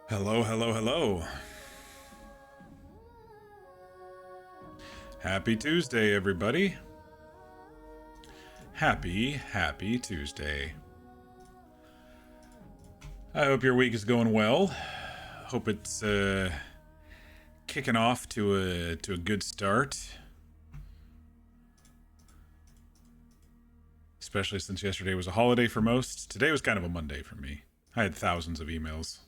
Hello, hello, hello. Happy Tuesday, everybody. Happy Tuesday. I hope your week is going well. Hope it's kicking off to a good start. Especially since yesterday was a holiday for most. Today was kind of a Monday for me. I had thousands of emails.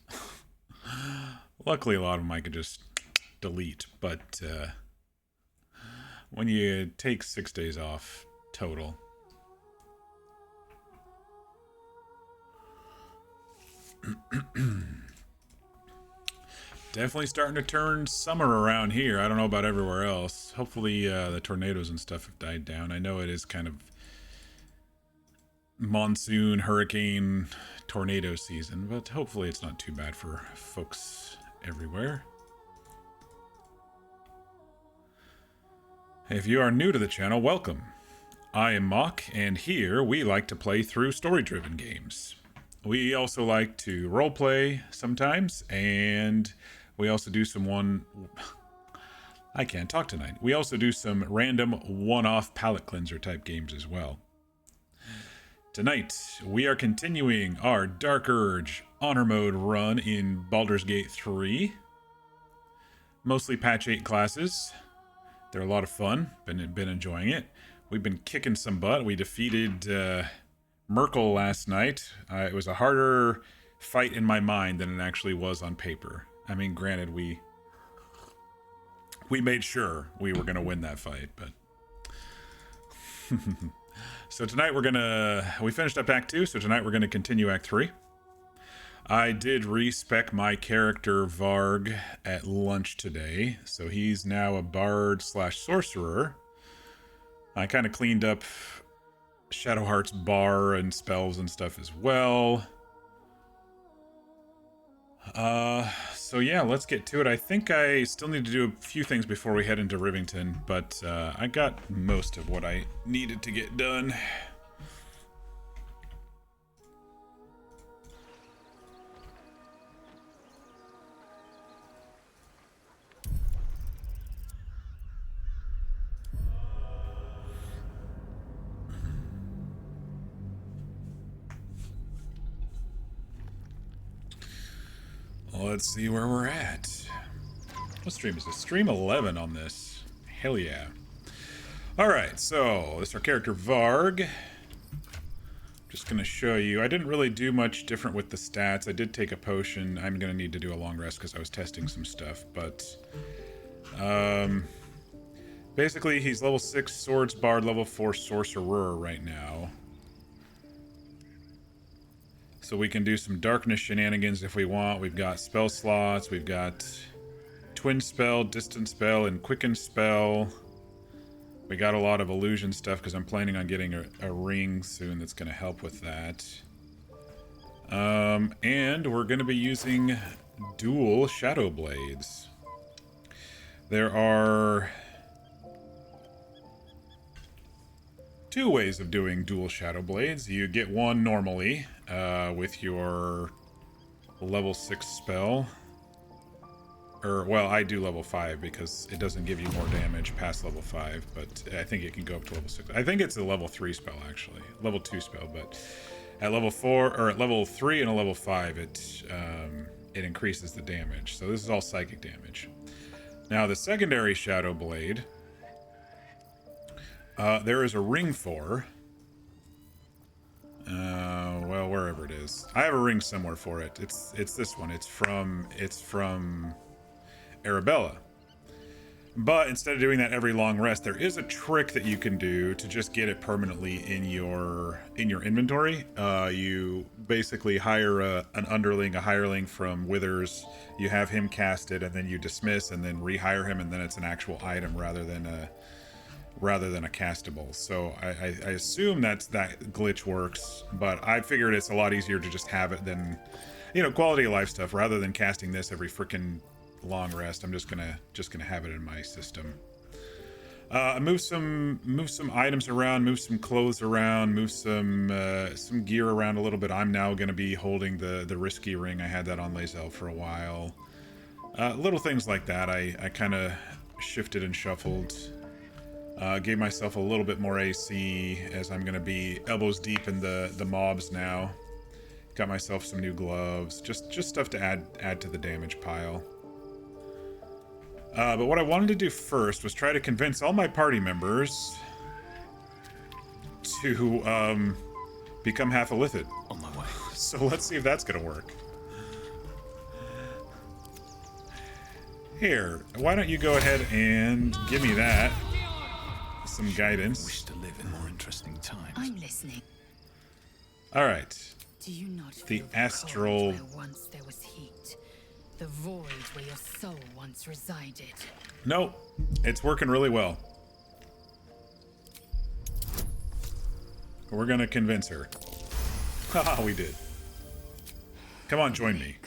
Luckily, a lot of them I could just delete, but when you take 6 days off total, definitely starting to turn summer around here. I don't know about everywhere else. Hopefully, the tornadoes and stuff have died down. I know it is kind of monsoon, hurricane, tornado season, but hopefully it's not too bad for folks everywhere. If you are new to the channel, welcome. I am Mock, and here we like to play through story-driven games. We also like to roleplay sometimes, and we also do I can't talk tonight. We also do some random one-off palate cleanser type games as well. Tonight, we are continuing our Dark Urge Honor Mode run in Baldur's Gate 3. Mostly patch 8 classes. They're a lot of fun. Been enjoying it. We've been kicking some butt. We defeated Merkel last night. It was a harder fight in my mind than it actually was on paper. I mean, granted, we made sure we were going to win that fight, but... So tonight we finished up Act 2, so tonight we're going to continue Act 3. I did respec my character Varg at lunch today, so he's now a bard / sorcerer. I kind of cleaned up Shadowheart's bar and spells and stuff as well. So yeah, let's get to it. I think I still need to do a few things before we head into Rivington, but I got most of what I needed to get done. Let's see where we're at. What stream is this? Stream 11 on this. Hell yeah. Alright, so this is our character Varg. Just gonna show you. I didn't really do much different with the stats. I did take a potion. I'm gonna need to do a long rest because I was testing some stuff, but basically he's level 6 swords bard, level 4 sorcerer right now. So we can do some darkness shenanigans if we want. We've got spell slots, we've got twin spell, distance spell, and quicken spell. We got a lot of illusion stuff because I'm planning on getting a ring soon that's going to help with that. And we're going to be using dual shadow blades. There are two ways of doing dual shadow blades. You get one normally with your level 6 spell. Well, I do level 5 because it doesn't give you more damage past level 5, but I think it can go up to level 6. I think it's a level 3 spell, actually. Level 2 spell, but at level 4, or at level 3 and a level 5, it increases the damage. So this is all psychic damage. Now, the secondary shadow blade, there is a ring for. Well, wherever it is, I have a ring somewhere for it. It's this one. It's from Arabella. But instead of doing that every long rest, there is a trick that you can do to just get it permanently in your inventory. You basically hire an underling, a hireling from Withers. You have him cast it, and then you dismiss, and then rehire him, and then it's an actual item rather than a castable. So I assume that glitch works, but I figured it's a lot easier to just have it than, quality of life stuff. Rather than casting this every freaking long rest, I'm just gonna have it in my system. Move some items around, move some clothes around, move some gear around a little bit. I'm now going to be holding the risky ring. I had that on Lae'zel for a while. Little things like that. I kind of shifted and shuffled. Gave myself a little bit more AC as I'm going to be elbows deep in the mobs now. Got myself some new gloves. Just stuff to add to the damage pile. But what I wanted to do first was try to convince all my party members to become half illithid. On my way. So let's see if that's gonna work. Here, why don't you go ahead and give me that? Some guidance. I wish to live in more interesting times. I'm listening. All right. Do you not The feel astral. cold where once there was heat? The void where your soul once resided. Nope, it's working really well. We're gonna convince her. Haha, we did. Come on, join me.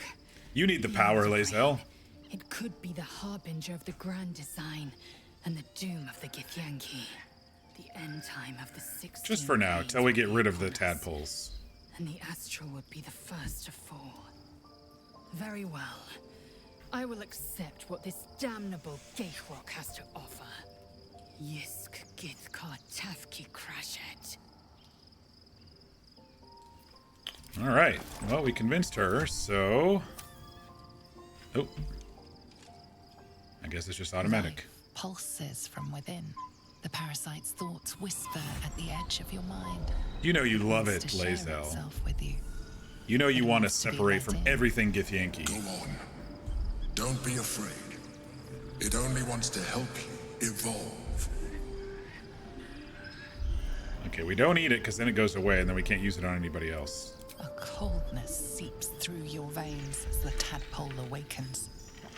You need the power, Lae'zel. It could be the harbinger of the grand design and the doom of the Githyanki. The end time of the 16th. Just for now, till we get rid of the tadpoles. And the astral would be the first to fall. Very well. I will accept what this damnable Gaterock has to offer. Yisk Githkar Tavki Krashet. Alright, well, we convinced her, so... Oh. I guess it's just automatic. Life pulses from within. The parasite's thoughts whisper at the edge of your mind. You know you love it, Wants to share Lae'zel. itself with you. You know you It want to wants to be separate let from in. everything Githyanki. Go on. Don't be afraid. It only wants to help you evolve. Okay, we don't eat it because then it goes away and then we can't use it on anybody else. A coldness seeps through your veins as the tadpole awakens.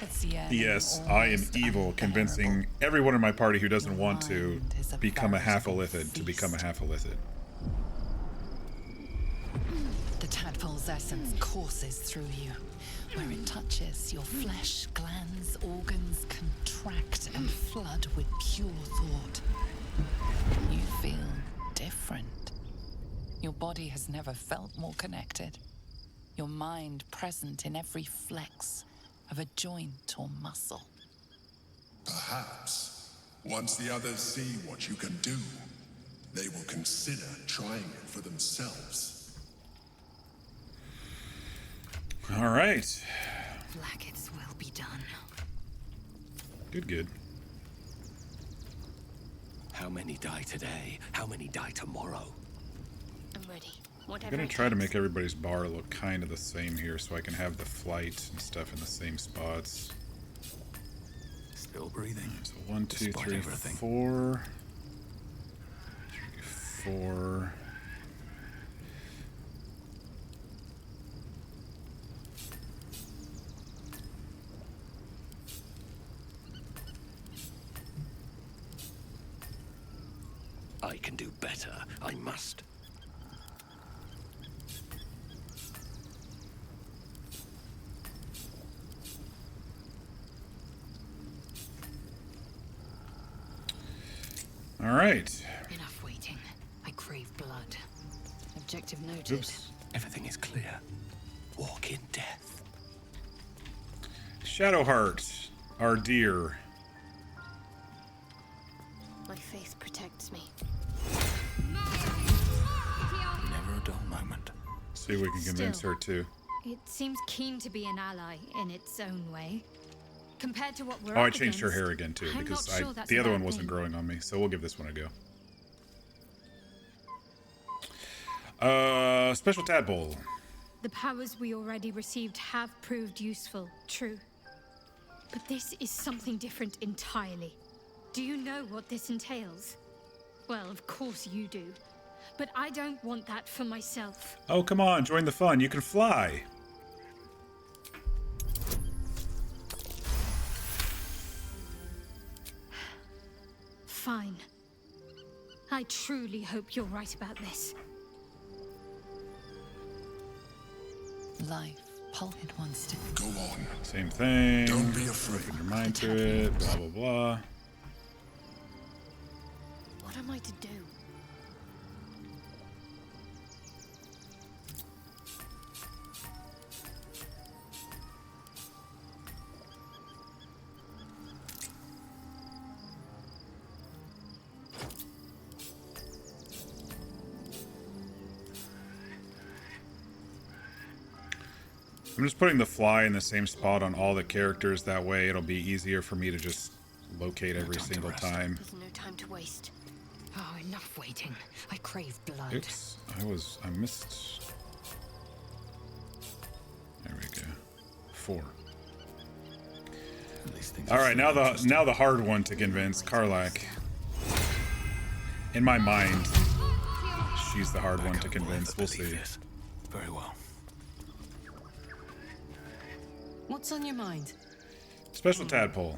Its yearning Yes, I am almost evil, unbearable. convincing everyone in my party who doesn't Your want to mind is a become a half veritable illithid to become a feast. half illithid. The tadpole's essence courses through you. Where it touches, your flesh, glands, organs contract and flood with pure thought. You feel different. Your body has never felt more connected. Your mind present in every flex of a joint or muscle. Perhaps, once the others see what you can do, they will consider trying it for themselves. All right. Blacket's will be done. Good. How many die today? How many die tomorrow? I'm ready. I'm Whatever. going to try to make everybody's bar look kind of the same here so I can have the flight and stuff in the same spots. Still breathing. So 1, 2, Despite 3, everything. 4. 3, 4. I can do better. I must. All right. Enough waiting. I crave blood. Objective noted. Oops. Everything is clear. Walk in death. Shadowheart, our dear. My faith protects me. Never a dull moment. See if we can convince Still. her too. It seems keen to be an ally in its own way. Compared to what we're Oh, I up changed her against, hair again too I'm because not sure that's the a other bad one wasn't thing. growing on me, so we'll give this one a go. Special tadpole. The powers we already received have proved useful, true. But this is something different entirely. Do you know what this entails? Well, of course you do. But I don't want that for myself. Oh, come on, join the fun. You can fly. Fine. I truly hope you're right about this. Life pulpit wants to. Go on. Same thing. Don't be afraid. Open your mind to it. Blah, blah, blah. What am I to do? I'm just putting the fly in the same spot on all the characters. That way it'll be easier for me to just locate every single time. There's no time to waste. Oh, enough waiting. I crave blood. Oops, I missed. There we go. 4. All right, now the hard one to convince, Karlach. In my mind, she's the hard one to convince. We'll see. Very well. What's on your mind? Special tadpole.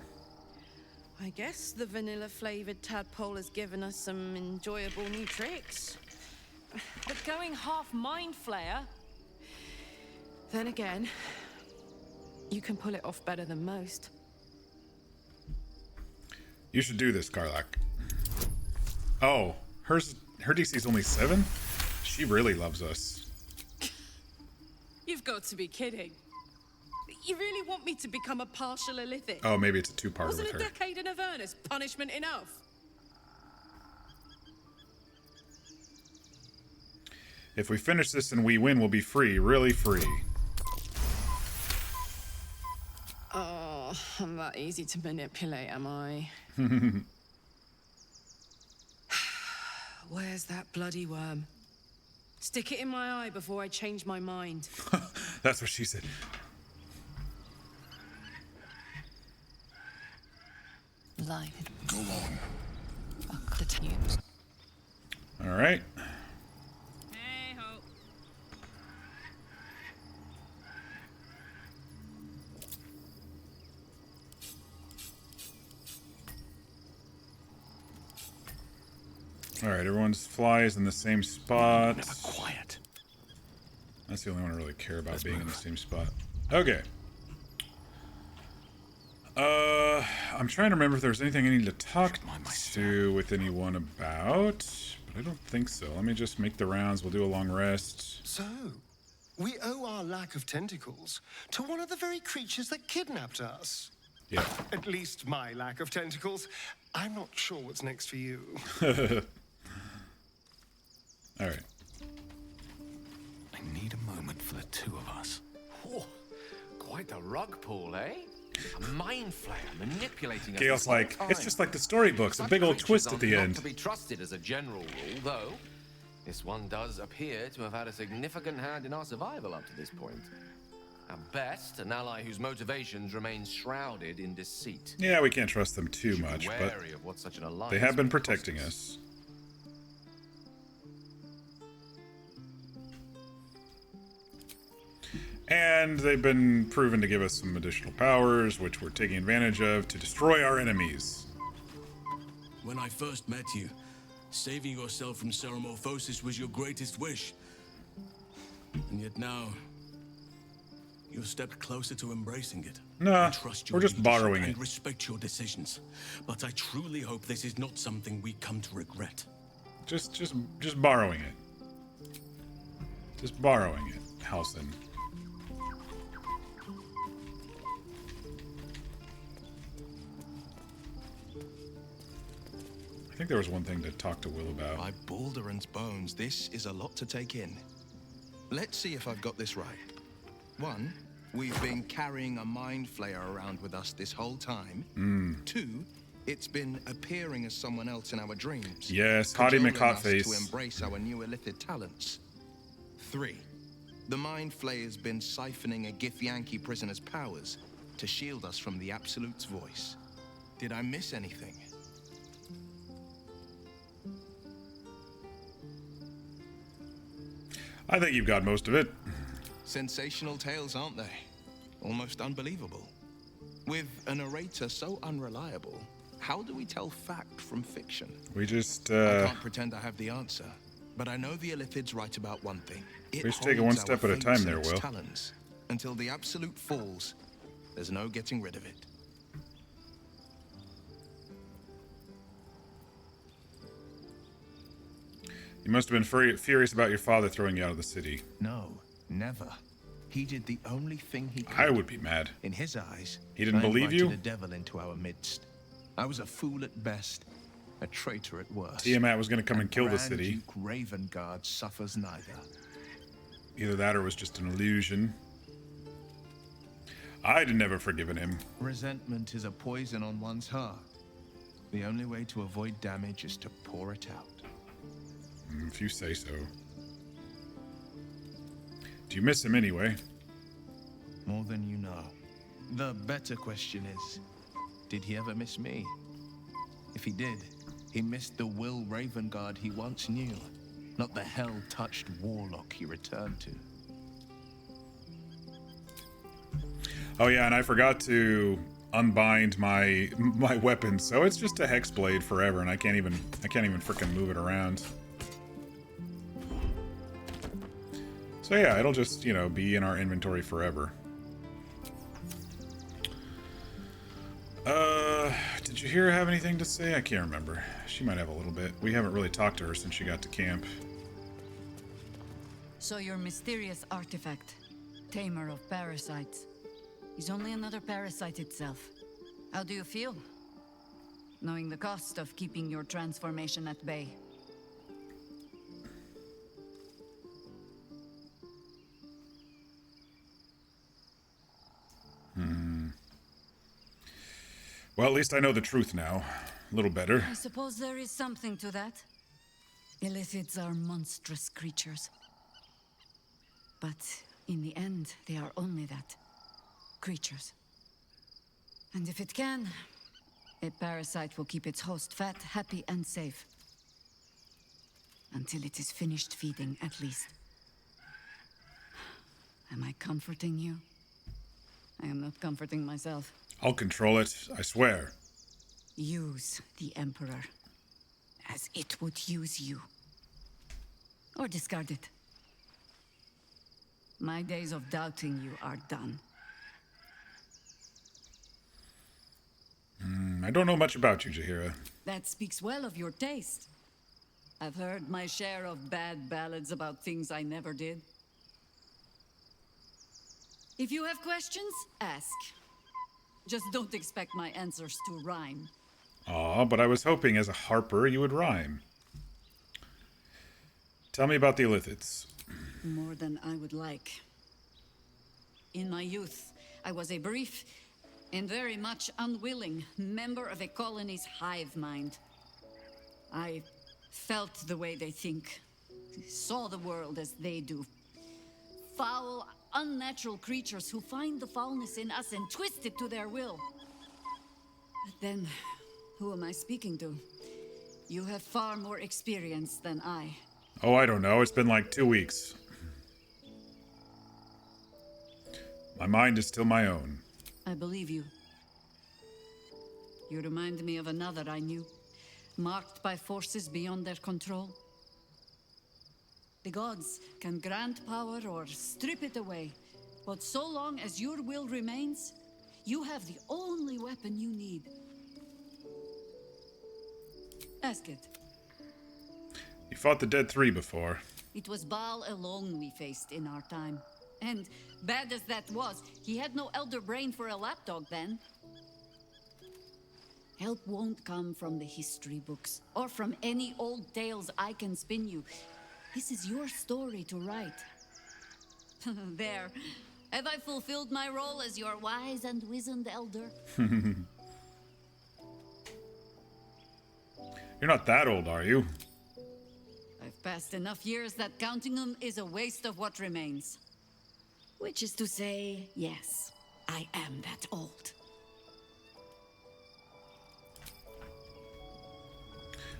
I guess the vanilla-flavored tadpole has given us some enjoyable new tricks. But going half mind flayer... Then again, you can pull it off better than most. You should do this, Karlach. Oh, her DC's only 7? She really loves us. You've got to be kidding. You really want me to become a partial illithid? Oh, maybe it's a 2-parter Wasn't with a her. decade in Avernus punishment enough? If we finish this and we win, we'll be free. Really free. Oh, I'm that easy to manipulate, am I? Where's that bloody worm? Stick it in my eye before I change my mind. That's what she said. Light. Go on. Fuck the tube. All right. Hey ho. All right, everyone's flies in the same spot. Never quiet. That's the only one I really care about being in the same spot. Okay. I'm trying to remember if there's anything I need to talk to with anyone about, but I don't think so. Let me just make the rounds. We'll do a long rest. So, we owe our lack of tentacles to one of the very creatures that kidnapped us. Yeah. At least my lack of tentacles. I'm not sure what's next for you. All right. I need a moment for the two of us. Oh, quite a rug pull, eh? A mind flayer manipulating us. Gale's the whole like, time. it's just like the storybooks, a Such big old creatures twist are at the not end. to be trusted as a general rule, though. This one does appear to have had a significant hand in our survival up to this point. At best, an ally whose motivations remain shrouded in deceit. Yeah, we can't trust them too Should be much, but wary of what such an alliance they have been would cost protecting us. us. And they've been proven to give us some additional powers, which we're taking advantage of to destroy our enemies. When I first met you, saving yourself from ceremorphosis was your greatest wish. And yet now, you've stepped closer to embracing it. Nah, I trust we're your just leadership borrowing and it. respect your decisions. But I truly hope this is not something we come to regret. Just borrowing it. Just borrowing it, Halsin. I think there was one thing to talk to Will about. By Baldur's bones, this is a lot to take in. Let's see if I've got this right. 1, we've been carrying a mind flayer around with us this whole time. 2, it's been appearing as someone else in our dreams. Yes, Hottie cajoling us McHotface. to embrace our new illithid talents. 3, the mind flayer's been siphoning a Githyanki prisoner's powers to shield us from the Absolute's voice. Did I miss anything? I think you've got most of it. Sensational tales, aren't they? Almost unbelievable. With a narrator so unreliable, how do we tell fact from fiction? We just, I can't pretend I have the answer, but I know the Illithid's right about one thing. It we should take it one holds step our at a time there, fate-sealed Will. talons. Until the Absolute falls, there's no getting rid of it. You must have been furious about your father throwing you out of the city. No, never. He did the only thing he could. I would be mad. In his eyes, he didn't believe you? I invited the devil into our midst. I was a fool at best, a traitor at worst. Tiamat was going to come and kill the city. Duke Ravengard suffers neither. Either that or it was just an illusion. I'd never forgiven him. Resentment is a poison on one's heart. The only way to avoid damage is to pour it out. If you say so. Do you miss him anyway? More than you know. The better question is, did he ever miss me? If he did, he missed the Will Ravengard he once knew, not the hell-touched warlock he returned to. Oh yeah, and I forgot to unbind my weapon, so it's just a hex blade forever, and I can't even freaking move it around. So yeah, it'll just, you know, be in our inventory forever. Did you hear her have anything to say? I can't remember. She might have a little bit. We haven't really talked to her since she got to camp. So your mysterious artifact, Tamer of Parasites, is only another parasite itself. How do you feel? Knowing the cost of keeping your transformation at bay. Well, at least I know the truth now. A little better. I suppose there is something to that. Illithids are monstrous creatures. But in the end, they are only that. Creatures. And if it can, a parasite will keep its host fat, happy, and safe. Until it is finished feeding, at least. Am I comforting you? I am not comforting myself. I'll control it, I swear. Use the Emperor as it would use you. Or discard it. My days of doubting you are done. I don't know much about you, Jaheira. That speaks well of your taste. I've heard my share of bad ballads about things I never did. If you have questions, ask. Just don't expect my answers to rhyme. Aw, but I was hoping as a harper you would rhyme. Tell me about the Illithids. More than I would like. In my youth, I was a brief and very much unwilling member of a colony's hive mind. I felt the way they think, saw the world as they do. Foul, unnatural creatures who find the foulness in us and twist it to their will. But then, who am I speaking to? You have far more experience than I. Oh, I don't know. It's been like 2 weeks. My mind is still my own. I believe you. You remind me of another I knew, marked by forces beyond their control. The gods can grant power or strip it away, but so long as your will remains, you have the only weapon you need. Ask it. You fought the Dead Three before. It was Baal alone we faced in our time. And, bad as that was, he had no elder brain for a lapdog then. Help won't come from the history books, or from any old tales I can spin you. This is your story to write. There. Have I fulfilled my role as your wise and wizened elder? You're not that old, are you? I've passed enough years that counting them is a waste of what remains. Which is to say, yes, I am that old.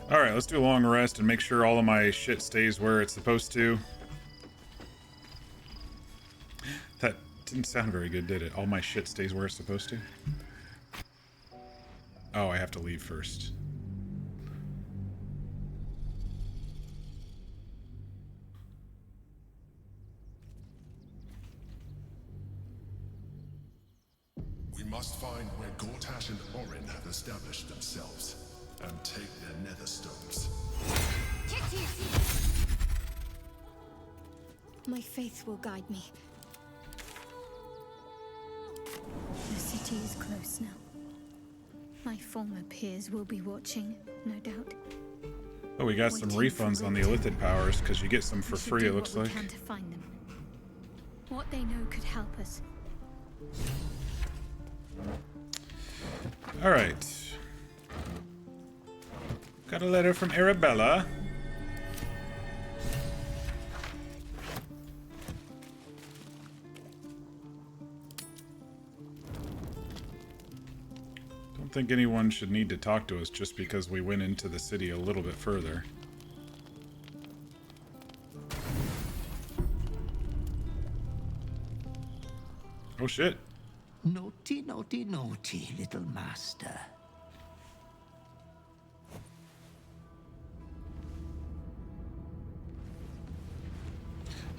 Alright, let's do a long rest and make sure all of my shit stays where it's supposed to. That didn't sound very good, did it? All my shit stays where it's supposed to? Oh, I have to leave first. We must find where Gortash and Orin have established themselves, and take their nether stones. Kitty! My faith will guide me. The city is close now. My former peers will be watching, no doubt. Oh, we got some refunds on the illithid powers because you get some for free, it looks like. We can to find them. What they know could help us. All right. Got a letter from Arabella. Don't think anyone should need to talk to us just because we went into the city a little bit further. Oh shit. Naughty, naughty, naughty, little master.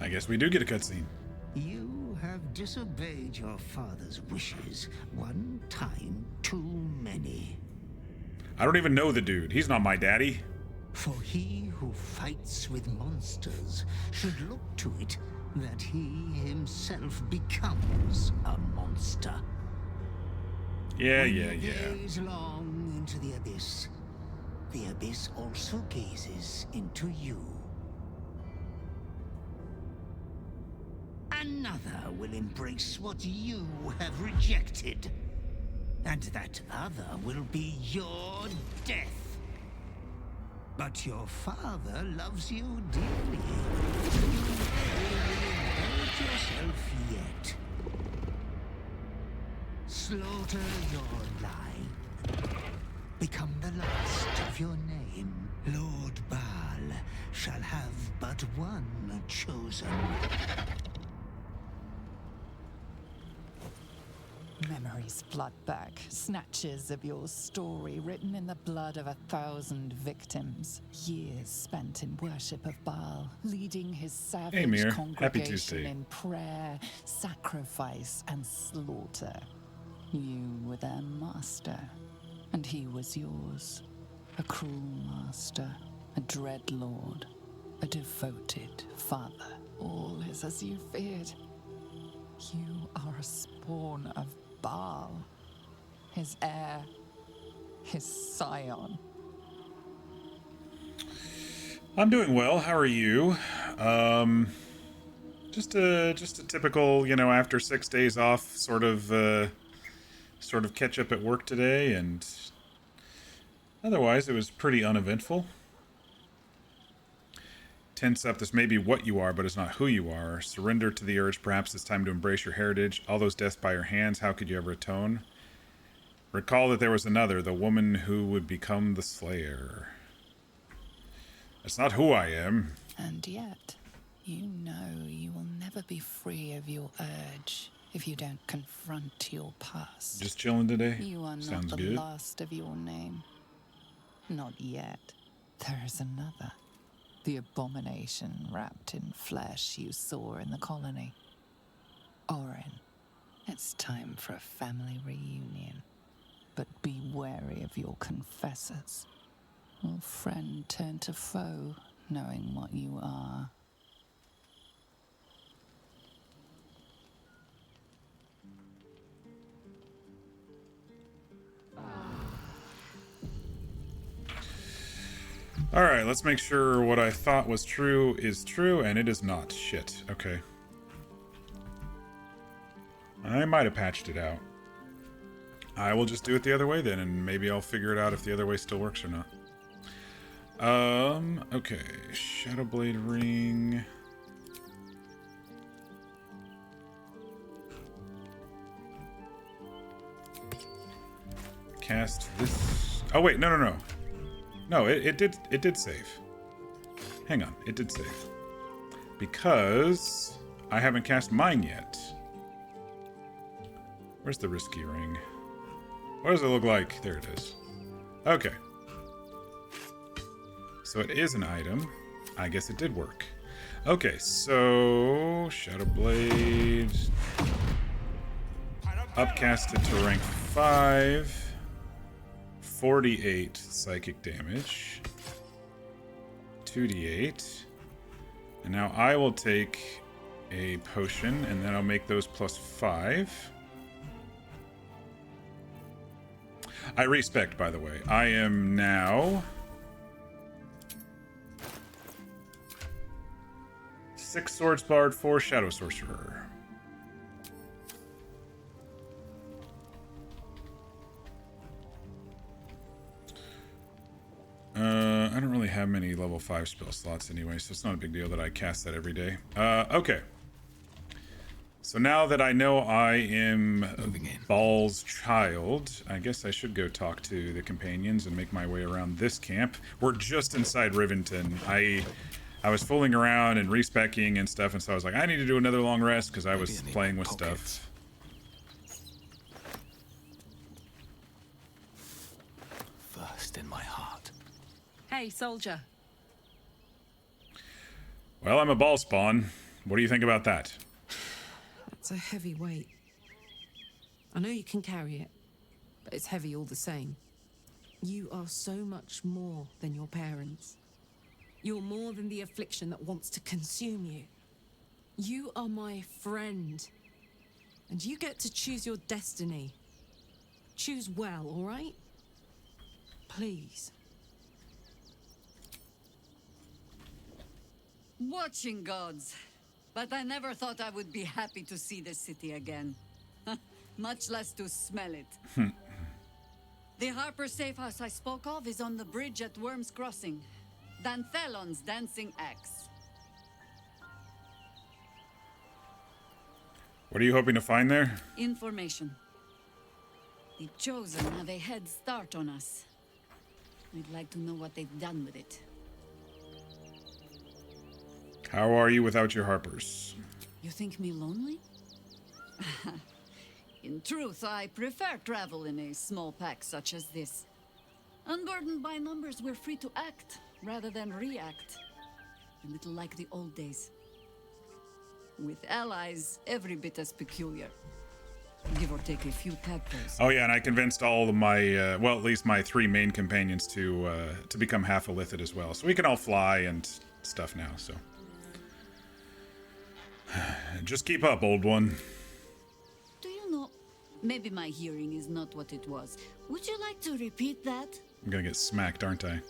I guess we do get a cutscene. You have disobeyed your father's wishes one time too many. I don't even know the dude. He's not my daddy. For he who fights with monsters should look to it that he himself becomes a monster. Yeah. Gaze long into the abyss also gazes into you. Another will embrace what you have rejected, and that other will be your death. But your father loves you dearly. You may hurt yourself yet. Slaughter your line. Become the last of your name. Lord Baal shall have but one chosen. Memories flood back, snatches of your story written in the blood of 1,000 victims. Years spent in worship of Baal, leading his savage Mir. Happy congregation Tuesday. in prayer, sacrifice, and slaughter. You were their master, and he was yours. A cruel master, a dread lord, a devoted father. All is as you feared. You are a spawn of Baal, his heir, his scion. I'm doing well. How are you? Just a typical, after 6 days off, sort of catch up at work today, and otherwise it was pretty uneventful. Tense up, this may be what you are, but it's not who you are. Surrender to the urge, perhaps it's time to embrace your heritage. All those deaths by your hands, how could you ever atone? Recall that there was another, the woman who would become the slayer. That's not who I am. And yet, you know you will never be free of your urge if you don't confront your past. Just chilling today? You are Sounds not the good. last of your name. Not yet. There is another. The abomination wrapped in flesh you saw in the colony. Orin, it's time for a family reunion. But be wary of your confessors. Will friend turn to foe, knowing what you are? Alright, let's make sure what I thought was true is true, and it is not. Shit. Okay. I might have patched it out. I will just do it the other way then, and maybe I'll figure it out if the other way still works or not. Okay. Shadowblade Ring. Cast this. Oh wait, no. No, it did save. Hang on, it did save. Because I haven't cast mine yet. Where's the risky ring? What does it look like? There it is. Okay. So it is an item. I guess it did work. Okay, so Shadowblade. Upcasted to rank 5. 48 psychic damage. 2d8. And now I will take a potion, and then I'll make those +5. I respect, by the way. I am now 6 Swords Bard, 4 Shadow Sorcerer. I don't really have many level 5 spell slots anyway, so it's not a big deal that I cast that every day. Okay. So now that I know I am Baal's child, I guess I should go talk to the companions and make my way around this camp. We're just inside Rivington. I was fooling around and respecking and stuff, and so I was like, I need to do another long rest because I was playing with stuff. First in my heart. Hey, soldier. Well, I'm a ball spawn. What do you think about that? It's a heavy weight. I know you can carry it, but it's heavy all the same. You are so much more than your parents. You're more than the affliction that wants to consume you. You are my friend. And you get to choose your destiny. Choose well, all right? Please. Watching gods. But I never thought I would be happy to see this city again. Much less to smell it. The Harper safe house I spoke of is on the bridge at Wyrm's Crossing. Danthelon's dancing axe. What are you hoping to find there? Information. The Chosen have a head start on us. We'd like to know what they've done with it. How are you without your Harpers? You think me lonely? In truth, I prefer travel in a small pack such as this. Unburdened by numbers, we're free to act rather than react. A little like the old days. With allies, every bit as peculiar. Give or take a few tadpoles. Oh yeah, and I convinced all of my, well, at least my 3 main companions to become half illithid as well. So we can all fly and stuff now, so. Just keep up, old one. Do you know, maybe my hearing is not what it was. Would you like to repeat that? I'm gonna get smacked, aren't I?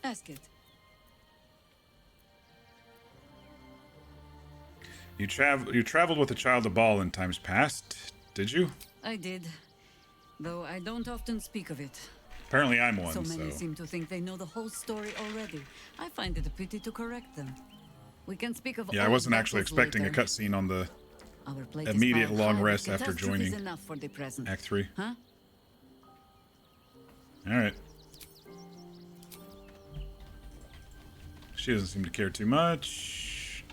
Ask it. You traveled with a child of Baal in times past, did you? I did. Though I don't often speak of it. Apparently I'm one, so many so. seem to think they know the whole story already. I find it a pity to correct them. We can speak of Yeah, I wasn't actually expecting later. a cutscene on the Our plate immediate is long high. rest after Catastrophe is joining enough for the present. Act 3. Huh? Alright. She doesn't seem to care too much.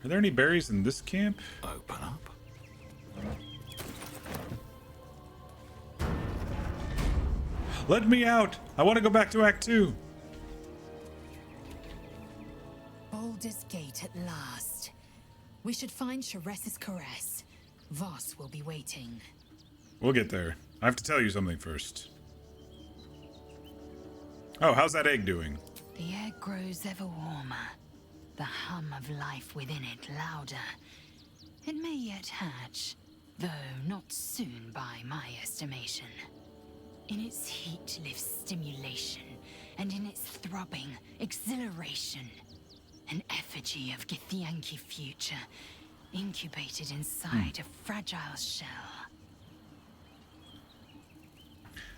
Are there any berries in this camp? Open up. Let me out! I want to go back to Act 2! Baldur's Gate at last. We should find Sharess's caress. Voss will be waiting. We'll get there. I have to tell you something first. Oh, how's that egg doing? The egg grows ever warmer. The hum of life within it louder. It may yet hatch, though not soon by my estimation. In its heat lives stimulation, and in its throbbing, exhilaration. An effigy of Githyanki future, incubated inside a fragile shell.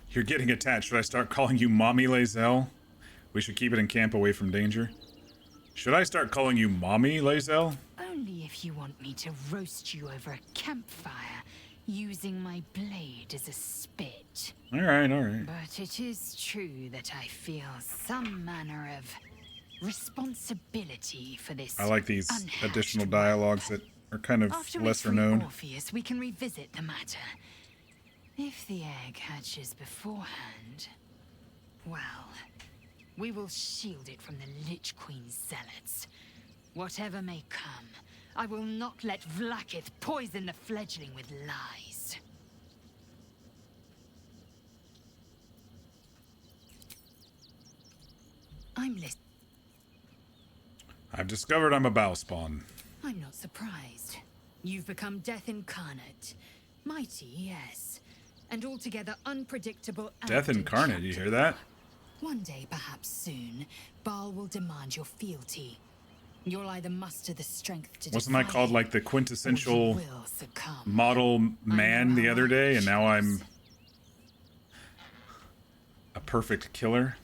You're getting attached. Should I start calling you Mommy Lae'zel? We should keep it in camp away from danger. Should I start calling you Mommy Lae'zel? Only if you want me to roast you over a campfire, using my blade as a spit. Alright, alright. But it is true that I feel some manner of responsibility for this. I like these additional dialogues that are kind of After lesser we free known. Orpheus, we can revisit the matter. If the egg hatches beforehand, well, we will shield it from the Lich Queen's zealots. Whatever may come, I will not let Vlaakith poison the fledgling with lies. I'm listening. I've discovered I'm a bow spawn. I'm not surprised. You've become death incarnate. Mighty, yes. And altogether unpredictable and Death incarnate, you hear that? One day, perhaps soon, Baal will demand your fealty. You'll either muster the strength to Wasn't I called like the quintessential will succumb. model man the other day, and now I'm a perfect killer?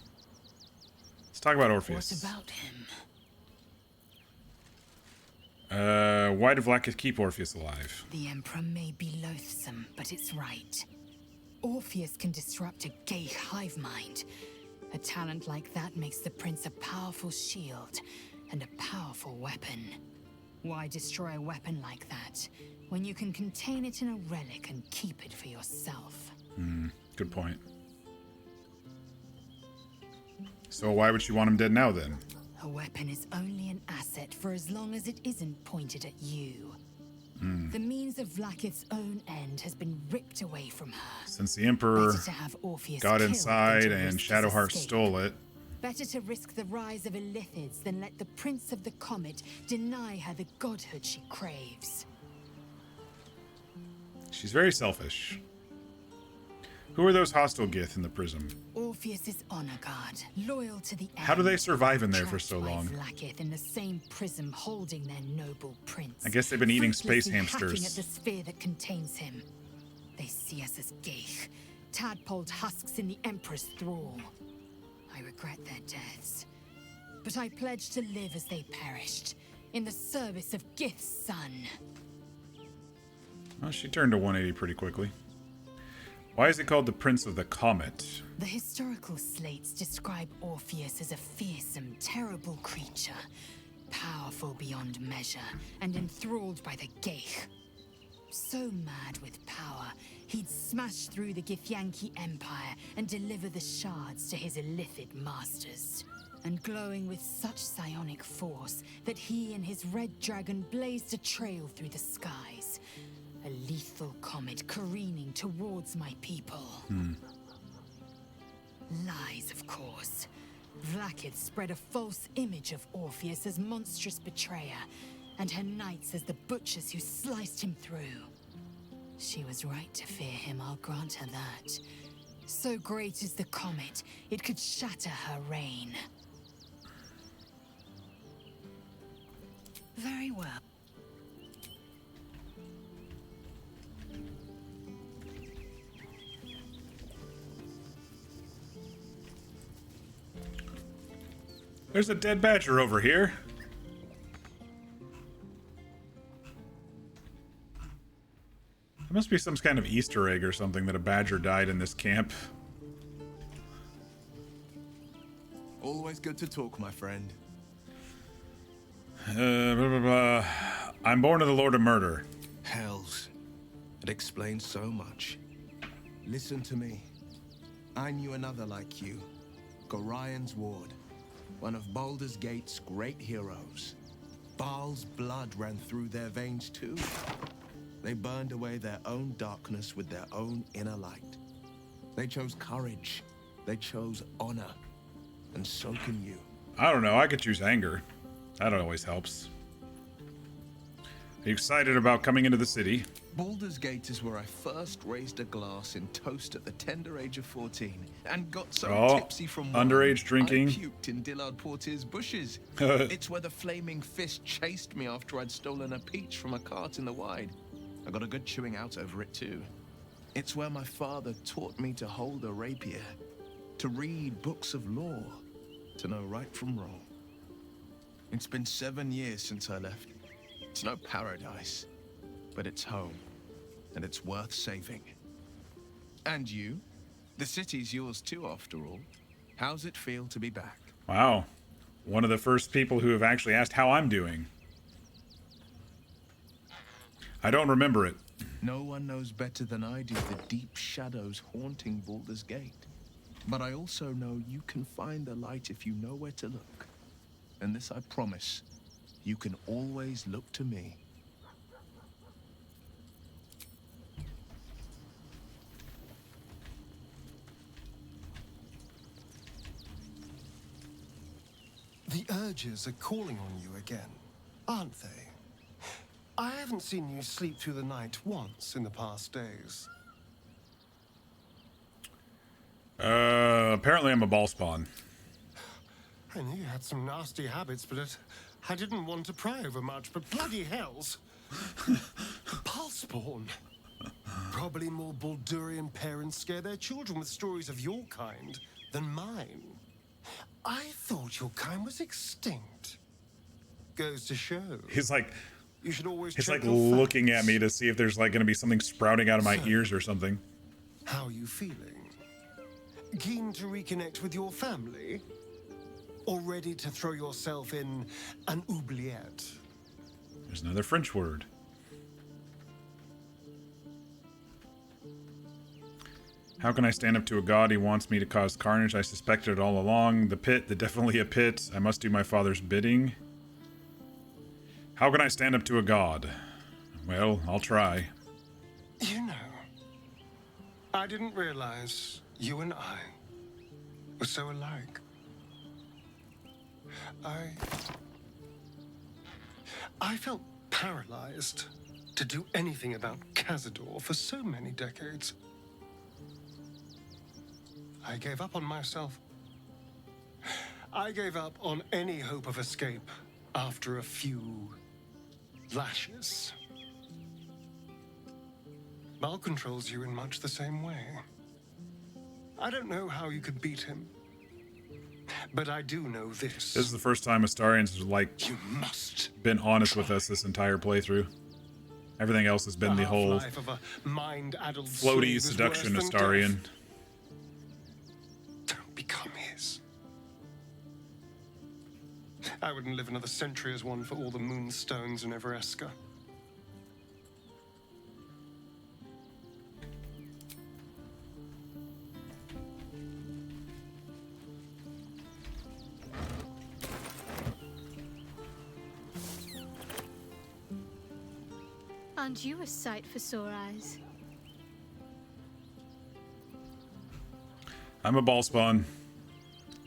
Let's talk about Orpheus. What about him? Why did Vlaakith keep Orpheus alive? The Emperor may be loathsome, but it's right. Orpheus can disrupt a gay hive mind. A talent like that makes the prince a powerful shield and a powerful weapon. Why destroy a weapon like that when you can contain it in a relic and keep it for yourself? Good point. So why would she want him dead now then? A weapon is only an asset for as long as it isn't pointed at you. The means of Vlaakith's own end has been ripped away from her. Since the Emperor Better to have Orpheus got killed inside than to and risk his Shadowheart escape. stole it. Better to risk the rise of Illithids than let the Prince of the Comet deny her the godhood she craves. She's very selfish. Who are those hostile Gith in the prism? Orpheus's honor guard, loyal to the end. How do they survive in there for trapped so by long? Vlaakith in the same prism holding their noble prince. I guess they've been eating space fruitlessly hacking hamsters. at the sphere that contains him. They see us as Geich, tadpoled husks in the Emperor's thrall. I regret their deaths, but I pledge to live as they perished, in the service of Gith's son. Well, she turned to 180 pretty quickly. Why is he called the Prince of the Comet? The historical slates describe Orpheus as a fearsome, terrible creature, powerful beyond measure, and enthralled by the Geich. So mad with power, he'd smash through the Githyanki Empire and deliver the shards to his Illithid masters. And glowing with such psionic force that he and his red dragon blazed a trail through the skies. A lethal comet careening towards my people. Lies, of course. Vlaakith spread a false image of Orpheus as monstrous betrayer, and her knights as the butchers who sliced him through. She was right to fear him, I'll grant her that. So great is the comet, it could shatter her reign. Very well. There's a dead badger over here. There must be some kind of Easter egg or something that a badger died in this camp. Always good to talk, my friend. Blah, blah, blah. I'm born of the Lord of Murder. Hells. It explains so much. Listen to me. I knew another like you. Gorion's ward. One of Baldur's Gate's great heroes. Baal's blood ran through their veins too. They burned away their own darkness with their own inner light. They chose courage. They chose honor. And so can you. I don't know, I could choose anger. That always helps. Are you excited about coming into the city? Baldur's Gate is where I first raised a glass in toast at the tender age of 14 and got so tipsy from underage drinking. I puked in Dillard Portier's bushes. It's where the flaming fist chased me after I'd stolen a peach from a cart in the wide. I got a good chewing out over it too. It's where my father taught me to hold a rapier, to read books of law, to know right from wrong. It's been 7 years since I left. It's no paradise, but it's home, and it's worth saving. And you? The city's yours too, after all. How's it feel to be back? Wow. One of the first people who have actually asked how I'm doing. I don't remember it. No one knows better than I do the deep shadows haunting Baldur's Gate. But I also know you can find the light if you know where to look. And this I promise. You can always look to me. The urges are calling on you again, aren't they? I haven't seen you sleep through the night once in the past days. Apparently I'm a ball spawn. I knew you had some nasty habits, but I didn't want to pry over much, but bloody hells. Ball spawn. Probably more Baldurian parents scare their children with stories of your kind than mine. I thought your kind was extinct. Goes to show. He's like, you should always he's check like your looking facts. at me to see if there's like going to be something sprouting out of my ears or something. How are you feeling? Keen to reconnect with your family? Or ready to throw yourself in an oubliette? There's another French word. How can I stand up to a god? He wants me to cause carnage. I suspected it all along. The pit, definitely a pit. I must do my father's bidding. How can I stand up to a god? Well, I'll try. You know, I didn't realize you and I were so alike. I felt paralyzed to do anything about Cazador for so many decades. I gave up on myself. I gave up on any hope of escape after a few lashes. Bal controls you in much the same way. I don't know how you could beat him, but I do know this. This is the first time Astarians has like been honest with us this entire playthrough. Everything else has been the whole floaty seduction Astarian. Don't become his. I wouldn't live another century as one for all the moonstones in Everesca. Aren't you a sight for sore eyes? I'm a ball spawn.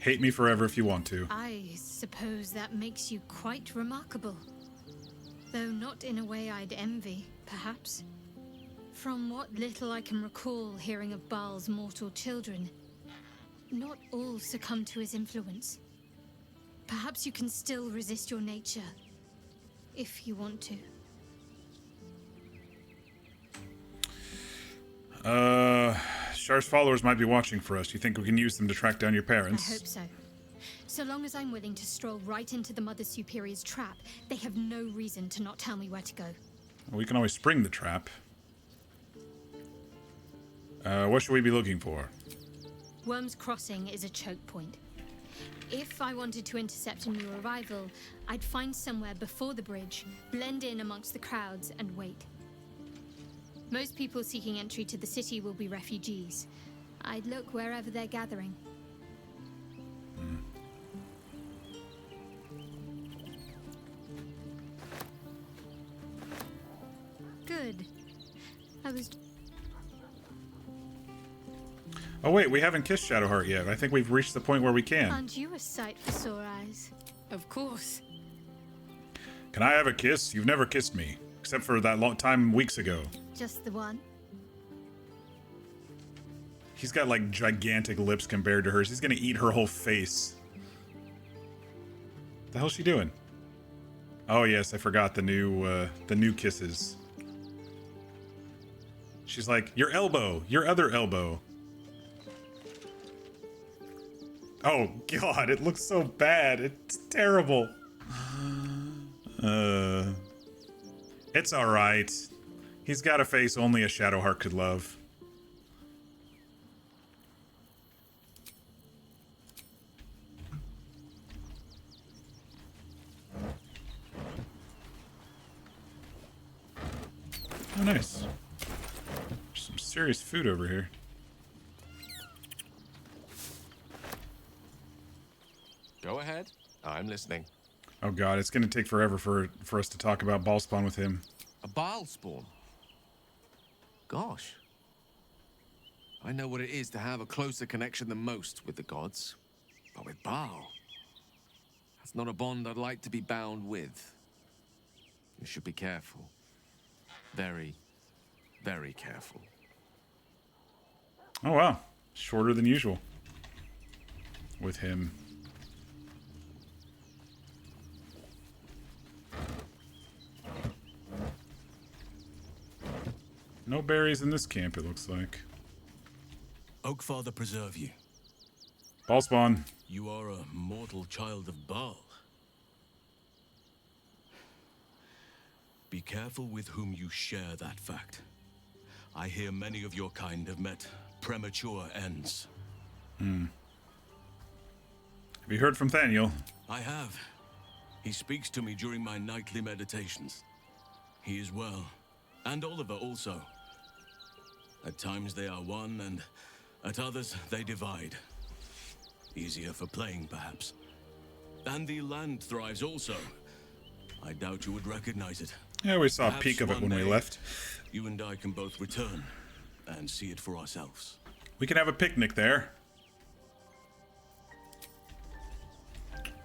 Hate me forever if you want to. I suppose that makes you quite remarkable. Though not in a way I'd envy, perhaps. From what little I can recall hearing of Baal's mortal children, not all succumb to his influence. Perhaps you can still resist your nature, if you want to. Shar's followers might be watching for us. You think we can use them to track down your parents? I hope so. So long as I'm willing to stroll right into the Mother Superior's trap, they have no reason to not tell me where to go. We can always spring the trap. What should we be looking for? Wyrm's Crossing is a choke point. If I wanted to intercept a new arrival, I'd find somewhere before the bridge, blend in amongst the crowds, and wait. Most people seeking entry to the city will be refugees. I'd look wherever they're gathering. Good. I was... Oh wait, we haven't kissed Shadowheart yet. I think we've reached the point where we can. Aren't you a sight for sore eyes? Of course. Can I have a kiss? You've never kissed me. Except for that long time weeks ago. Just the one? He's got like gigantic lips compared to hers. He's gonna eat her whole face. The hell's she doing? Oh yes, I forgot the new kisses. She's like, your elbow, your other elbow. Oh god, it looks so bad. It's terrible. It's alright. He's got a face only a Shadowheart could love. Oh, nice. There's some serious food over here. Go ahead. I'm listening. Oh god, it's gonna take forever for us to talk about Ballspawn with him. A Baal spawn? Gosh. I know what it is to have a closer connection than most with the gods. But with Baal, That's not a bond I'd like to be bound with. You should be careful. Very, very careful. Oh wow, shorter than usual with him. No berries in this camp, it looks like. Oakfather preserve you. Ball spawn. You are a mortal child of Baal. Be careful with whom you share that fact. I hear many of your kind have met premature ends. Have you heard from Thaniel? I have. He speaks to me during my nightly meditations. He is well. And Oliver also. At times they are one, and at others they divide. Easier for playing, perhaps. And the land thrives also. I doubt you would recognize it. Yeah, we saw Perhaps a peek of it one when we day, left. You and I can both return and see it for ourselves. We can have a picnic there.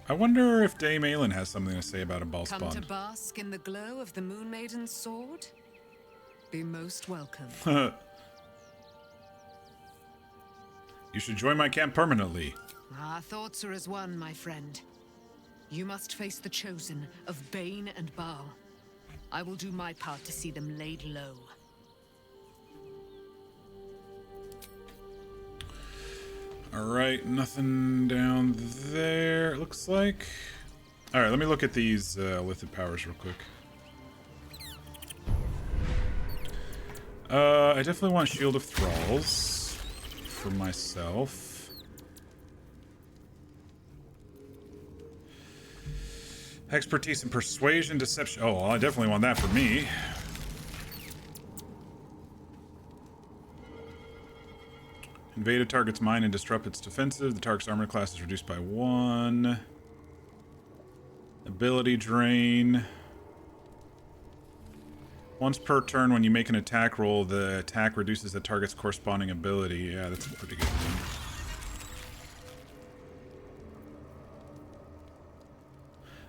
I wonder if Dame Aelin has something to say about a ball Come to spawn. bask in the glow of the Moon Maiden's sword? Be most welcome. You should join my camp permanently. Our thoughts are as one, my friend. You must face the chosen of Bane and Baal. I will do my part to see them laid low. Alright, nothing down there, it looks like. Alright, let me look at these lithid powers real quick. I definitely want Shield of Thralls for myself. Expertise in Persuasion, Deception. Oh, well, I definitely want that for me. Invade a target's mind and disrupt its defensive. The target's armor class is reduced by 1. Ability drain. Once per turn, when you make an attack roll, the attack reduces the target's corresponding ability. Yeah, that's a pretty good one.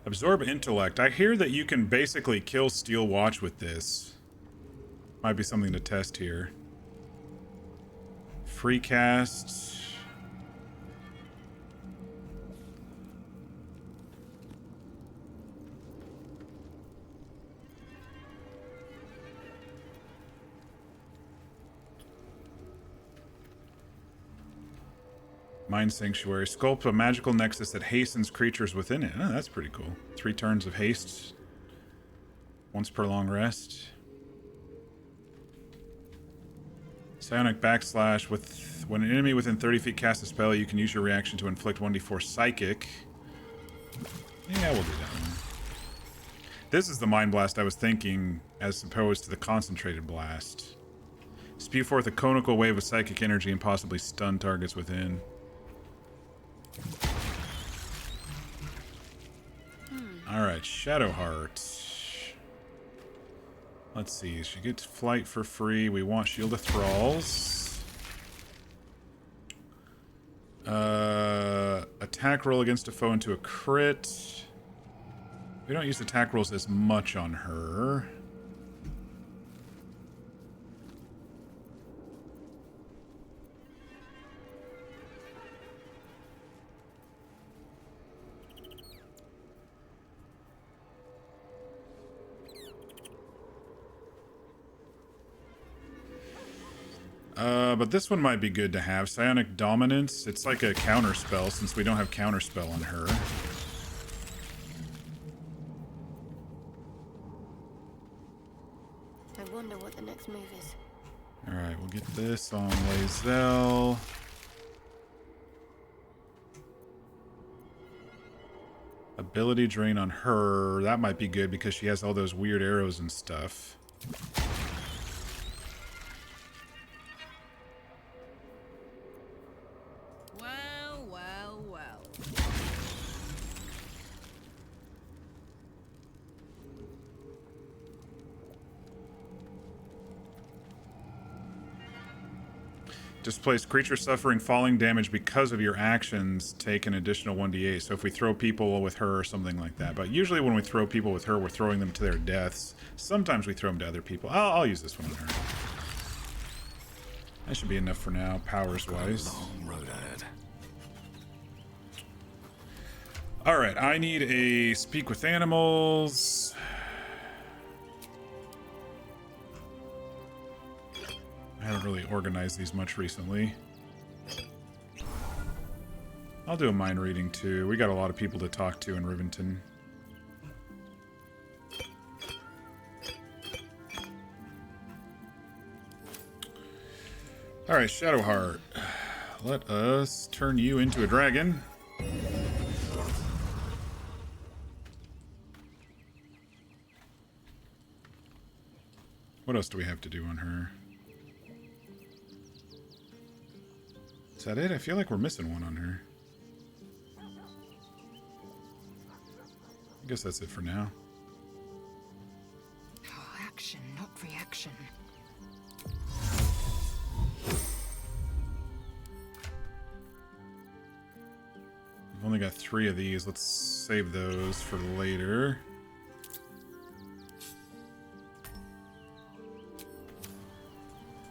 Absorb Intellect. I hear that you can basically kill Steel Watch with this. Might be something to test here. Free cast. Mind Sanctuary. Sculpt a magical nexus that hastens creatures within it. Oh, that's pretty cool. 3 turns of haste. Once per long rest. Psionic Backslash. When an enemy within 30 feet casts a spell, you can use your reaction to inflict 1d4 psychic. Yeah, we'll do that one. This is the Mind Blast I was thinking, as opposed to the Concentrated Blast. Spew forth a conical wave of psychic energy and possibly stun targets within. Alright, Shadowheart. Let's see, she gets flight for free. We want Shield of Thralls. Attack roll against a foe into a crit. We don't use attack rolls as much on her. But this one might be good to have. Psionic Dominance. It's like a counter spell since we don't have counter spell on her. I wonder what the next move is. Alright, we'll get this on Lae'zel. Ability drain on her. That might be good because she has all those weird arrows and stuff. Well, well, well. Displaced creature suffering falling damage because of your actions take an additional 1d8. So if we throw people with her or something like that. But usually when we throw people with her, we're throwing them to their deaths. Sometimes we throw them to other people. I'll use this one on her. That should be enough for now, powers-wise. Long road ahead. Alright, I need a speak with animals. I haven't really organized these much recently. I'll do a mind reading too. We got a lot of people to talk to in Rivington. Alright, Shadowheart. Let us turn you into a dragon. What else do we have to do on her? Is that it? I feel like we're missing one on her. I guess that's it for now. Oh, action, not reaction. We've only got 3 of these. Let's save those for later.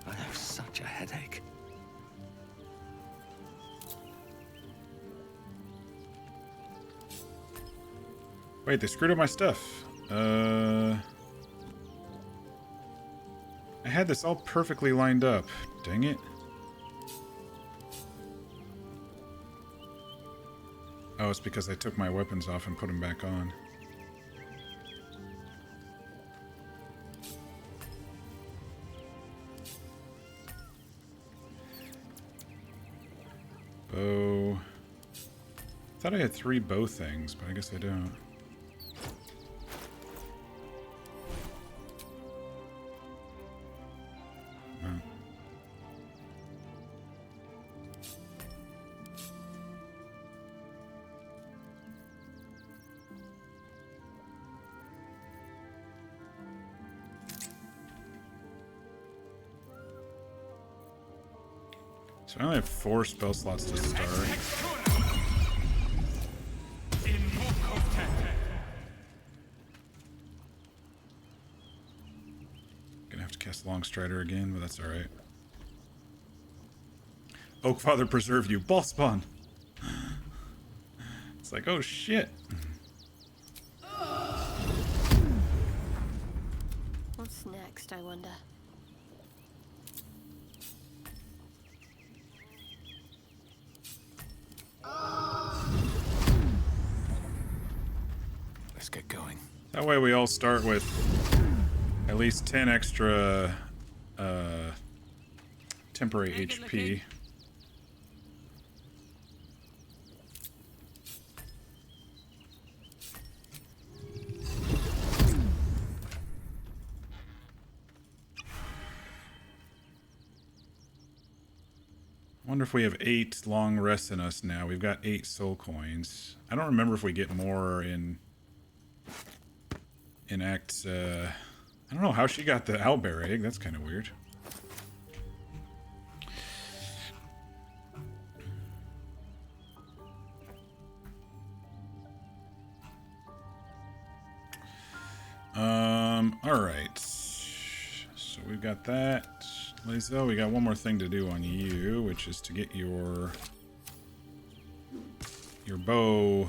I have such a headache. Wait, they screwed up my stuff. I had this all perfectly lined up. Dang it. Oh, it's because I took my weapons off and put them back on. Bow. I thought I had 3 bow things, but I guess I don't. So I only have 4 spell slots to start. Gonna have to cast Longstrider again, but that's alright. Oakfather preserve you. Ball spawn! It's like, oh shit. What's next, I wonder? Let's get going. That way we all start with at least 10 extra temporary HP. Wonder if we have 8 long rests in us now. We've got 8 soul coins. I don't remember if we get more in Act. I don't know how she got the owlbear egg. That's kind of weird. All right. So we've got that. Lazo, we got one more thing to do on you, which is to get your bow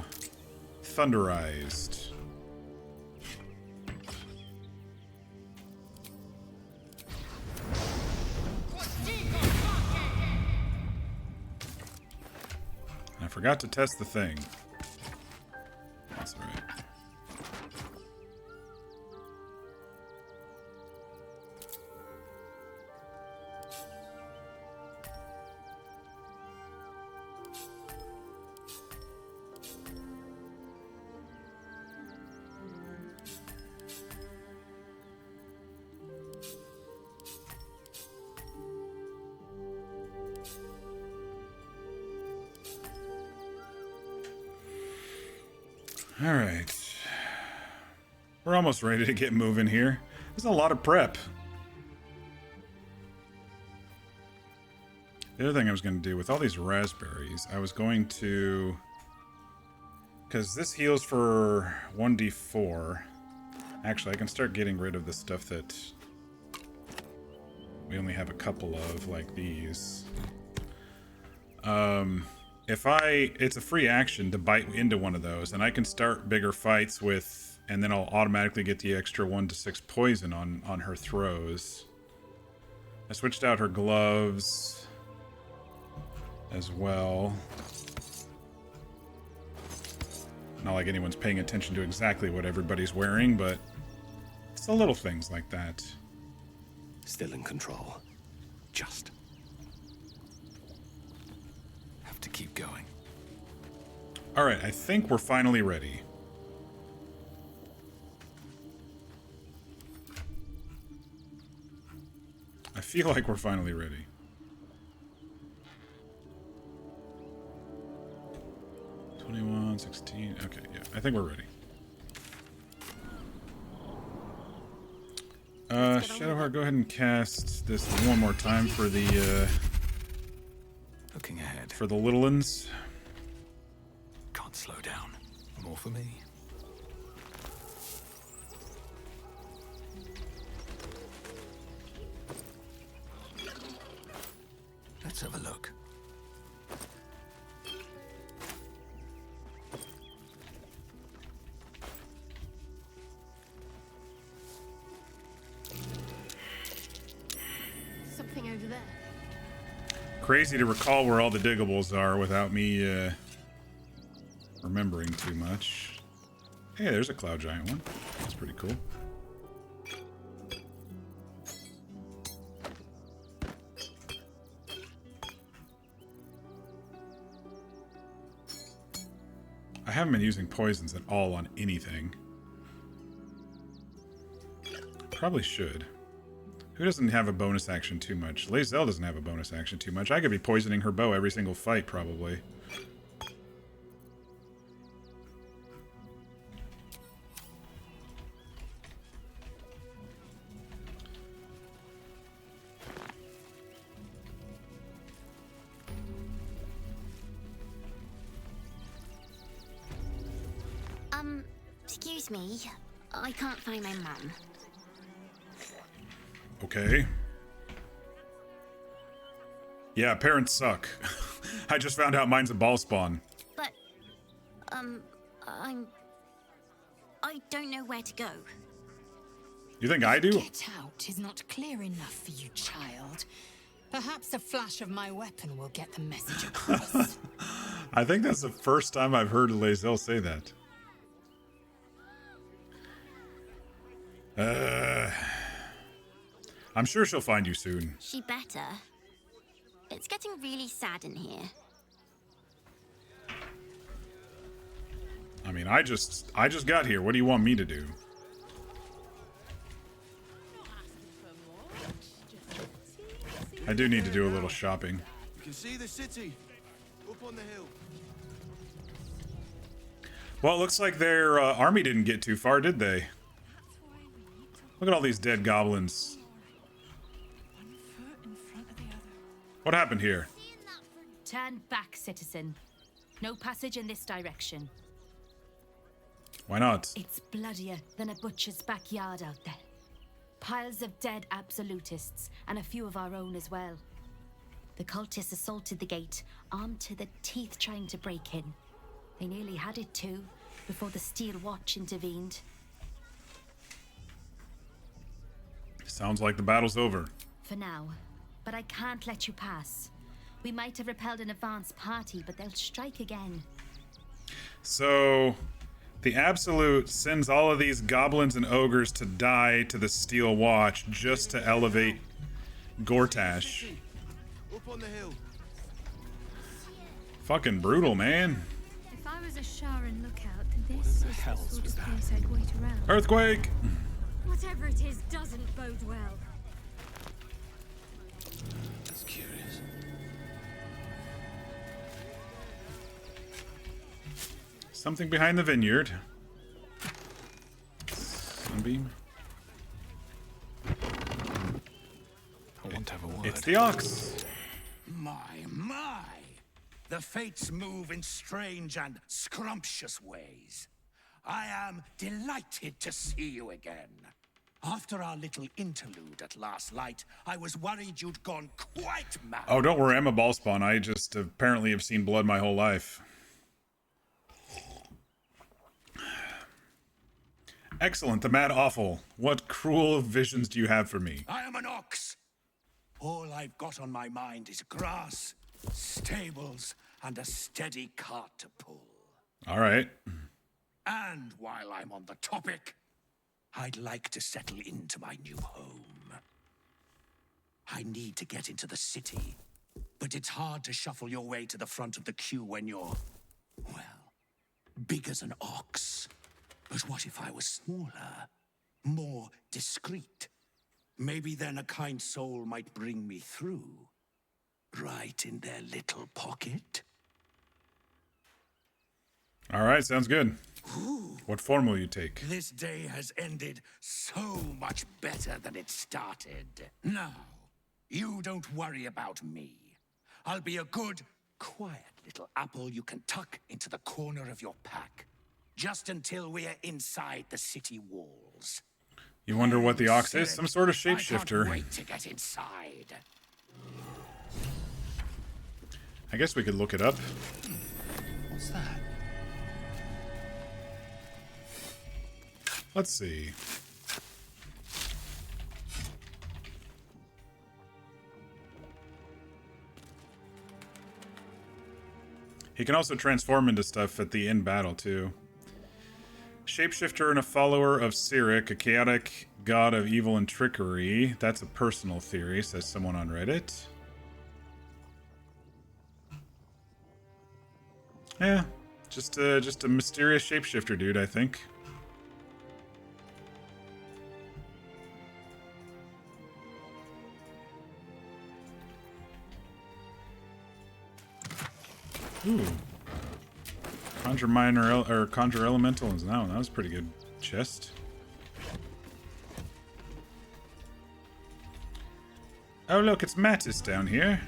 thunderized. I forgot to test the thing. That's all right. All right. We're almost ready to get moving here. There's a lot of prep. The other thing I was going to do with all these raspberries, I was going to... Because this heals for 1d4. Actually, I can start getting rid of the stuff that we only have a couple of, like these. It's a free action to bite into one of those, and I can start bigger fights with, and then I'll automatically get the extra 1 to 6 poison on her throws. I switched out her gloves as well. Not like anyone's paying attention to exactly what everybody's wearing, but it's the little things like that. Still in control. Just have to keep going. Alright, I think we're finally ready. I feel like we're finally ready. $21, $16. Okay, yeah, I think we're ready. Shadowheart, go ahead and cast this one more time for the looking ahead. For the little uns. Can't slow down. More for me. Let's have a look. Something over there. Crazy to recall where all the diggables are without me remembering too much. Hey, there's a cloud giant one. That's pretty cool. I haven't been using poisons at all on anything. Probably should. Who doesn't have a bonus action too much? Lae'zel doesn't have a bonus action too much. I could be poisoning her bow every single fight, probably. Excuse me. I can't find my mum. Okay. Yeah, parents suck. I just found out mine's a ball spawn. But, I don't know where to go. You think I do? Get out is not clear enough for you, child. Perhaps a flash of my weapon will get the message across. I think that's the first time I've heard Lae'zel say that. I'm sure she'll find you soon. She better. It's getting really sad in here. I mean, I just got here. What do you want me to do? I do need to do a little shopping. You can see the city up on the hill. Well, it looks like their army didn't get too far, did they? Look at all these dead goblins. What happened here? Turn back, citizen. No passage in this direction. Why not? It's bloodier than a butcher's backyard out there. Piles of dead absolutists, and a few of our own as well. The cultists assaulted the gate, armed to the teeth trying to break in. They nearly had it too, before the Steel Watch intervened. Sounds like the battle's over. For now. But I can't let you pass. We might have repelled an advance party, but they'll strike again. So, the Absolute sends all of these goblins and ogres to die to the Steel Watch just to elevate Gortash. Up on the hill. Fucking brutal, man. If I was a Sharan lookout, this is the sort of place I'd wait around. Earthquake! Whatever it is doesn't bode well. That's curious. Something behind the vineyard. Sunbeam. I want to have a word. It's the ox. My! The fates move in strange and scrumptious ways. I am delighted to see you again. After our little interlude at last light, I was worried you'd gone quite mad. Oh, don't worry, I'm a ball spawn. I just apparently have seen blood my whole life. Excellent, the mad awful. What cruel visions do you have for me? I am an ox. All I've got on my mind is grass, stables, and a steady cart to pull. All right. And while I'm on the topic, I'd like to settle into my new home. I need to get into the city, but it's hard to shuffle your way to the front of the queue when you're, well, big as an ox. But what if I was smaller, more discreet? Maybe then a kind soul might bring me through, right in their little pocket. All right, sounds good. Ooh. What form will you take? This day has ended so much better than it started. Now, you don't worry about me. I'll be a good, quiet little apple you can tuck into the corner of your pack, just until we're inside the city walls. You wonder what the ox is? Some sort of I can't shapeshifter. wait to get inside. I guess we could look it up. What's that? Let's see. He can also transform into stuff at the end battle, too. Shapeshifter and a follower of Cyric, a chaotic god of evil and trickery. That's a personal theory, says someone on Reddit. Yeah, just a mysterious shapeshifter dude, I think. Ooh. Conjure minor or conjure elemental is that one. That was a pretty good chest. Oh look, it's Mattis down here.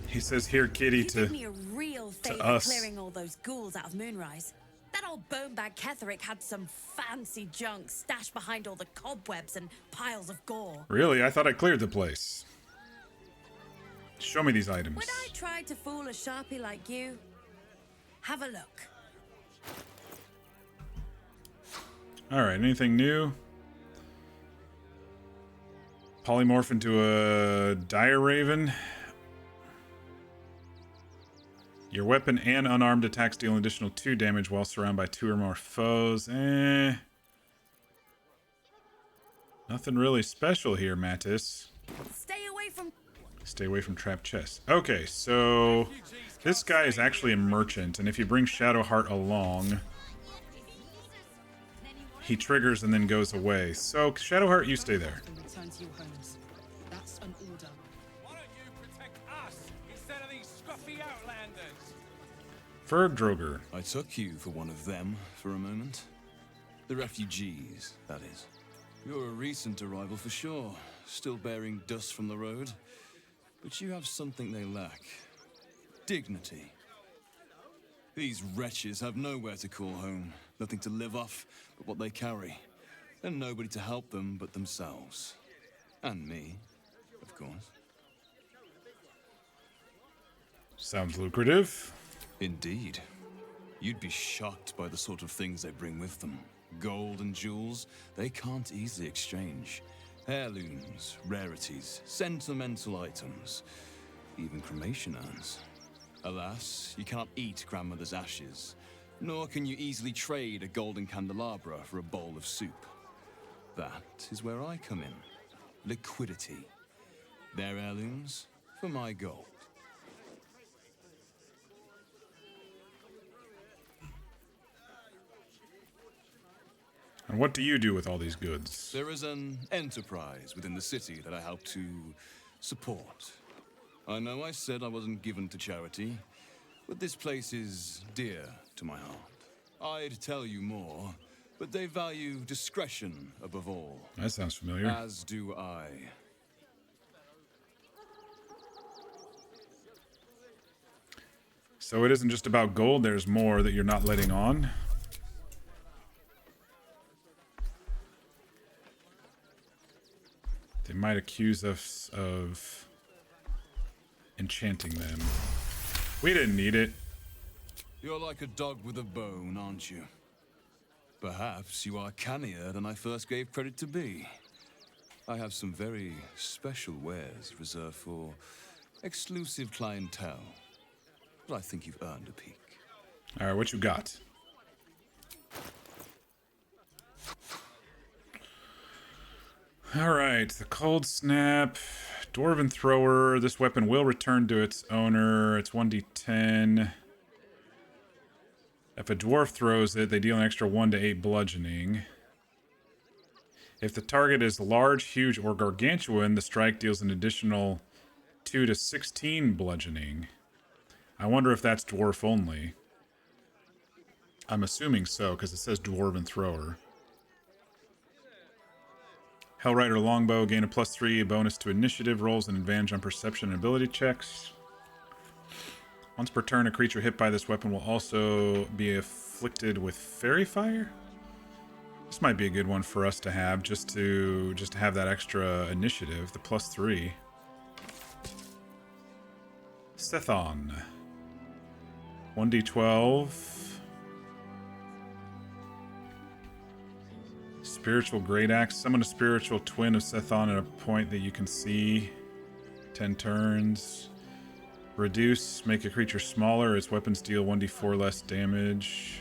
He says here, kitty, You to did me a real favor us. clearing all those ghouls out of Moonrise. That old bonebag Ketherick had some fancy junk stashed behind all the cobwebs and piles of gore. Really? I thought I cleared the place. Show me these items. When I tried to fool a sharpie like you, have a look. Alright, anything new? Polymorph into a dire raven. Your weapon and unarmed attacks deal an additional 2 damage while surrounded by 2 or more foes. Nothing really special here, Mattis. Stay away from trapped chests. Okay, so this guy is actually a merchant, and if you bring Shadowheart along, he triggers and then goes away. So Shadowheart, you stay there. Return to your homes. That's an order. Why don't you protect us instead of these scruffy outlanders? Fergdroger. I took you for one of them for a moment. The refugees, that is. You're a recent arrival for sure, still bearing dust from the road. But you have something they lack. Dignity. These wretches have nowhere to call home, nothing to live off but what they carry, and nobody to help them but themselves. And me, of course. Sounds lucrative. Indeed. You'd be shocked by the sort of things they bring with them. Gold and jewels, they can't easily exchange. Heirlooms, rarities, sentimental items, even cremation urns. Alas, you cannot eat grandmother's ashes, nor can you easily trade a golden candelabra for a bowl of soup. That is where I come in. Liquidity. Their heirlooms for my gold. And what do you do with all these goods? There is an enterprise within the city that I help to support. I know I said I wasn't given to charity, but this place is dear to my heart. I'd tell you more, but they value discretion above all. That sounds familiar. As do I. So it isn't just about gold, there's more that you're not letting on. They might accuse us of enchanting them. We didn't need it. You're like a dog with a bone, aren't you? Perhaps you are cannier than I first gave credit to be. I have some very special wares reserved for exclusive clientele. But I think you've earned a peek. All right, what you got? All right, the Cold Snap, Dwarven Thrower. This weapon will return to its owner. It's 1d10. If a dwarf throws it, they deal an extra 1 to 8 bludgeoning. If the target is large, huge, or gargantuan, the strike deals an additional 2 to 16 bludgeoning. I wonder if that's dwarf only. I'm assuming so, because it says Dwarven Thrower. Hellrider Longbow, gain a +3, a bonus to initiative rolls, and advantage on perception and ability checks. Once per turn, a creature hit by this weapon will also be afflicted with Fairy Fire. This might be a good one for us to have, just to have that extra initiative, the +3. Sethon. 1d12. Spiritual Great Axe. Summon a spiritual twin of Sethon at a point that you can see. 10 turns. Reduce. Make a creature smaller. Its weapons deal 1d4 less damage.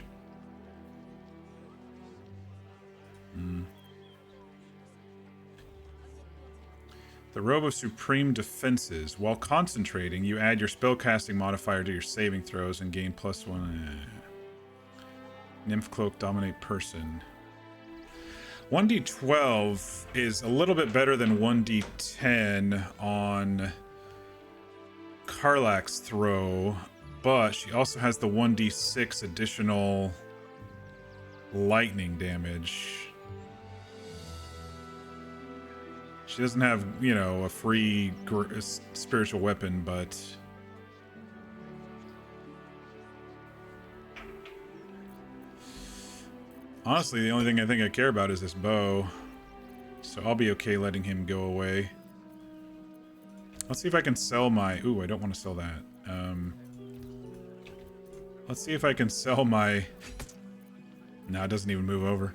The Robe of Supreme Defenses. While concentrating, you add your spellcasting modifier to your saving throws and gain +1. Nymph Cloak, Dominate Person. 1d12 is a little bit better than 1d10 on Karlach's throw, but she also has the 1d6 additional lightning damage. She doesn't have, you know, a free spiritual weapon, but honestly, the only thing I think I care about is this bow. So I'll be okay letting him go away. Let's see if I can sell my... Ooh, I don't want to sell that. Let's see if I can sell my... No, it doesn't even move over.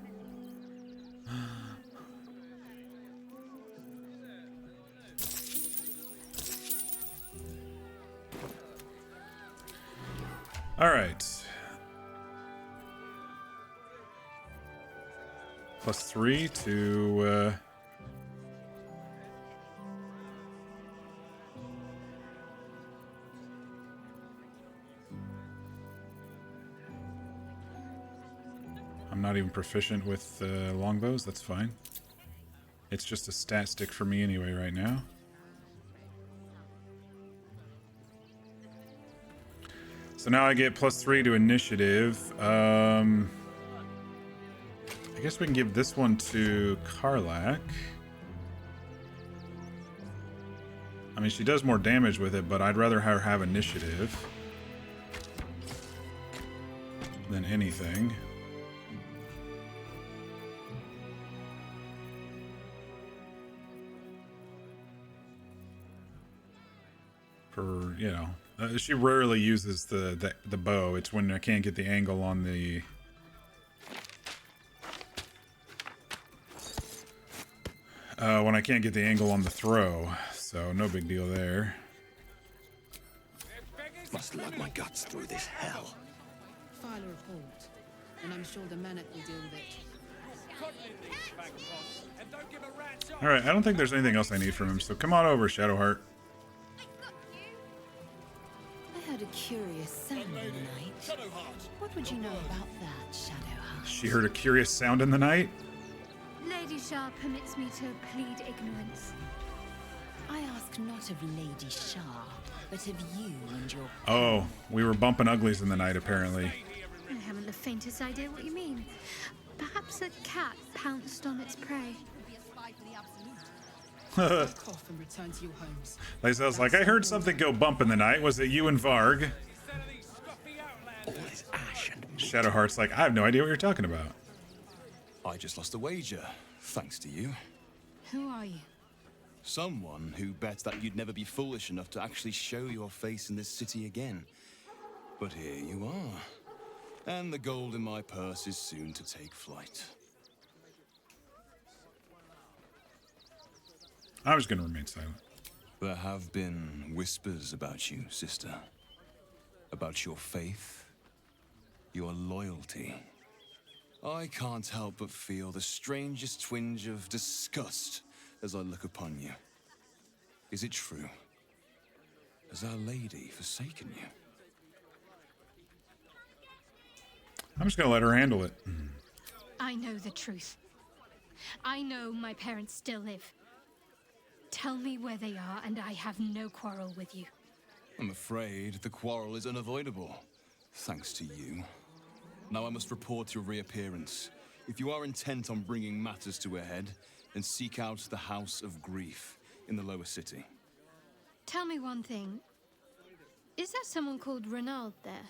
All right. +3 to... I'm not even proficient with longbows, that's fine. It's just a stat stick for me anyway right now. So now I get +3 to initiative. I guess we can give this one to Karlach. I mean, she does more damage with it, but I'd rather her have initiative than anything. For, you know, she rarely uses the bow. It's when I can't get the angle on the... when I can't get the angle on the throw. So no big deal there. Must lug my guts through this hell. File a report, and I'm sure the Manet will deal with it. Alright, I don't think there's anything else I need from him, so come on over, Shadowheart. I heard a curious sound in the night. What would you know about that, Shadowheart? She heard a curious sound in the night? Lady Shah permits me to plead ignorance. I ask not of Lady Shah, but of you and your... Oh, we were bumping uglies in the night, apparently. I haven't the faintest idea what you mean. Perhaps a cat pounced on its prey. Off and return to your homes. Lae'zel's like, I heard something go bump in the night. Was it you and Varg? All this ash and Shadowheart's like, I have no idea what you're talking about. I just lost a wager, thanks to you. Who are you? Someone who bet that you'd never be foolish enough to actually show your face in this city again. But here you are. And the gold in my purse is soon to take flight. I was going to remain silent. There have been whispers about you, sister. About your faith, your loyalty. I can't help but feel the strangest twinge of disgust as I look upon you. Is it true? Has Our Lady forsaken you? I'm just going to let her handle it. I know the truth. I know my parents still live. Tell me where they are, and I have no quarrel with you. I'm afraid the quarrel is unavoidable, thanks to you. Now I must report your reappearance. If you are intent on bringing matters to a head, then seek out the House of Grief in the lower city. Tell me one thing. Is there someone called Renald there?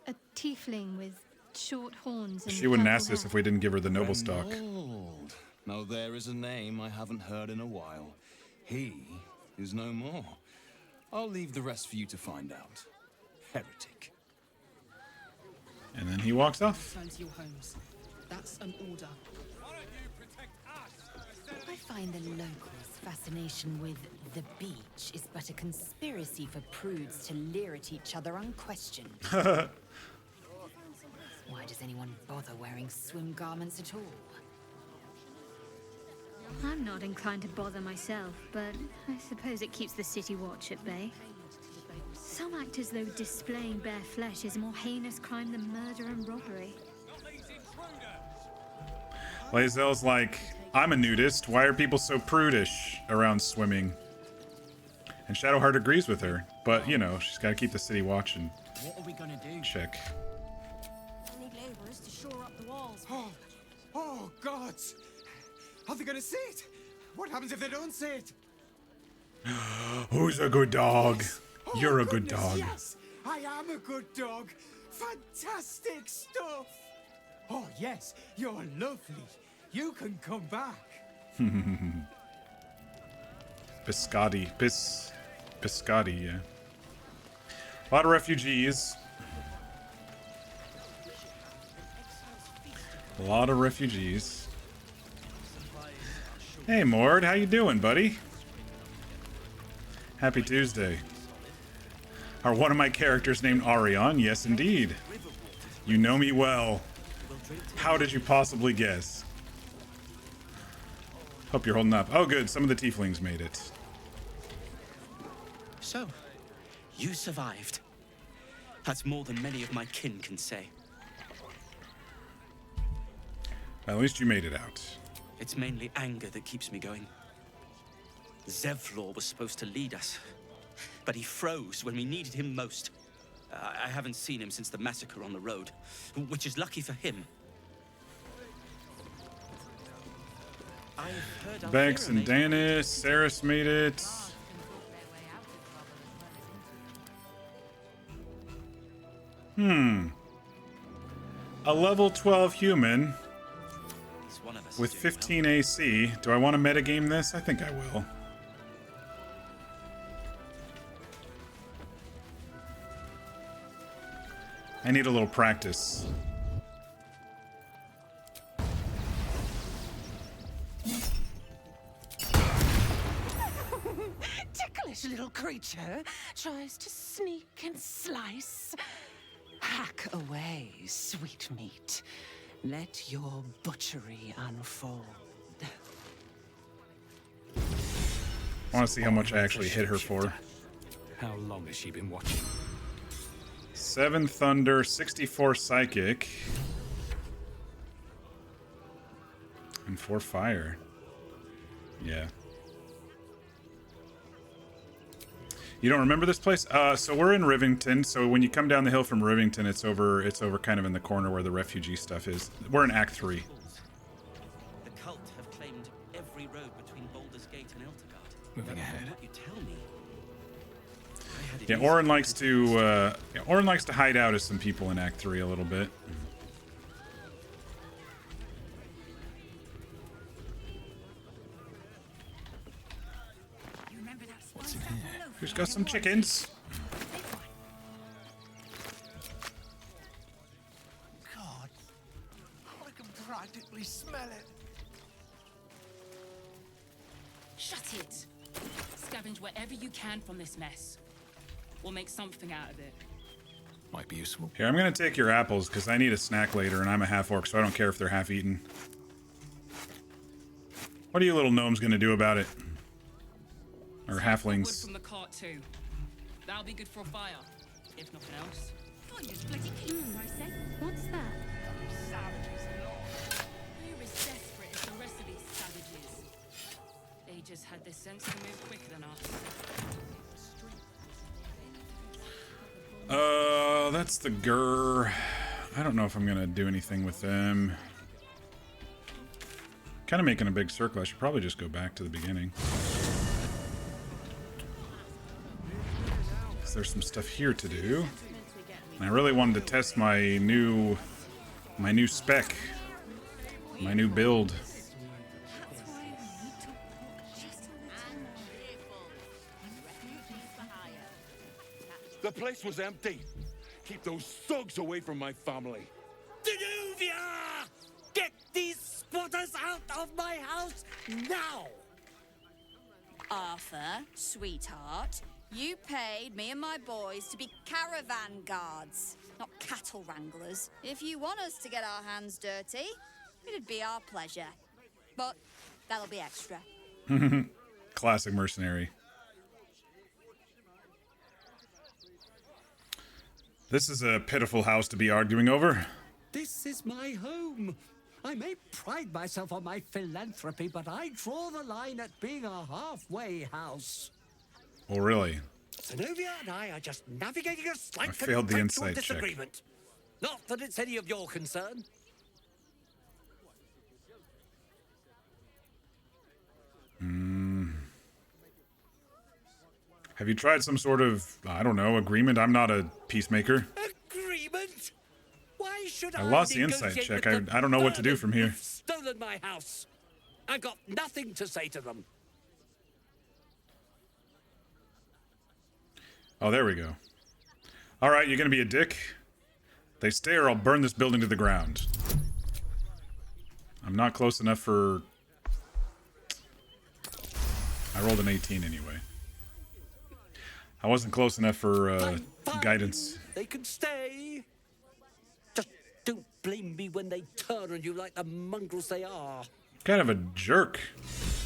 A tiefling with short horns and She wouldn't purple ask this hair. if we didn't give her the noble stock. Renald. Now there is a name I haven't heard in a while. He is no more. I'll leave the rest for you to find out. Heretic. And then he walks off. Return to your homes. That's an order. I find the locals' fascination with the beach is but a conspiracy for prudes to leer at each other unquestioned. Why does anyone bother wearing swim garments at all? I'm not inclined to bother myself, but I suppose it keeps the city watch at bay. Some act as though displaying bare flesh is a more heinous crime than murder and robbery. Lae'zel's like, I'm a nudist. Why are people so prudish around swimming? And Shadowheart agrees with her, but you know, she's got to keep the city watch and What are we gonna do? check. I need laborers to shore up the walls. Oh, gods! Are they gonna see it? What happens if they don't see it? Who's a good dog? Oh, You're a good goodness, dog. Yes, I am a good dog. Fantastic stuff. Oh, yes, you're lovely. You can come back. Biscotti. Biscotti, yeah. A lot of refugees. A lot of refugees. Hey, Mord, how you doing, buddy? Happy Tuesday. Are one of my characters named Arion? Yes, indeed. You know me well. How did you possibly guess? Hope you're holding up. Oh, good. Some of the tieflings made it. So, you survived. That's more than many of my kin can say. At least you made it out. It's mainly anger that keeps me going. Zevlor was supposed to lead us, but he froze when we needed him most. I haven't seen him since the massacre on the road, which is lucky for him. Bex and Danis, Saris made it. A level 12 human with 15 AC. Do I want to metagame this? I think I will. I need a little practice. Ticklish little creature tries to sneak and slice. Hack away, sweet meat. Let your butchery unfold. I want to see how much I actually hit her for. How long has she been watching? 7 Thunder, 64 Psychic, and 4 Fire. Yeah. You don't remember this place? So we're in Rivington. So when you come down the hill from Rivington, it's over kind of in the corner where the refugee stuff is. We're in Act 3. The cult have claimed every road between Baldur's Gate and Eltergard. Moving ahead. What you tell me. Yeah, Orin likes to hide out as some people in Act 3 a little bit. What's in here? Who's got some chickens? God, I can practically smell it. Shut it! Scavenge wherever you can from this mess. We'll make something out of it. Might be useful. Here, I'm gonna take your apples because I need a snack later, and I'm a half-orc, so I don't care if they're half-eaten. What are you little gnomes gonna do about it? Or Wood halflings? from the cart too. That'll be good for a fire, if nothing else. What's that? You're as desperate as the rest of these savages. They just had the sense to move quicker than us. That's the Gur. I don't know if I'm gonna do anything with them. Kind of making a big circle. I should probably just go back to the beginning. Because there's some stuff here to do. And I really wanted to test my new spec. My new build. The place was empty. Keep those thugs away from my family. Danuvia! Get these spotters out of my house now! Arthur, sweetheart, you paid me and my boys to be caravan guards, not cattle wranglers. If you want us to get our hands dirty, it'd be our pleasure. But that'll be extra. Classic mercenary. This is a pitiful house to be arguing over. This is my home. I may pride myself on my philanthropy, but I draw the line at being a halfway house. Oh, really? Zenobia and I are just navigating a slight I failed the contractual insight check. disagreement. Not that it's any of your concern. Have you tried some sort of, I don't know, agreement? I'm not a peacemaker. Agreement? Why should I lost the insight negotiate check. with I don't know what to do from here. who've stolen my house. I've got nothing to say to them. Oh, there we go. All right, you're gonna be a dick? They stay or I'll burn this building to the ground. I'm not close enough for... I rolled an 18 anyway. I wasn't close enough for guidance. They can stay. Just don't blame me when they turn on you like the mongrels they are. Kind of a jerk.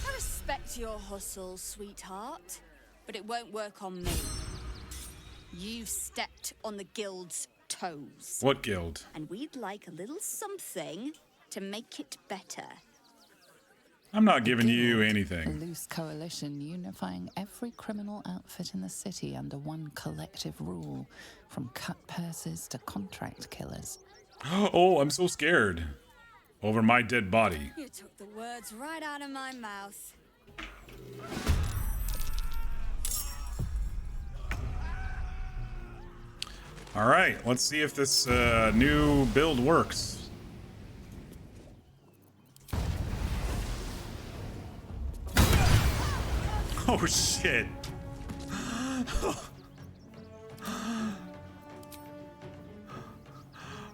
I respect your hustle, sweetheart, but it won't work on me. You've stepped on the guild's toes. What guild? And we'd like a little something to make it better. I'm not giving you A anything. loose coalition unifying every criminal outfit in the city under one collective rule, from cut purses to contract killers. Oh, I'm so scared. Over my dead body. You took the words right out of my mouth. All right, let's see if this new build works. Oh shit.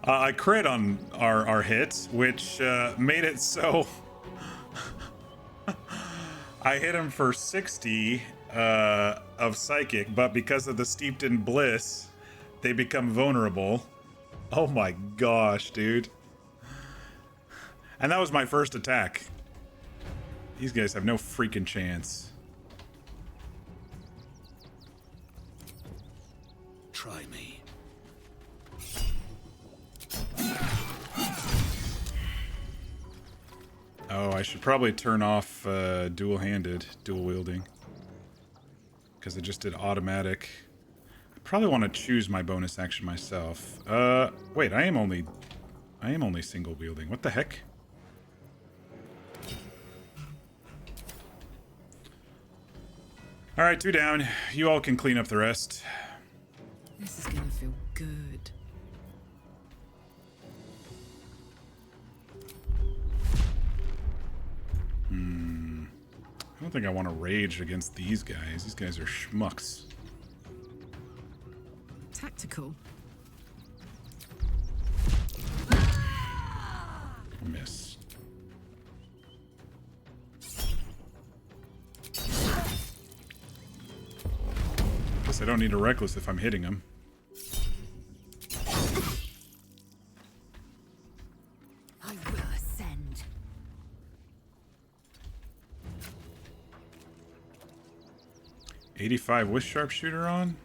I crit on our hits, which made it so I hit him for 60 of psychic, but because of the steeped in bliss, they become vulnerable. Oh my gosh, dude. And that was my first attack. These guys have no freaking chance. Try me. Oh, I should probably turn off dual-handed, dual-wielding. because it just did automatic. I probably want to choose my bonus action myself. Wait, I am only single wielding. What the heck? All right, 2 down. You all can clean up the rest. This is gonna feel good. I don't think I want to rage against these guys. These guys are schmucks. Tactical. Miss. Guess I don't need a reckless if I'm hitting him. I will ascend. $85 with sharpshooter on.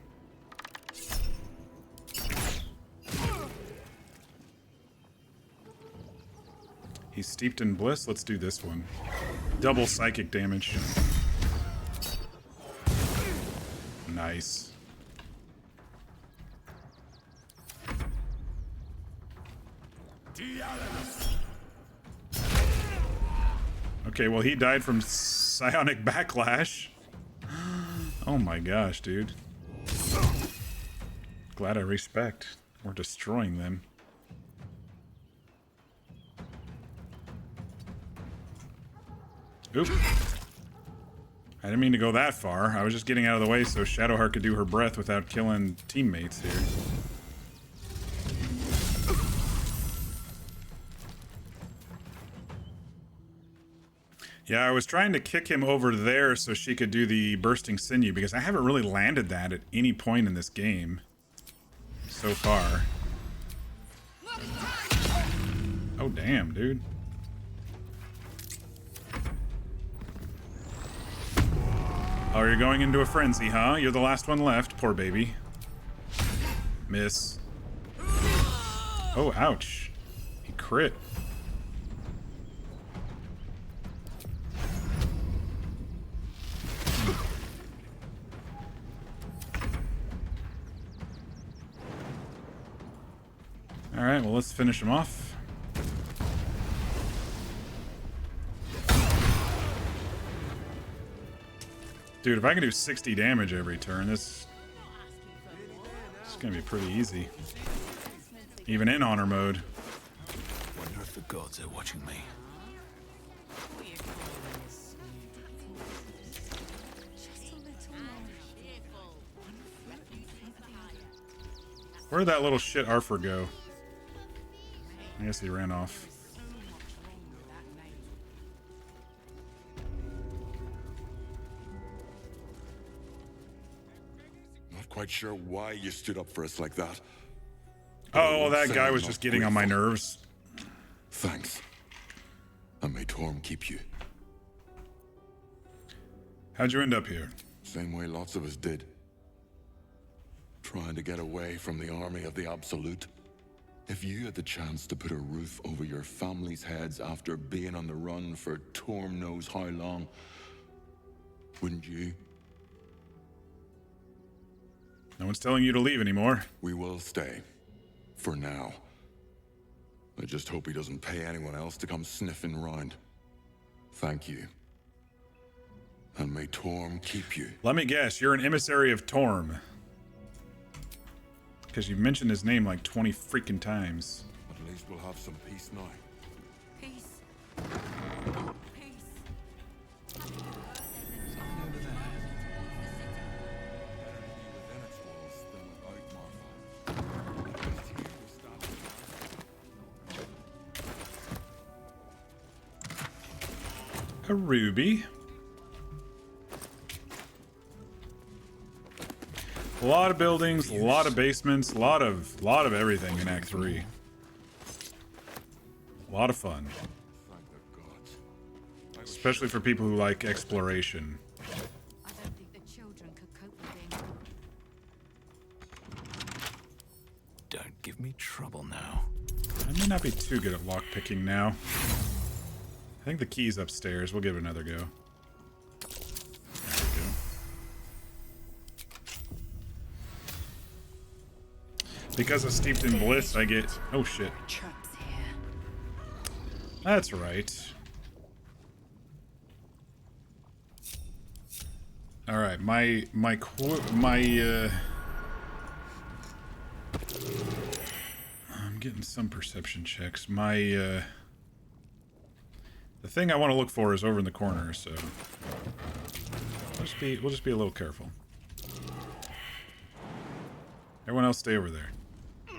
He's steeped in bliss. Let's do this one. Double psychic damage. Nice. Okay, well, he died from psionic backlash. Oh my gosh, dude. Glad I respect. We're destroying them. Oop. I didn't mean to go that far. I was just getting out of the way so Shadowheart could do her breath without killing teammates here. Yeah, I was trying to kick him over there so she could do the bursting sinew because I haven't really landed that at any point in this game so far. Oh, damn, dude. Oh, you're going into a frenzy, huh? You're the last one left. Poor baby. Miss. Oh, ouch. He crit. Alright, well, let's finish him off. Dude, if I can do 60 damage every turn, this is gonna be pretty easy. Even in honor mode. Wonder if the gods are watching me. Where'd that little shit Arthur go? I guess he ran off. Not quite sure why you stood up for us like that. Oh, well, that guy was just getting on my nerves. Thanks. And may Torm keep you. How'd you end up here? Same way lots of us did. Trying to get away from the army of the Absolute. If you had the chance to put a roof over your family's heads after being on the run for Torm knows how long, wouldn't you? No one's telling you to leave anymore. We will stay. For now. I just hope he doesn't pay anyone else to come sniffing round. Thank you. And may Torm keep you. Let me guess, you're an emissary of Torm. Because you've mentioned his name like 20 freaking times. At least we'll have some peace now. Peace. A ruby. A lot of buildings, a lot of basements, a lot of everything in Act 3. A lot of fun. Especially for people who like exploration. I don't think the children could cope with being... Don't give me trouble now. I may not be too good at lockpicking now. I think the key's upstairs. We'll give it another go. There we go. Because of Steeped in Bliss, I get... Oh, shit. Traps here. That's right. Alright, I'm getting some perception checks. The thing I want to look for is over in the corner, so... We'll just be a little careful. Everyone else stay over there. A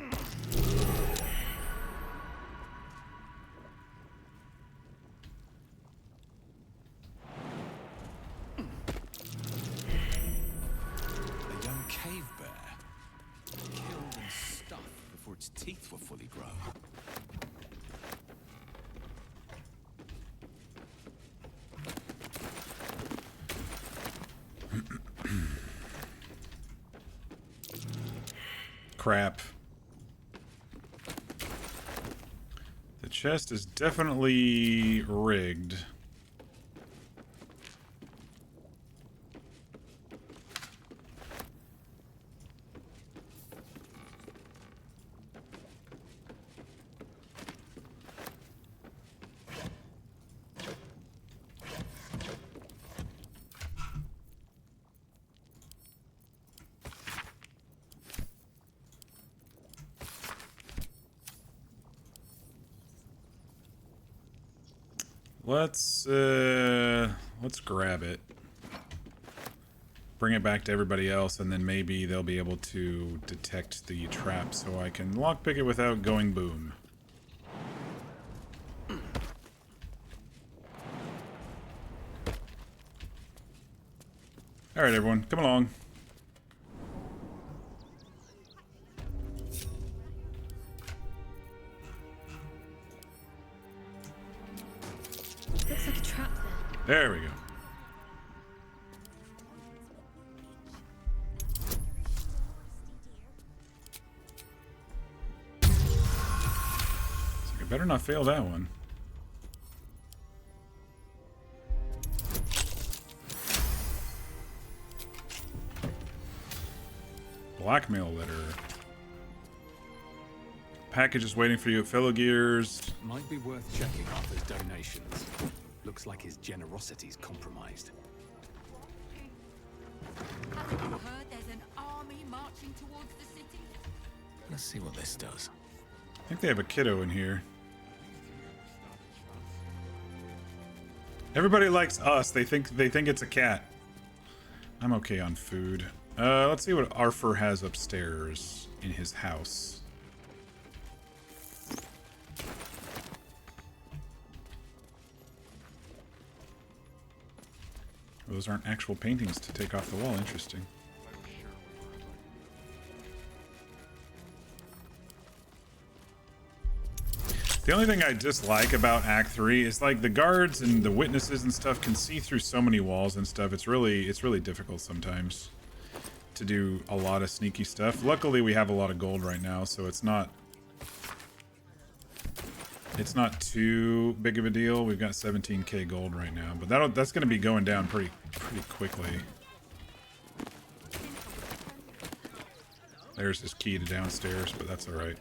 young cave bear. Killed and stuffed before its teeth were fully grown. Crap. The chest is definitely rigged. Let's grab it. Bring it back to everybody else, and then maybe they'll be able to detect the trap so I can lockpick it without going boom. Alright everyone, come along. Looks like a trap there. There we go. So I better not fail that one. Blackmail letter. Package is waiting for you at Fellow Gears. Might be worth checking Arthur's donations. Looks like his generosity's compromised. Haven't you heard there's an army marching towards the city? Let's see what this does. I think they have a kiddo in here. Everybody likes us. They think it's a cat. I'm okay on food. Let's see what Arthur has upstairs in his house. Those aren't actual paintings to take off the wall. Interesting. The only thing I dislike about Act 3 is like the guards and the witnesses and stuff can see through so many walls and stuff. It's really difficult sometimes to do a lot of sneaky stuff. Luckily we have a lot of gold right now, so it's not too big of a deal. We've got 17k gold right now, but that's going to be going down pretty quickly. There's his key to downstairs, but that's all right.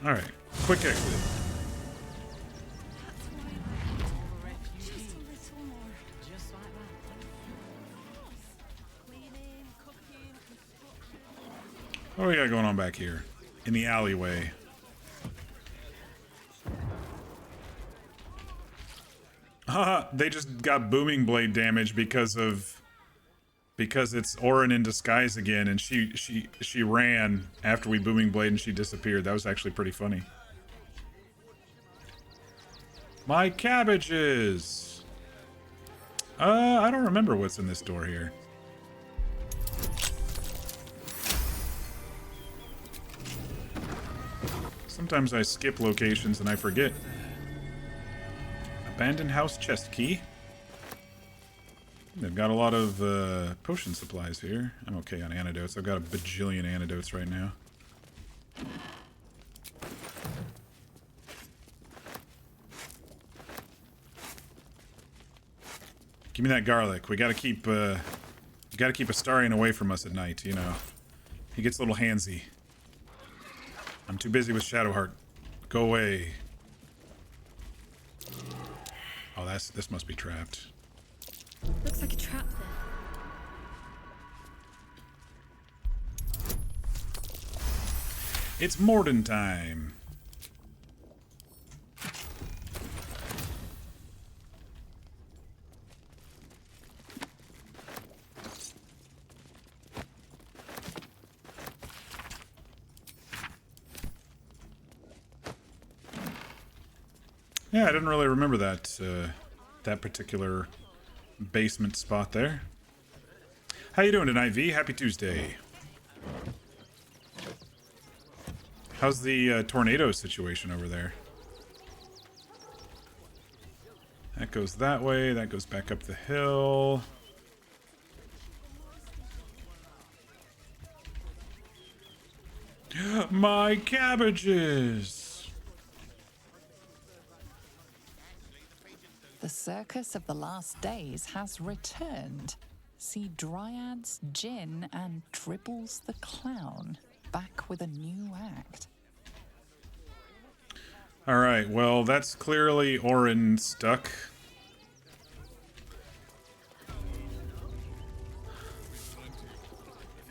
All right, quick exit. What do we got going on back here? In the alleyway. Haha, they just got booming blade damage because it's Orin in disguise again, and she ran after we booming blade and she disappeared. That was actually pretty funny. My cabbages! I don't remember what's in this door here. Sometimes I skip locations and I forget. Abandoned house chest key. They've got a lot of potion supplies here. I'm okay on antidotes. I've got a bajillion antidotes right now. Give me that garlic. We gotta keep Astarion away from us at night, you know. He gets a little handsy. I'm too busy with Shadowheart. Go away. Oh, this must be trapped. Looks like a trap there. It's Morden time. Yeah, I didn't really remember that that particular basement spot there. How you doing tonight, V? Happy Tuesday. How's the tornado situation over there? That goes that way. That goes back up the hill. My cabbages! The circus of the last days has returned. See Dryads, Jin, and Dribbles the Clown back with a new act. Alright, well, that's clearly Orin stuck.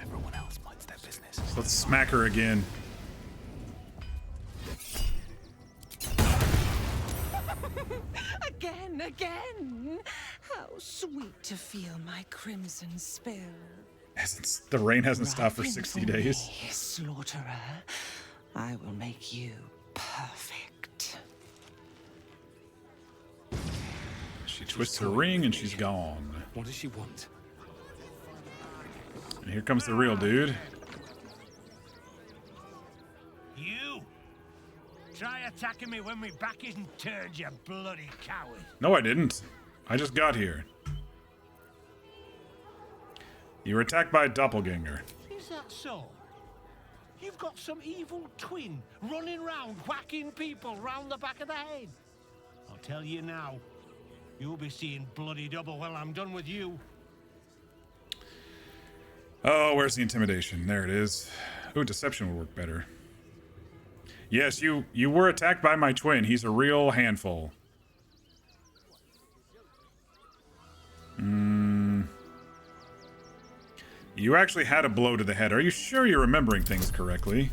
Everyone else minds their business. So let's smack her again. Again! How sweet to feel my crimson spill. The rain hasn't stopped for 60 days. Slaughterer, I will make you perfect. She twists her ring and she's gone. What does she want? And here comes the real dude. You? Try attacking me when my back isn't turned, you bloody coward. No, I didn't. I just got here. You were attacked by a doppelganger. Is that so? You've got some evil twin running round whacking people round the back of the head. I'll tell you now, you'll be seeing bloody double when I'm done with you. Oh, where's the intimidation? There it is. Ooh, deception would work better. Yes, you were attacked by my twin. He's a real handful. You actually had a blow to the head. Are you sure you're remembering things correctly?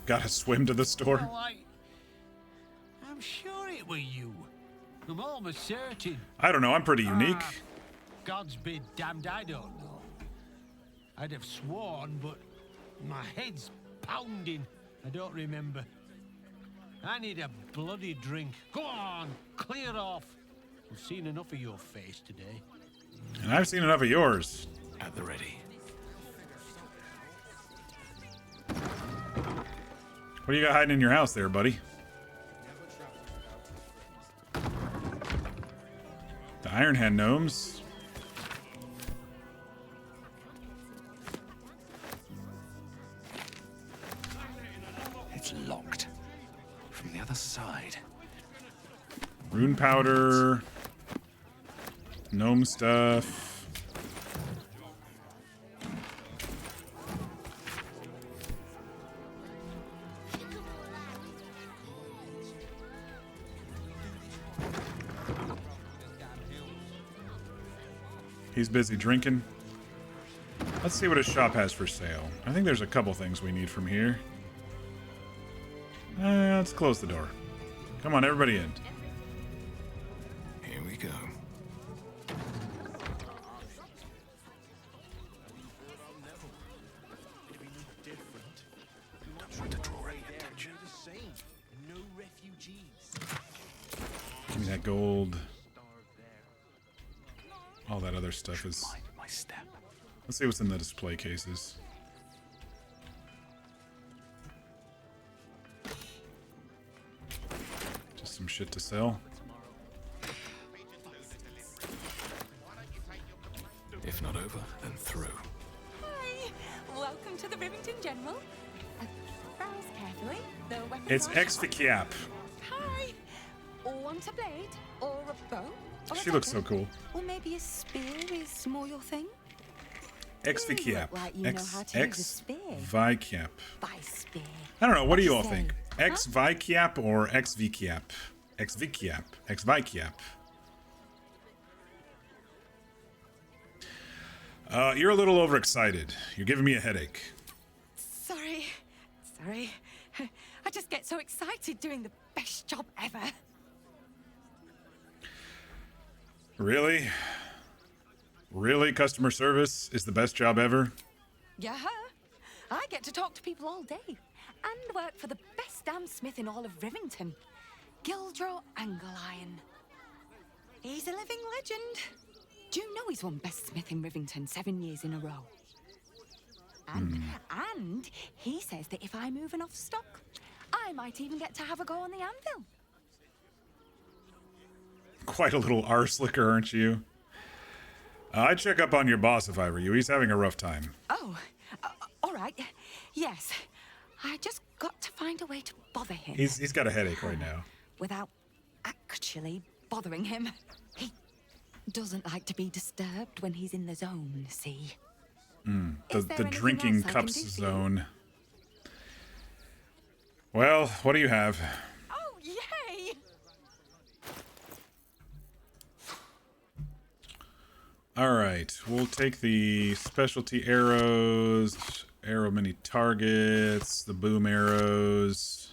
Gotta swim to the store. Well, I'm sure it were you. I'm almost certain. I don't know. I'm pretty unique. God's be damned, I don't know. I'd have sworn, but my head's pounding. I don't remember. I need a bloody drink. Go on, clear off. I've seen enough of your face today. And I've seen enough of yours. At the ready. What do you got hiding in your house there, buddy? The Iron Hand gnomes. It's locked. From the other side. Rune powder. Gnome stuff. He's busy drinking. Let's see what his shop has for sale. I think there's a couple things we need from here. Let's close the door. Come on, everybody in. Here we go. Don't want to draw any attention. Give me that gold. All that other stuff is... My step. Let's see what's in the display cases. Just some shit to sell. If not over, then through. Hi! Welcome to the Rivington General. Browse carefully. The weapons It's are Exficiap. Hi! One Want a blade? Or a bow? Or a She looks so dagger? cool. Or maybe a spear is more your thing? Ex-Viciap. Like you know how to use a spear. Ex-Viciap. By spear. I don't know. What do you all say? think? Ex-Viciap or Ex-Viciap? Ex-Viciap. Ex-Viciap. You're a little overexcited. You're giving me a headache. Sorry. I just get so excited doing the best job ever. Really? Really? Customer service is the best job ever? Yeah. I get to talk to people all day and work for the best damn smith in all of Rivington, Gildro Angliron. He's a living legend. Do you know he's won Best Smith in Rivington 7 years in a row? And he says that if I move enough stock, I might even get to have a go on the anvil. Quite a little R-slicker, aren't you? I'd check up on your boss if I were you. He's having a rough time. Oh, all right. Yes. I just got to find a way to bother him. He's got a headache right now. Without actually bothering him. He doesn't like to be disturbed when he's in the zone, see? The drinking cups zone. Well, what do you have? Oh, yay! All right, we'll take the specialty arrows, arrow mini targets, the boom arrows,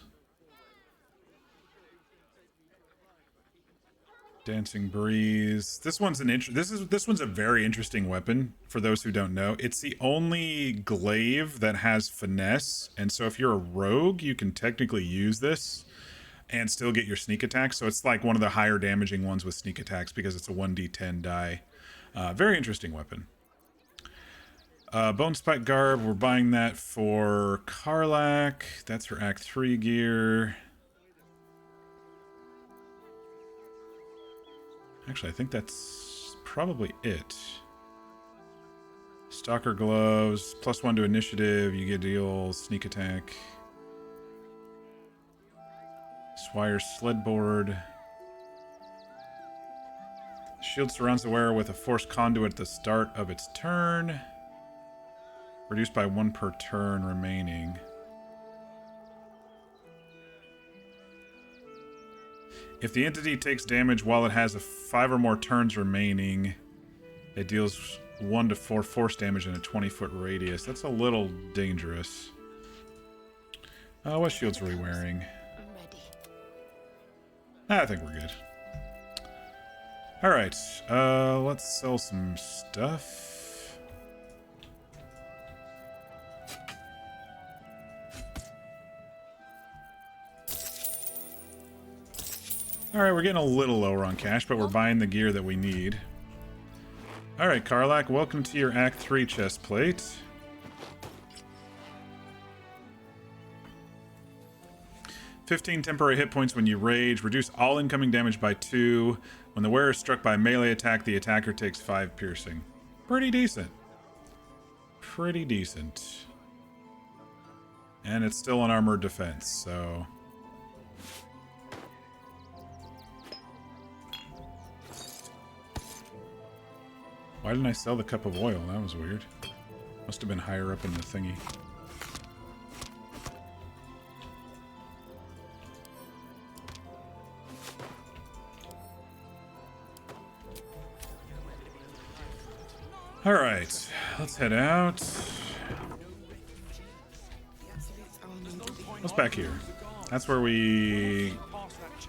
dancing breeze. This one's this one's a very interesting weapon for those who don't know. It's the only glaive that has finesse, and so if you're a rogue, you can technically use this and still get your sneak attack. So it's like one of the higher damaging ones with sneak attacks because it's a 1d10 die. Very interesting weapon. Bone Spike Garb, we're buying that for Karlak. That's her Act 3 gear. Actually, I think that's probably it. Stalker gloves, +1 to initiative, you get deal sneak attack. Swire's sledboard. Shield surrounds the wearer with a force conduit at the start of its turn. Reduced by 1 per turn remaining. If the entity takes damage while it has 5 or more turns remaining, it deals 1 to 4 force damage in a 20-foot radius. That's a little dangerous. What shields are we wearing? I'm ready. I think we're good. Alright, let's sell some stuff. Alright, we're getting a little lower on cash, but we're buying the gear that we need. Alright, Karlak, welcome to your Act 3 chest plate. "15 temporary hit points when you rage. Reduce all incoming damage by 2. When the wearer is struck by a melee attack, the attacker takes 5 piercing." Pretty decent. Pretty decent. And it's still an armored defense, so... Why didn't I sell the cup of oil? That was weird. Must have been higher up in the thingy. Alright, let's head out. What's back here? That's where we...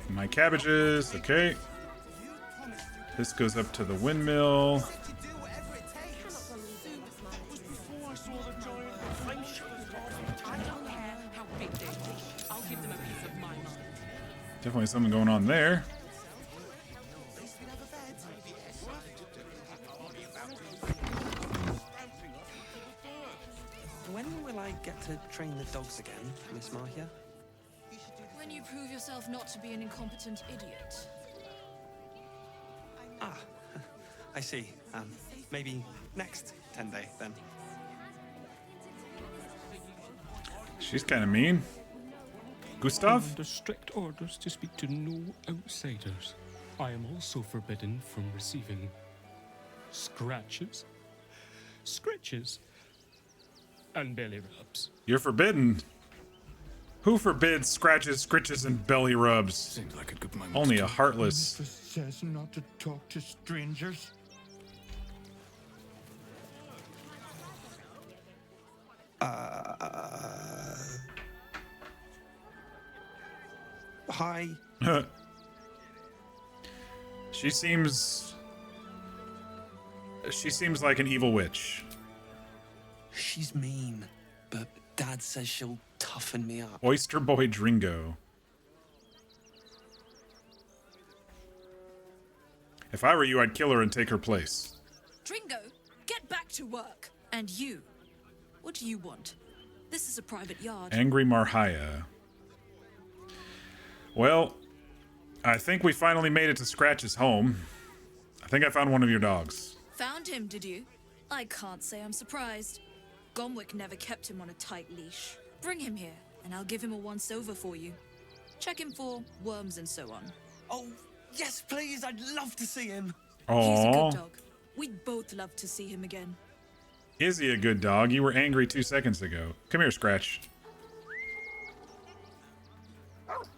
My cabbages, okay. This goes up to the windmill. Definitely something going on there. When will I get to train the dogs again, Miss Mahia? When you prove yourself not to be an incompetent idiot. Ah, I see. Maybe next 10-day, then. She's kind of mean. Gustav? Under strict orders to speak to no outsiders. I am also forbidden from receiving scratches, scritches, and belly rubs. You're forbidden? Who forbids scratches, scritches, and belly rubs? Seems like a good moment. Only a heartless. Mistress says not to talk to strangers. Hi. She seems like an evil witch. She's mean, but Dad says she'll toughen me up. Oyster Boy Dringo. If I were you, I'd kill her and take her place. Dringo, get back to work. And you, what do you want? This is a private yard. Angry Marhaya. Well, I think we finally made it to Scratch's home. I think I found one of your dogs. Found him, did you? I can't say I'm surprised. Gomwick never kept him on a tight leash. Bring him here, and I'll give him a once-over for you. Check him for worms and so on. Oh, yes, please. I'd love to see him. He's a Aww. good dog. We'd both love to see him again. Is he a good dog? You were angry 2 seconds ago. Come here, Scratch.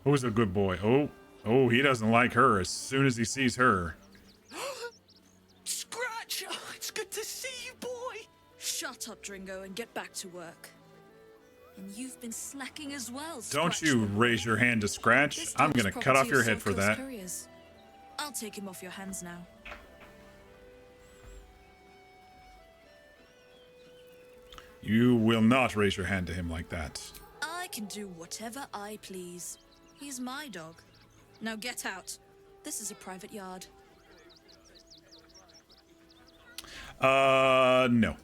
Who's a good boy? Oh, he doesn't like her as soon as he sees her. Scratch! Oh, it's good to see you, boy! Shut up, Dringo, and get back to work. And you've been slacking as well, Don't Scratch. you raise your hand to Scratch. This I'm dog's gonna cut off property your of head for Silco's that. couriers. I'll take him off your hands now. You will not raise your hand to him like that. I can do whatever I please. He's my dog. Now get out. This is a private yard. No.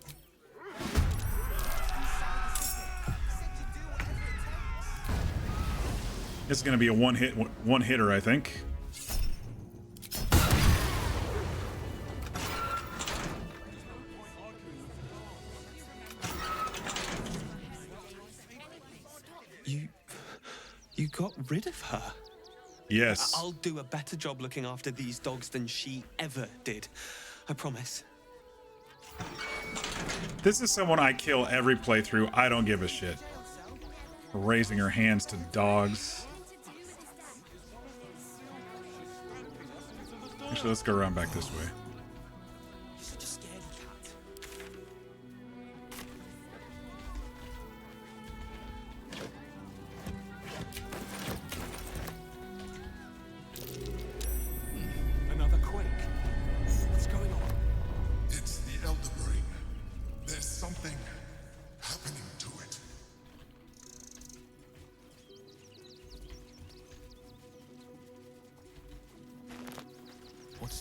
This is gonna be a one hitter, I think. You got rid of her? Yes. I'll do a better job looking after these dogs than she ever did. I promise. This is someone I kill every playthrough. I don't give a shit. Raising her hands to dogs. Actually, let's go around back this way. Another quake. What's going on? It's the Elder Brain. There's something happening to it.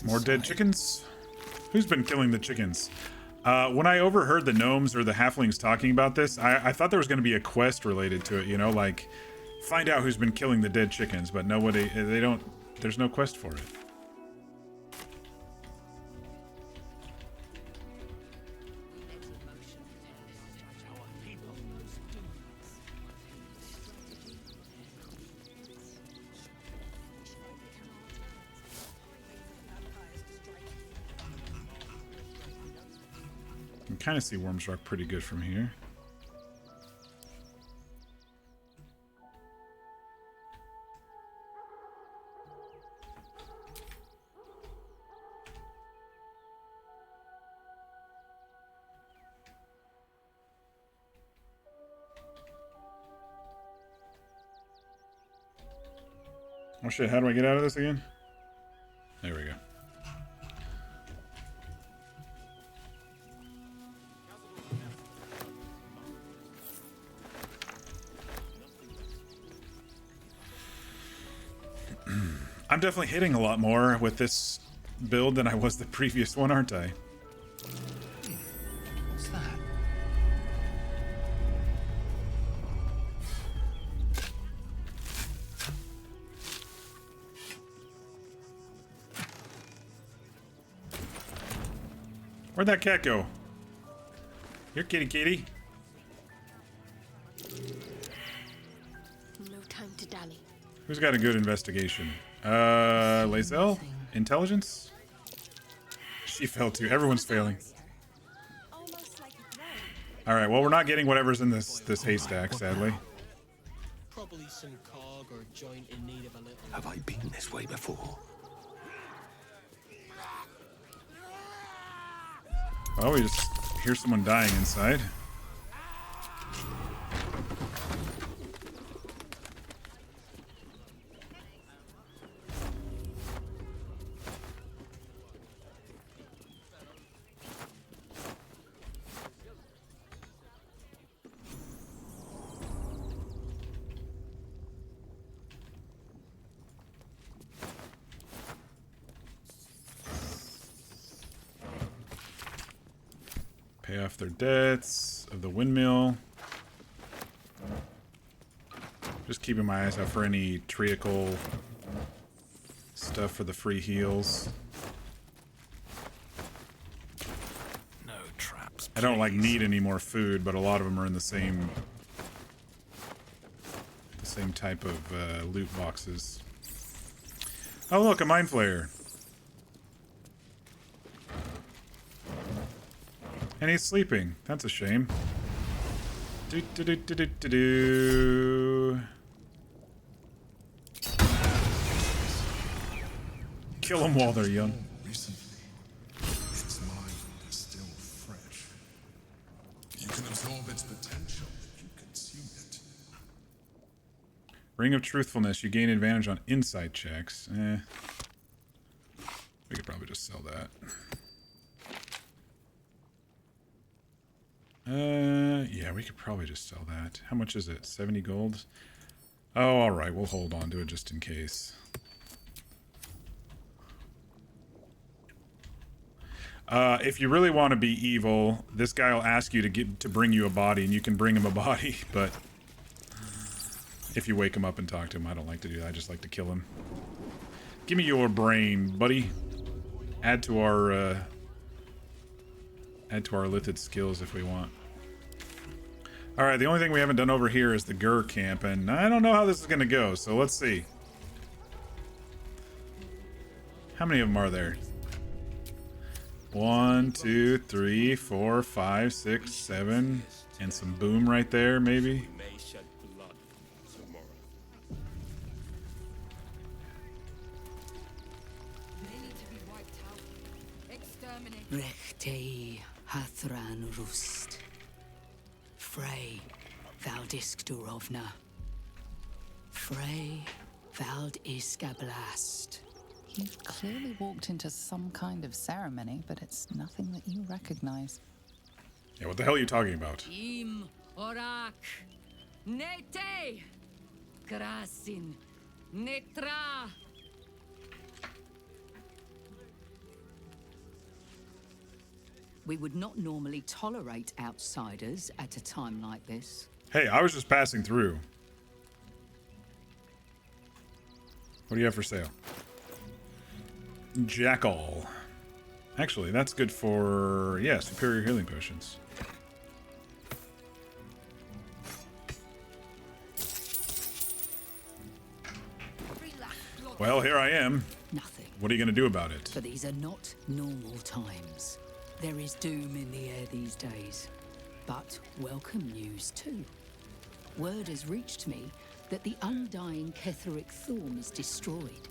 More dead chickens? Who's been killing the chickens? When I overheard the gnomes or the halflings talking about this, I thought there was going to be a quest related to it, you know, like find out who's been killing the dead chickens, but nobody, there's no quest for it. You can kind of see Worm's Rock pretty good from here. Oh shit, how do I get out of this again? There we go. I'm definitely hitting a lot more with this build than I was the previous one, aren't I? What's that? Where'd that cat go? Here, kitty kitty. No time to galley. Who's got a good investigation? Lae'zel? Intelligence? She fell too. Everyone's failing. Alright, well, we're not getting whatever's in this haystack, sadly. Probably some cog or joint in need of a little. Have I been this way before? Oh, we just hear someone dying inside. Pay off their debts of the windmill. Just keeping my eyes out for any treacle stuff for the free heals. No traps. I don't like need any more food, but a lot of them are in the same type of loot boxes. Oh look, a mind flayer. And he's sleeping. That's a shame. Kill them while they're young. Recently, its mind is still fresh. You can absorb its potential if you consume it. Ring of Truthfulness. You gain advantage on insight checks. We could probably just sell that. Yeah, we could probably just sell that. How much is it? 70 gold? Oh, alright, we'll hold on to it just in case. If you really want to be evil, this guy will ask you to bring you a body, and you can bring him a body, but if you wake him up and talk to him, I don't like to do that. I just like to kill him. Give me your brain, buddy. Add to our lithid skills if we want. Alright, the only thing we haven't done over here is the Gur camp, and I don't know how this is going to go, so let's see. How many of them are there? 1, 2, 3, 4, 5, 6, 7, and some boom right there, maybe? Rechtei Hathran Rust. Frey Valdisk Durovna. Frey Vald Iskablast. You've clearly walked into some kind of ceremony, but it's nothing that you recognize. Yeah, what the hell are you talking about? Im Orak. Nete. Krasin. Netra. We would not normally tolerate outsiders at a time like this. Hey, I was just passing through. What do you have for sale? Jackal. Actually, that's good for, yeah, superior healing potions. Well, here I am. Nothing. What are you going to do about it? For these are not normal times. There is doom in the air these days. But welcome news too. Word has reached me that the undying Ketheric Thorm is destroyed.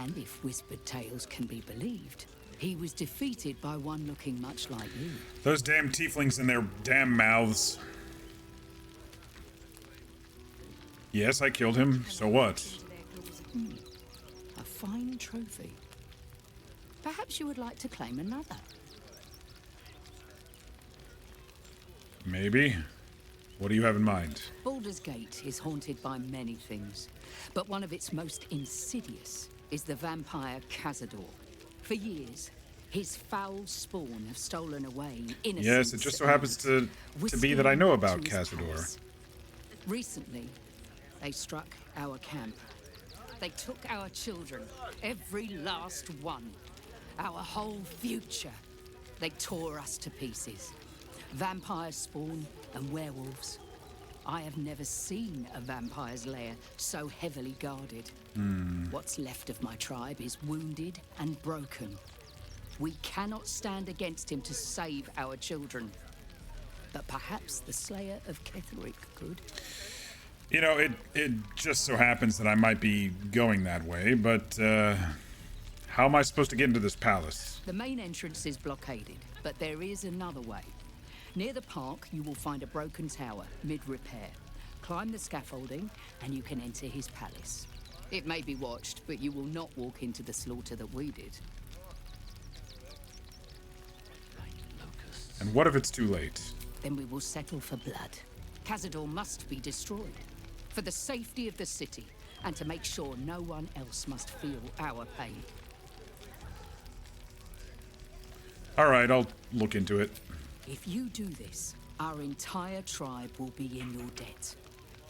And if whispered tales can be believed, he was defeated by one looking much like you. Those damn tieflings in their damn mouths. Yes, I killed him. So what? A fine trophy. Perhaps you would like to claim another. Maybe. What do you have in mind? Baldur's Gate is haunted by many things, but one of its most insidious is the vampire Cazador. For years, his foul spawn have stolen away innocence. Yes, it just so happens to be that I know about Cazador. Recently, they struck our camp. They took our children, every last one. Our whole future. They tore us to pieces. Vampire spawn and werewolves. I have never seen a vampire's lair so heavily guarded. What's left of my tribe is wounded and broken. We cannot stand against him to save our children. But perhaps the Slayer of Ketheric could. You know, it just so happens that I might be going that way, but how am I supposed to get into this palace? The main entrance is blockaded, but there is another way. Near the park, you will find a broken tower, mid-repair. Climb the scaffolding, and you can enter his palace. It may be watched, but you will not walk into the slaughter that we did. And what if it's too late? Then we will settle for blood. Cazador must be destroyed. For the safety of the city, and to make sure no one else must feel our pain. Alright, I'll look into it. If you do this, our entire tribe will be in your debt.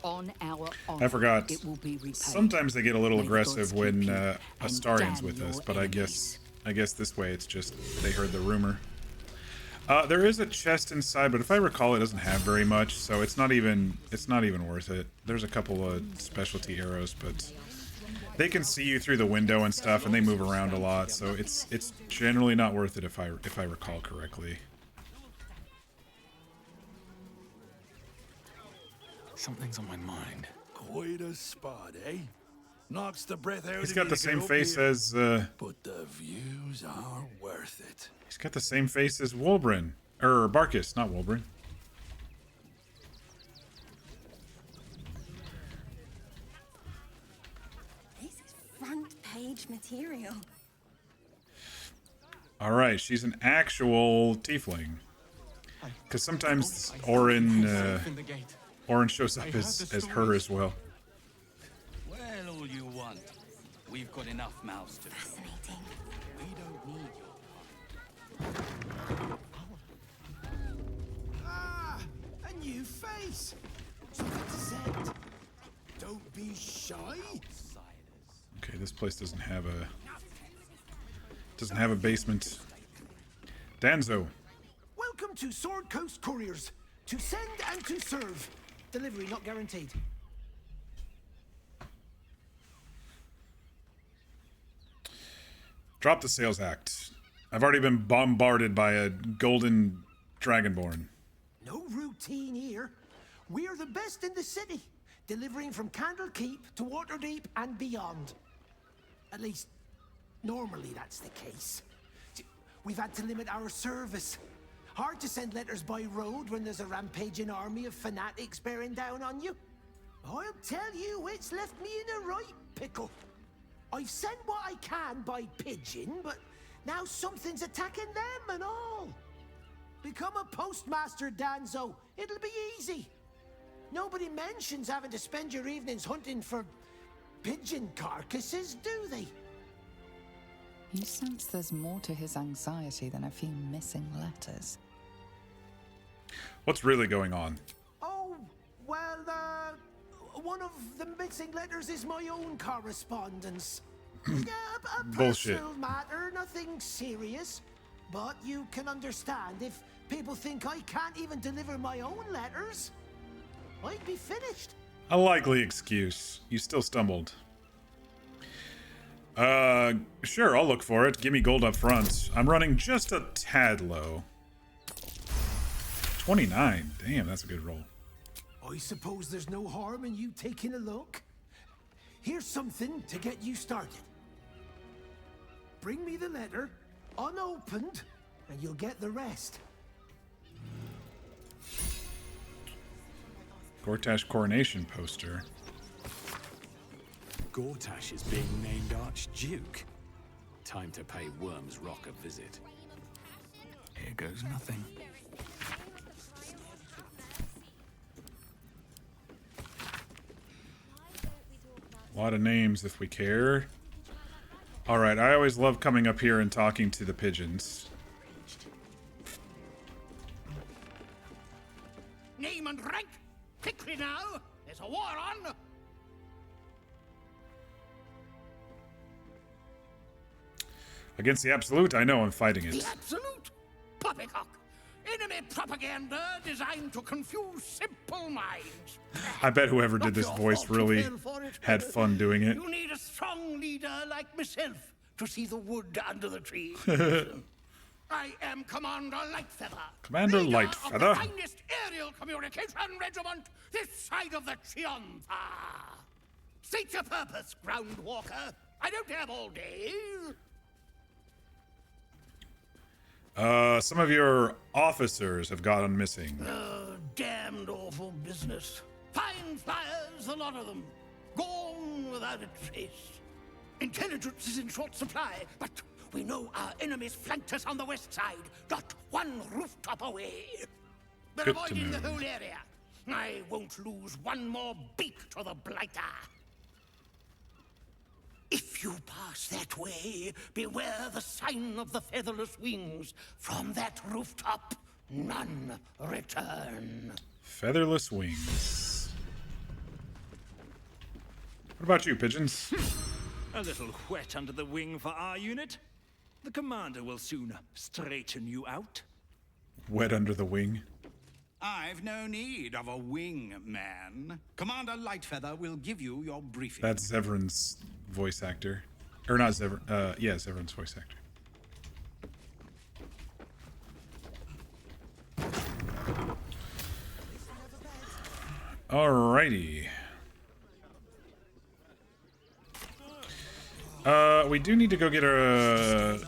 On our honor, I forgot. it will be repaid. Sometimes they get a little May the aggressive gods when keep you Astarian's and with damn us, your but enemies. I guess this way it's just they heard the rumor. There is a chest inside, but if I recall, it doesn't have very much, so it's not even worth it. There's a couple of specialty arrows, but they can see you through the window and stuff, and they move around a lot, so it's generally not worth it if I recall correctly. Something's on my mind. Quite a spot, eh? Knocks the breath out He's of got you the to same get up face here. as But the views are worth it. he's got the same face as Wulbren. Or Barkus, not Wulbren. This is front page material. Alright, she's an actual tiefling. Because sometimes Orin shows up as her as well. Well, all you want. We've got enough mouths to fill. We don't need your Ah, a new face. Something to say. Don't be shy. Okay, this place doesn't have a basement. Danzo. Welcome to Sword Coast Couriers. To send and to serve. Delivery not guaranteed. Drop the sales act. I've already been bombarded by a golden dragonborn. No routine here. We're the best in the city, delivering from Candlekeep to Waterdeep and beyond. At least, normally that's the case. We've had to limit our service. Hard to send letters by road when there's a rampaging army of fanatics bearing down on you. I'll tell you, it's left me in a right pickle. I've sent what I can by pigeon, but now something's attacking them and all. Become a postmaster, Danzo. It'll be easy. Nobody mentions having to spend your evenings hunting for pigeon carcasses, do they? You sense there's more to his anxiety than a few missing letters. What's really going on? Oh, well, one of the missing letters is my own correspondence. A Bullshit. personal matter, nothing serious. But you can understand if people think I can't even deliver my own letters, I'd be finished. A likely excuse. You still stumbled. Sure, I'll look for it. Give me gold up front. I'm running just a tad low. 29. Damn, that's a good roll. I suppose there's no harm in you taking a look. Here's something to get you started. Bring me the letter, unopened, and you'll get the rest. Gortash coronation poster. Gortash is being named Archduke. Time to pay Wyrm's Rock a visit. Here goes nothing. A lot of names if we care. Alright, I always love coming up here and talking to the pigeons. Name and rank! Quickly now! There's a war on! Against the Absolute, I know I'm fighting The it. Absolute! Poppycock! Enemy Only propaganda designed to confuse simple minds. I bet whoever did this Not your voice fault to really fell for it. had fun doing it. You need a strong leader like myself to see the wood under the tree. I am Commander Lightfeather. Commander leader Lightfeather? of the finest aerial communication regiment this side of the Chianfa. State your purpose, Groundwalker. I don't have all day. Some of your officers have gone missing. Damned awful business. Fine flyers, a lot of them. Gone without a trace. Intelligence is in short supply, but we know our enemies flanked us on the west side, not one rooftop away. They're Good to avoiding the know. whole area. I won't lose one more beak to the blighter. If you pass that way, beware the sign of the featherless wings. From that rooftop, none return. Featherless wings. What about you, pigeons? A little wet under the wing for our unit. The commander will soon straighten you out. Wet under the wing. I've no need of a wingman. Commander Lightfeather will give you your briefing. That's Zevran's voice actor. Or not Zevran, yeah, Zevran's voice actor. Alrighty. We do need to go get a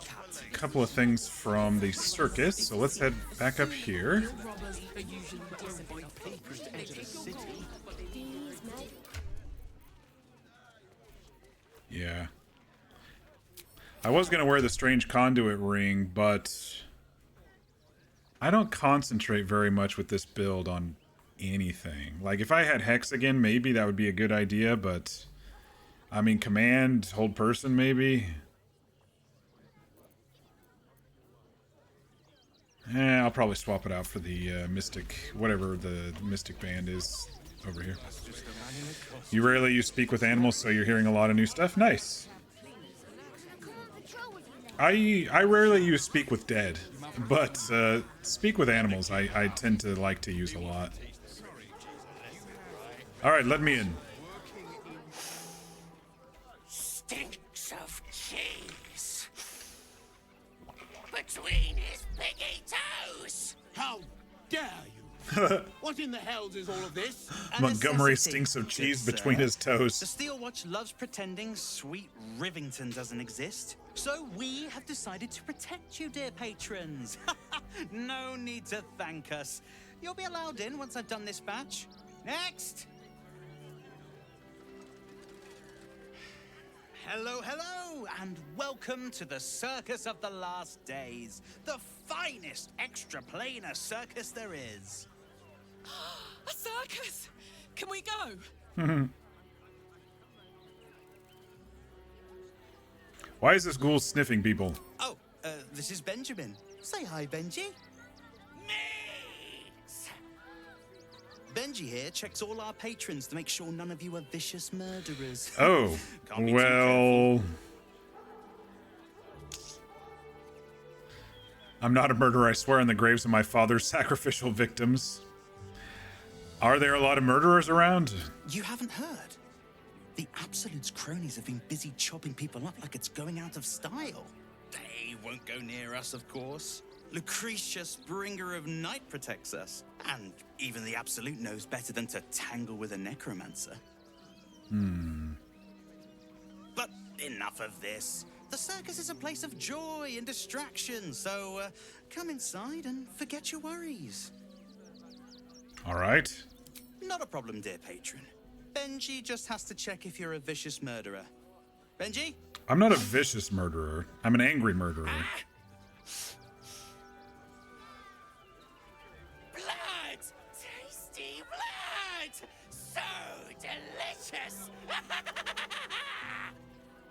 couple of things from the circus, so let's head back up here. Yeah. I was going to wear the strange conduit ring, but I don't concentrate very much with this build on anything. Like, if I had Hex again, maybe that would be a good idea, but I mean, command, hold person, maybe. I'll probably swap it out for the Mystic, whatever the Mystic band is over here. You rarely use speak with animals, so you're hearing a lot of new stuff. Nice. I rarely use speak with dead, but speak with animals I tend to like to use a lot. Alright, let me in. Stinks of cheese. Between his piggy toes. How dare you? What in the hells is all of this? Montgomery stinks of cheese between his toes. The Steel Watch loves pretending sweet Rivington doesn't exist. So we have decided to protect you, dear patrons. No need to thank us. You'll be allowed in once I've done this batch. Next! Hello, hello, and welcome to the Circus of the Last Days, the finest extra-planar circus there is. A circus! Can we go? Why is this ghoul sniffing people? Oh, this is Benjamin. Say hi, Benji. Benji here checks all our patrons to make sure none of you are vicious murderers. Oh, well... I'm not a murderer, I swear on the graves of my father's sacrificial victims. Are there a lot of murderers around? You haven't heard? The Absolute's cronies have been busy chopping people up like it's going out of style. They won't go near us, of course. Lucretius, bringer of night, protects us. And even the Absolute knows better than to tangle with a necromancer. But enough of this. The circus is a place of joy and distraction, so come inside and forget your worries. All right. Not a problem, dear patron. Benji just has to check if you're a vicious murderer. Benji? I'm not a vicious murderer. I'm an angry murderer. Blood! Tasty blood! So delicious!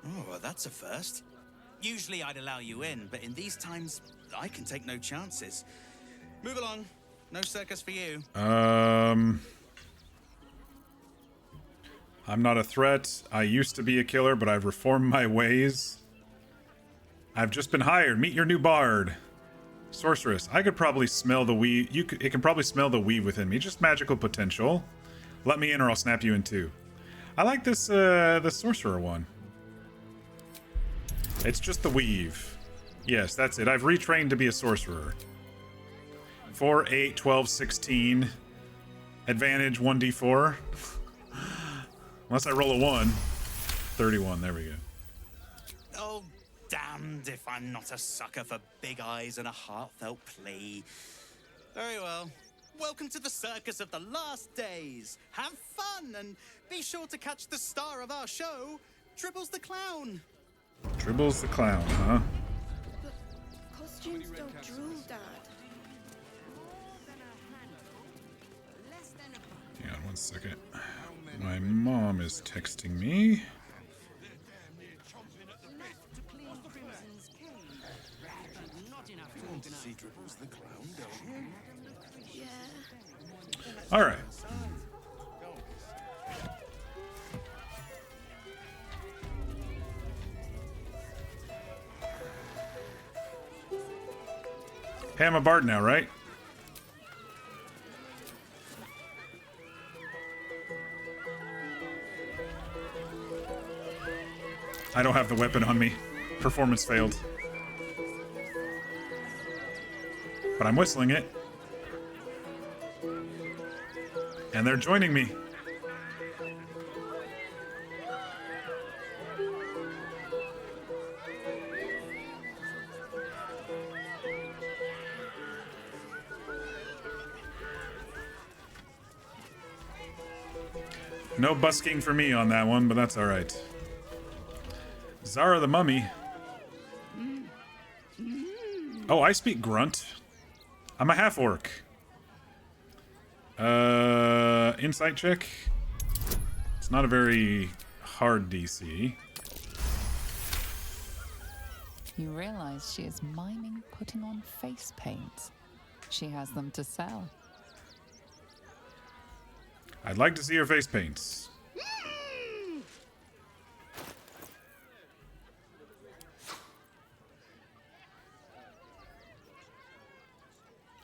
Oh, that's a first. Usually I'd allow you in, but in these times, I can take no chances. Move along. No circus for you. I'm not a threat. I used to be a killer, but I've reformed my ways. I've just been hired. Meet your new bard. Sorceress. I could probably smell the weave. It can probably smell the weave within me. Just magical potential. Let me in or I'll snap you in two. I like this, the sorcerer one. It's just the weave. Yes, that's it. I've retrained to be a sorcerer. 4, 8, 12, 16. Advantage 1d4. Unless I roll a 1. 31, there we go. Oh, damned if I'm not a sucker for big eyes and a heartfelt plea. Very well. Welcome to the circus of the last days. Have fun and be sure to catch the star of our show, Tribbles the Clown. Tribbles the Clown, huh? Costumes don't drool, Dad. Hang on 1 second. My mom is texting me. All right. Hey, I'm a bard now, right? I don't have the weapon on me. Performance failed. But I'm whistling it. And they're joining me. No busking for me on that one, but that's all right. Zara the Mummy. Oh, I speak Grunt. I'm a half-orc. Insight check. It's not a very hard DC. You realize she is miming putting on face paint. She has them to sell. I'd like to see her face paints.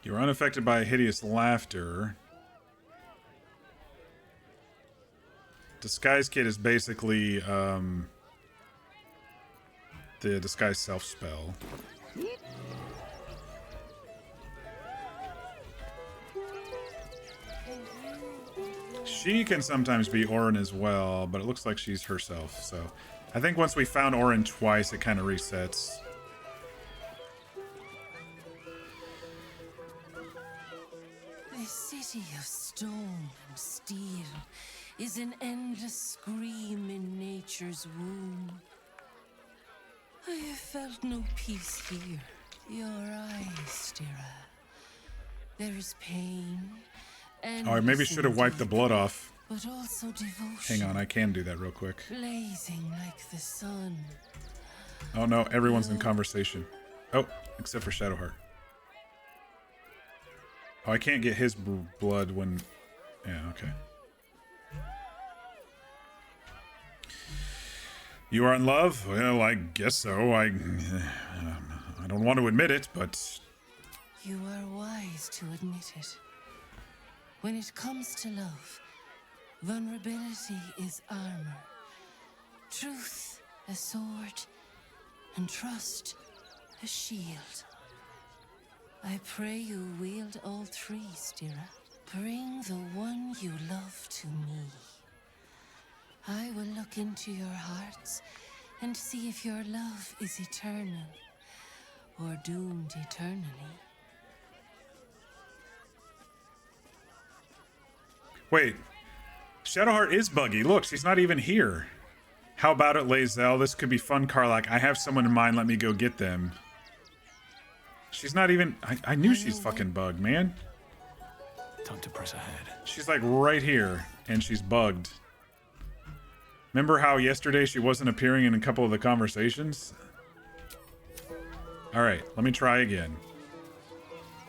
You're unaffected by hideous laughter. Disguise Kit is basically the disguise self spell. She can sometimes be Orin as well, but it looks like she's herself. So I think once we found Orin twice, it kind of resets. This city of stone and steel is an endless scream in nature's womb. I have felt no peace here. Your eyes, Stira. There is pain. Oh, I maybe should have wiped the blood off. But also devotion. Hang on, I can do that real quick. Blazing like the sun. Oh no, everyone's in conversation. Oh, except for Shadowheart. Oh, I can't get his blood when... Yeah, okay. You are in love? Well, I guess so. I don't want to admit it, but... You are wise to admit it. When it comes to love, vulnerability is armor. Truth, a sword. And trust, a shield. I pray you wield all three, Stira. Bring the one you love to me. I will look into your hearts and see if your love is eternal or doomed eternally. Wait. Shadowheart is buggy. Look, she's not even here. How about it, Lae'zel? This could be fun, Karlach. I have someone in mind. Let me go get them. She's not even... I knew she's fucking bugged, man. Time to press ahead. She's like right here, and she's bugged. Remember how yesterday she wasn't appearing in a couple of the conversations? Alright, let me try again.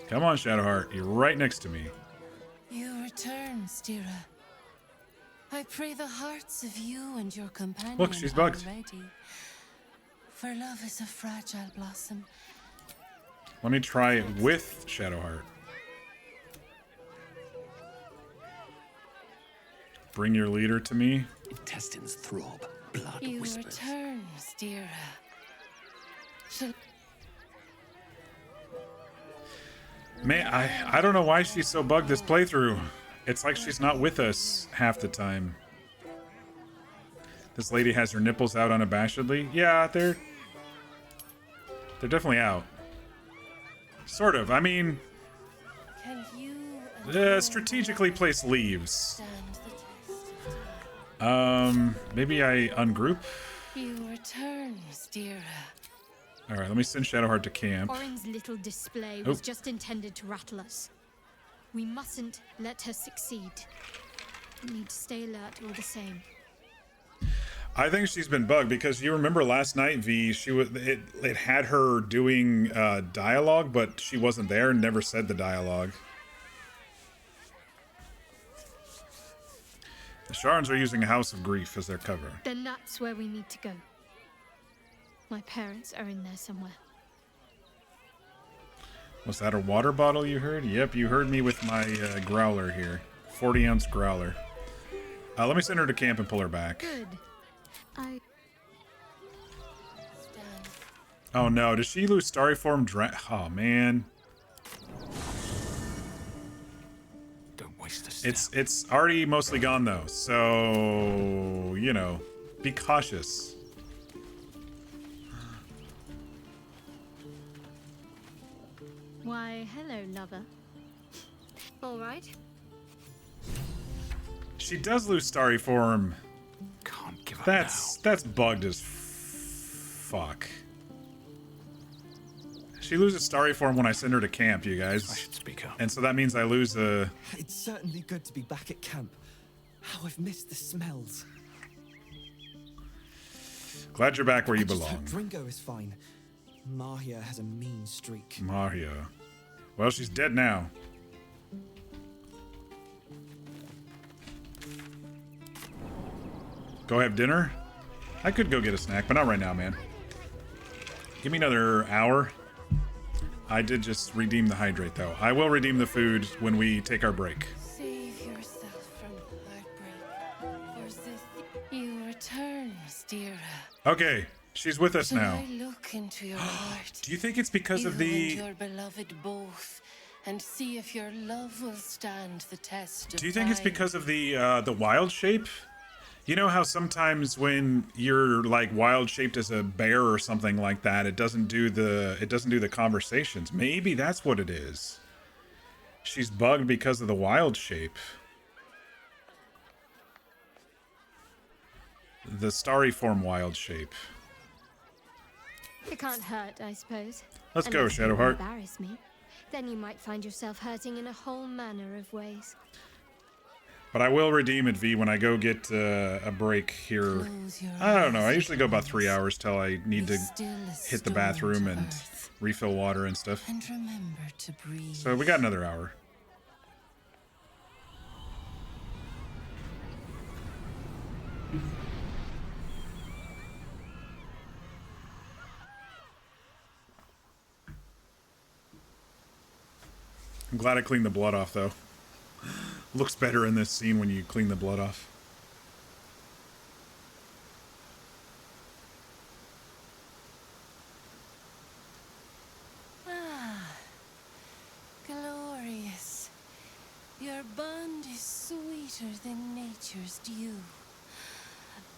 Come on, Shadowheart. You're right next to me. You return, Stira. I pray the hearts of you and your companion Look, she's bugged. are ready. For love is a fragile blossom, Let me try it with Shadowheart. Bring your leader to me. Intestines throb, blood You whispers. return, Stira. Shall Man, I don't know why she's so bugged this playthrough. It's like she's not with us half the time. This lady has her nipples out unabashedly. Yeah, they're definitely out. Sort of. I mean, can you strategically place leaves. stand the test? Maybe I ungroup. You return, Stira. All right, let me send Shadowheart to camp. Orin's little display was just intended to rattle us. We mustn't let her succeed. We need to stay alert all the same. I think she's been bugged because you remember last night, V, it had her doing dialogue, but she wasn't there and never said the dialogue. The Sharns are using a House of Grief as their cover. Then that's where we need to go. My parents are in there somewhere. Was that a water bottle you heard? Yep, you heard me with my growler here. 40-ounce growler. Let me send her to camp and pull her back. Good. Oh no, does she lose starry form? Oh man. Don't waste a step. It's already mostly gone though, so you know, be cautious. Why, hello, lover. All right. She does lose starry form. Can't give up That's bugged as fuck. She loses starry form when I send her to camp, you guys. I should speak up. And so that means I lose a... It's certainly good to be back at camp. How I've missed the smells. Glad you're back where you I just belong. hope Ringo is fine. Mahia has a mean streak. Mahia. Well, she's dead now. Go have dinner? I could go get a snack, but not right now, man. Give me another hour. I did just redeem the hydrate, though. I will redeem the food when we take our break. Save yourself from heartbreak. For this, you return, Stira. Okay, she's with us Shall now. I look into your heart? Do you think it's because of You the... and your beloved both, and see if your love will stand the test of Do you think it's time? because of the wild shape? You know how sometimes when you're like wild shaped as a bear or something like that, it doesn't do the conversations. Maybe that's what it is. She's bugged because of the wild shape. The starry form wild shape. It can't hurt, I suppose. Let's go, Unless you Shadowheart. embarrass me. Then you might find yourself hurting in a whole manner of ways. But I will redeem it, V, when I go get a break here. I don't know. I usually go about 3 hours till I need to hit the bathroom and refill water and stuff. And remember to breathe. So we got another hour. I'm glad I cleaned the blood off, though. Looks better in this scene when you clean the blood off. Ah, glorious. Your bond is sweeter than nature's dew.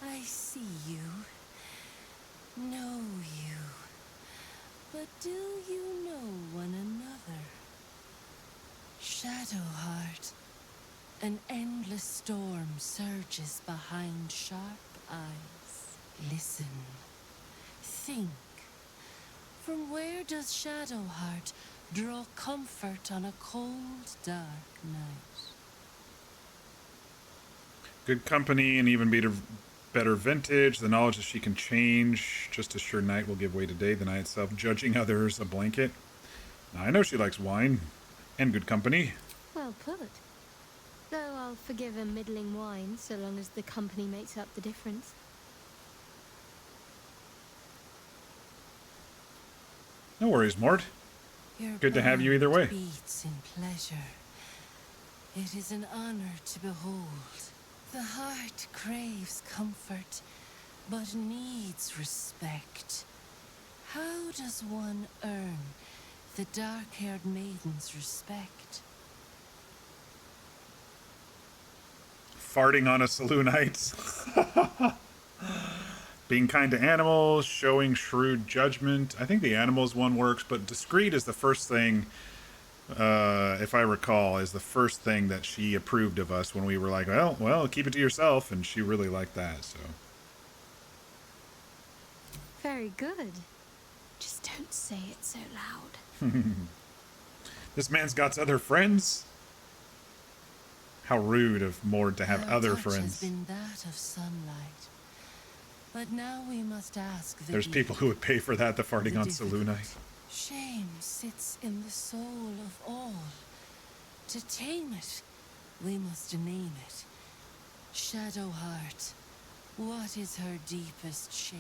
I see you, know you, but do you know one another? Shadowheart, an endless storm surges behind sharp eyes. Listen, think. From where does Shadowheart draw comfort on a cold, dark night? Good company and even better vintage. The knowledge that she can change. Just as sure night will give way to day. The night itself judging others a blanket. Now, I know she likes wine. And good company. Well put. Though I'll forgive a middling wine so long as the company makes up the difference. No worries, Mort. good to have you either way. Beats in pleasure. It is an honor to behold. The heart craves comfort, but needs respect. How does one earn the dark-haired maiden's respect? Farting on a saloonite. Being kind to animals, showing shrewd judgment. I think the animals one works, but discreet is the first thing, if I recall, is the first thing that she approved of us when we were like, well, keep it to yourself, and she really liked that, so. Very good. Just don't say it so loud. This man's got other friends? How rude of Mord to have other friends. Has been that of sunlight. But now we must ask the There's people who would pay for that, the farting on Saloonite. Shame sits in the soul of all. To tame it, we must name it. Shadowheart, what is her deepest shame?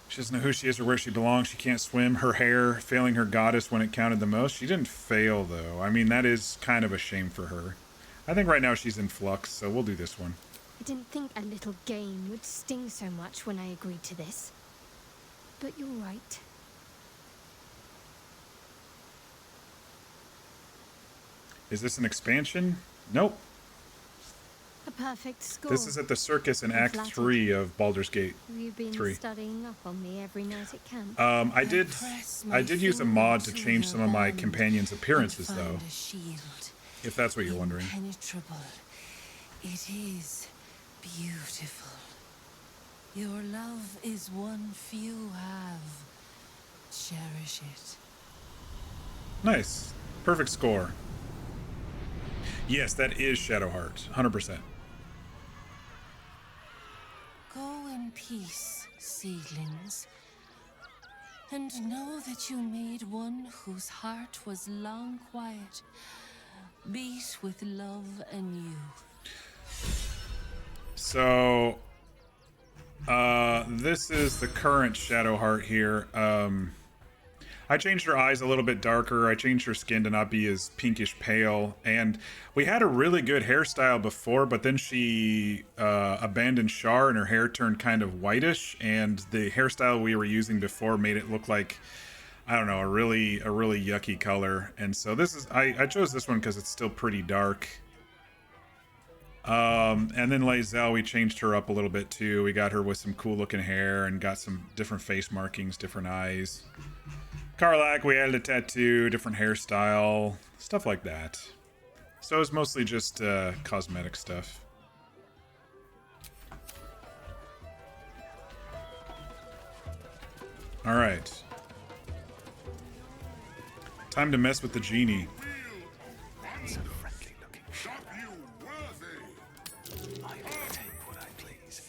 She doesn't know who she is or where she belongs. She can't swim. Her hair, failing her goddess when it counted the most. She didn't fail, though. I mean, that is kind of a shame for her. I think right now she's in flux, so we'll do this one. I didn't think a little game would sting so much when I agreed to this. But you're right. Is this an expansion? Nope. A perfect score. This is at the circus in Act 3 of Baldur's Gate. Have you been 3. studying up on me every night at camp? I did use a mod to change some of my companions' appearances, though. If that's what you're wondering. Impenetrable. It is beautiful. Your love is one few have. Cherish it. Nice. Perfect score. Yes, that is Shadowheart. 100%. Go in peace, seedlings, and know that you made one whose heart was long quiet, beat with love anew. So, this is the current Shadowheart here. I changed her eyes a little bit darker. I changed her skin to not be as pinkish pale. And we had a really good hairstyle before, but then she abandoned Shar and her hair turned kind of whitish. And the hairstyle we were using before made it look like, I don't know, a really yucky color. And so this is, I chose this one because it's still pretty dark. And then Lae'zel, we changed her up a little bit too. We got her with some cool looking hair and got some different face markings, different eyes. Karlach, we added a tattoo, different hairstyle, stuff like that. So it's mostly just cosmetic stuff. All right. Time to mess with the genie. That's a friendly looking ship. I can take what I please.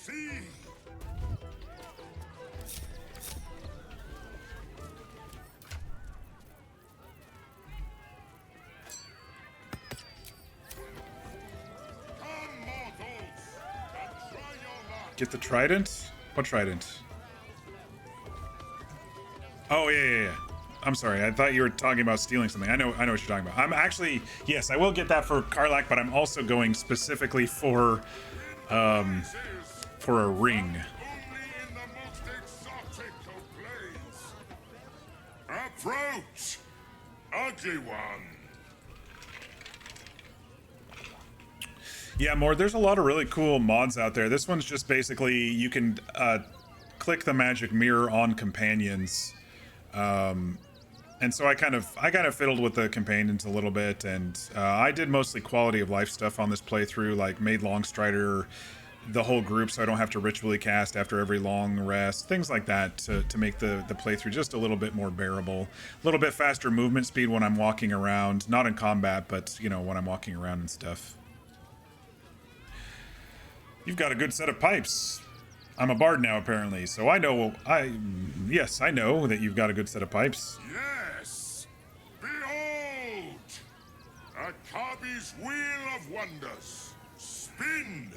Get the trident? What trident? Oh, yeah. I'm sorry. I thought you were talking about stealing something. I know what you're talking about. I'm actually, yes, I will get that for Karlach, but I'm also going specifically for a ring. Approach, ugly one. Yeah, Mord, there's a lot of really cool mods out there. This one's just basically you can click the magic mirror on companions. And so I kind of fiddled with the companions a little bit, and I did mostly quality of life stuff on this playthrough, like made Longstrider the whole group so I don't have to ritually cast after every long rest, things like that to make the playthrough just a little bit more bearable. A little bit faster movement speed when I'm walking around, not in combat, but, you know, when I'm walking around and stuff. You've got a good set of pipes. I'm a bard now, apparently, so I know that you've got a good set of pipes. Yes! Behold! Akabi's Wheel of Wonders. Spin!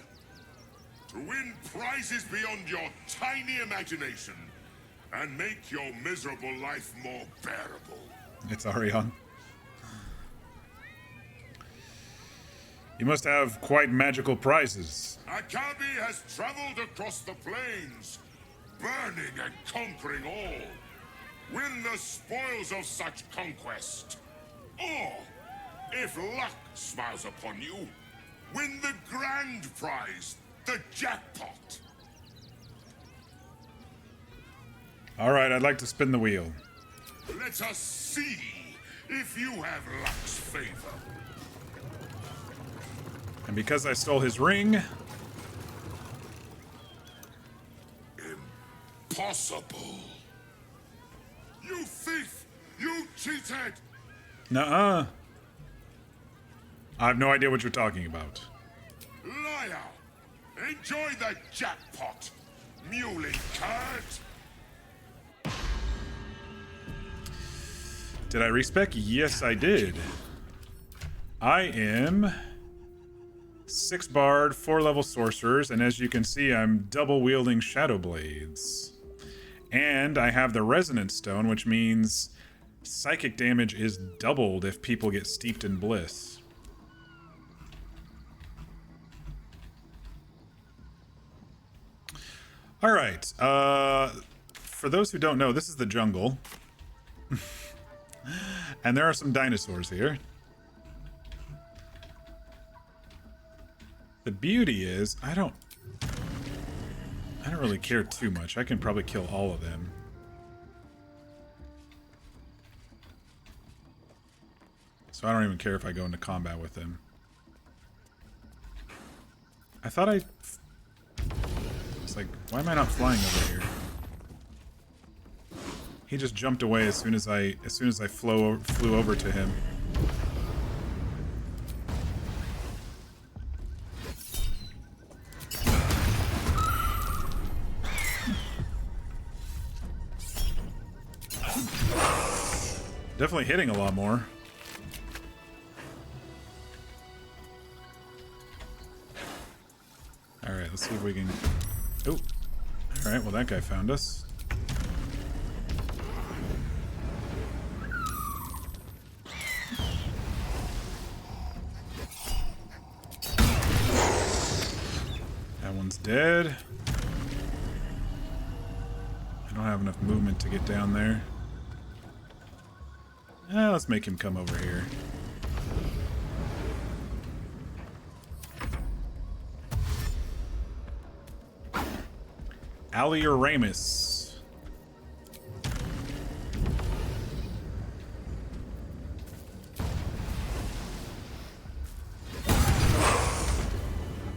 To win prizes beyond your tiny imagination. and make your miserable life more bearable. It's Arion. You must have quite magical prizes. Akabi has traveled across the plains, burning and conquering all. Win the spoils of such conquest. Or, if luck smiles upon you, win the grand prize, the jackpot. All right, I'd like to spin the wheel. Let us see if you have luck's favor. And because I stole his ring... Impossible. You thief! You cheated! Nuh-uh. I have no idea what you're talking about. Liar! Enjoy the jackpot, muley curt! Did I respec? Yes, I did. I am 6 bard, 4 level sorcerers, and as you can see, I'm double wielding shadow blades. And I have the resonance stone, which means psychic damage is doubled if people get steeped in bliss. All right. For those who don't know, this is the jungle. And there are some dinosaurs here. The beauty is, I don't really care too much. I can probably kill all of them. So I don't even care if I go into combat with them. I thought it's like, why am I not flying over here? He just jumped away as soon as I flew over to him. Definitely hitting a lot more. Alright, let's see if we can... Oh! Alright, well that guy found us. That one's dead. I don't have enough movement to get down there. Let's make him come over here. Alioramus.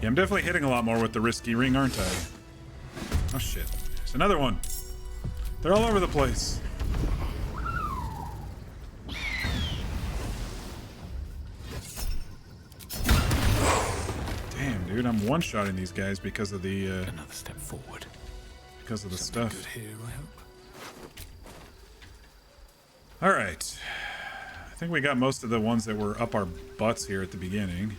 Yeah, I'm definitely hitting a lot more with the risky ring, aren't I? Oh shit. There's another one. They're all over the place. Dude, I'm one-shotting these guys because of the another step forward. Because of the Something stuff. Good here, I hope. All right. I think we got most of the ones that were up our butts here at the beginning.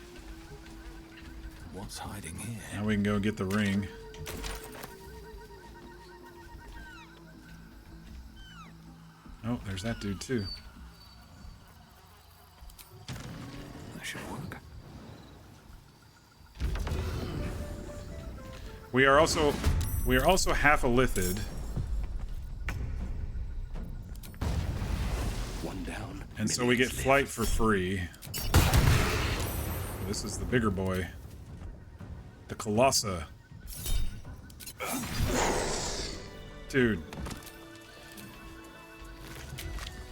What's hiding here? Now we can go get the ring. Oh, there's that dude too. That should work. We are also half a lithid. One down. And so we get flight for free. This is the bigger boy. The Colossa. Dude.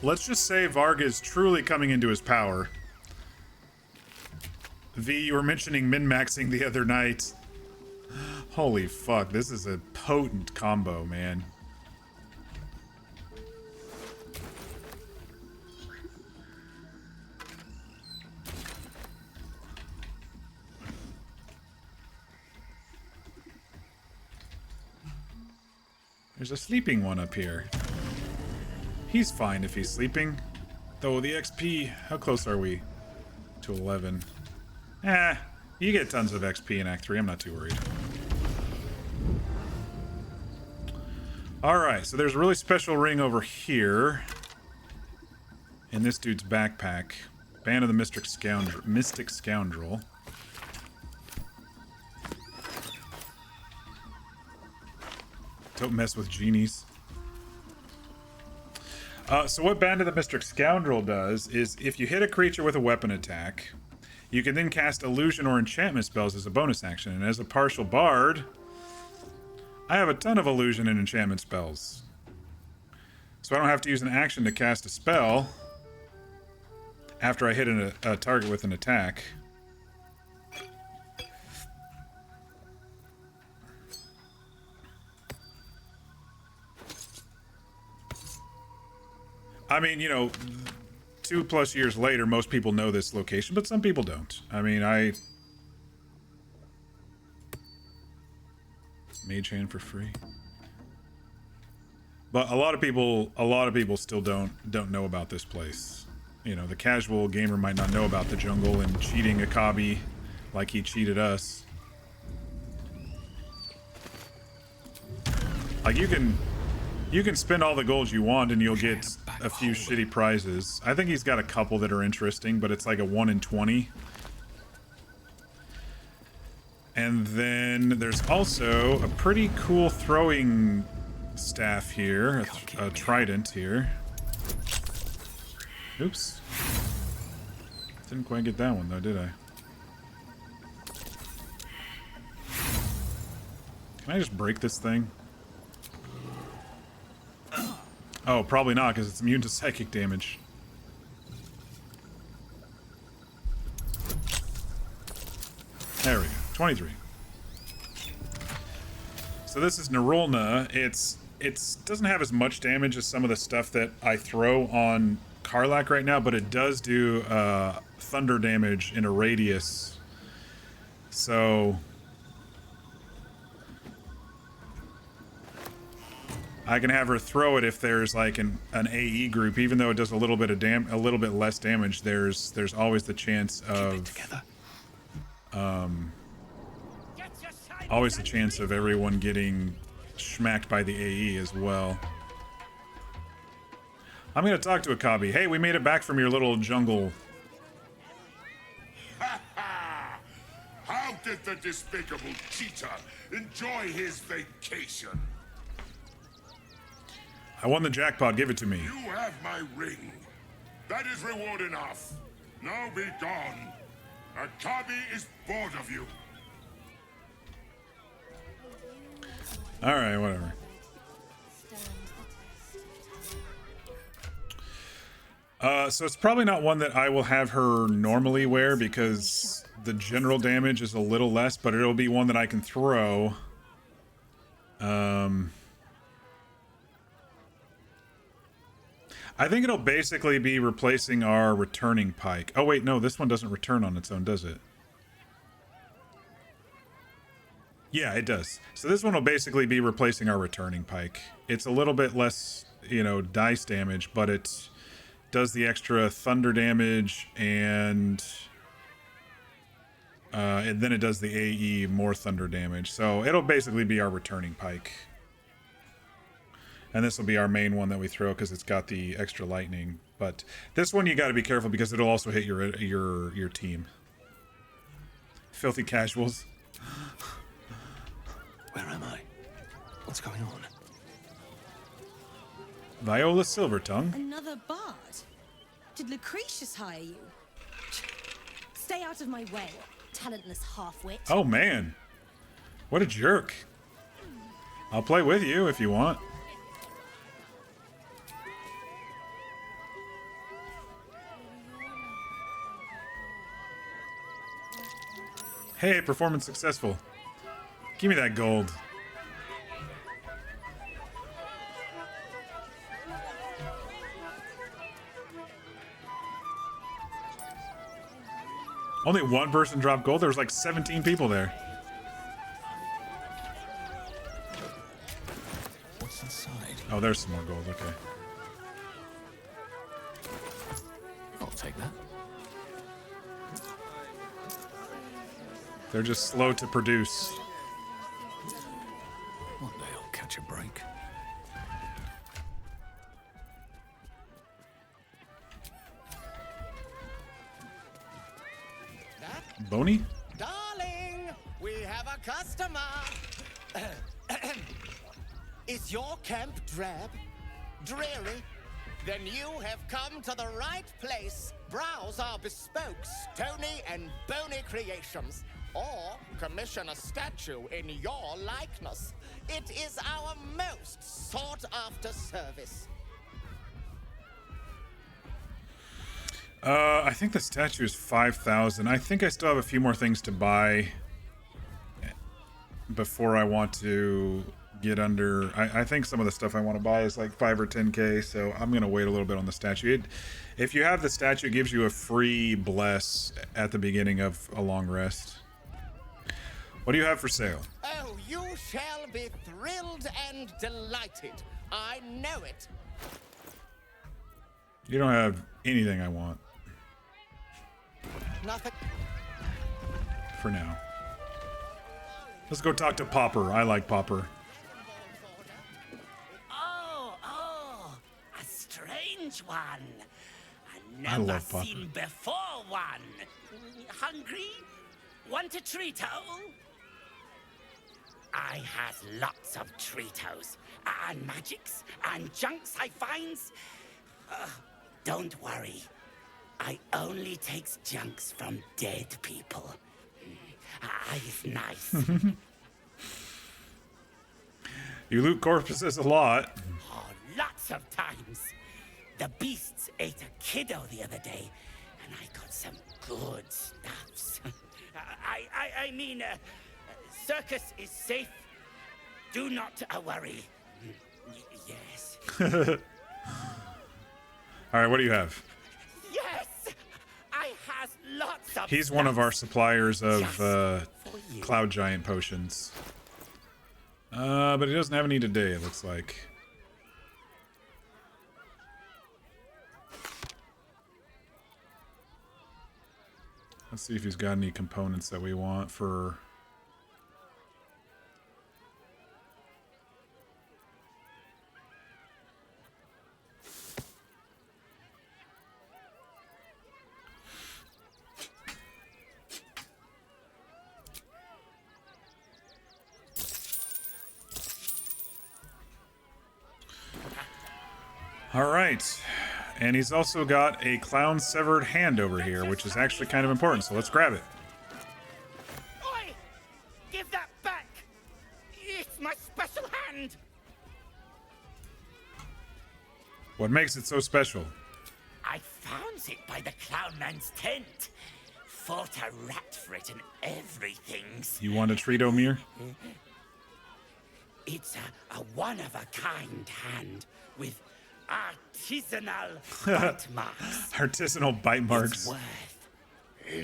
Let's just say Varga is truly coming into his power. V, you were mentioning min-maxing the other night. Holy fuck, this is a potent combo, man. There's a sleeping one up here. He's fine if he's sleeping. Though the XP, how close are we to 11? You get tons of XP in Act 3, I'm not too worried. Alright, so there's a really special ring over here. In this dude's backpack. Band of the Mystic Scoundrel. Don't mess with genies. So what Band of the Mystic Scoundrel does is if you hit a creature with a weapon attack, you can then cast illusion or enchantment spells as a bonus action. And as a partial bard, I have a ton of illusion and enchantment spells. So I don't have to use an action to cast a spell after I hit a target with an attack. I mean, you know, 2+ years later, most people know this location, but some people don't. I mean, Mage Hand for free. But a lot of people still don't know about this place. You know, the casual gamer might not know about the jungle and cheating Akabi like he cheated us. Like you can spend all the gold you want and you'll get a few shitty prizes. I think he's got a couple that are interesting, but it's like a 1 in 20. And then there's also a pretty cool throwing staff here, a trident here. Oops. Didn't quite get that one though, did I? Can I just break this thing? Oh, probably not, because it's immune to psychic damage. There we go. 23. So this is Nerulna. It doesn't have as much damage as some of the stuff that I throw on Karlach right now, but it does do thunder damage in a radius. So I can have her throw it if there's like an AE group, even though it does a little bit less damage. There's always the chance of always the chance of everyone getting schmacked by the AE as well. I'm gonna talk to Akabi. Hey, we made it back from your little jungle. How did the despicable cheater enjoy his vacation? I won the jackpot. Give it to me. You have my ring. That is reward enough. Now be gone. Akabi is bored of you. Alright, whatever. So it's probably not one that I will have her normally wear because the general damage is a little less, but it'll be one that I can throw. I think it'll basically be replacing our returning pike. Oh wait, no, this one doesn't return on its own, does it? Yeah, it does. So this one will basically be replacing our returning pike. It's a little bit less, you know, dice damage, but it does the extra thunder damage and then it does the AE more thunder damage. So it'll basically be our returning pike. And this will be our main one that we throw because it's got the extra lightning. But this one you got to be careful because it'll also hit your team. Filthy casuals. Where am I? What's going on? Viola Silvertongue. Another bard? Did Lucretius hire you? Stay out of my way, talentless half-wit. Oh man. What a jerk. I'll play with you if you want. Hey, performance successful. Give me that gold. Only one person dropped gold? There was like 17 people there. What's inside? Oh, there's some more gold, okay. I'll take that. They're just slow to produce. One day I'll catch a break. Boney? Darling, we have a customer. Is your camp drab? Dreary? Then you have come to the right place. Browse our bespoke, stony and bony creations. Or commission a statue in your likeness. It is our most sought-after service. I think the statue is 5,000. I think I still have a few more things to buy before I want to get under. I think some of the stuff I want to buy is like 5 or 10k, so I'm gonna wait a little bit on the statue. If you have the statue, it gives you a free bless at the beginning of a long rest. What do you have for sale? Oh, you shall be thrilled and delighted. I know it. You don't have anything I want. Nothing. For now. Let's go talk to Popper. I like Popper. Oh, a strange one. I love Popper. Seen before one. Hungry? Want a Treato? I has lots of Treatos and magics and junks I finds. Don't worry. I only takes junks from dead people. I is nice. You loot corpses a lot. Oh, lots of times. The beasts ate a kiddo the other day, and I got some good stuffs. I mean, circus is safe. Do not worry. Yes. All right, what do you have? Yes, I has lots of. He's one of our suppliers of Cloud Giant potions. But he doesn't have any today, it looks like. Let's see if he's got any components that we want for... All right, and he's also got a clown severed hand over here, which is actually kind of important, so let's grab it. Oi! Give that back! It's my special hand! What makes it so special? I found it by the clown man's tent. Fought a rat for it and everything. You want a Treato Mir? It's a one-of-a-kind hand with artisanal bite marks. Artisanal bite marks. It's worth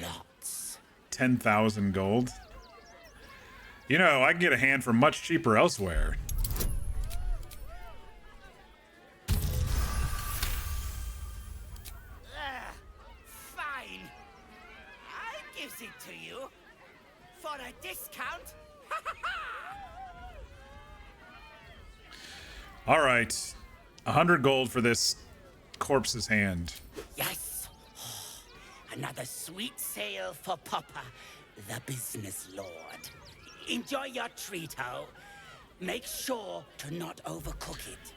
lots. 10,000 gold. You know, I can get a hand for much cheaper elsewhere. Fine. I gives it to you for a discount. All right. 100 gold for this corpse's hand. Yes. Another sweet sale for Papa, the business lord. Enjoy your Treato. Make sure to not overcook it.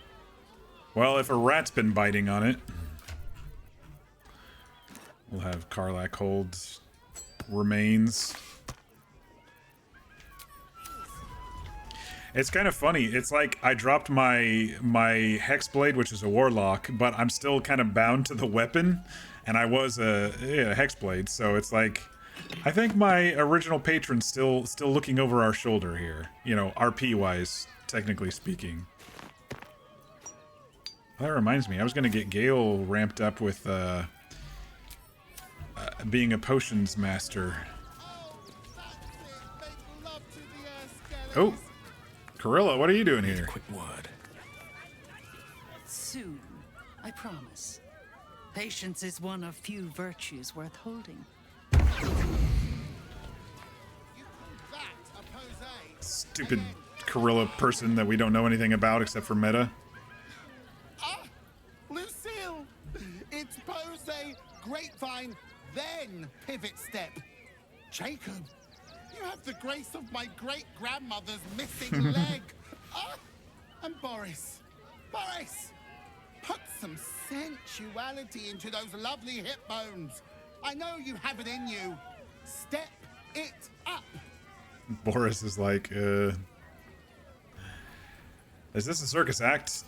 Well, if a rat's been biting on it, we'll have Karlach hold remains. It's kind of funny. It's like I dropped my Hexblade, which is a warlock, but I'm still kind of bound to the weapon, and I was a Hexblade, so it's like I think my original patron's still looking over our shoulder here, you know, RP wise, technically speaking. That reminds me, I was gonna get Gale ramped up with being a potions master. Oh. Corilla, what are you doing here? Quick word. Soon, I promise. Patience is one of few virtues worth holding. Stupid Corilla person that we don't know anything about except for meta. Ah! Lucille! It's Pose, Grapevine, then Pivot Step. Jacob, you have the grace of my great-grandmother's missing leg. And Boris, put some sensuality into those lovely hip bones. I know you have it in you. Step it up. Boris is like, is this a circus act?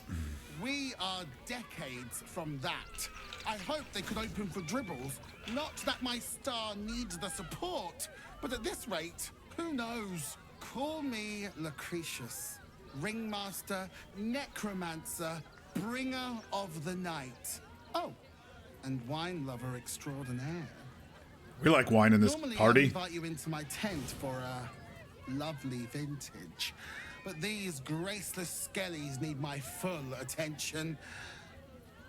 We are decades from that. I hope they could open for dribbles. Not that my star needs the support, but at this rate, who knows? Call me Lucretius, ringmaster, necromancer, bringer of the night. Oh, and wine lover extraordinaire. We like wine in this Normally party. I invite you into my tent for a lovely vintage, but these graceless skellies need my full attention.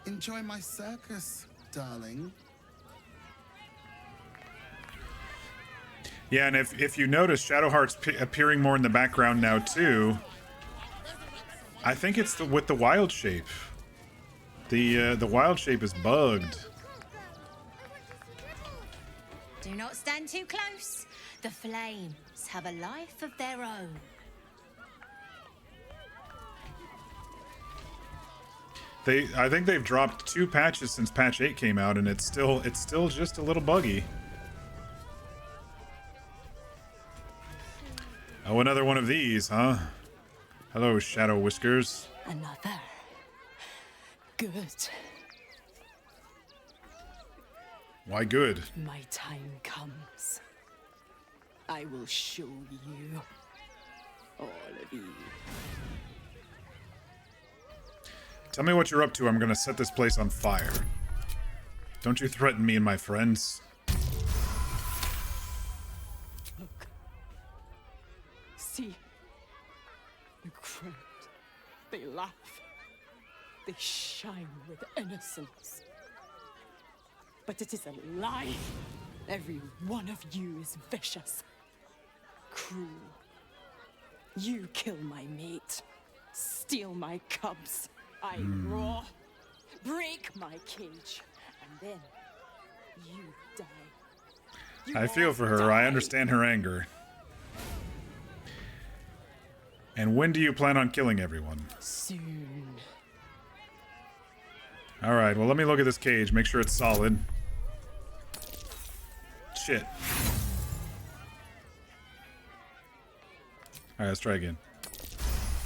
Enjoy my circus, darling. Yeah, and if you notice, Shadowheart's appearing more in the background now too. I think it's with the wild shape. The wild shape is bugged. Do not stand too close. The flames have a life of their own. I think they've dropped 2 patches since patch 8 came out, and it's still just a little buggy. Oh, another one of these, huh? Hello, Shadow Whiskers. Another. Good. Why good? My time comes. I will show you. All of you. Tell me what you're up to. I'm gonna set this place on fire. Don't you threaten me and my friends. Look. See. The crowd. They laugh. They shine with innocence. But it is a lie. Every one of you is vicious. Cruel. You kill my mate. Steal my cubs. I roar. Break my cage. And then you die. I feel for her. I understand her anger. And when do you plan on killing everyone? Soon. Alright, well let me look at this cage, make sure it's solid. Shit. Alright, let's try again.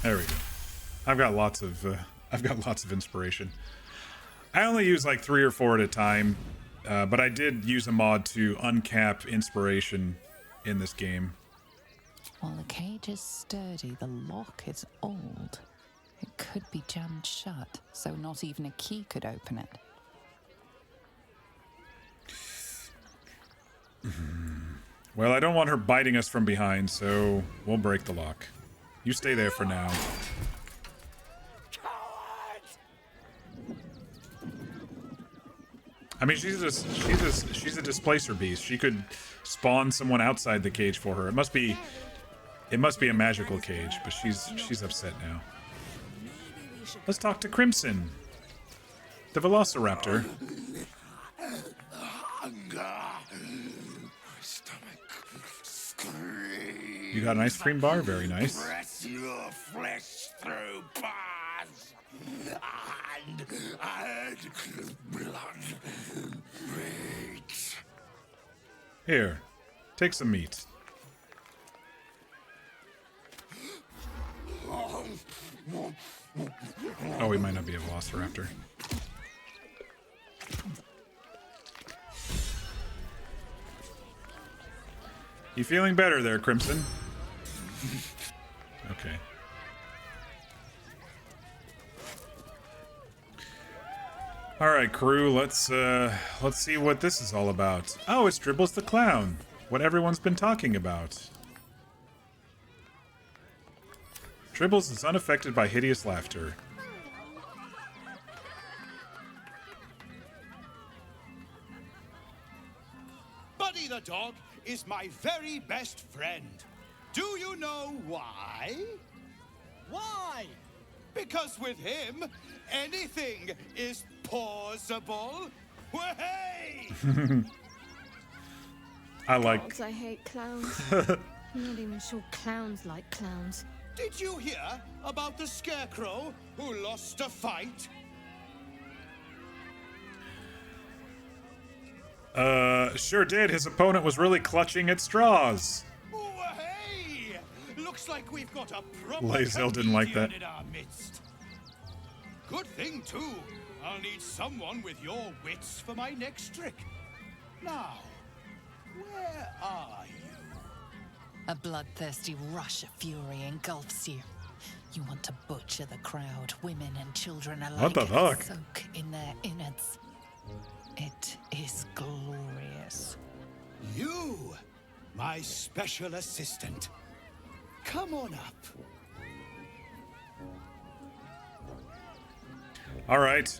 There we go. I've got lots of inspiration. I only use like 3 or 4 at a time, but I did use a mod to uncap inspiration in this game. While the cage is sturdy, the lock is old. It could be jammed shut, so not even a key could open it. Well, I don't want her biting us from behind, so we'll break the lock. You stay there for now. I mean, she's a displacer beast. She could spawn someone outside the cage for her. It must be a magical cage, but she's upset now. Let's talk to Crimson, the Velociraptor. You got an ice cream bar? Very nice. Press your flesh through bars and add blood meat. Here, take some meat. Oh, he might not be a Velociraptor. You feeling better there, Crimson? Okay. All right, crew. Let's see what this is all about. Oh, it's Dribbles the Clown. What everyone's been talking about. Dribbles is unaffected by hideous laughter. Buddy the dog is my very best friend. Do you know why? Why? Because with him, anything is possible. Way! I like. Gods, I hate clowns. I'm not even sure clowns like clowns. Did you hear about the scarecrow who lost a fight? Sure did. His opponent was really clutching at straws. Oh, hey! Looks like we've got a proper Lae'zel didn't like that. comedian in our midst. Good thing, too. I'll need someone with your wits for my next trick. Now, where are you? A bloodthirsty rush of fury engulfs you. You want to butcher the crowd, women and children alike. What the fuck? Soak in their innards. It is glorious. You, my special assistant. Come on up. All right.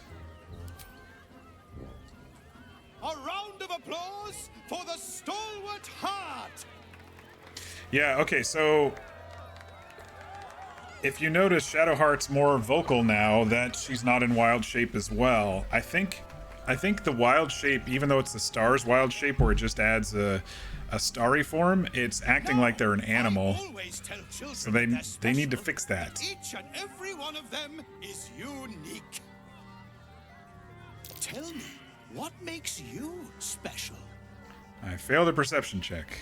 A round of applause for the stalwart heart. Yeah, okay, so if you notice, Shadowheart's more vocal now that she's not in wild shape as well. I think the wild shape, even though it's the star's wild shape where it just adds a starry form, it's acting like they're an animal. So they need to fix that. Each and every one of them is unique. Tell me, what makes you special? I failed a perception check.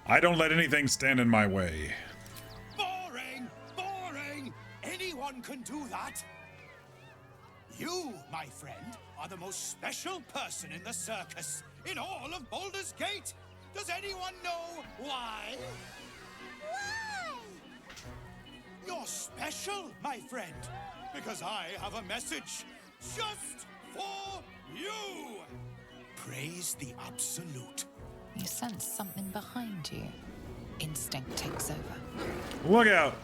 I don't let anything stand in my way. Boring! Boring! Anyone can do that. You, my friend, are the most special person in the circus, in all of Baldur's Gate. Does anyone know why? Why? You're special, my friend, because I have a message just for you. Praise the Absolute. You sense something behind you. Instinct takes over. Look out!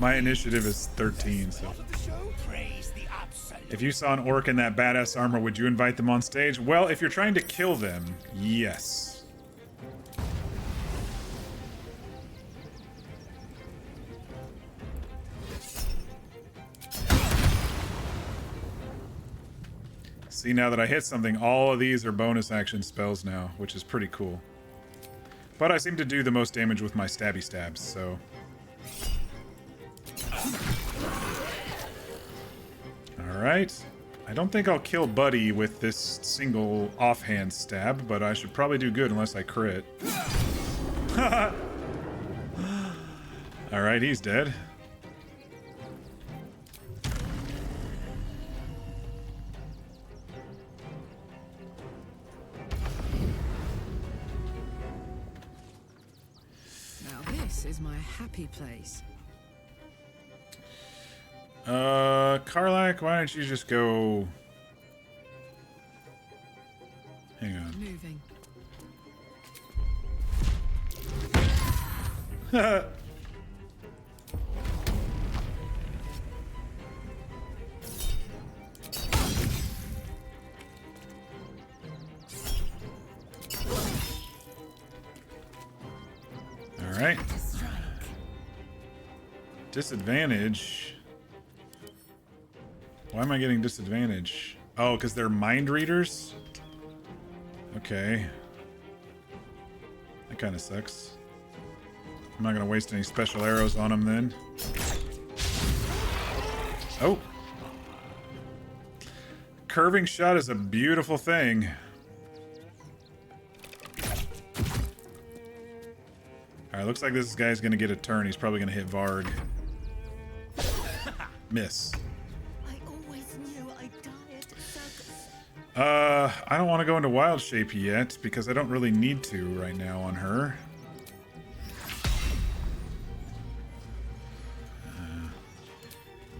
My initiative is 13, so. If you saw an orc in that badass armor, would you invite them on stage? Well, if you're trying to kill them, yes. See, now that I hit something, all of these are bonus action spells now, which is pretty cool. But I seem to do the most damage with my stabby stabs, so... Alright. I don't think I'll kill Buddy with this single offhand stab, but I should probably do good unless I crit. Alright, he's dead. Now this is my happy place. Karlak, why don't you just go... Hang on. Moving. Alright. Disadvantage. Why am I getting disadvantage? Oh, because they're mind readers? Okay. That kind of sucks. I'm not going to waste any special arrows on them then. Oh. Curving shot is a beautiful thing. Alright, looks like this guy's going to get a turn. He's probably going to hit Varg. Miss. I don't want to go into wild shape yet because I don't really need to right now on her.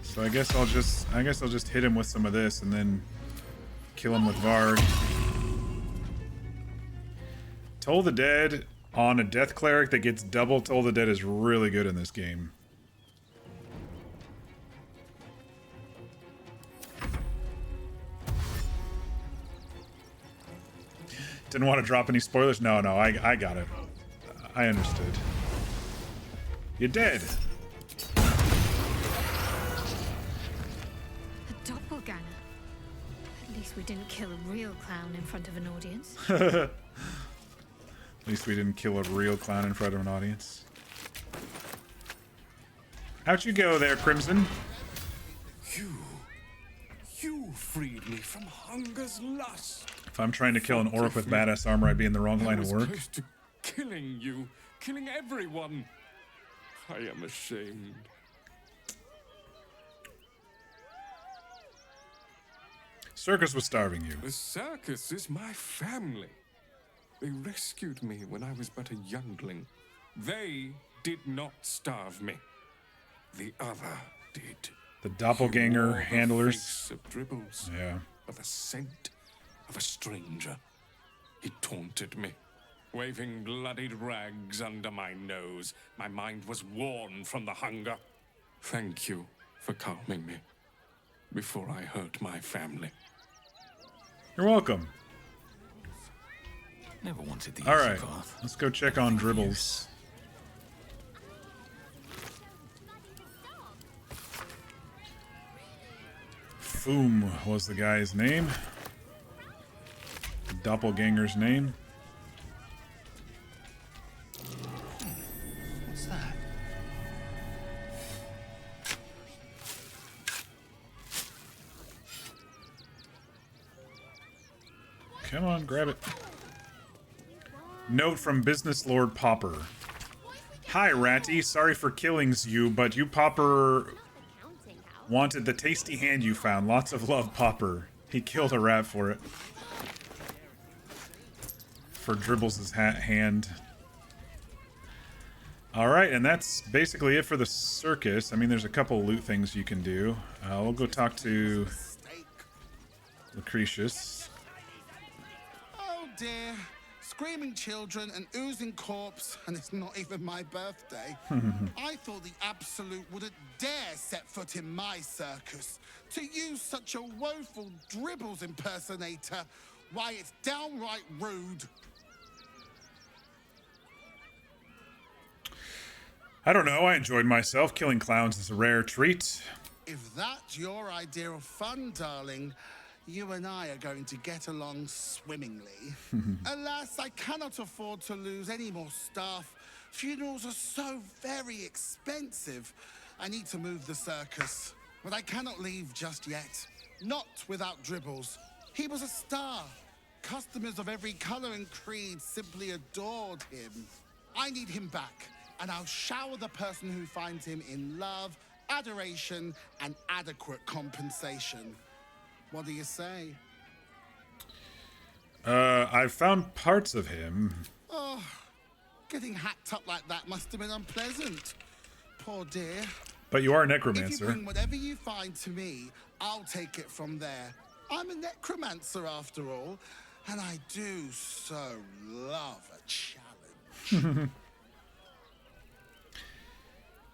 So I guess I'll just hit him with some of this and then kill him with Varg. Toll the Dead on a Death Cleric that gets double Toll the Dead is really good in this game. Didn't want to drop any spoilers? No, I got it. I understood. You're dead. we didn't kill a real clown in front of an audience. At least we didn't kill a real clown in front of an audience. How'd you go there, Crimson? You freed me from hunger's lust. If I'm trying to kill an orc with badass armor, I'd be in the wrong line of work. Close to killing you, killing everyone. I am ashamed. Circus was starving you. The circus is my family. They rescued me when I was but a youngling. They did not starve me. The other did. The doppelganger handlers. The face of Dribbles. Yeah. By the scent of a stranger. He taunted me, waving bloodied rags under my nose. My mind was worn from the hunger. Thank you for calming me before I hurt my family. You're welcome. Never wanted the All easy right, path. let's go check on Dribbles. Foom was the guy's name. The doppelganger's name. What's that? Come on, grab it. Note from Business Lord Popper. Hi, Ratty. Sorry for killings you, but you, Popper, wanted the tasty hand you found. Lots of love, Popper. He killed a rat for it. For Dribbles' hand. Alright, and that's basically it for the circus. I mean, there's a couple loot things you can do. We'll go talk to Lucretius. Oh dear. Screaming children, an oozing corpse, and it's not even my birthday. I thought the Absolute wouldn't dare set foot in my circus. To use such a woeful Dribbles impersonator, why, it's downright rude. I don't know, I enjoyed myself. Killing clowns is a rare treat. If that's your idea of fun, darling, you and I are going to get along swimmingly. Alas, I cannot afford to lose any more staff. Funerals are so very expensive. I need to move the circus, but I cannot leave just yet. Not without Dribbles. He was a star. Customers of every color and creed simply adored him. I need him back, and I'll shower the person who finds him in love, adoration, and adequate compensation. What do you say? I've found parts of him. Oh, getting hacked up like that must have been unpleasant. Poor dear. But you are a If you necromancer. bring whatever you find to me, I'll take it from there. I'm a necromancer after all, and I do so love a challenge.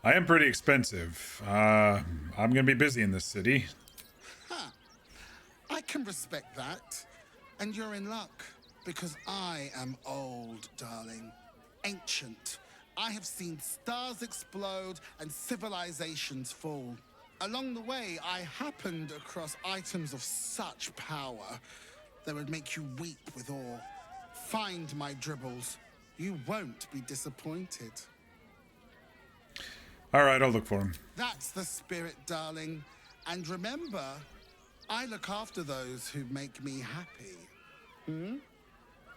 I am pretty expensive. I'm gonna be busy in this city. Huh. I can respect that. And you're in luck, because I am old, darling. Ancient. I have seen stars explode and civilizations fall. Along the way, I happened across items of such power that would make you weep with awe. Find my Dribbles. You won't be disappointed. All right, I'll look for him. That's the spirit, darling. And remember, I look after those who make me happy. Hmm?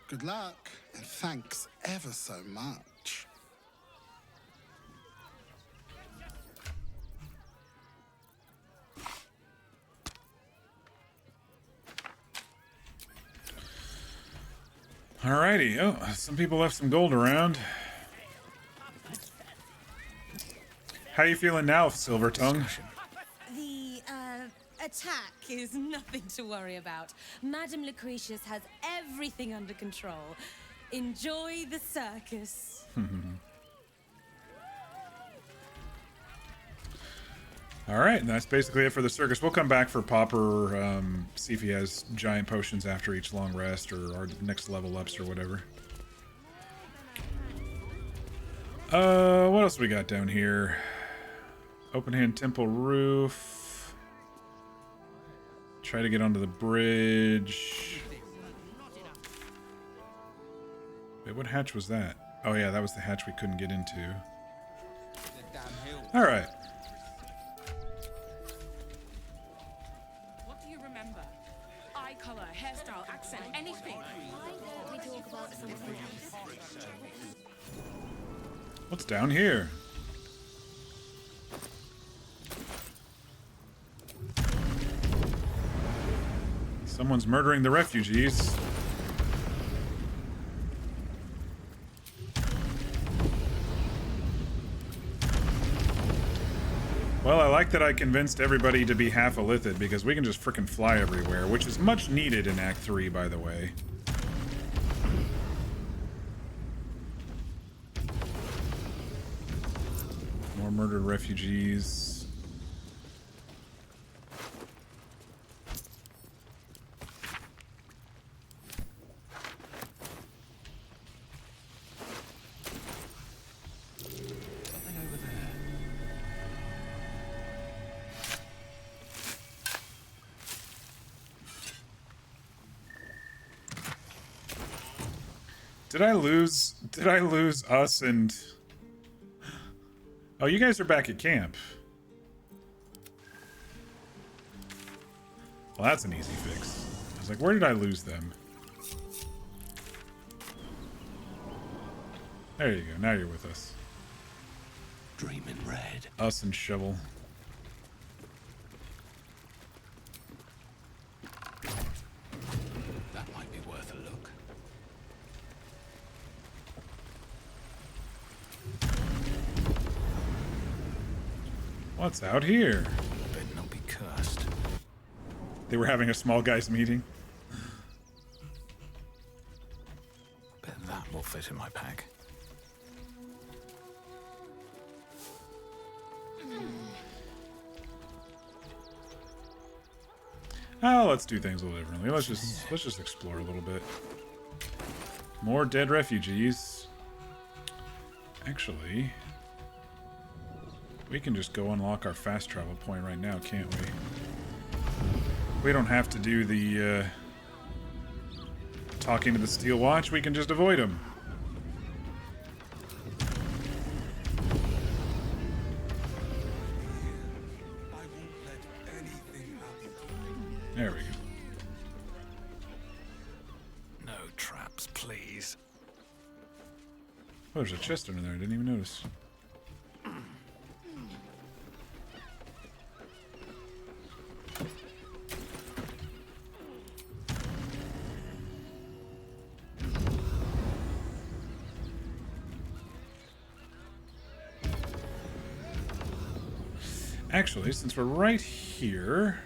Good luck, and thanks ever so much. Alrighty. Oh, some people left some gold around. How you feeling now, Silver Tongue? The, attack is nothing to worry about. Madame Lucretius has everything under control. Enjoy the circus. Alright, and that's basically it for the circus. We'll come back for Popper, see if he has giant potions after each long rest or our next level ups or whatever. What else we got down here? Open hand temple roof. Try to get onto the bridge. Wait, what hatch was that? Oh yeah, that was the hatch we couldn't get into. Alright. What do you remember? Eye color, hairstyle, accent, anything. Why don't we talk about something else? What's down here? Someone's murdering the refugees. Well, I like that I convinced everybody to be half a Lithid, because we can just frickin' fly everywhere, which is much needed in Act 3, by the way. More murdered refugees. Did I lose us and... Oh, you guys are back at camp. Well, that's an easy fix. I was like, where did I lose them? There you go, now you're with us. Dreaming red. Us and Shovel. That might be worth a look. What's out here? Better not be cursed. They were having a small guys meeting. Bet that will fit in my pack. Oh, let's do things a little differently. Let's just explore a little bit. More dead refugees. Actually, we can just go unlock our fast travel point right now, can't we? We don't have to do the talking to the Steel Watch. We can just avoid them. There we go. No traps, please. Oh, there's a chest under there. I didn't even notice. Actually, since we're right here...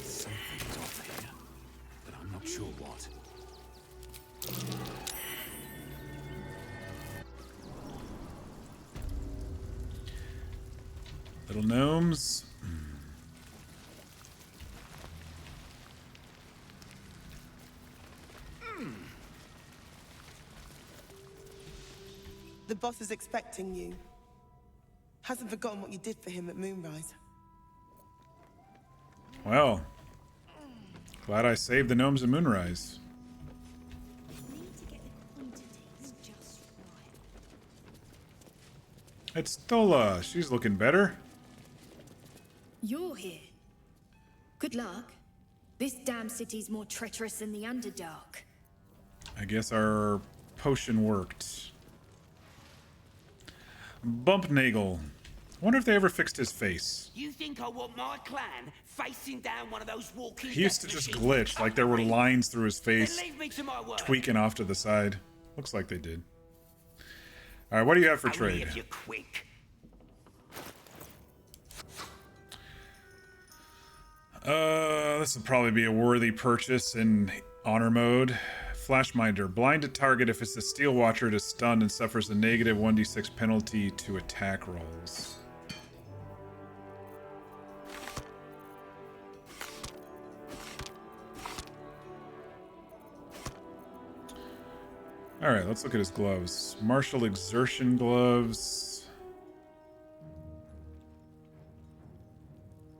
Something's off here, but I'm not sure what. Little gnomes. The boss is expecting you. Hasn't forgotten what you did for him at Moonrise. Well, glad I saved the gnomes at Moonrise. It's Thola. She's looking better. You're here. Good luck. This damn city's more treacherous than the Underdark. I guess our potion worked. Bumpnagel. Wonder if they ever fixed his face. You think I want my clan facing down one of those walking He used to death just machines? glitch, like there were lines through his face, Then leave me to my work. tweaking off to the side. Looks like they did. Alright, what do you have for Only trade? if you're quick. This would probably be a worthy purchase in honor mode. Flashminder. Blind a target if it's a Steel Watcher, it is stunned and suffers a negative 1d6 penalty to attack rolls. Alright, let's look at his gloves. Martial exertion gloves.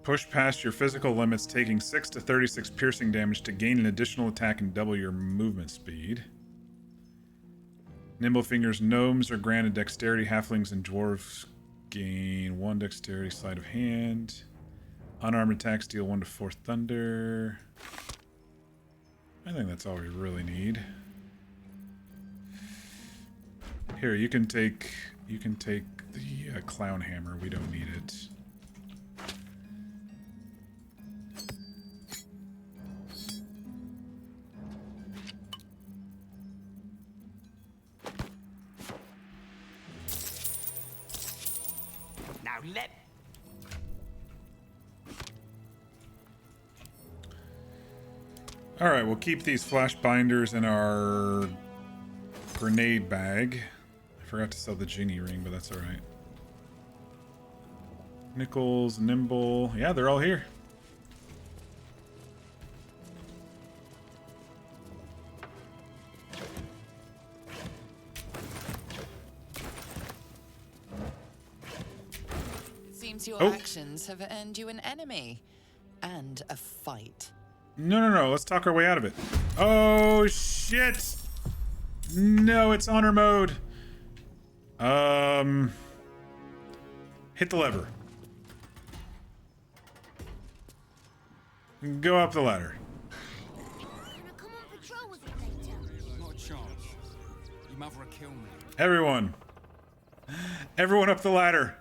Push past your physical limits, taking 6 to 36 piercing damage to gain an additional attack and double your movement speed. Nimble Fingers gnomes are granted dexterity. Halflings and dwarves gain 1 dexterity sleight of hand. Unarmed attacks deal 1 to 4 thunder. I think that's all we really need. Here, you can take the clown hammer. We don't need it. Now let. All right, we'll keep these flash binders in our grenade bag. I forgot to sell the genie ring, but that's all right. Nichols, Nimble, yeah, they're all here. Seems your actions have earned you an enemy and a fight. No, let's talk our way out of it. Oh, shit! No, it's honor mode. Hit the lever. Go up the ladder. Not a chance. Your mother will kill me. Everyone up the ladder.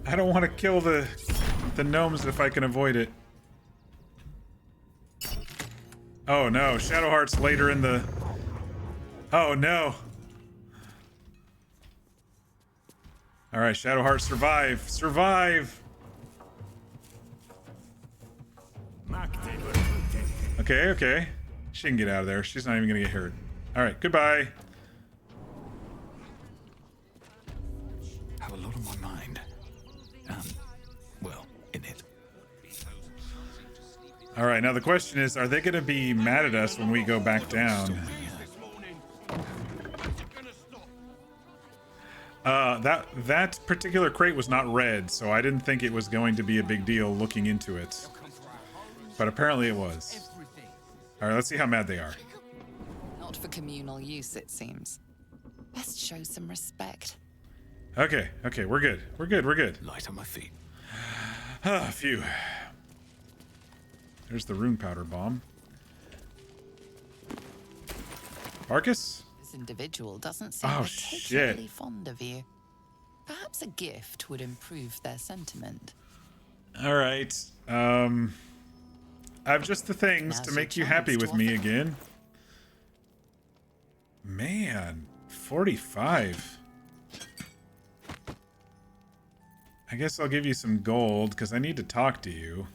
I don't want to kill the gnomes if I can avoid it. Oh no, Shadowheart's later in the... Oh no. Alright, Shadowheart, survive! Survive! Okay. She can get out of there. She's not even gonna get hurt. Alright, goodbye. Have a lot on my mind. Well, in it. Alright, now the question is, are they gonna be mad at us when we go back down? That particular crate was not red, so I didn't think it was going to be a big deal looking into it. But apparently it was. Alright, let's see how mad they are. Not for communal use, it seems. Best show some respect. Okay, we're good. We're good. Light on my feet. Phew. There's the rune powder bomb. Marcus? This individual doesn't seem Oh, particularly shit. fond of you. Perhaps a gift would improve their sentiment. Alright. I've just the things Now's to your make you chance happy to with me offer. again. Man, 45. I guess I'll give you some gold, because I need to talk to you.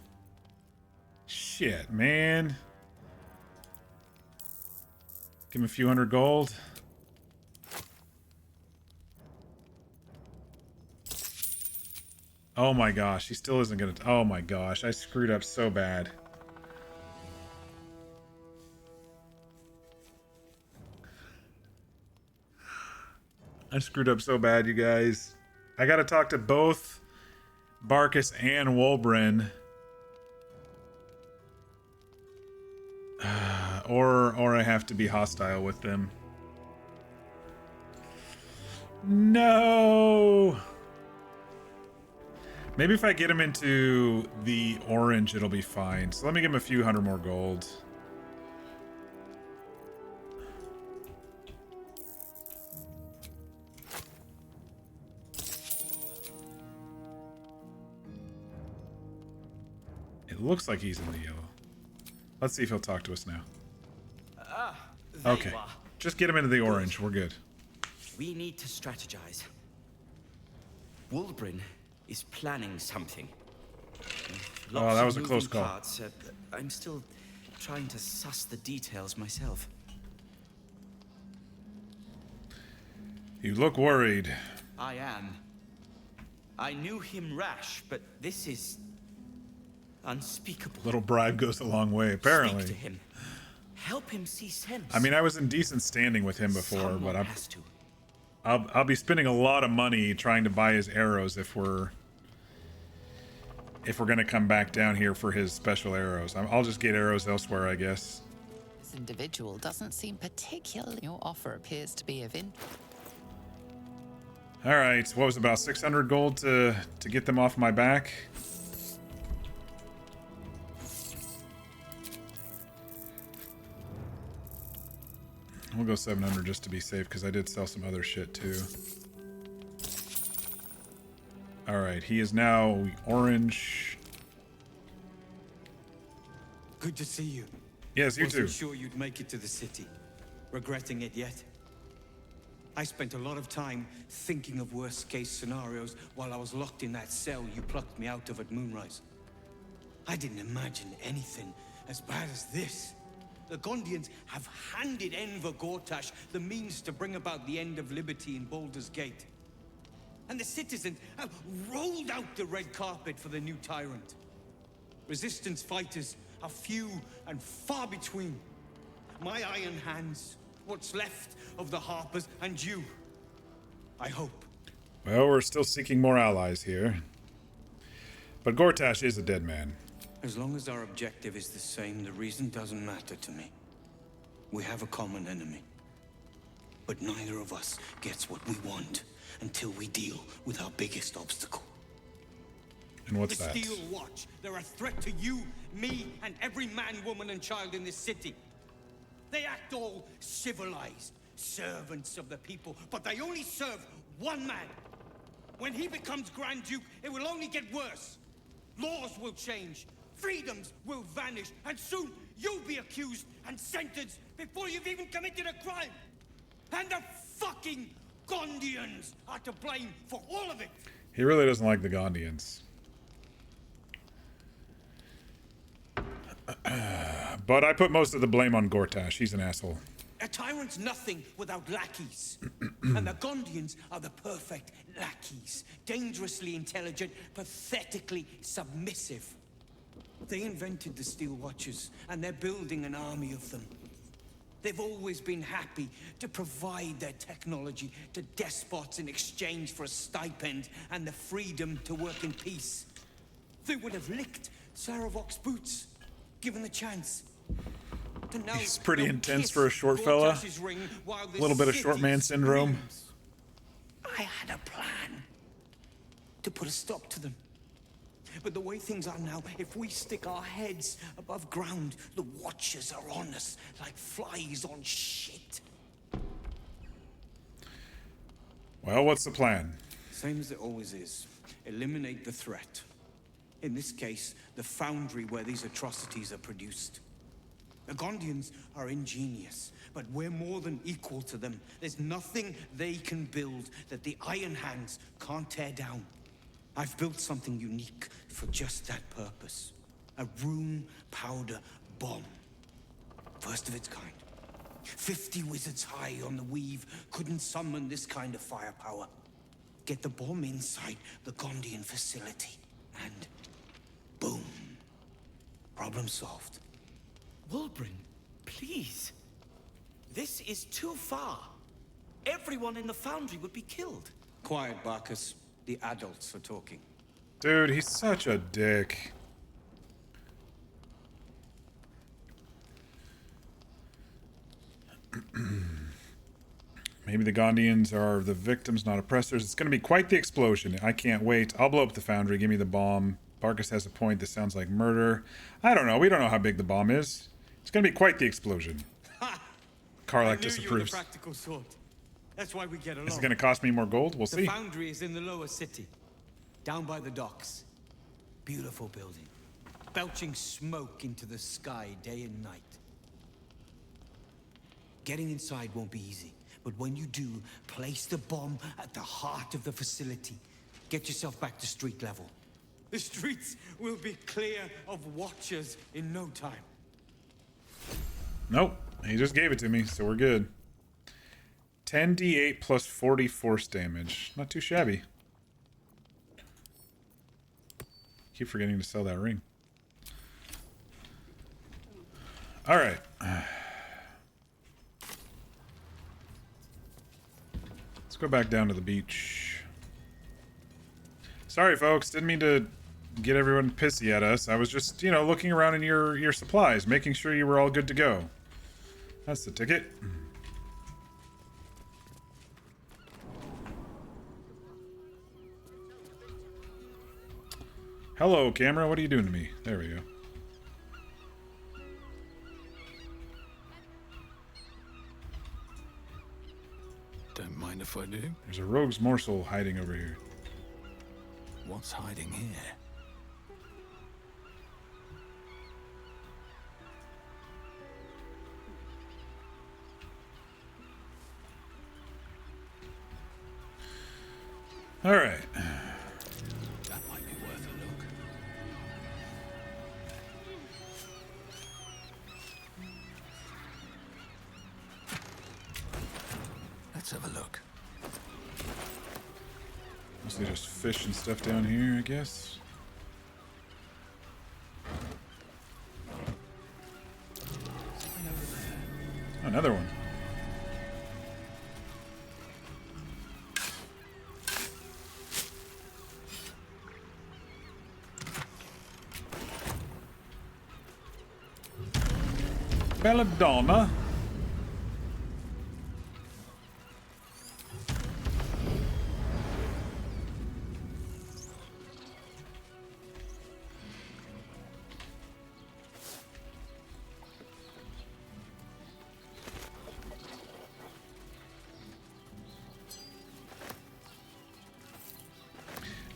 Shit, man. Give him a few hundred gold. Oh my gosh, he still isn't gonna... Oh my gosh, I screwed up so bad. I screwed up so bad, you guys. I gotta talk to both Barkus and Wolbrin. Or I have to be hostile with them. No! Maybe if I get him into the orange, it'll be fine. So let me give him a few hundred more gold. It looks like he's in the yellow. Let's see if he'll talk to us now. Okay. Just get him into the orange. We're good. We need to strategize. Wolbrin is planning something. Oh, that was a of close moving call. parts. I'm still trying to suss the details myself. You look worried. I am. I knew him rash, but this is unspeakable. Little bribe goes a long way, apparently. Speak to him. Help him see sense. I mean, I was in decent standing with him before, but I'll be spending a lot of money trying to buy his arrows if we're gonna come back down here for his special arrows. I'll just get arrows elsewhere, I guess. This individual doesn't seem particularly. Your offer appears to be of interest. All right, what was it, about 600 gold to get them off my back? We'll go 700 just to be safe, because I did sell some other shit too. All right, he is now orange. Good to see you. Yes, you too. Wasn't sure you'd make it to the city. Regretting it yet? I spent a lot of time thinking of worst-case scenarios while I was locked in that cell you plucked me out of at Moonrise. I didn't imagine anything as bad as this. The Gondians have handed Enver Gortash the means to bring about the end of liberty in Baldur's Gate. And the citizens have rolled out the red carpet for the new tyrant. Resistance fighters are few and far between. My iron hands, what's left of the Harpers, and you. I hope. Well, we're still seeking more allies here. But Gortash is a dead man. As long as our objective is the same, the reason doesn't matter to me. We have a common enemy. But neither of us gets what we want until we deal with our biggest obstacle. And what's that? The Steel Watch. They're a threat to you, me, and every man, woman, and child in this city. They act all civilized, servants of the people, but they only serve one man. When he becomes Grand Duke, it will only get worse. Laws will change. Freedoms will vanish, and soon you'll be accused and sentenced before you've even committed a crime. And the fucking Gondians are to blame for all of it. He really doesn't like the Gondians. But I put most of the blame on Gortash. He's an asshole. A tyrant's nothing without lackeys. And the Gondians are the perfect lackeys. Dangerously intelligent, pathetically submissive. They invented the Steel Watchers, and they're building an army of them. They've always been happy to provide their technology to despots in exchange for a stipend and the freedom to work in peace. They would have licked Saravok's boots, given the chance. He's pretty intense for a short fella. A little bit of short man syndrome. I had a plan to put a stop to them. But the way things are now, if we stick our heads above ground, the Watchers are on us like flies on shit. Well, what's the plan? Same as it always is. Eliminate the threat. In this case, the foundry where these atrocities are produced. The Gondians are ingenious, but we're more than equal to them. There's nothing they can build that the Iron Hands can't tear down. I've built something unique for just that purpose. A room powder bomb. First of its kind. 50 wizards high on the weave couldn't summon this kind of firepower. Get the bomb inside the Gondian facility, and boom. Problem solved. Wyrm, please. This is too far. Everyone in the foundry would be killed. Quiet, Barkus. The adults are talking. Dude, he's such a dick. Maybe the Gondians are the victims, not oppressors. It's going to be quite the explosion. I can't wait. I'll blow up the foundry. Give me the bomb. Barkus has a point. This sounds like murder. I don't know. We don't know how big the bomb is. It's going to be quite the explosion. Karlach disapproves. You were the practical sort. That's why we get along. Is it going to cost me more gold? We'll see. The foundry is in the lower city, down by the docks. Beautiful building, belching smoke into the sky day and night. Getting inside won't be easy, but when you do, place the bomb at the heart of the facility. Get yourself back to street level. The streets will be clear of Watchers in no time. Nope, he just gave it to me, so we're good. 10d8 plus 40 force damage. Not too shabby. Keep forgetting to sell that ring. All right. Let's go back down to the beach. Sorry, folks. Didn't mean to get everyone pissy at us. I was just, you know, looking around in your supplies, making sure you were all good to go. That's the ticket. Hello, camera. What are you doing to me? There we go. Don't mind if I do. There's a rogue's morsel hiding over here. What's hiding here? All right. That might be worth a look. Let's have a look. Mostly just fish and stuff down here, I guess. Another one. Belladonna.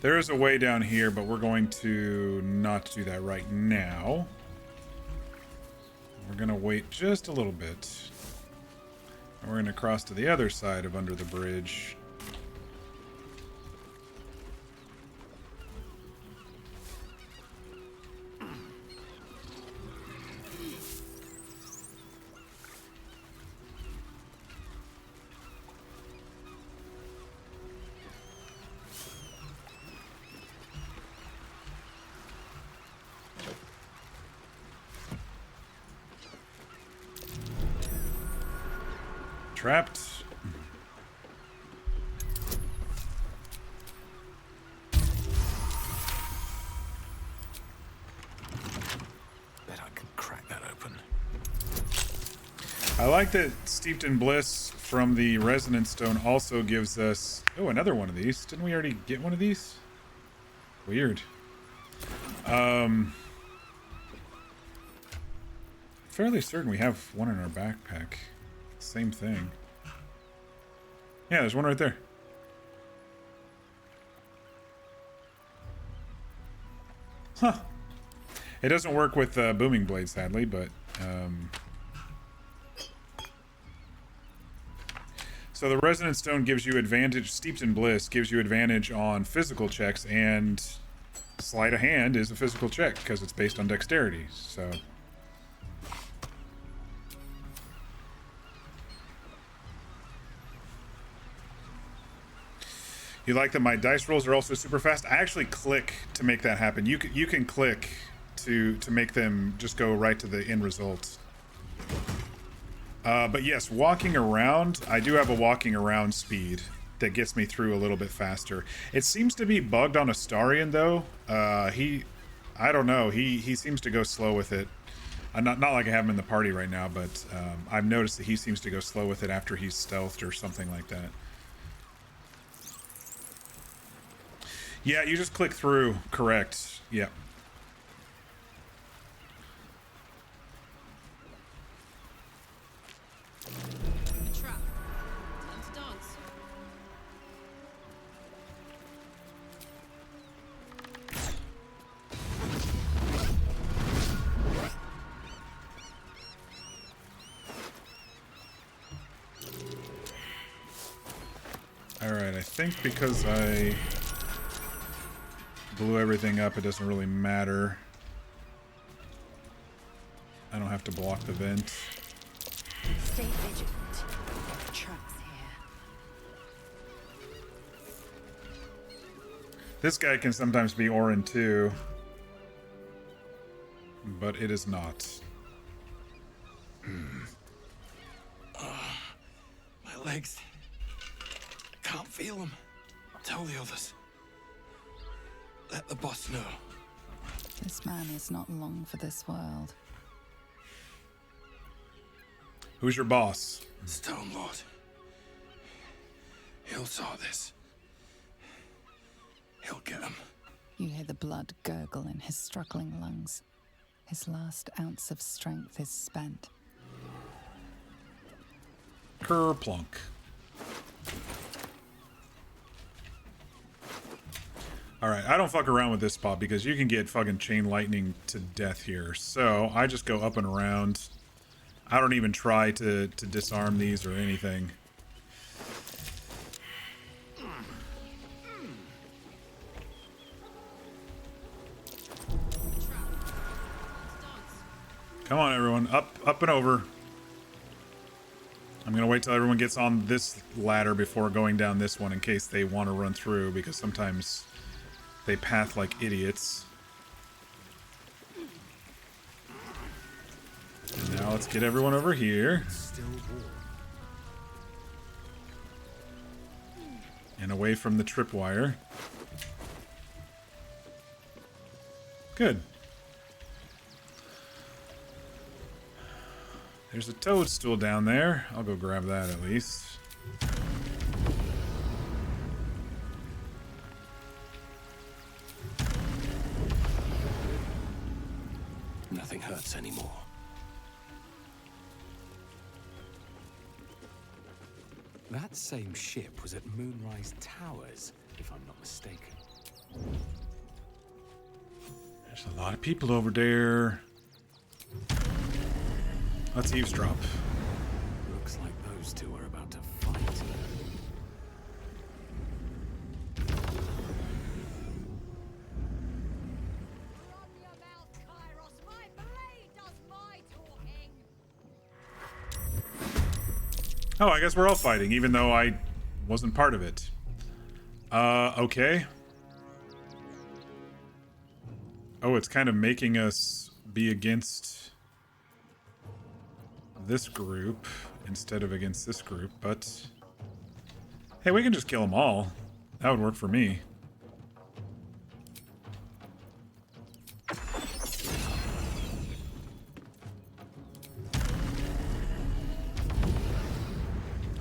There is a way down here, but we're going to not do that right now. We're going to wait just a little bit. And we're going to cross to the other side of under the bridge. Trapped. Bet I can crack that open. I like that Steeped in Bliss from the Resonance Stone also gives us... Oh, another one of these. Didn't we already get one of these? Weird. Fairly certain we have one in our backpack. Same thing. Yeah, there's one right there. Huh. It doesn't work with Booming Blade, sadly, but... So the Resonance Stone gives you advantage, Steeped in Bliss gives you advantage on physical checks, and Sleight of Hand is a physical check, because it's based on dexterity, so... You like that my dice rolls are also super fast? I actually click to make that happen. You can click to make them just go right to the end result. But yes, walking around, I do have a walking around speed that gets me through a little bit faster. It seems to be bugged on Astarion though. I don't know. He seems to go slow with it. Not like I have him in the party right now, but I've noticed that he seems to go slow with it after he's stealthed or something like that. Yeah, you just click through. Correct. Yep. A trap. Time to dance. All right, I think because I blew everything up, it doesn't really matter. I don't have to block the vent. Stay vigilant. There are traps here. This guy can sometimes be Orin too. but it is not. My legs. I can't feel them. Tell the others. Let the boss know. This man is not long for this world. Who's your boss? Stone Lord. He'll sort this. He'll get him. You hear the blood gurgle in his struggling lungs. His last ounce of strength is spent. Kerplunk. Alright, I don't fuck around with this spot because you can get fucking chain lightning to death here. So I just go up and around. I don't even try to disarm these or anything. Come on, everyone. Up and over. I'm going to wait till everyone gets on this ladder before going down this one in case they want to run through, because sometimes they path like idiots. And now let's get everyone over here. And away from the tripwire. Good. There's a toadstool down there. I'll go grab that at least. Nothing hurts anymore. That same ship was at Moonrise Towers, if I'm not mistaken. There's a lot of people over there. Let's eavesdrop. Looks like those two are about to fight. Oh, I guess we're all fighting, even though I wasn't part of it. Okay. Oh, it's kind of making us be against this group instead of against this group, but hey, we can just kill them all. That would work for me.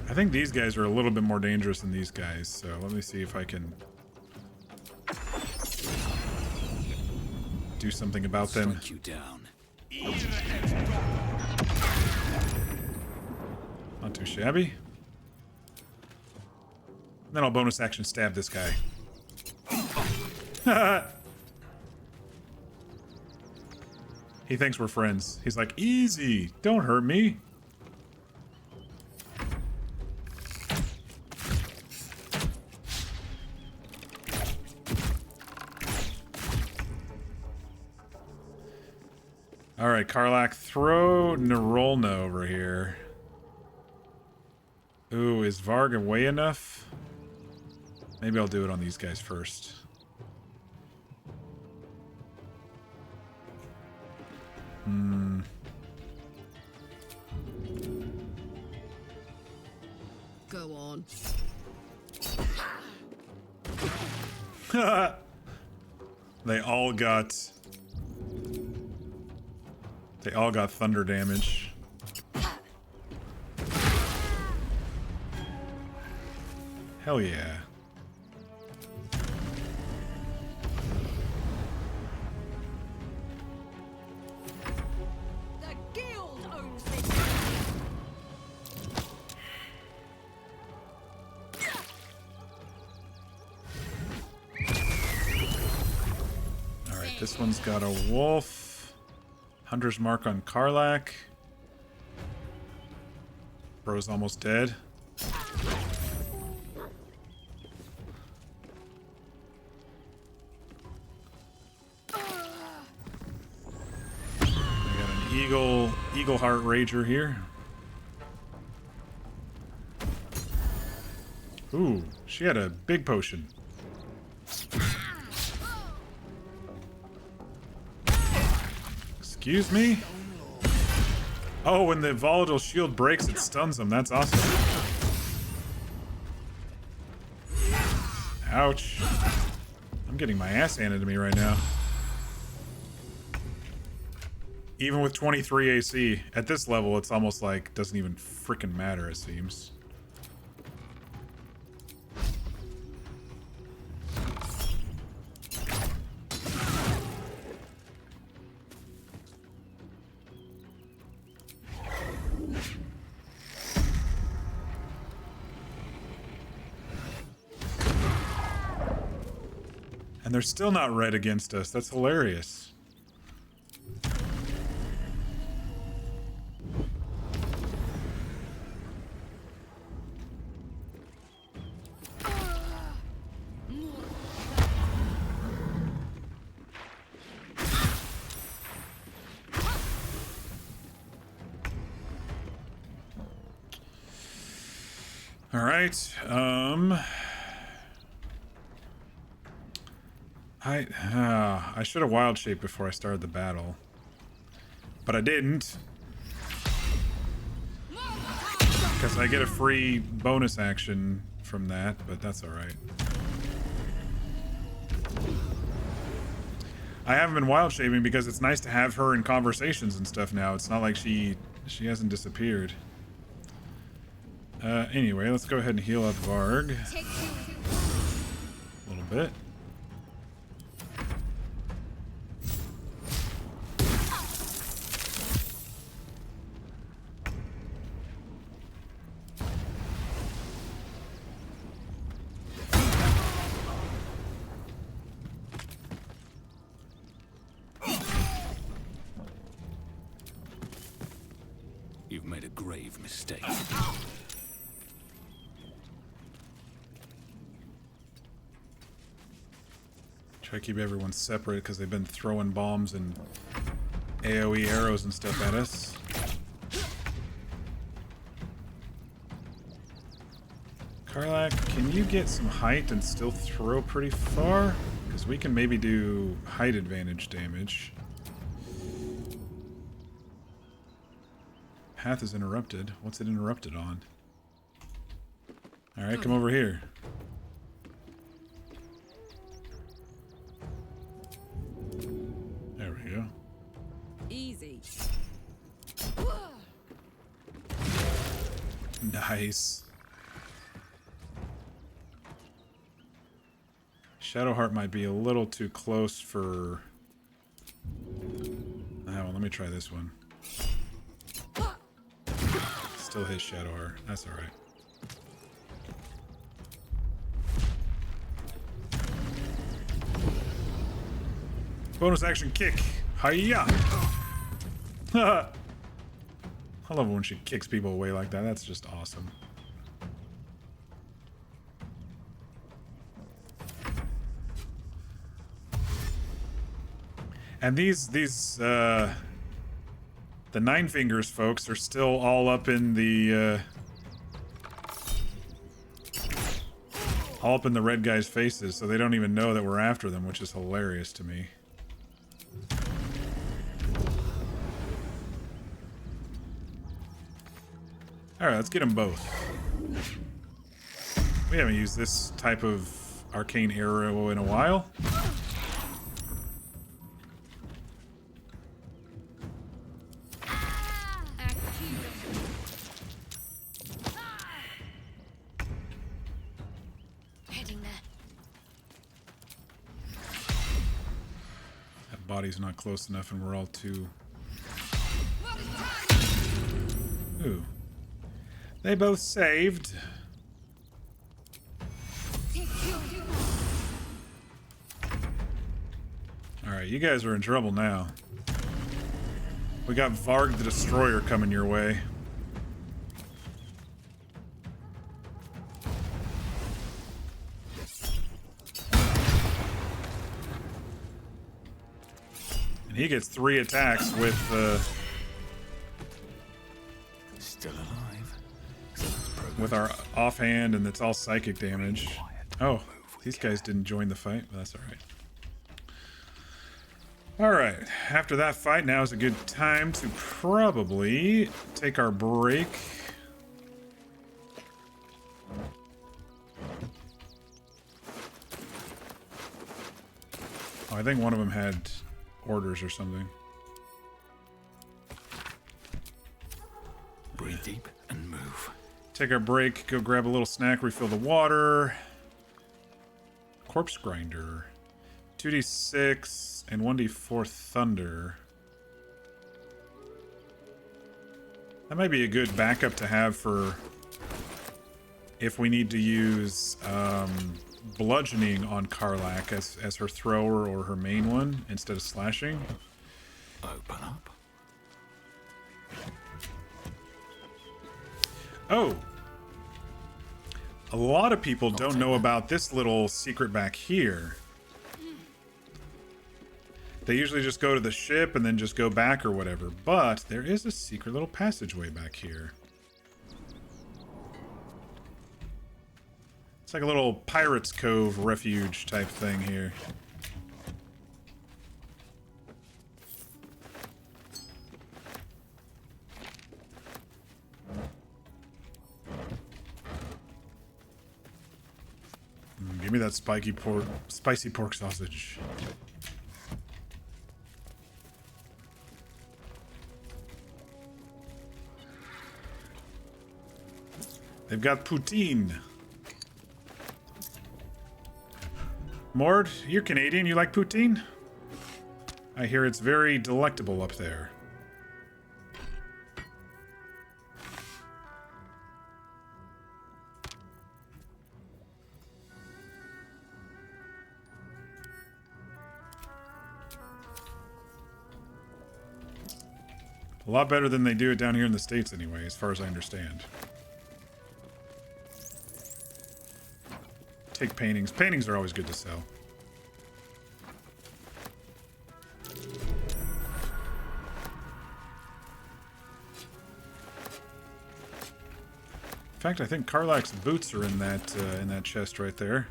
I think these guys are a little bit more dangerous than these guys, so let me see if I can do something about them. Strike you down. Not too shabby. Then I'll bonus action stab this guy. He thinks we're friends. He's like, easy, don't hurt me. Alright, Karlach, throw Nerolna over here. Ooh, is Varg away enough? Maybe I'll do it on these guys first. Go on. They all got thunder damage. Hell yeah. The guild owns this. Alright, this one's got a wolf. Hunter's mark on Karlach. Bro's almost dead. Eagle Heart Rager here. Ooh, she had a big potion. Excuse me? Oh, when the volatile shield breaks, it stuns them. That's awesome. Ouch. I'm getting my ass handed to me right now. Even with 23 AC, at this level, it's almost like doesn't even freaking matter, it seems. And they're still not red against us. That's hilarious. All right. I should have wild shaped before I started the battle, but I didn't because I get a free bonus action from that. But that's all right. I haven't been wild shaping because it's nice to have her in conversations and stuff now. It's not like she hasn't disappeared. Anyway, let's go ahead and heal up Varg a little bit. You've made a grave mistake. Try to keep everyone separate because they've been throwing bombs and AoE arrows and stuff at us. Karlak, can you get some height and still throw pretty far? Because we can maybe do height advantage damage. Path is interrupted. What's it interrupted on? Alright, come over here. There we go. Easy. Nice. Shadowheart might be a little too close for... Ah, well, let me try this one. Still his Shadowheart. That's alright. Bonus action kick. Hiya! I love when she kicks people away like that. That's just awesome. And the Nine Fingers folks are still all up in the red guys' faces, so they don't even know that we're after them, which is hilarious to me. Alright, let's get them both. We haven't used this type of arcane arrow in a while. Heading there. That body's not close enough and we're all too... Ooh. They both saved. Alright, you guys are in trouble now. We got Varg the Destroyer coming your way. And he gets 3 attacks with Still alive. with our offhand, and it's all psychic damage. Oh, these guys didn't join the fight, but that's alright. Alright, after that fight, now is a good time to probably take our break. Oh, I think one of them had orders or something. Breathe deep and move. Take our break, go grab a little snack, refill the water. Corpse grinder. 2d6 and 1d4 thunder. That might be a good backup to have for if we need to use bludgeoning on Karlach as her thrower or her main one instead of slashing. Open up. Oh! A lot of people don't know about this little secret back here. They usually just go to the ship and then just go back or whatever, but there is a secret little passageway back here. It's like a little Pirates Cove refuge type thing here. Give me that spicy pork sausage. They've got poutine. Mord, you're Canadian. You like poutine? I hear it's very delectable up there. A lot better than they do it down here in the States anyway, as far as I understand. Take paintings. Paintings are always good to sell. In fact, I think Karlach's boots are in that chest right there.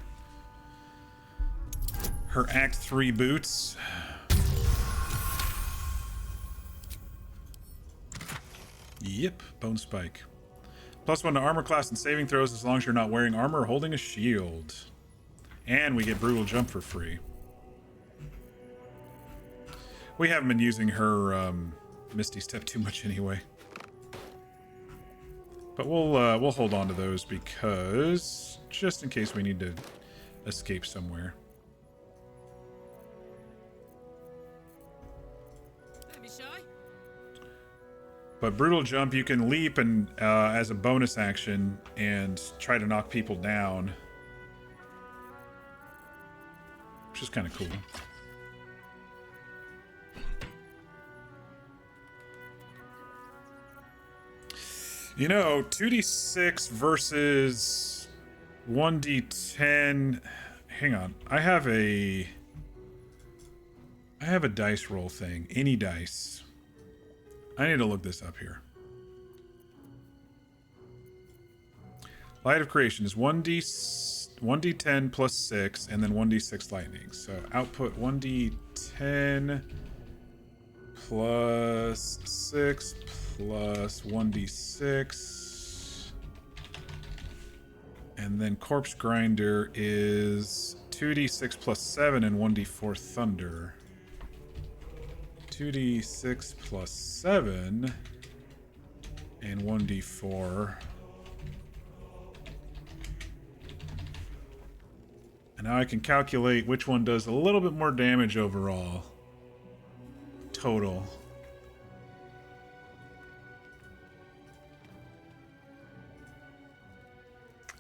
Her Act 3 boots. Yep, bone spike. +1 to armor class and saving throws as long as you're not wearing armor or holding a shield. And we get brutal jump for free. We haven't been using her Misty Step too much anyway. But we'll hold on to those because just in case we need to escape somewhere. But brutal jump, you can leap and as a bonus action and try to knock people down, which is kind of cool. You know, 2d6 versus 1d10. Hang on, I have a dice roll thing. Any dice. I need to look this up here. Light of Creation is 1d10 plus 6, and then 1d6 lightning. So output 1d10 plus 6 plus 1d6. And then Corpse Grinder is 2d6 plus 7 and 1d4 Thunder. 2d6 plus 7 and 1d4. And now I can calculate which one does a little bit more damage overall. Total.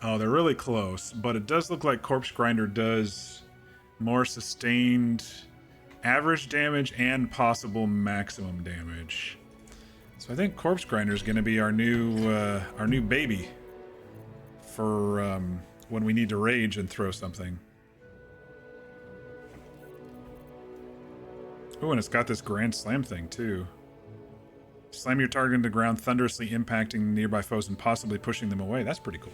Oh, they're really close, but it does look like Corpse Grinder does more sustained average damage and possible maximum damage. So I think Corpse Grinder is going to be our new baby for when we need to rage and throw something. Oh, and it's got this Grand Slam thing too. Slam your target into the ground, thunderously impacting nearby foes and possibly pushing them away. That's pretty cool.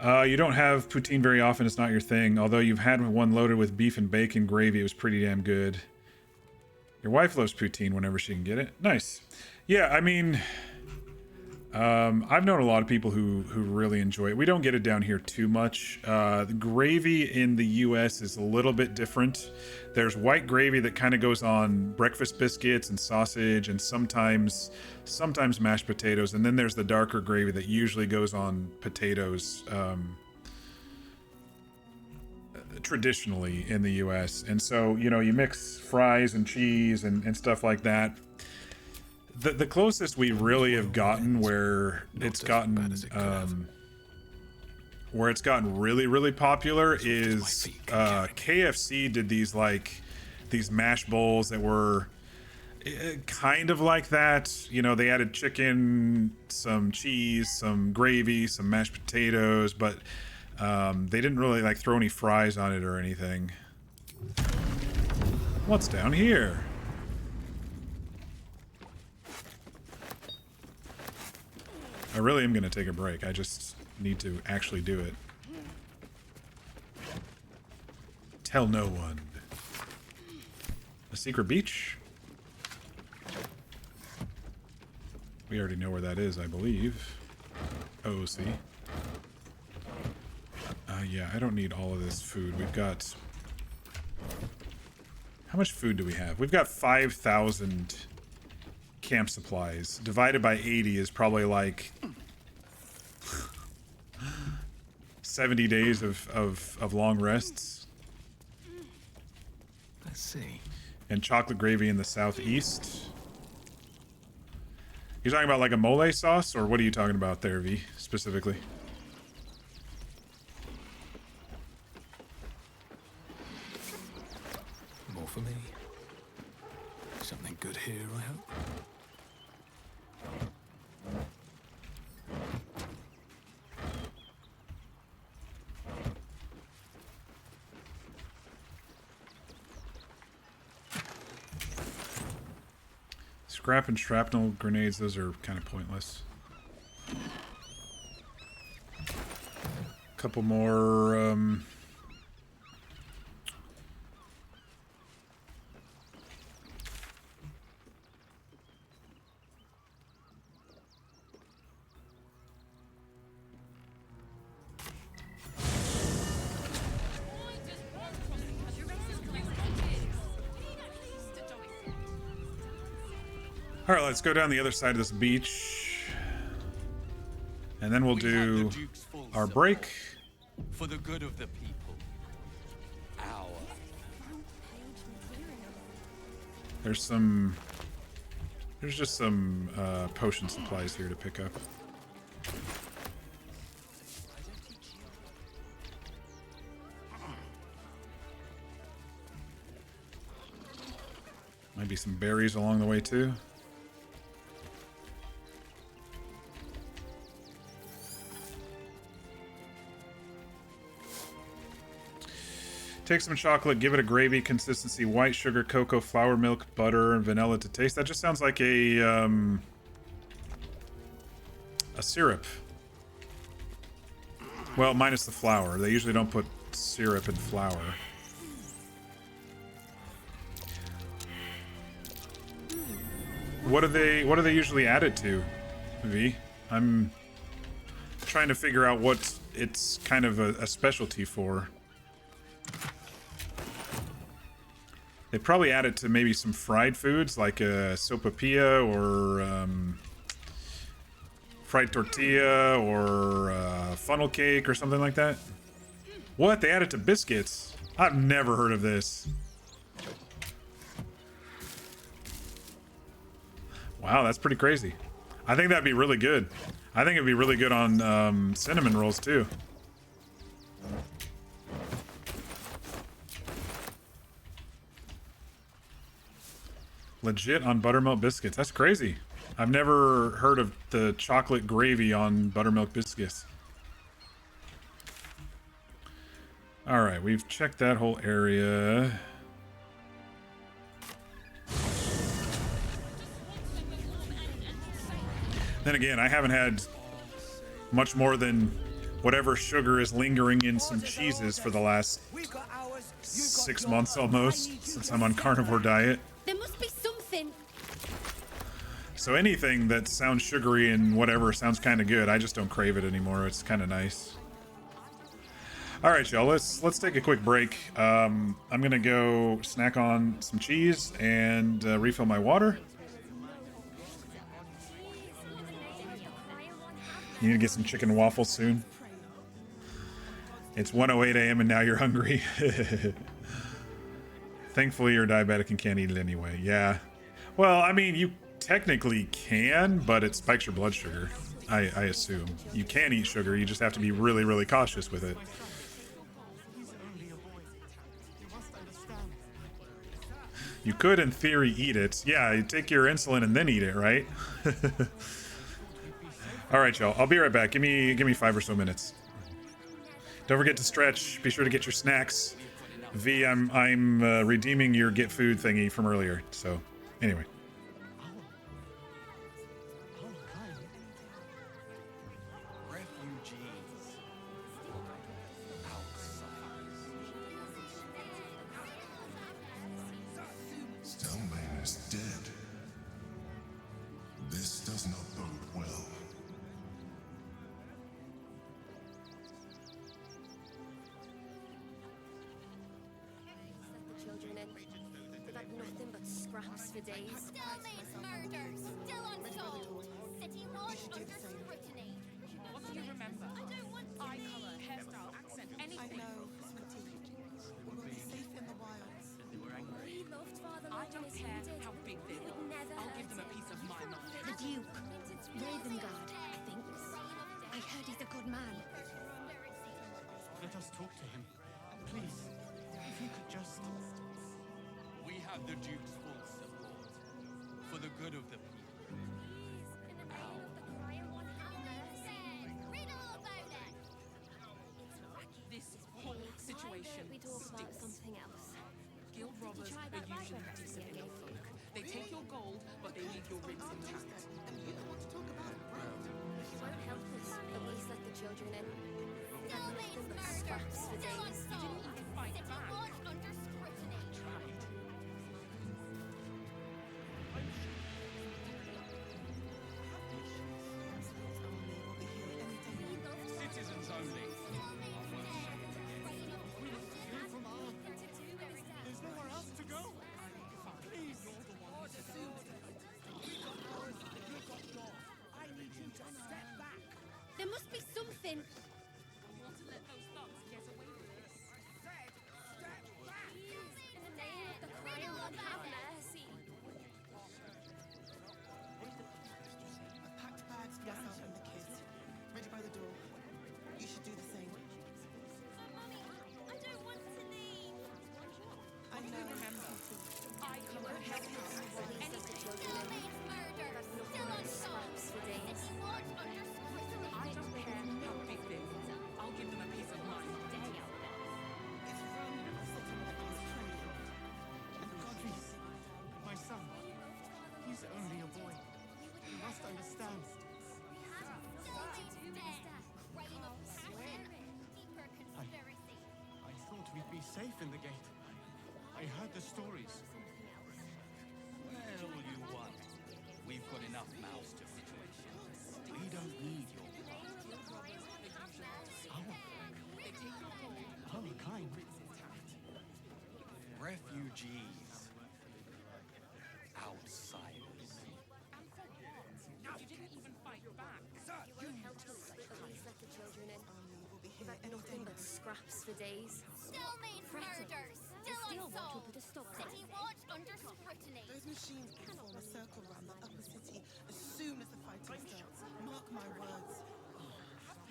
You don't have poutine very often. It's not your thing. Although you've had one loaded with beef and bacon gravy. It was pretty damn good. Your wife loves poutine whenever she can get it. Nice. Yeah, I mean, I've known a lot of people who really enjoy it. We don't get it down here too much. The gravy in the US is a little bit different. There's white gravy that kind of goes on breakfast biscuits and sausage and sometimes mashed potatoes. And then there's the darker gravy that usually goes on potatoes traditionally in the US. And so, you know, you mix fries and cheese and stuff like that. The closest we really have gotten where it's gotten really popular is KFC did these mash bowls that were kind of like that. You know, they added chicken, some cheese, some gravy, some mashed potatoes, but they didn't really like throw any fries on it or anything. What's down here? I really am going to take a break. I just need to actually do it. Tell no one. A secret beach? We already know where that is, I believe. OC. Yeah, I don't need all of this food. We've got... How much food do we have? We've got 5,000... camp supplies. Divided by 80 is probably like 70 days of long rests. Let's see. And chocolate gravy in the southeast. You're talking about like a mole sauce, or what are you talking about there, V, specifically? More for me. Something good here, I hope. Scrap and shrapnel grenades, those are kind of pointless. Couple more, All right, let's go down the other side of this beach. And then we'll do our break. For the good of the people. Our. There's just some potion supplies here to pick up. Might be some berries along the way too. Take some chocolate, give it a gravy consistency, white sugar, cocoa, flour, milk, butter, and vanilla to taste. That just sounds like a syrup. Well, minus the flour. They usually don't put syrup in flour. What do they usually add it to, V? I'm trying to figure out what it's kind of a specialty for. They probably add it to maybe some fried foods like a sopapilla or fried tortilla or funnel cake or something like that. What? They add it to biscuits? I've never heard of this. Wow, that's pretty crazy. I think that'd be really good. I think it'd be really good on cinnamon rolls too. Legit on buttermilk biscuits. That's crazy. I've never heard of the chocolate gravy on buttermilk biscuits. Alright, we've checked that whole area. Then again, I haven't had much more than whatever sugar is lingering in some cheeses for the last 6 months almost since I'm on carnivore diet. There must be something. So anything that sounds sugary and whatever sounds kind of good. I just don't crave it anymore. It's kind of nice. All right, y'all. Let's take a quick break. I'm gonna go snack on some cheese and refill my water. You need to get some chicken and waffles soon. It's 1:08 a.m. and now you're hungry. Thankfully, you're diabetic and can't eat it anyway. Yeah. Well, I mean, you technically can, but it spikes your blood sugar. I assume. You can eat sugar. You just have to be really, really cautious with it. You could, in theory, eat it. Yeah, you take your insulin and then eat it, right? All right, y'all. I'll be right back. Give me 5 or so minutes. Don't forget to stretch. Be sure to get your snacks. V, I'm redeeming your get food thingy from earlier. So, anyway. Stelmane is dead. This does not bode well. The children in. They've had nothing but scraps for days. Stelmane's murder, still unsolved. City Lord under scrutiny. What do you remember? I don't want to Eye leave. color, hairstyle, accent, anything. We'll be safe in the wilds. We loved Father I don't care how big they are. I'll give them a piece of my mind. The Duke. Ravengard, I think. I heard he's a good man. Let us talk to him. Please, if you could just... We have the Duke's full support. For the good of the people. This whole situation We talk about stinks. something else. Guild robbers try are that usually library decent again? enough folk. They take your gold, but they leave your rings intact. You won't help us. At least let the children in. They've had nothing but scraps for days. Fight City back. Lord under scrutiny. Citizens only. There's nowhere else to go. Please. I need you to step back. There must be something. Want to let those thugs get away with this? In the name of the crying one, have mercy. I've packed bags for myself and the kids. Ready by the door. You should do the same. Mummy, I don't want to leave. I know. Eye color, hairstyle, accent, anything. Stelmane's murder, still unsolved. City Lord under scrutiny. I don't care how big they are. I'll give them a piece of my mind. It's from the city that I was trained in. And God, My son. He's only a boy. You must understand. Stelmane's dead. Reign of passion. Deeper conspiracy. I thought we'd be safe in the gate. I heard the stories. Well, you won. We've got enough mouths to feed. We don't need your Our kind. refugees. Outsiders. You didn't even fight back. You won't help us. At least let the children in. We'll be They've here had nothing but scraps for days. Stelmane's murder, still Still want unsolved. to put a stop to City Lord under scrutiny. Those machines will form a circle around the upper city as soon as the fighting starts. Mark my words.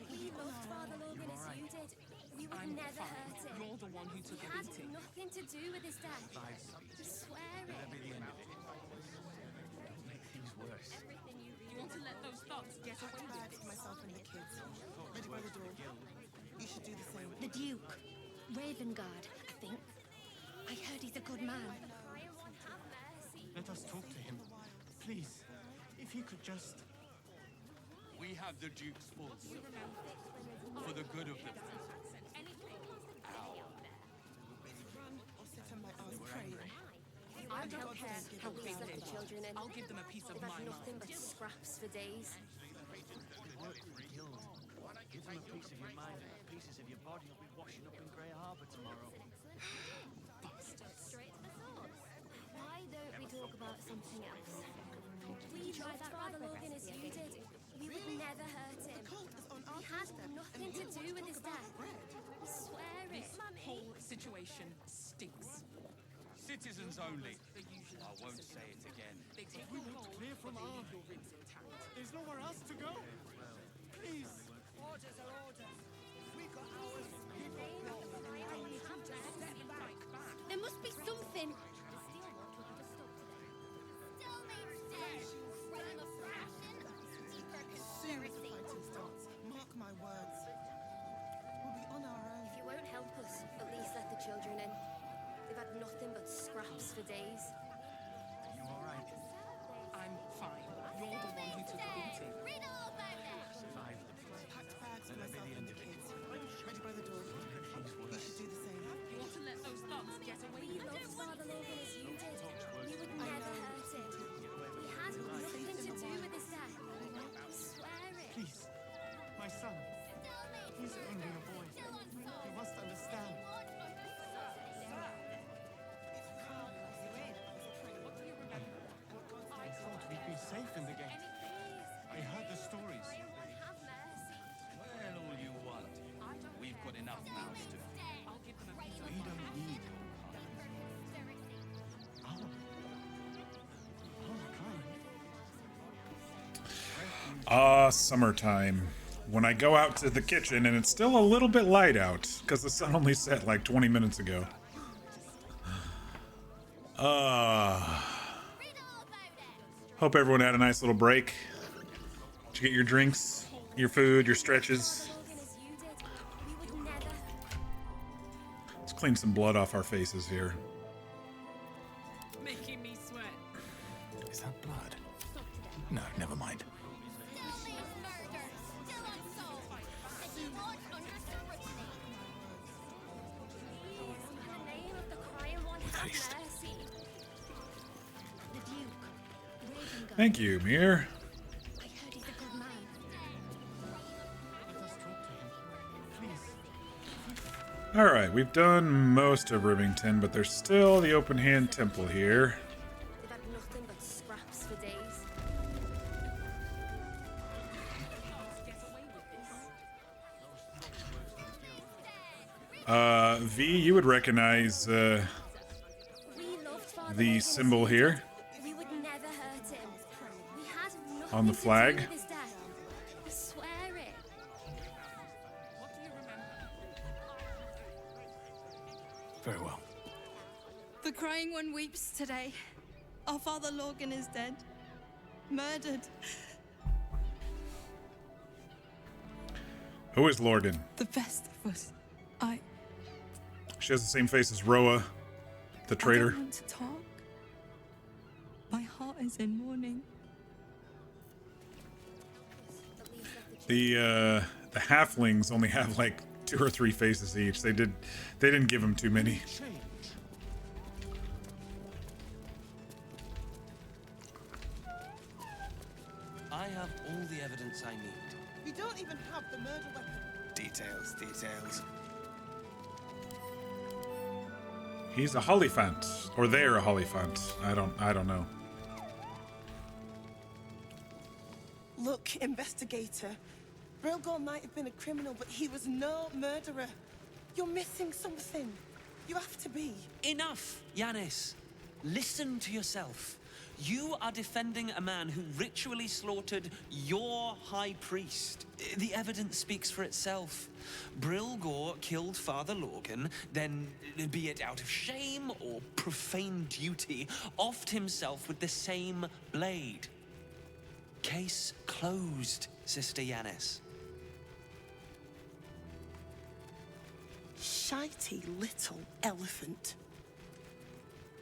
We loved Father Logan as you did. We would I'm never fine. hurt him. You're the one who took He a had beating. nothing to do with his death. I swear it. That'll be the end of it. Don't make things worse. You want to let those thugs get away with Bags this? for myself and the kids. Ready by the door. You should do the same. The Duke. Ravengard, I think. I heard he's a good man. Let us talk to him. Please, if you could just... We have the Duke's full support. For the good of the Run or sit on my arse praying. I don't care how we let the children in. I'll give them a piece of They've my had mind. nothing but scraps for days. Give them a piece of your mind and pieces of your body will be washing up in Grey Harbour tomorrow. Straight to the source. Why don't we talk about something else? We tried that Father Logan as you did. We would never hurt him. He had nothing to do with his death. I swear it. This whole situation stinks. Citizens only. I won't say it again. We want clear from our... There's nowhere else to go. Please. Orders are orders. We got ours. There must be something. Soon as the fighting starts, mark my words. We'll be on our own. If you won't help us, at least let the children in. They've had nothing but scraps for days. Are you alright? I'm fine. You're the one who took the beating. Survive the place. Packed bags for Let that myself be the and end the of it. kids. Ready by the door. You should do the same. You want to let those thugs get away We with loved this? Father Logan as you did. We would never hurt him. He had nothing to do with his death. I swear it. Please. My son. He's only a boy. You must understand. I thought we'd be safe in the gate. I heard the stories. Have mercy. Well, all you want. We've got enough mouths to feed. We don't need Summertime. When I go out to the kitchen and it's still a little bit light out because the sun only set like 20 minutes ago. Hope everyone had a nice little break. Did you get your drinks, your food, your stretches? Let's clean some blood off our faces here. Making me sweat. Is that blood? No, never mind. Haste. The Duke. Rivington. Thank you, Mir. I heard he's a good man. Let us talk to him. Please. Alright, we've done most of Rivington, but there's still the open hand temple here. They've had nothing but scraps for days. V, you would recognize We loved Father the Logan symbol as you here did. We would never hurt him. We had nothing on the to do flag. with his death. I swear it. Very well. The crying one weeps today. Our Father Logan is dead. Murdered. Who is Lorgan? The best of us. She has the same face as Roa, the I traitor. don't want to talk. My heart is in mourning. The halflings only have like 2 or 3 faces each. They didn't give them too many. I have all the evidence I need. We don't even have the murder weapon. Details, details. He's a Hollyphant, or they're a Hollyphant. I don't know. Look, investigator. Brilgor might have been a criminal, but he was no murderer. You're missing something. You have to be. Enough, Yanis. Listen to yourself. You are defending a man who ritually slaughtered your high priest. The evidence speaks for itself. Brilgor killed Father Logan, then, be it out of shame or profane duty, offed himself with the same blade. Case closed, Sister Yanis. Shitey little elephant.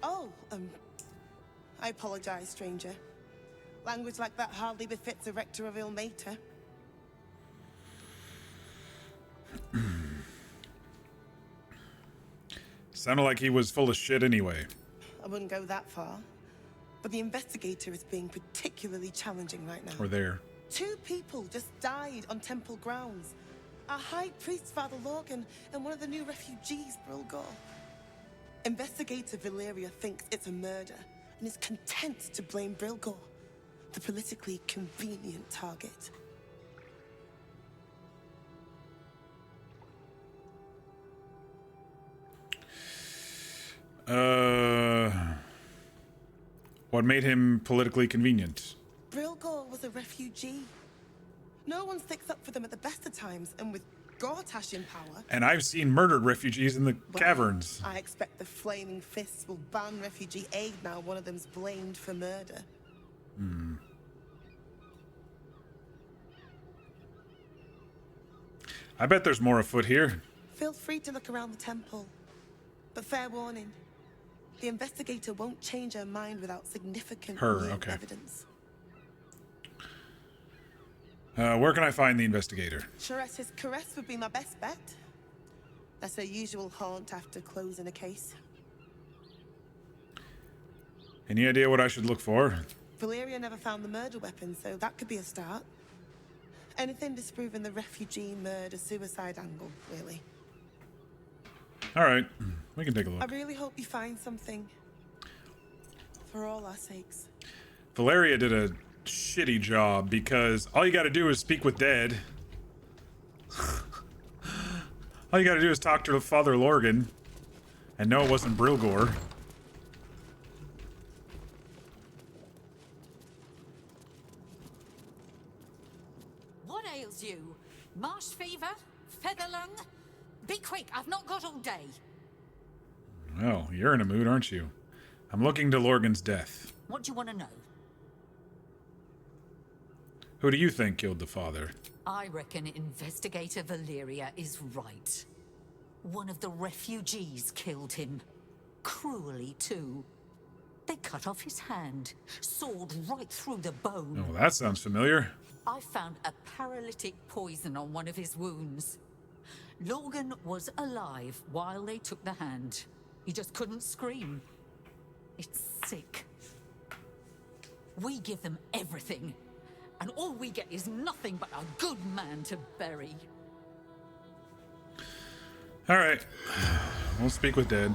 Oh, I apologize, stranger. Language like that hardly befits a rector of Ilmater. Sounded like he was full of shit anyway. I wouldn't go that far. But the investigator is being particularly challenging right now. Or there. 2 people just died on temple grounds. Our high priest, Father Lorgan, and one of the new refugees, Brilgor. Investigator Valeria thinks it's a murder and is content to blame Brilgor, the politically convenient target. What made him politically convenient? Brilgor was a refugee. No one sticks up for them at the best of times, and with Gortash in power... And I've seen murdered refugees in the caverns. I expect the Flaming Fists will ban refugee aid now one of them's blamed for murder. I bet there's more afoot here. Feel free to look around the temple. But fair warning, the investigator won't change her mind without significant new evidence. Where can I find the investigator? Chares's caress would be my best bet. That's her usual haunt after closing a case. Any idea what I should look for? Valeria never found the murder weapon, so that could be a start. Anything disproving the refugee murder-suicide angle, really. All right, we can take a look. I really hope you find something. For all our sakes. Valeria did a shitty job because all you gotta do is speak with dead. All you gotta do is talk to Father Lorgan and know it wasn't Brilgor. What ails you? Marsh fever? Feather lung? Be quick, I've not got all day. Well, you're in a mood, aren't you? I'm looking to Lorgan's death. What do you want to know? Who do you think killed the father? I reckon Investigator Valeria is right. One of the refugees killed him. Cruelly, too. They cut off his hand, sawed right through the bone. Oh, that sounds familiar. I found a paralytic poison on one of his wounds. Lorgan was alive while they took the hand. He just couldn't scream. It's sick. We give them everything, and all we get is nothing but a good man to bury. All right, we'll speak with dead.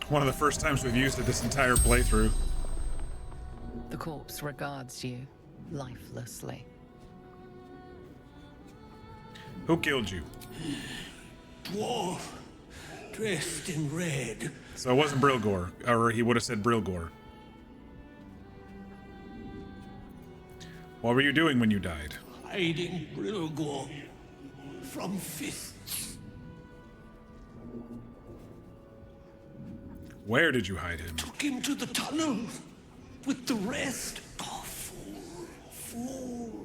One of the first times we've used it this entire playthrough. The corpse regards you lifelessly. Who killed you? Dwarf, dressed in red. So it wasn't Brilgor, or he would have said Brilgor. What were you doing when you died? Hiding Brilgor from fists. Where did you hide him? Took him to the tunnel with the rest. Oh, fool, fool.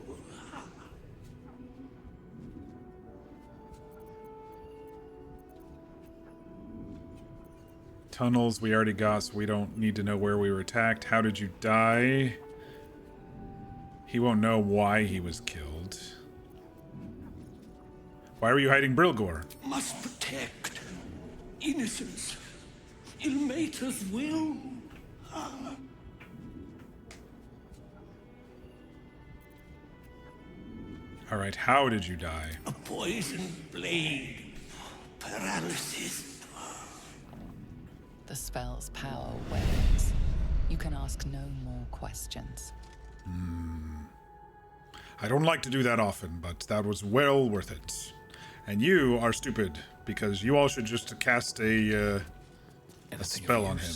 Tunnels we already got, so we don't need to know where we were attacked. How did you die? He won't know why he was killed. Why were you hiding Brilgor? Must protect innocence. Ilmater's will. All right, how did you die? A poisoned blade. Paralysis. The spell's power wanes. You can ask no more questions. I don't like to do that often, but that was well worth it. And you are stupid, because you all should just cast a spell on him.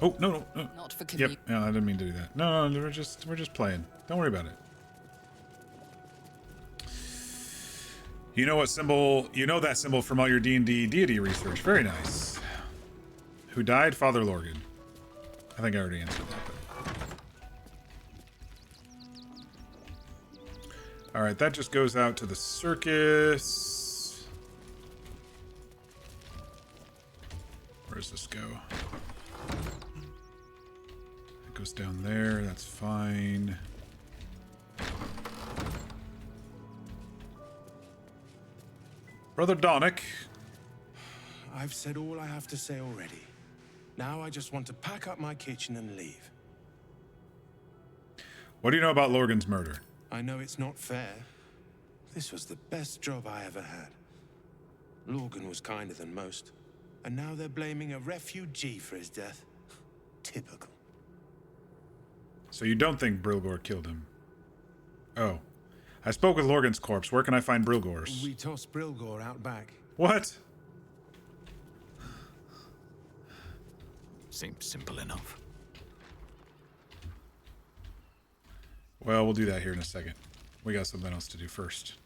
Oh, no. Not for Yep, yeah, I didn't mean to do that. No, we're just playing. Don't worry about it. You know what symbol? You know that symbol from all your D&D deity research. Very nice. Who died? Father Lorgan. I think I already answered that. But... All right, that just goes out to the circus. Where does this go? It goes down there. That's fine. Brother Donick. I've said all I have to say already. Now I just want to pack up my kitchen and leave. What do you know about Lorgan's murder? I know it's not fair. This was the best job I ever had. Lorgan was kinder than most. And now they're blaming a refugee for his death. Typical. So you don't think Brilgor killed him? Oh. I spoke with Lorgan's corpse. Where can I find Brilgor's? We tossed Brilgor out back. What? Seems simple enough. Well, we'll do that here in a second. We got something else to do first.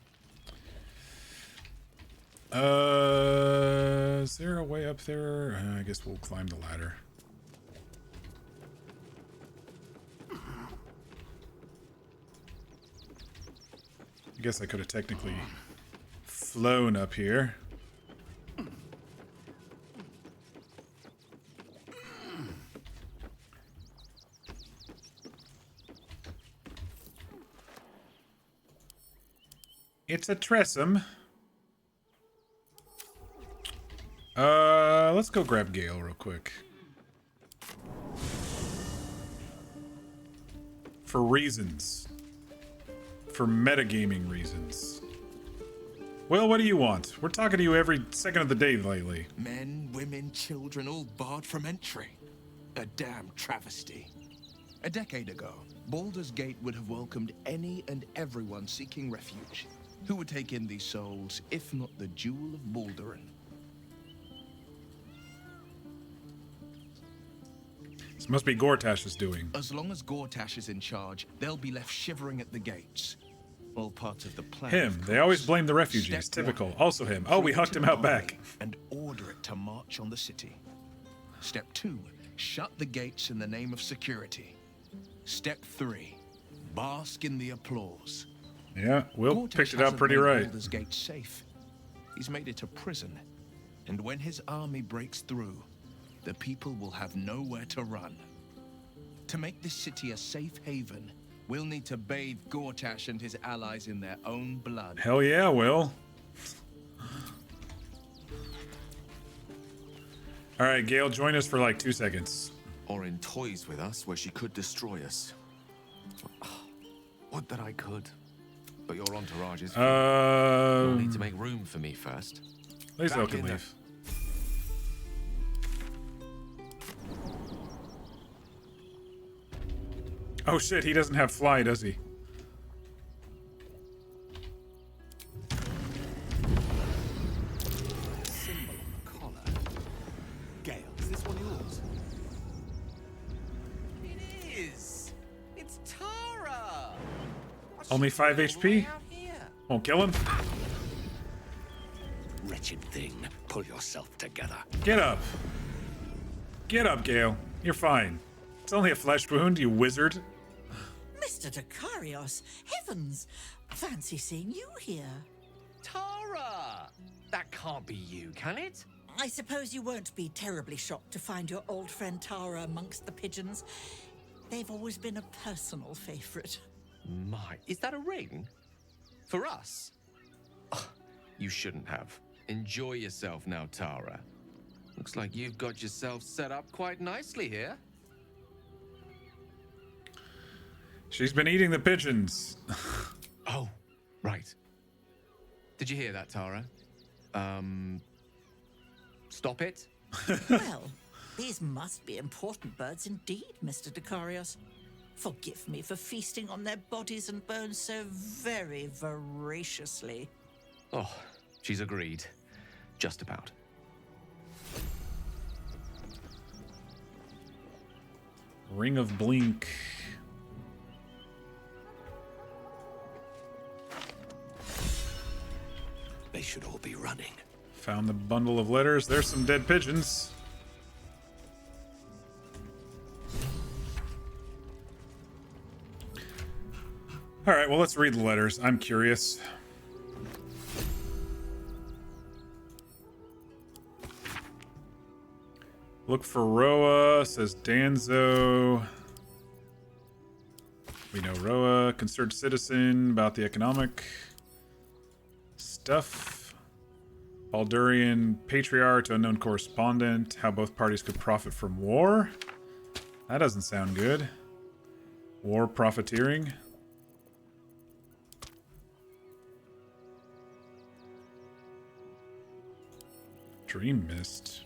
Is there a way up there? I guess we'll climb the ladder. I guess I could have technically flown up here. It's a Tressum. Let's go grab Gale real quick. For reasons. For metagaming reasons. Well, what do you want? We're talking to you every second of the day lately. Men, women, children, all barred from entry. A damn travesty. A decade ago, Baldur's Gate would have welcomed any and everyone seeking refuge. Who would take in these souls, if not the Jewel of Baldurin? This must be Gortash's doing. As long as Gortash is in charge, they'll be left shivering at the gates. All part of the plan. Him. They always blame the refugees. Step Typical. one, Also him. Oh, we hucked him out back. And order it to march on the city. Step 2, shut the gates in the name of security. Step 3, bask in the applause. Yeah, Will Gortash picked it out hasn't pretty made right. Baldur's Gate safe. He's made it a prison. And when his army breaks through, the people will have nowhere to run. To make this city a safe haven, we'll need to bathe Gortash and his allies in their own blood. Hell yeah, Will. Alright, Gale, join us for like 2 seconds. Or in toys with us, where she could destroy us. Would that I could. But your entourage is... You'll need to make room for me first. Lae'zel can leave. Oh shit, he doesn't have fly, does he? Symbol on the collar. Gale, is this one yours? It is. It's Tara. Only 5 HP? Won't kill him? Wretched thing, pull yourself together. Get up. Get up, Gale. You're fine. It's only a flesh wound, you wizard. Mr. Dekarios, heavens! Fancy seeing you here. Tara! That can't be you, can it? I suppose you won't be terribly shocked to find your old friend Tara amongst the pigeons. They've always been a personal favorite. My, is that a ring? For us? Oh, you shouldn't have. Enjoy yourself now, Tara. Looks like you've got yourself set up quite nicely here. She's been eating the pigeons. Oh, right. Did you hear that, Tara? Stop it? Well, these must be important birds indeed, Mr. Dekarios. Forgive me for feasting on their bodies and bones so very voraciously. Oh, she's agreed. Just about. Ring of Blink. They should all be running. Found the bundle of letters. There's some dead pigeons. All right, well, let's read the letters. I'm curious. Look for Roa, says Danzo. We know Roa, concerned citizen about the economic stuff. Baldurian patriarch, unknown correspondent, how both parties could profit from war. That doesn't sound good. War profiteering. Dream mist.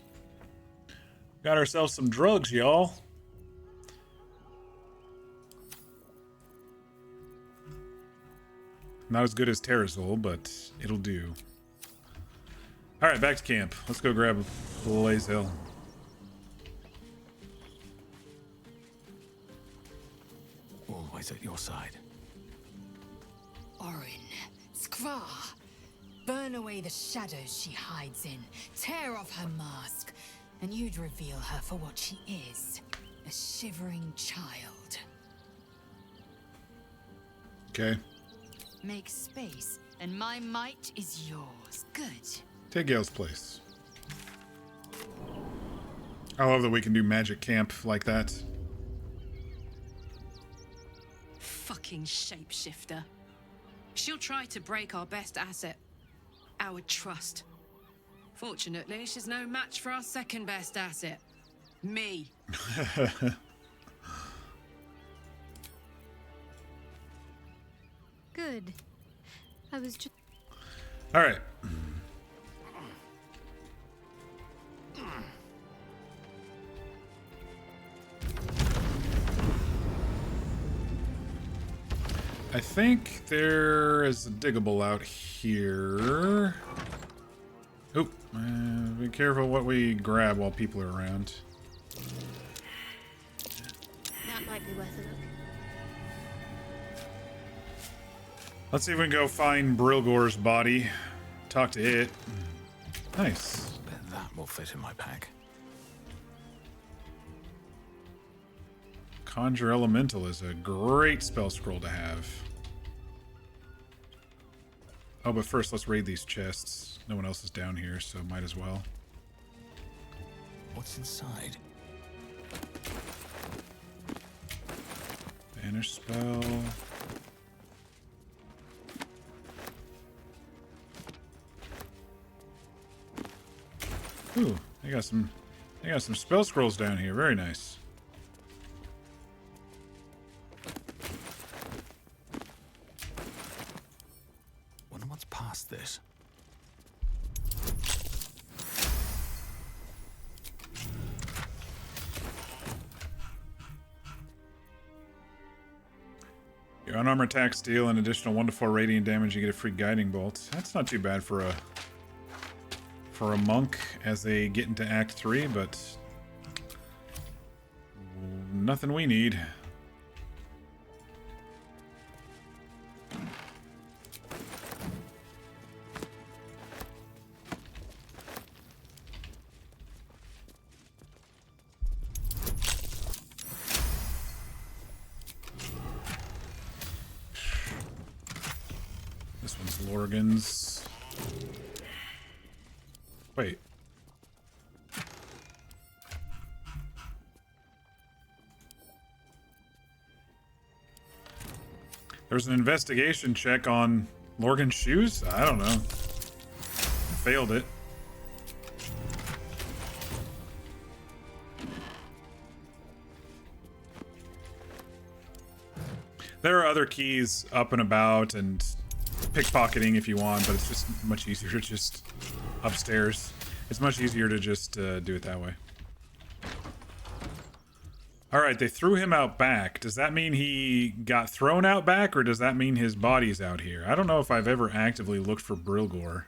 Got ourselves some drugs, y'all. Not as good as Terrazol, but it'll do. Alright, back to camp. Let's go grab Blaze Hill. Always at your side. Orin, Skra, burn away the shadows she hides in, tear off her mask, and you'd reveal her for what she is, a shivering child. Okay. Make space, and my might is yours. Good. Take Gale's place. I love that we can do magic camp like that. Fucking shapeshifter. She'll try to break our best asset, our trust. Fortunately, she's no match for our second best asset, me. Good. I was just... All right. I think there is a diggable out here. Oop. Be careful what we grab while people are around. That might be worth a look. Let's see if we can go find Brilgor's body. Talk to it. Nice. Bet that will fit in my pack. Conjure Elemental is a great spell scroll to have. Oh, but first let's raid these chests. No one else is down here, so might as well. What's inside? Banish spell. Ooh, they got some spell scrolls down here. Very nice. Wonder what's past this. Your unarmored attacks deal an additional 1 to 4 radiant damage. You get a free guiding bolt. That's not too bad for a monk as they get into Act 3, but nothing we need. This one's Lorgan's. Wait. There's an investigation check on Lorgan's shoes? I don't know. Failed it. There are other keys up and about and pickpocketing if you want, but it's just much easier to just upstairs. It's much easier to just do it that way. Alright, they threw him out back. Does that mean he got thrown out back, or does that mean his body's out here? I don't know if I've ever actively looked for Brilgor,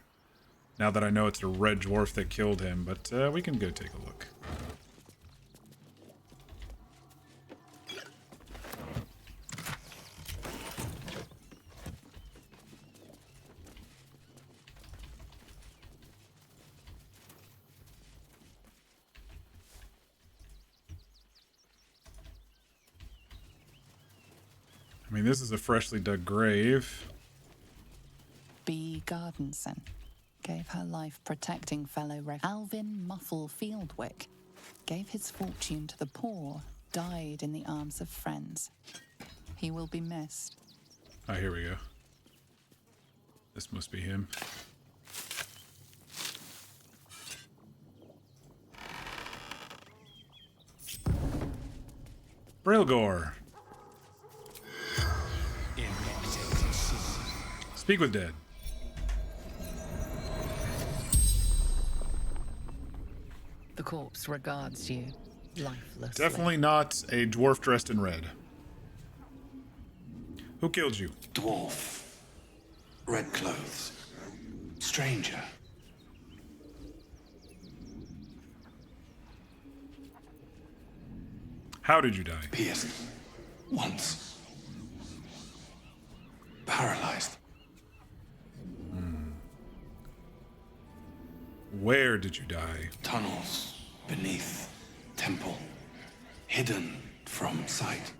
now that I know it's a red dwarf that killed him, but we can go take a look. I mean, this is a freshly dug grave. B. Gardenson gave her life protecting fellow Alvin Muffle Fieldwick gave his fortune to the poor, died in the arms of friends. He will be missed. Oh, here we go. This must be him. Brilgor. Speak with dead. The corpse regards you lifelessly. Definitely not a dwarf dressed in red. Who killed you? Dwarf. Red clothes. Stranger. How did you die? Pierced. Once. Paralyzed. Where did you die? Tunnels. Beneath. Temple. Hidden from sight.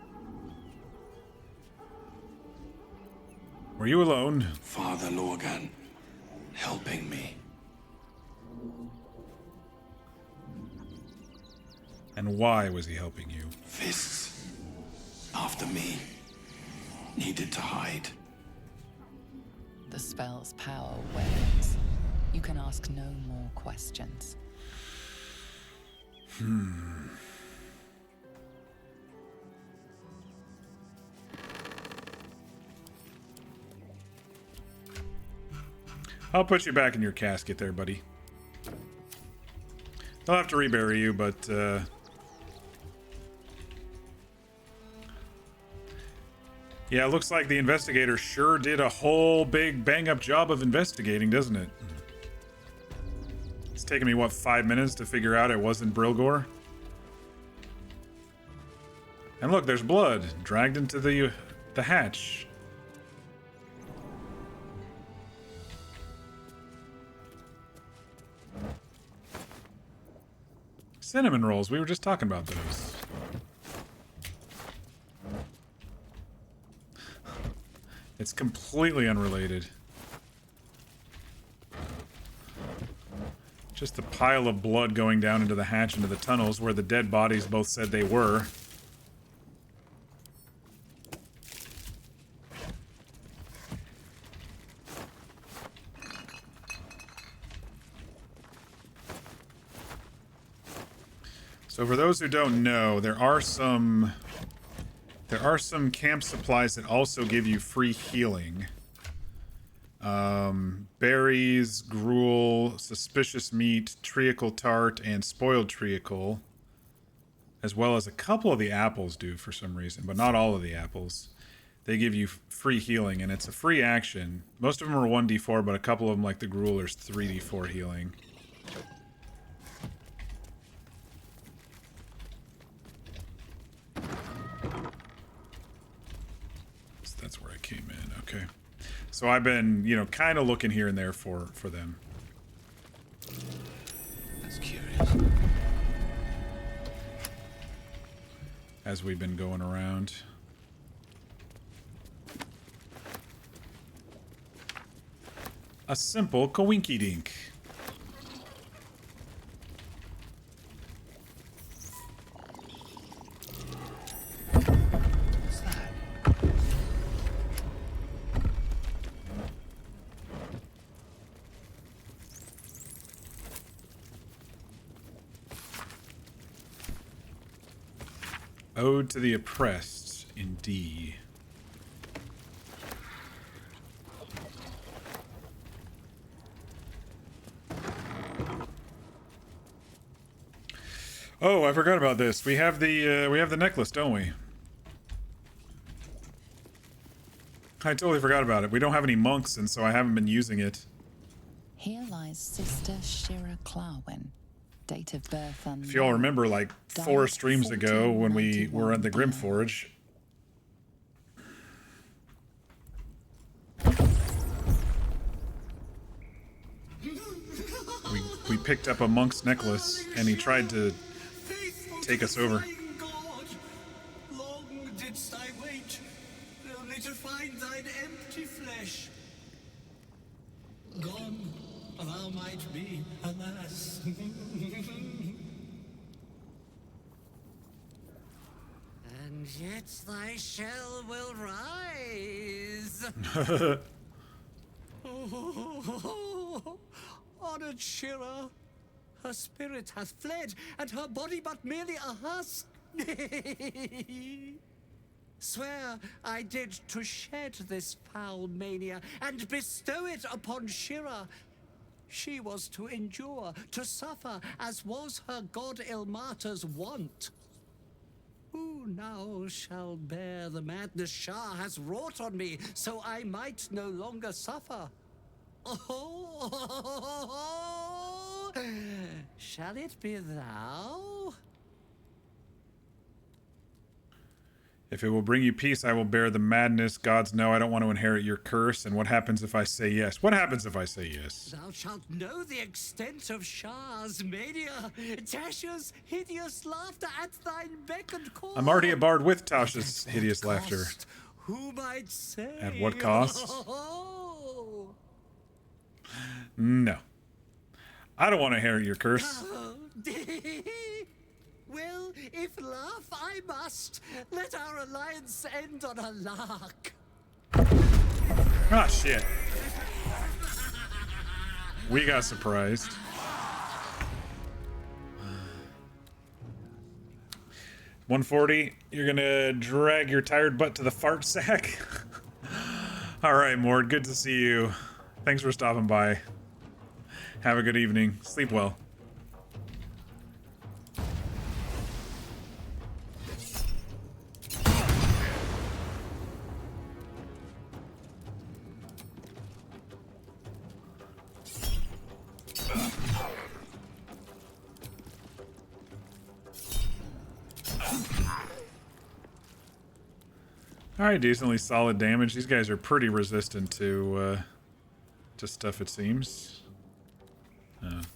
Were you alone? Father Lorgan. Helping me. And why was he helping you? Fists. After me. Needed to hide. The spell's power wanes. You can ask no more questions. I'll put you back in your casket there, buddy. I'll have to rebury you, but yeah, it looks like the investigator sure did a whole big bang-up job of investigating, doesn't it? It's taken me, what, 5 minutes to figure out it wasn't Brilgor? And look, there's blood dragged into the hatch. Cinnamon rolls, we were just talking about those. It's completely unrelated. Just a pile of blood going down into the hatch into the tunnels where the dead bodies both said they were. So for those who don't know, there are some camp supplies that also give you free healing. Berries, gruel, suspicious meat, treacle tart, and spoiled treacle. As well as a couple of the apples do for some reason, but not all of the apples. They give you free healing, and it's a free action. Most of them are 1d4, but a couple of them, like the gruel, are 3d4 healing. That's where I came in. Okay. So I've been, you know, kind of looking here and there for them. That's curious. As we've been going around. A simple coinky dink. Ode to the Oppressed in D. Oh, I forgot about this. We have the necklace, don't we? I totally forgot about it. We don't have any monks, and so I haven't been using it. Here lies Sister Shira Clarwin. Date of birth unknown. If y'all remember, like 4 streams ago when we were at the Grimforge, we picked up a monk's necklace, and he tried to take us over. Long didst I wait, only to find thine empty flesh. Gone thou might be, alas. And yet thy shell will rise. Oh, honored Shira, her spirit hath fled, and her body but merely a husk. Swear I did to shed this foul mania and bestow it upon Shira. She was to endure, to suffer, as was her god Ilmata's wont. Who now shall bear the madness Shah has wrought on me, so I might no longer suffer? Oh, shall it be thou? If it will bring you peace, I will bear the madness. Gods know I don't want to inherit your curse. And what happens if I say yes? What happens if I say yes? Thou shalt know the extent of Shah's mania, Tasha's hideous laughter at thine beck and call. I'm already a bard with Tasha's hideous laughter. Who might say? At what cost? No. I don't want to inherit your curse. Well, if laugh I must, let our alliance end on a lark. Ah, shit. We got surprised. $140. You're gonna drag your tired butt to the fart sack? Alright, Mord, good to see you. Thanks for stopping by. Have a good evening. Sleep well. Alright, decently solid damage. These guys are pretty resistant to stuff, it seems.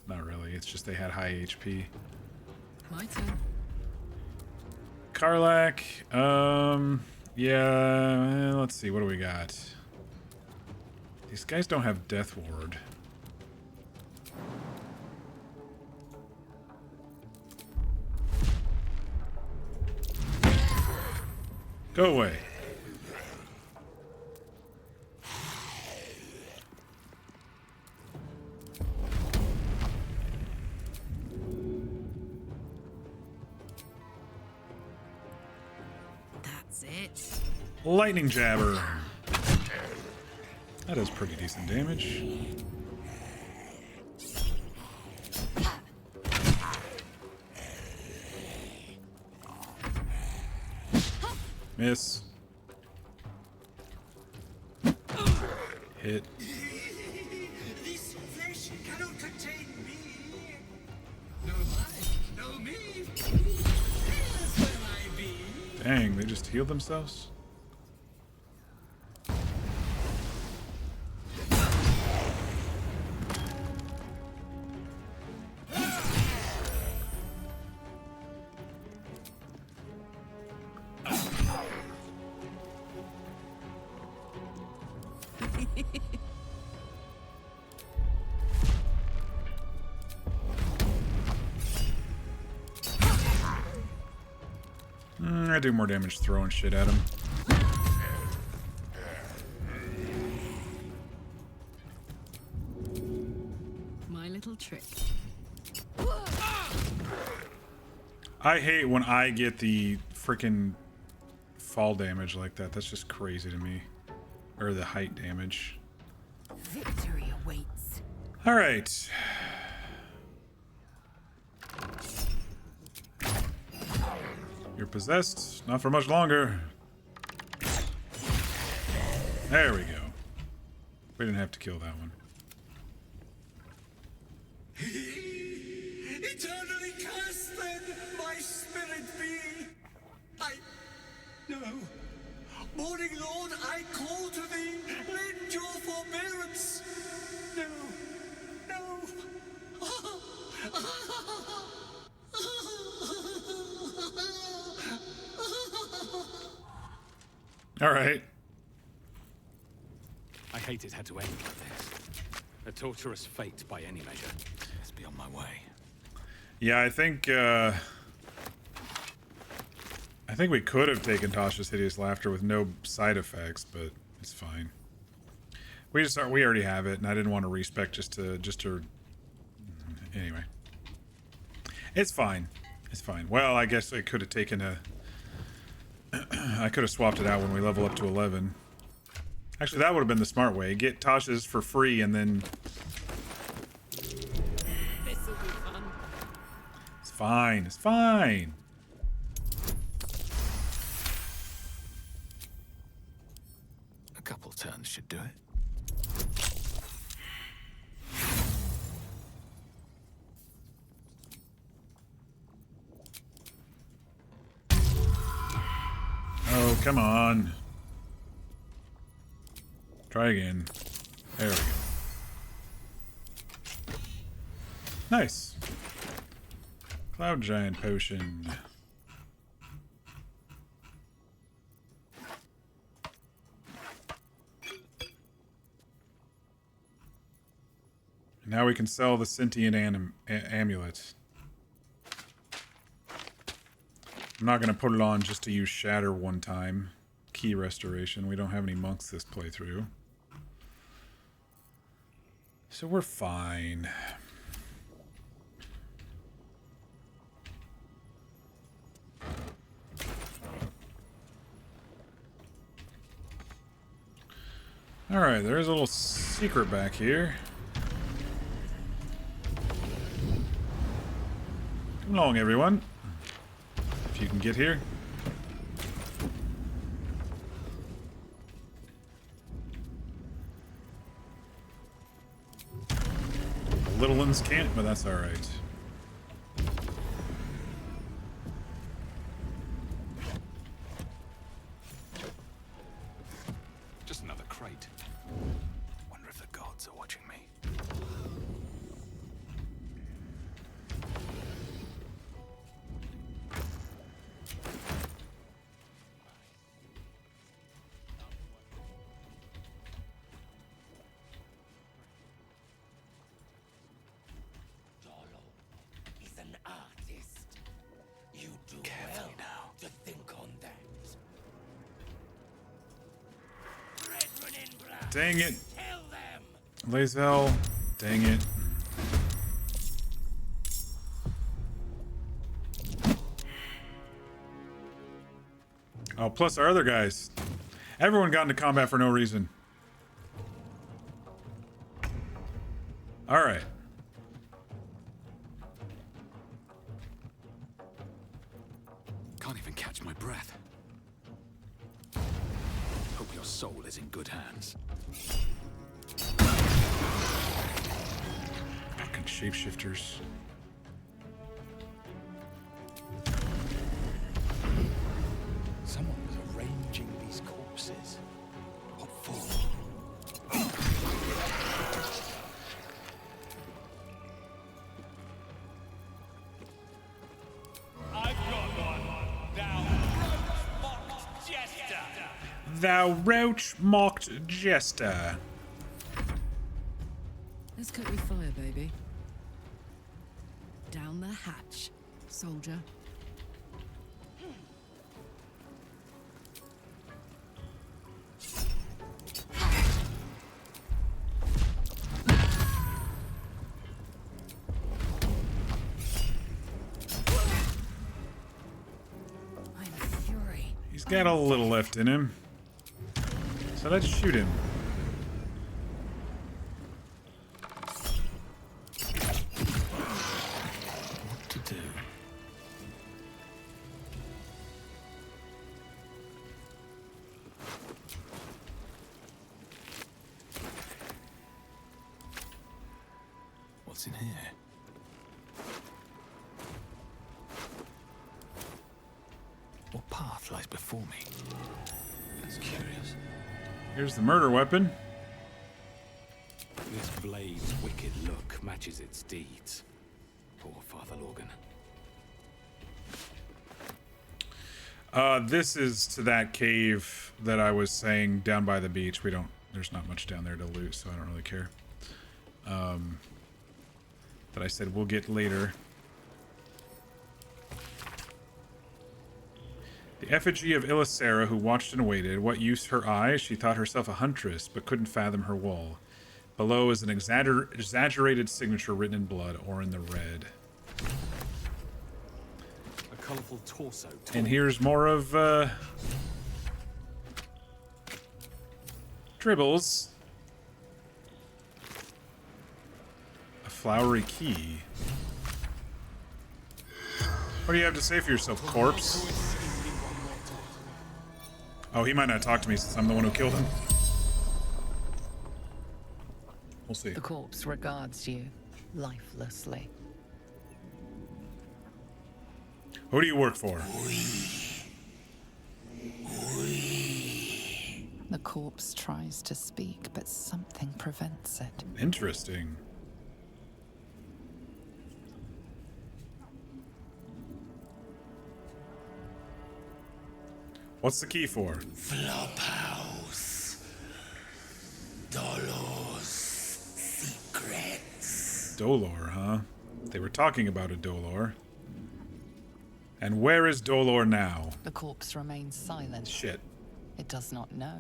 Not really. It's just they had high HP. My turn. Karlak, yeah, let's see, what do we got? These guys don't have Death Ward. Go away. That's it. Lightning Jabber. That does pretty decent damage. Miss. Hit. This flesh cannot contain me. No I, no me. Here's where I be. Dang, they just healed themselves? I do more damage throwing shit at him. My little trick. I hate when I get the freaking fall damage like that. That's just crazy to me. Or the height damage. Victory awaits. All right. You're possessed. Not for much longer. There we go. We didn't have to kill that one. Eternally cursed then, my spirit be. No. Morning Lord, I call to thee. Lend your forbearance. No. All right. I hate it had to end like this. A torturous fate by any measure. Let's be on my way. Yeah, I think we could have taken Tasha's hideous laughter with no side effects, but it's fine. We already have it, and I didn't want to respec just to anyway. It's fine. It's fine. Well, I guess I could have taken a... I could have swapped it out when we level up to 11. Actually, that would have been the smart way. Get Tasha's for free and then... This'll be fun. It's fine. It's fine. A couple turns should do it. Oh, come on. Try again. There we go. Nice. Cloud Giant Potion. Now we can sell the sentient amulet. I'm not going to put it on just to use Shatter one time. Key restoration. We don't have any monks this playthrough. So we're fine. Alright, there's a little secret back here. Come along, everyone. If you can get here. The little ones can't, but that's alright. Just another crate. Wonder if the gods are watching me. Dang it. Lazel. Dang it. Oh, plus our other guys. Everyone got into combat for no reason. Alright. Can't even catch my breath. Hope your soul is in good hands. Fucking shapeshifters. Someone was arranging these corpses. What for? I've got one. Thou roach-mocked jester. Let's cook with fire, baby. Down the hatch, soldier. He's got a little left in him. So let's shoot him. What to do? What's in here? What path lies before me? That's curious. Here's the murder weapon. This blade's wicked look matches its deeds. Poor Father Lorgan. This is to that cave that I was saying down by the beach. There's not much down there to loot, so I don't really care. That I said we'll get later. The effigy of Ilisera, who watched and waited. What use her eyes? She thought herself a huntress, but couldn't fathom her woe. Below is an exaggerated signature written in blood or in the red. colourful torso. And here's more of Dribbles. A flowery key. What do you have to say for yourself, corpse? Oh, he might not talk to me since I'm the one who killed him. We'll see. The corpse regards you lifelessly. Who do you work for? The corpse tries to speak, but something prevents it. Interesting. What's the key for? Flophouse. Dolor's secrets. Dolor, huh? They were talking about a Dolor. And where is Dolor now? The corpse remains silent. Shit. It does not know.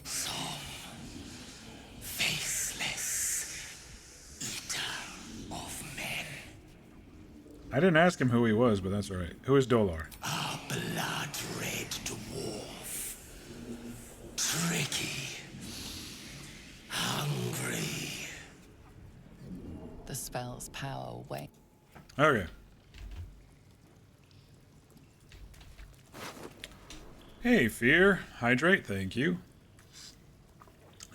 Some faceless eater of men. I didn't ask him who he was, but that's alright. Who is Dolor? A blood-red dwarf. Tricky. Hungry. The spell's power wanes. Okay. Hey, Fear. Hydrate, thank you.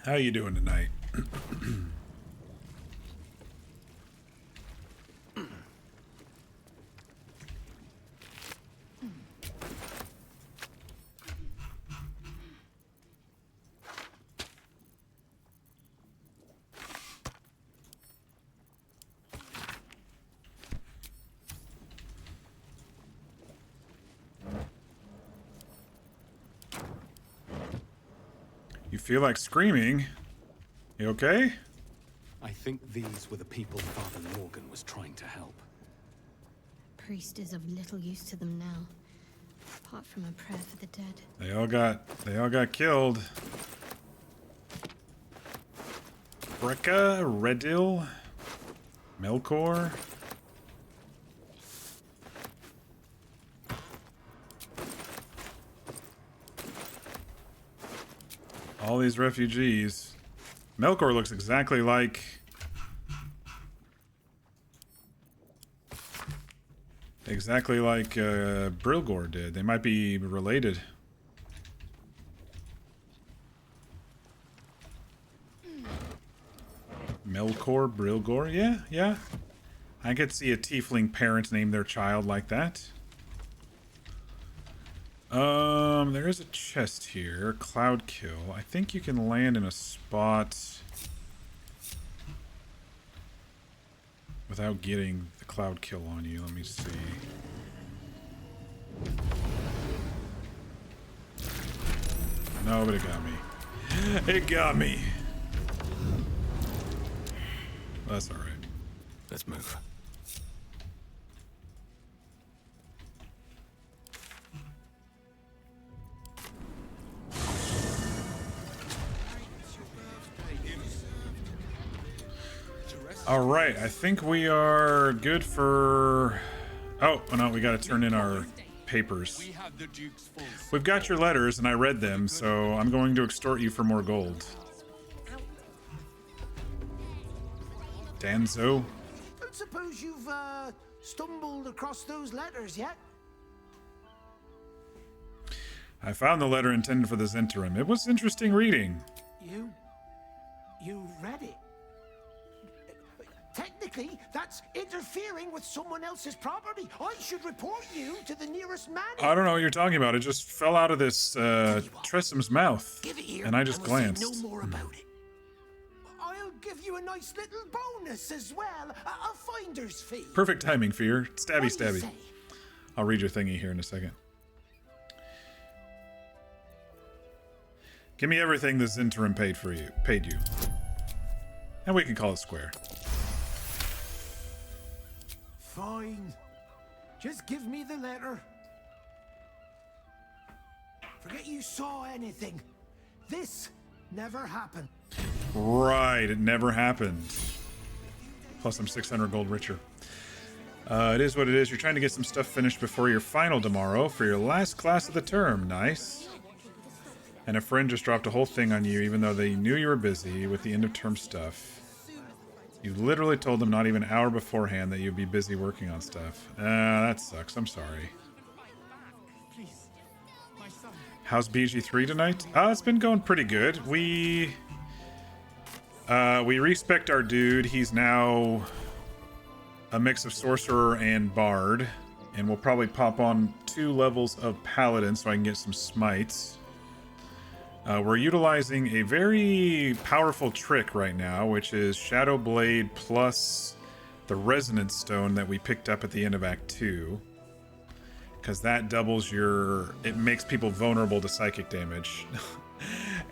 How you doing tonight? You feel like screaming? You okay? I think these were the people Father Lorgan was trying to help. Priest is of little use to them now, apart from a prayer for the dead. They all got killed. Brekka, Redil, Melkor. All these refugees. Melkor looks exactly like... Brilgor did. They might be related. Melkor, Brilgor, yeah. I could see a tiefling parent name their child like that. There is a chest here. Cloud kill. I think you can land in a spot without getting the cloud kill on you. Let me see. No, but it got me. It got me. That's all right. Let's move. All right, I think we are good for... Oh, no, we got to turn in our papers. We've got your letters, and I read them, so I'm going to extort you for more gold. Danzo? Don't suppose you've stumbled across those letters yet? I found the letter intended for this interim. It was interesting reading. You read it? Technically, that's interfering with someone else's property. I should report you to the nearest man. I don't know what you're talking about. It just fell out of this Tressem's mouth, and I just glanced. No more about it. I'll give you a nice little bonus as well, a finder's fee. Perfect timing, Fear. Stabby, stabby. I'll read your thingy here in a second. Give me everything this interim paid you. And we can call it square. Fine. Just give me the letter. Forget you saw anything. This never happened. Right, it never happened. Plus I'm 600 gold richer. It is what it is. You're trying to get some stuff finished before your final tomorrow for your last class of the term. Nice. And a friend just dropped a whole thing on you, even though they knew you were busy with the end of term stuff. You literally told them not even an hour beforehand that you'd be busy working on stuff. That sucks. I'm sorry. How's BG3 tonight? It's been going pretty good. We respect our dude. He's now a mix of sorcerer and bard, and we'll probably pop on 2 levels of paladin so I can get some smites. We're utilizing a very powerful trick right now, which is Shadow Blade plus the Resonance Stone that we picked up at the end of Act 2. Because that doubles your... It makes people vulnerable to psychic damage.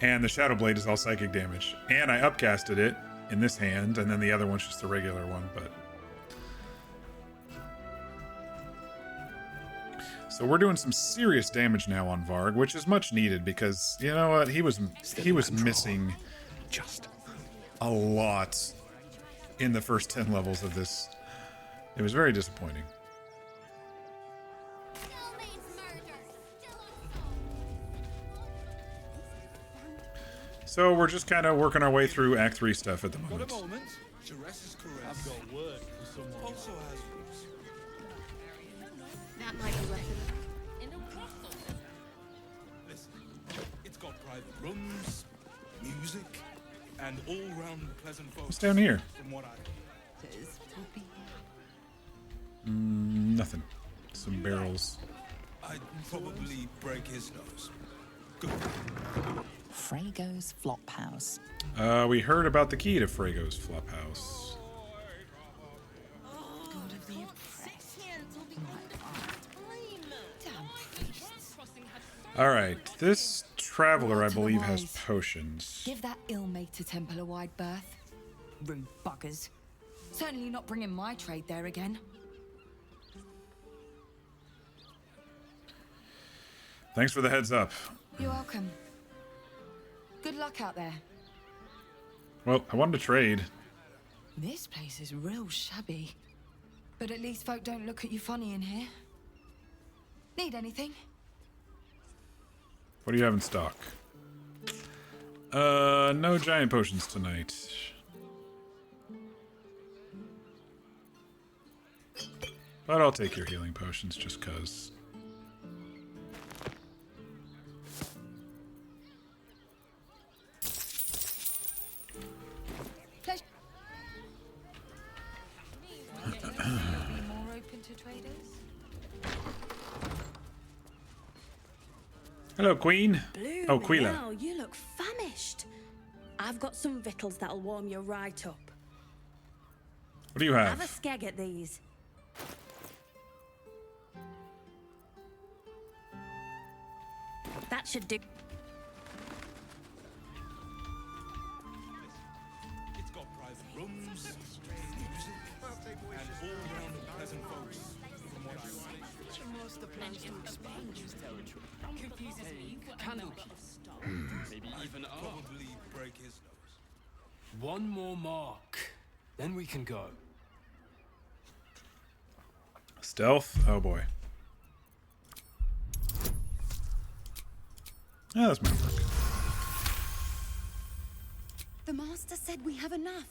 And the Shadow Blade is all psychic damage. And I upcasted it in this hand, and then the other one's just a regular one, but... So we're doing some serious damage now on Varg, which is much needed because, you know what, he was missing just a lot in the first 10 levels of this. It was very disappointing. So we're just kind of working our way through Act 3 stuff at the moment. I've got work for someone. Also has That might be worth it. Listen, it's got private rooms, music, and all-round pleasant folks. What's down here? From what Nothing. Some barrels. I'd probably break his nose. Frago's Flophouse. We heard about the key to Frago's Flophouse. Alright, this traveler, I believe, has potions. Give that ill-mated temple a wide berth. Rude buggers. Certainly not bringing my trade there again. Thanks for the heads up. You're welcome. Good luck out there. Well, I wanted to trade. This place is real shabby. But at least folk don't look at you funny in here. Need anything? What do you have in stock? No giant potions tonight. But I'll take your healing potions just cuz. More open to traders? Hello, Queen. Blue, Oh, Quila. now you look famished. I've got some victuals that'll warm you right up. What do you Have a have? skeg at these. That should do. It's got private rooms, music, and all-round pleasant folks. From what Maybe even probably break his nose. One more mark, then we can go. Stealth? Oh boy. Oh, that's my work. The Master said we have enough.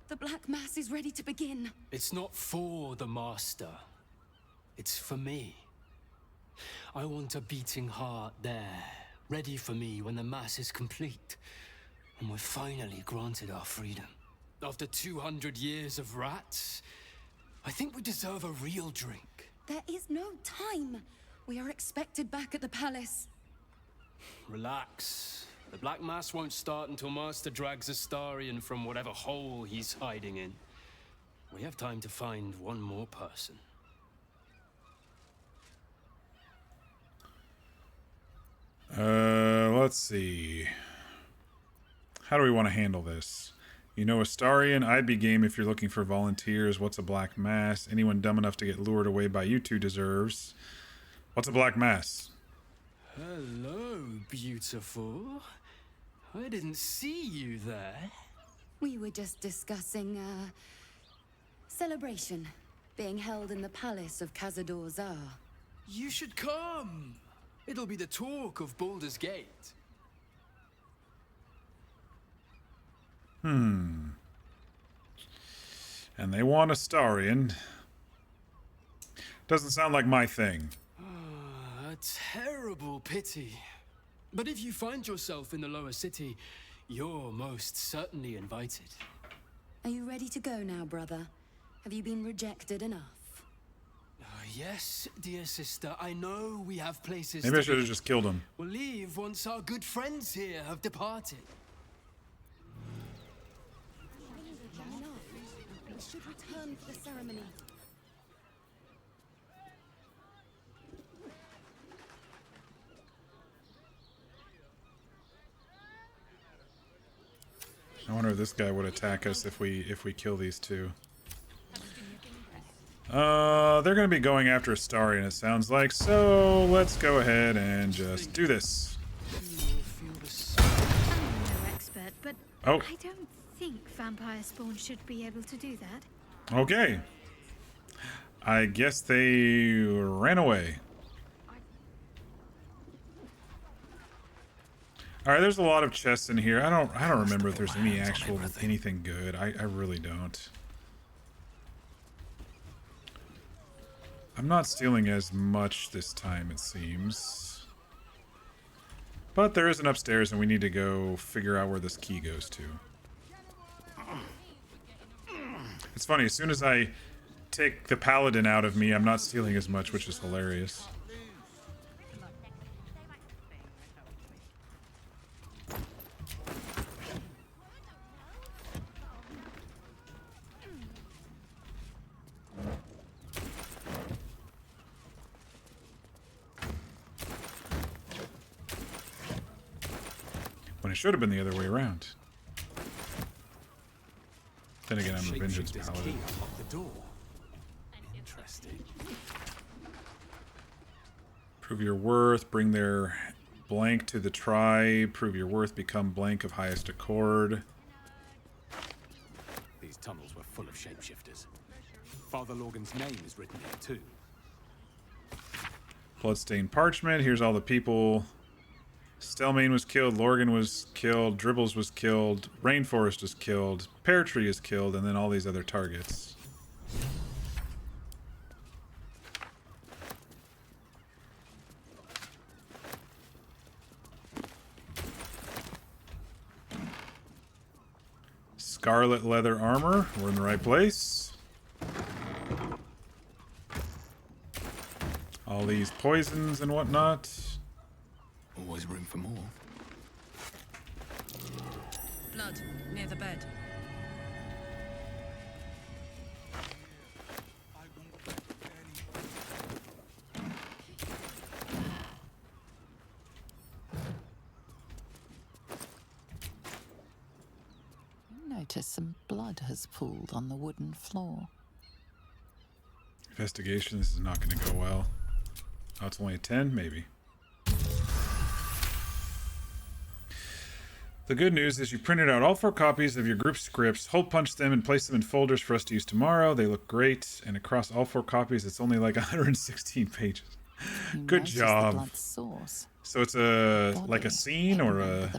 The Black Mass is ready to begin. It's not for the Master. It's for me. I want a beating heart there, ready for me when the Mass is complete. And we're finally granted our freedom. After 200 years of rats, I think we deserve a real drink. There is no time. We are expected back at the palace. Relax. The Black Mass won't start until Master drags Astarion from whatever hole he's hiding in. We have time to find one more person. Let's see. How do we want to handle this? You know, Astarion, I'd be game if you're looking for volunteers. What's a Black Mass? Anyone dumb enough to get lured away by you two deserves. What's a Black Mass? Hello, beautiful. I didn't see you there. We were just discussing, celebration. being held in the palace of Cazador Zar. You should come. It'll be the talk of Baldur's Gate. And they want Astarion. Doesn't sound like my thing. A terrible pity. But if you find yourself in the lower city, you're most certainly invited. Are you ready to go now, brother? Have you been rejected enough? Yes, dear sister, I know we have places Maybe I to should have be. just killed him. We'll leave once our good friends here have departed. We should return for the ceremony. I wonder if this guy would attack us if we kill these two. They're gonna be going after Astarion, it sounds like, so let's go ahead and just do this. I'm no expert, but Oh. I don't think vampire spawn should be able to do that. Okay. I guess they ran away. Alright, there's a lot of chests in here. I don't remember if there's any actual anything good. I really don't. I'm not stealing as much this time, it seems. But there is an upstairs and we need to go figure out where this key goes to. It's funny, as soon as I take the paladin out of me, I'm not stealing as much, which is hilarious. When it should have been the other way around. Then again, I'm a vengeance paladin. The door. Interesting. Prove your worth, bring their blank to the tribe. Prove your worth, become blank of highest accord. These tunnels were full of shapeshifters. Father Lorgan's name is written here too. Bloodstained parchment. Here's all the people. Stelmane was killed, Lorgan was killed, Dribbles was killed, Rainforest was killed, Pear Tree is killed, and then all these other targets. Scarlet leather armor. We're in the right place. All these poisons and whatnot. Always room for more. Blood near the bed. You notice some blood has pooled on the wooden floor. Investigation, this is not going to go well. Oh, it's only a 10? Maybe. The good news is you printed out all 4 copies of your group scripts, hole punched them, and placed them in folders for us to use tomorrow. They look great, and across all 4 copies, it's only like 116 pages. Good job. So it's a like a scene or a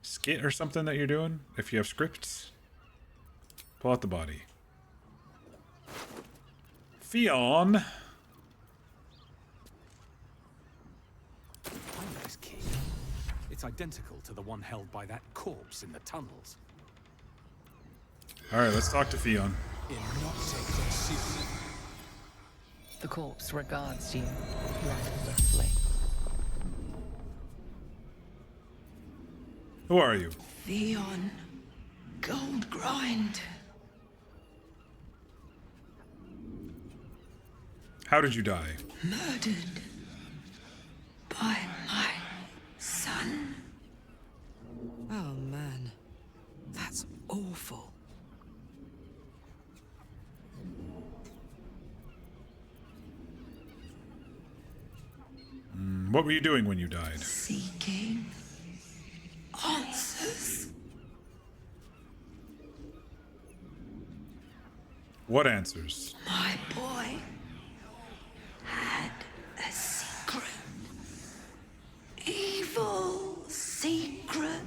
skit or something that you're doing if you have scripts. Pull out the body. Fionn. It's identical to the one held by that corpse in the tunnels. Alright, let's talk to Fionn. The corpse regards you lifelessly. Who are you? Fionn Goldgrind. How did you die? Murdered by my son. Oh man, that's awful. What were you doing when you died? Seeking answers. What answers? My boy had a secret. Evil secret.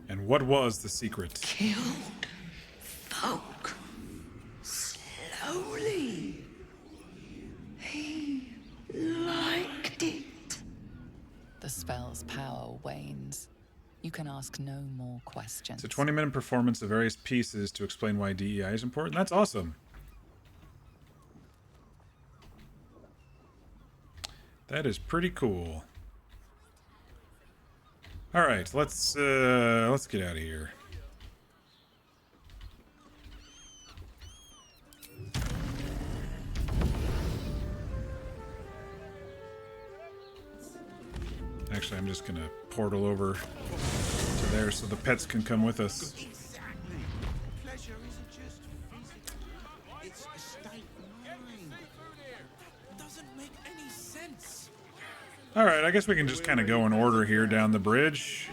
And what was the secret? Killed folk slowly. He liked it. The spell's power wanes. You can ask no more questions. It's a 20-minute performance of various pieces to explain why DEI is important. That's awesome. That is pretty cool. All right, let's get out of here. Actually, I'm just gonna portal over to there so the pets can come with us. Exactly. Pleasure isn't just physical. It's a state of mind. Doesn't make any sense. All right, I guess we can just kind of go in order here down the bridge.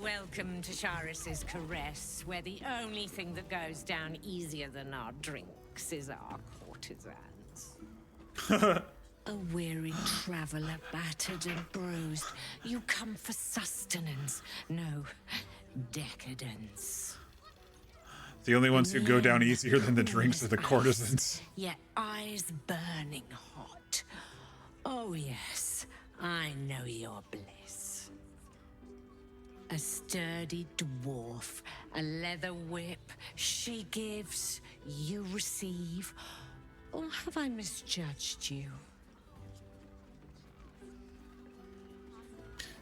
Welcome to Charis's Caress, where the only thing that goes down easier than our drinks is our courtesans. A weary traveler, battered and bruised, you come for sustenance, no decadence. The only ones who go down easier than the drinks are the courtesans. Yet eyes burning hot. Oh yes, I know your bliss. A sturdy dwarf, a leather whip, she gives, you receive. Or have I misjudged you?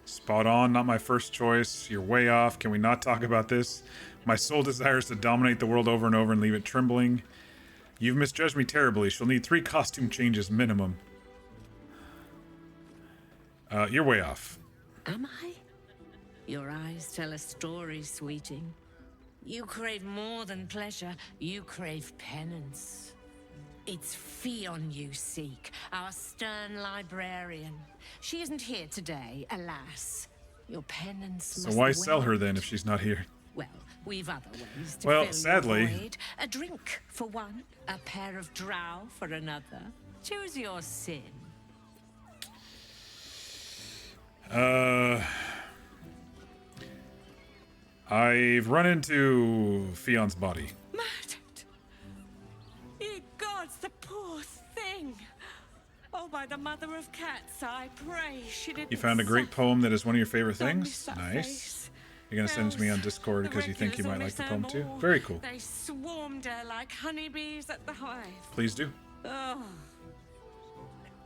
Spot on, not my first choice. You're way off. Can we not talk about this? My soul desires to dominate the world over and over and leave it trembling. You've misjudged me terribly. She'll need 3 costume changes minimum. You're way off. Am I? Your eyes tell a story, sweeting. You crave more than pleasure. You crave penance. It's Fionn you seek, our stern librarian. She isn't here today, alas. Your penance So must why wait. sell her then if she's not here? Well, we've other ways to Well, fill sadly. your void. A drink for one, a pair of drow for another. Choose your sin. I've run into Fion's body. Murdered! Ye gods, the poor thing! Oh, by the mother of cats, I pray she didn't. You found a great poem that is one of your favorite Don't things? miss that Nice. face. You're gonna send it to me on Discord The because you think you regulars might will like the miss poem them too? all. Very cool. They swarmed her like honeybees at the hive. Please do. Oh.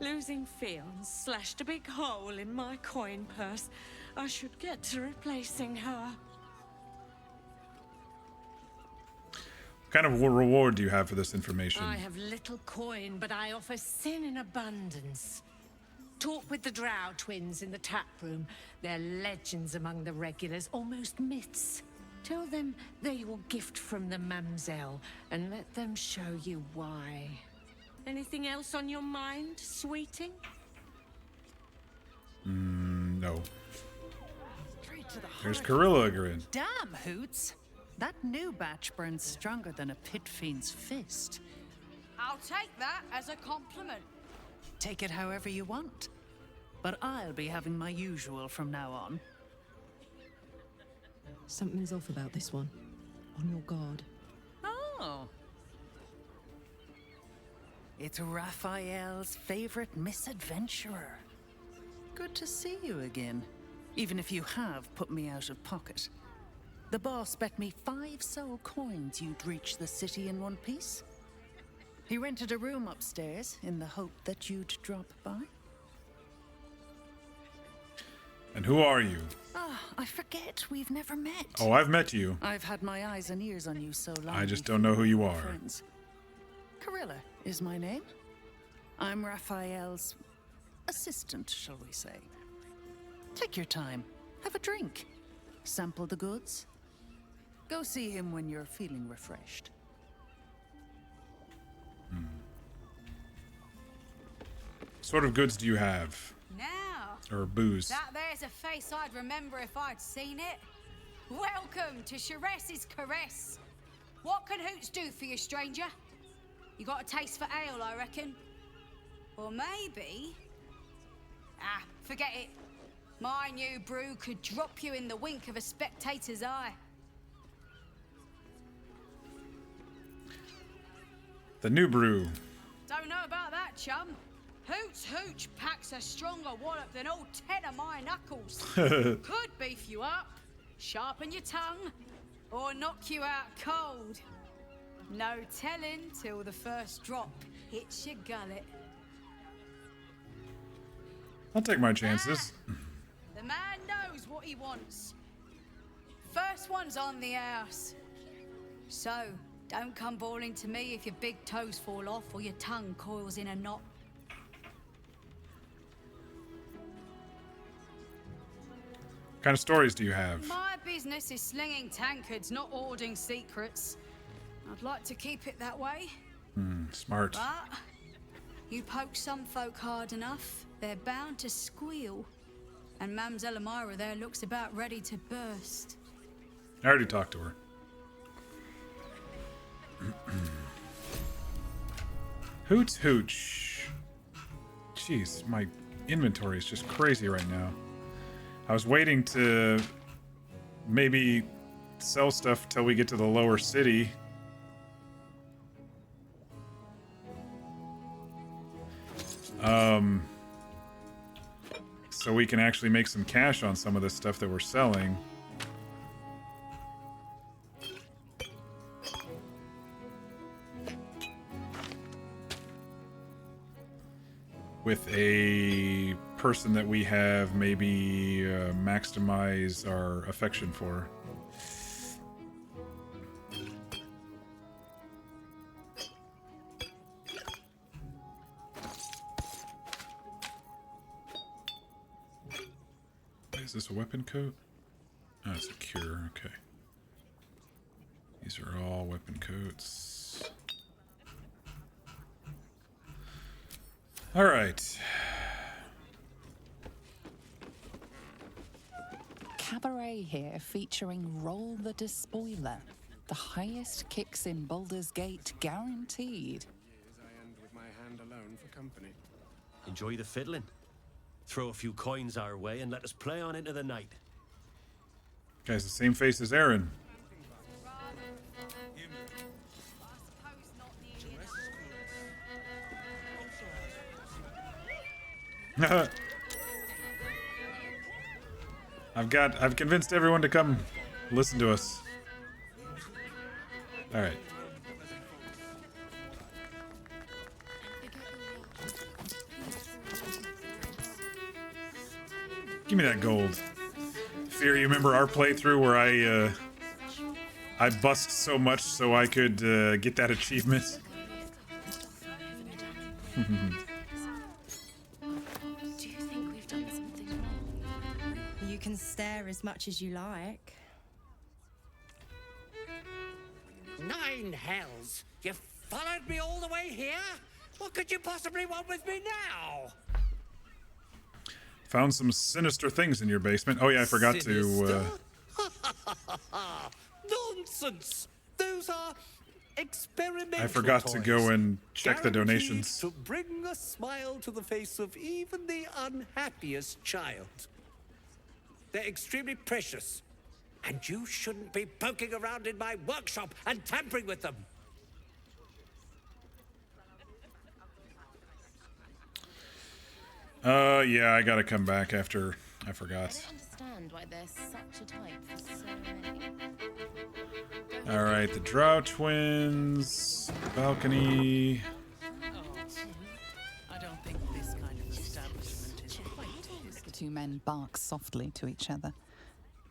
Losing Fionn slashed a big hole in my coin purse. I should get to replacing her. What kind of reward do you have for this information? I have little coin, but I offer sin in abundance. Talk with the Drow twins in the tap room. They're legends among the regulars, almost myths. Tell them they're your gift from the Mamselle, and let them show you why. Anything else on your mind, sweeting? No. There's Gorilla again. Damn, Hoots. That new batch burns stronger than a pit fiend's fist. I'll take that as a compliment. Take it however you want. But I'll be having my usual from now on. Something's off about this one. On your guard. Oh. It's Raphael's favorite misadventurer. Good to see you again. Even if you have put me out of pocket. The boss bet me 5 soul coins you'd reach the city in one piece. He rented a room upstairs in the hope that you'd drop by. And who are you? Ah, I forget we've never met. Oh, I've met you. I've had my eyes and ears on you so long. I just we don't know who you feel are. friends. Carilla is my name. I'm Raphael's assistant, shall we say. Take your time. Have a drink. Sample the goods. Go see him when you're feeling refreshed. sort of goods do you have? Now, Or booze? that there's a face I'd remember if I'd seen it. Welcome to Sharess's Caress. What can Hoots do for you, stranger? You got a taste for ale, I reckon? Or maybe... Ah, forget it. My new brew could drop you in the wink of a spectator's eye. The new brew. Don't know about that, chum. Hoots Hooch packs a stronger wallop than all 10 of my knuckles. Could beef you up, sharpen your tongue, or knock you out cold. No telling till the first drop hits your gullet. I'll take my chances. The man knows what he wants. First one's on the house. So, don't come bawling to me if your big toes fall off or your tongue coils in a knot. What kind of stories do you have? My business is slinging tankards, not hoarding secrets. I'd like to keep it that way. Smart. But you poke some folk hard enough, they're bound to squeal. And Mamselle Elmira there looks about ready to burst. I already talked to her. Hoots Hooch. Jeez, my inventory is just crazy right now. I was waiting to maybe sell stuff till we get to the lower city. So we can actually make some cash on some of this stuff that we're selling. With a person that we have maybe maximize our affection for. Is this a weapon coat? Oh, it's a cure, okay. These are all weapon coats. Alright. Cabaret here featuring Roll the Despoiler. The highest kicks in Baldur's Gate guaranteed. I end with my hand alone for company. Enjoy the fiddling. Throw a few coins our way and let us play on into the night. Guy's the same face as Aaron. I've convinced everyone to come listen to us. All right. Give me that gold. Fear, you remember our playthrough where I bust so much so I could get that achievement? Do you think we've done something wrong? You can stare as much as you like. 9 hells! You followed me all the way here? What could you possibly want with me now? Found some sinister things in your basement. Oh yeah, I forgot to. Nonsense! Those are experimental I forgot to go toys. and check the Guaranteed donations. to bring a smile to the face of even the unhappiest child. They're extremely precious, and you shouldn't be poking around in my workshop and tampering with them. Yeah, I gotta come back after I forgot. I don't understand why there's such a type for so many. All right, the Drow twins, balcony. I don't think this kind of establishment is quite his. The two men bark softly to each other.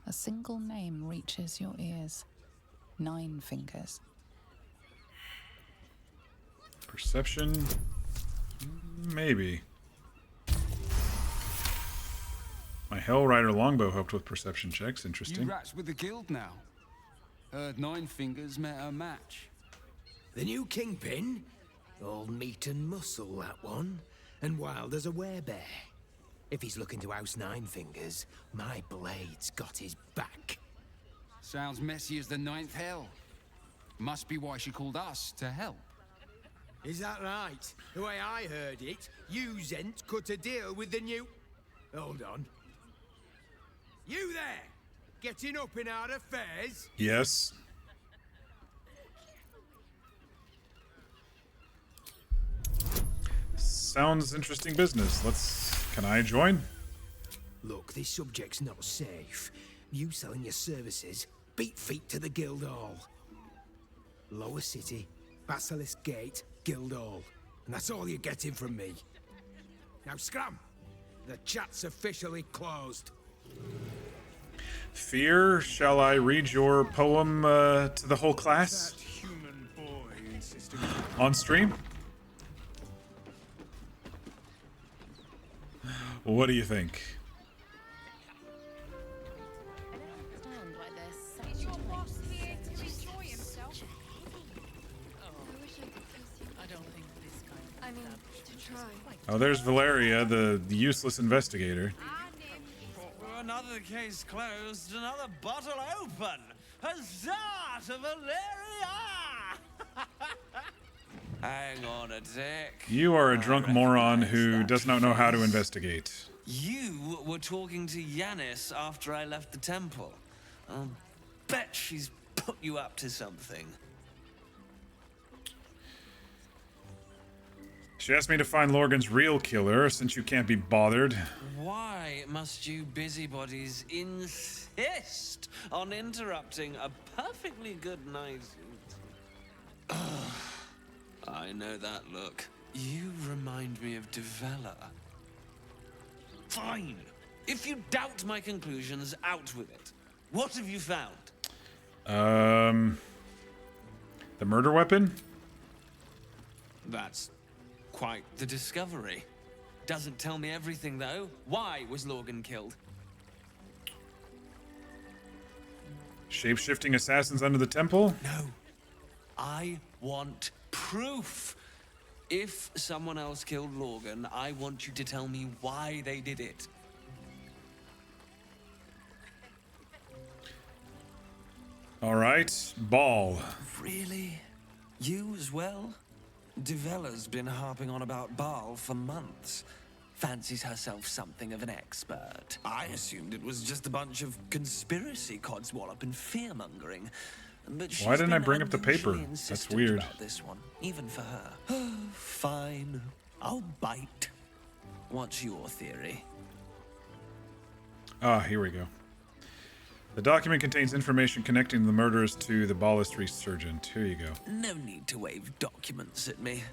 A single name reaches your ears. 9 fingers. Perception, maybe. My Hellrider longbow helped with perception checks. Interesting. You rats with the guild now. Heard 9 fingers met a match. The new kingpin? All meat and muscle, that one. and wild as a werebear. If he's looking to oust Nine Fingers, my blade's got his back. Sounds messy as the ninth hell. Must be why she called us to help. Is that right? The way I heard it, you Zent cut a deal with the new... Hold on. You there! Getting up in our affairs? Yes. Sounds interesting business. Can I join? Look, this subject's not safe. You selling your services, beat feet to the Guildhall. Lower City, Basilisk Gate, Guildhall. And that's all you're getting from me. Now scram! The chat's officially closed. Fear, shall I read your poem to the whole class? On stream? What do you think? Oh, there's Valeria, the useless investigator. Another case closed, another bottle open. Huzzah to Valeria! Hang on a sec. You are a drunk moron who does not know how to investigate. You were talking to Yanis after I left the temple. I'll bet she's put you up to something. She asked me to find Lorgan's real killer, since you can't be bothered. Why must you busybodies insist on interrupting a perfectly good night? I know that look. You remind me of Devella. Fine. If you doubt my conclusions, out with it. What have you found? The murder weapon? That's quite the discovery. Doesn't tell me everything, though. Why was Lorgan killed? Shape-shifting assassins under the temple? No. I want proof. If someone else killed Lorgan, I want you to tell me why they did it. All right, Ball. Really? You as well? Devella's been harping on about Baal for months. Fancies herself something of an expert. I assumed it was just a bunch of conspiracy codswallop and fear-mongering. But Why didn't I bring up the paper? That's weird. About this one, even for her. Fine, I'll bite. What's your theory? Ah, here we go. The document contains information connecting the murderers to the Ballist resurgent. Here you go. No need to wave documents at me.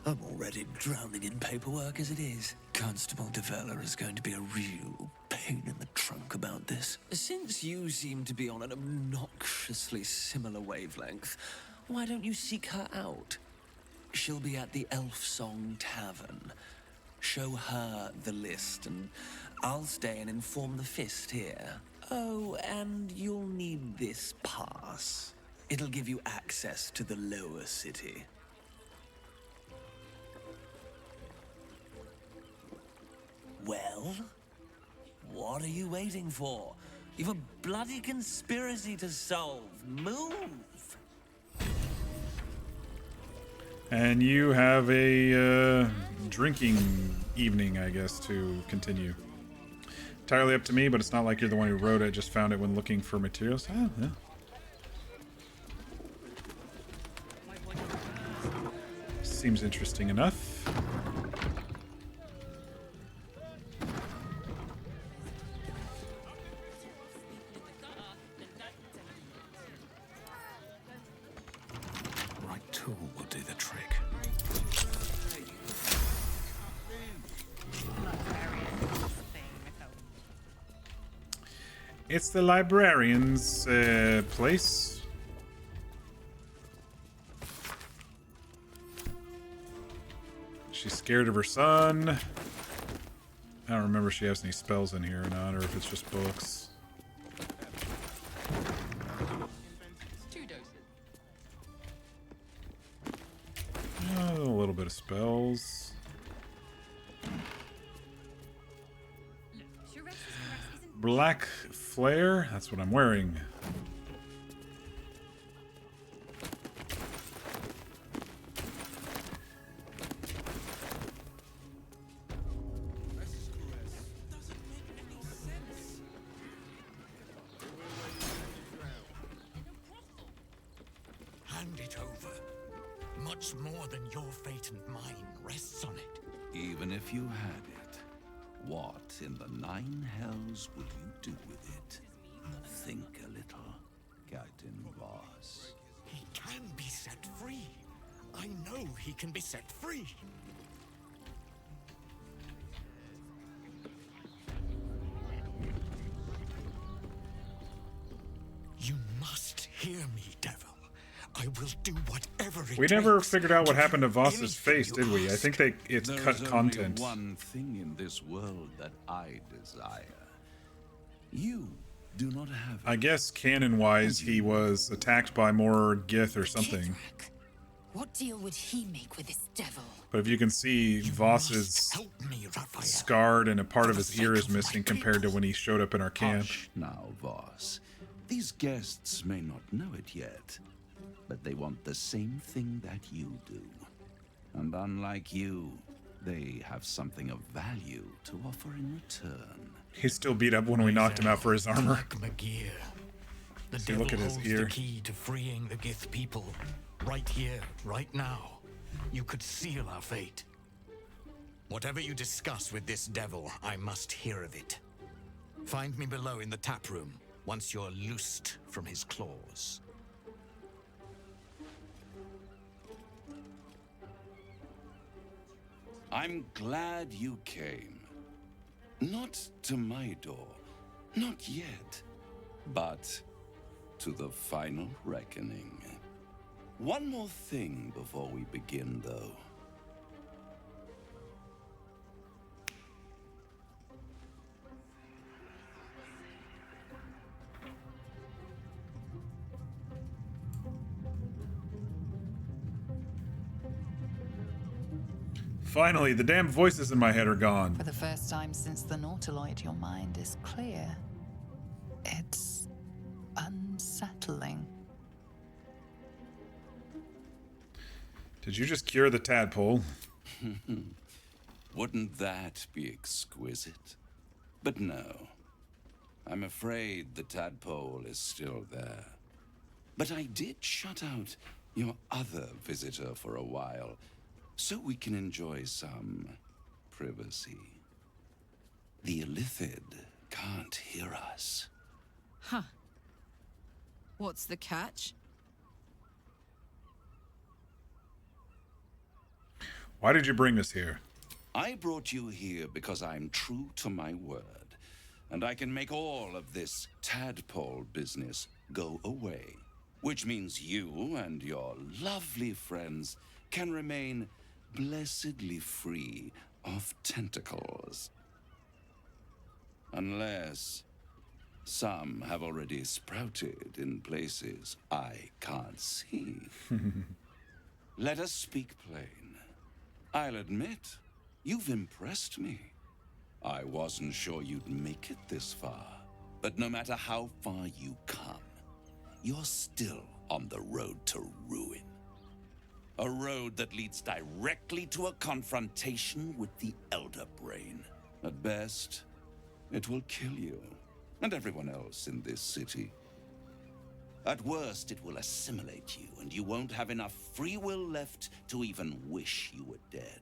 I'm already drowning in paperwork as it is. Constable Devella is going to be a real pain in the trunk about this. Since you seem to be on an obnoxiously similar wavelength, why don't you seek her out? She'll be at the Elf Song Tavern. Show her the list, and I'll stay and inform the Fist here. Oh, and you'll need this pass. It'll give you access to the lower city. Well, what are you waiting for? You've a bloody conspiracy to solve. Move! And you have a drinking evening, I guess, to continue. Entirely up to me, but it's not like you're the one who wrote it. I just found it when looking for materials. Ah, yeah. Seems interesting enough. Right tool will do the trick. It's the librarian's place. She's scared of her son. I don't remember if she has any spells in here or not, or if it's just books. Oh, a little bit of spells. black flare. That's what I'm wearing. Hand it over. Much more than your fate and mine rests on it. Even if you had it, what in the nine hells would you do with it? Think a little, Captain Voss. He can be set free. I know he can be set free. You must hear me, devil. I will do whatever it takes. We never figured out what happened to Voss's face, did we? I think it's There cut is content. only one thing in this world that I desire. You do not have it. I guess canon-wise, he was attacked by more Gith or something. What deal would he make with this devil? But if you can see, Voss is scarred and a part of his ear is missing compared to when he showed up in our camp. Hush now, Voss. These guests may not know it yet, but they want the same thing that you do. And unlike you, they have something of value to offer in return. He's still beat up when we knocked him out for his armor. McGear. The See, devil look at his holds ear. the key to freeing the Gith people. Right here, right now. You could seal our fate. Whatever you discuss with this devil, I must hear of it. Find me below in the tap room, once you're loosed from his claws. I'm glad you came. Not to my door, not yet, but to the final reckoning. One more thing before we begin, though. Finally, the damn voices in my head are gone. For the first time since the Nautiloid, your mind is clear. It's unsettling. Did you just cure the tadpole? Wouldn't that be exquisite? But no. I'm afraid the tadpole is still there. But I did shut out your other visitor for a while, so we can enjoy some privacy. The Illithid can't hear us. Huh. What's the catch? Why did you bring us here? I brought you here because I'm true to my word, and I can make all of this tadpole business go away, which means you and your lovely friends can remain blessedly free of tentacles. Unless some have already sprouted in places I can't see. Let us speak plain. I'll admit, you've impressed me. I wasn't sure you'd make it this far, but no matter how far you come, you're still on the road to ruin. A road that leads directly to a confrontation with the Elder Brain. At best, it will kill you and everyone else in this city. At worst, it will assimilate you, and you won't have enough free will left to even wish you were dead.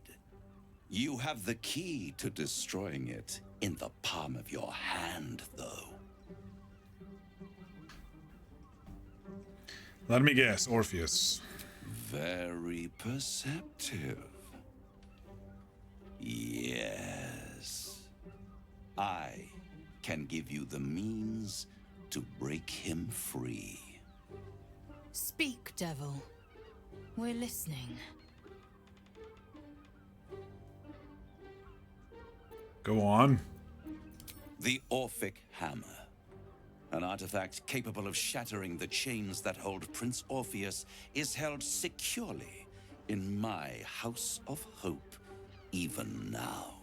You have the key to destroying it in the palm of your hand, though. Let me guess, Orpheus. Very perceptive. Yes. I can give you the means to break him free. Speak, devil. We're listening. Go on. The Orphic Hammer. An artifact capable of shattering the chains that hold Prince Orpheus is held securely in my House of Hope, even now.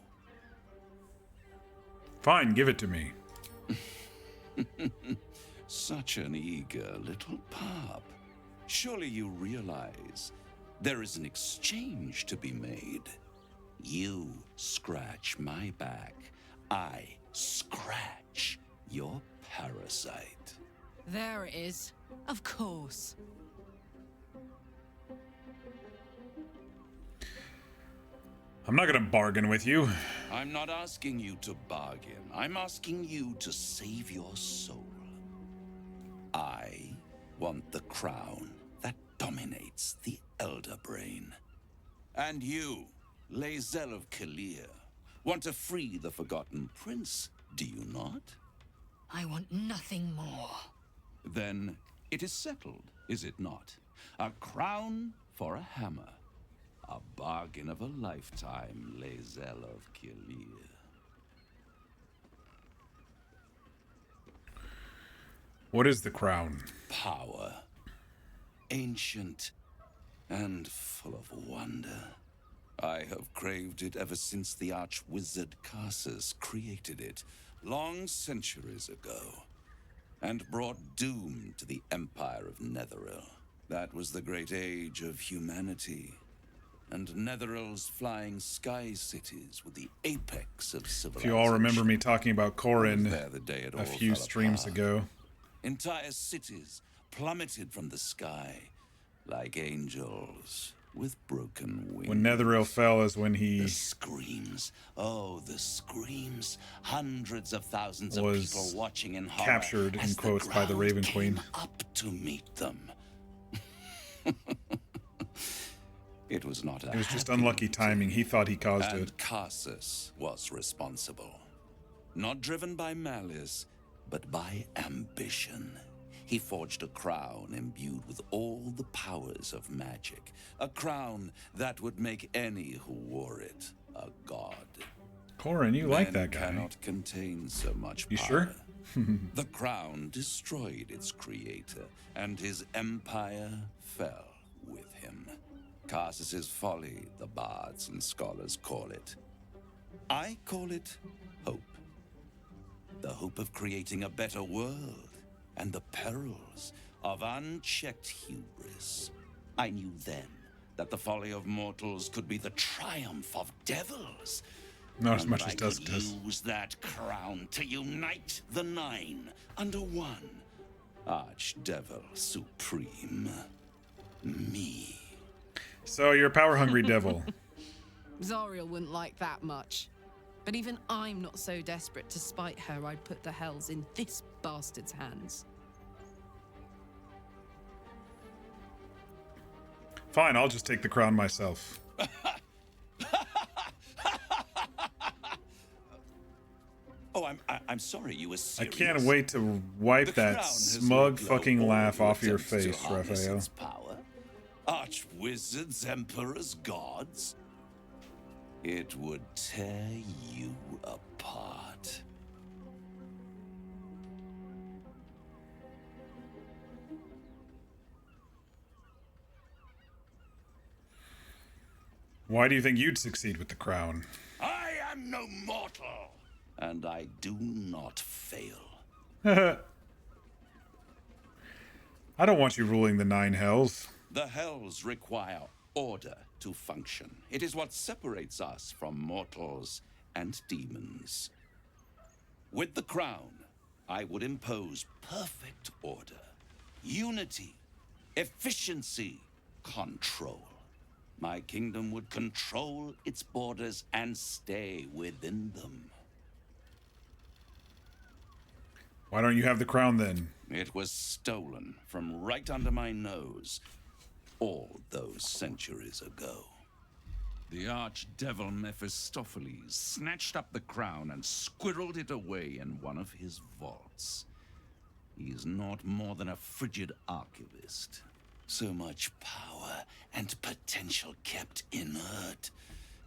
Fine, give it to me. Such an eager little pup. Surely you realize there is an exchange to be made. You scratch my back, I scratch your parasite. There it is. Of course. I'm not gonna bargain with you. I'm not asking you to bargain. I'm asking you to save your soul. I want the crown that dominates the Elder Brain. And you, Lae'zel of Kalir, want to free the Forgotten Prince, do you not? I want nothing more. Then it is settled, is it not? A crown for a hammer. A bargain of a lifetime, Lae'zel of Kalir. What is the crown? Power. Ancient and full of wonder. I have craved it ever since the arch-wizard Karsus created it, long centuries ago, and brought doom to the Empire of Netheril. That was the great age of humanity, and Netheril's flying sky cities were the apex of If civilization. you all remember me talking about Corin There the day it a all few fell streams apart. ago. Entire cities plummeted from the sky like angels with broken wings. When Netheril fell is when he The screams. Oh, the screams. Hundreds of thousands of was people watching in horror captured, in as the quotes, by the ground Raven came Queen. up to meet them. It was not a It was just happy unlucky timing. He thought he caused and it. Karsus was responsible. Not driven by malice, but by ambition. He forged a crown imbued with all the powers of magic. A crown that would make any who wore it a god. Corin, you like Men that guy. cannot contain so much power. You sure? The crown destroyed its creator, and his empire fell with him. Karsus's folly, the bards and scholars call it. I call it hope. The hope of creating a better world, and the perils of unchecked hubris. I knew then that the folly of mortals could be the triumph of devils. Not as And much I as Dusk could does. use that crown to unite the Nine under one. Archdevil Supreme. Me. So you're a power-hungry devil. Zariel wouldn't like that much. But even I'm not so desperate to spite her I'd put the hells in this bastard's hands. Fine, I'll just take the crown myself. Oh, I'm sorry, you were I serious. can't wait to wipe The that crown has smug laid low fucking all laugh who off your attempts to face, harness Raphael. its power. Archwizards, emperors, gods. It would tear you apart. Why do you think you'd succeed with the crown? I am no mortal, and I do not fail. I don't want you ruling the Nine Hells. The hells require order to function. It is what separates us from mortals and demons. With the crown, I would impose perfect order, unity, efficiency, control. My kingdom would control its borders and stay within them. Why don't you have the crown then? It was stolen from right under my nose all those centuries ago. The archdevil Mephistopheles snatched up the crown and squirreled it away in one of his vaults. He is not more than a frigid archivist. So much power and potential kept inert.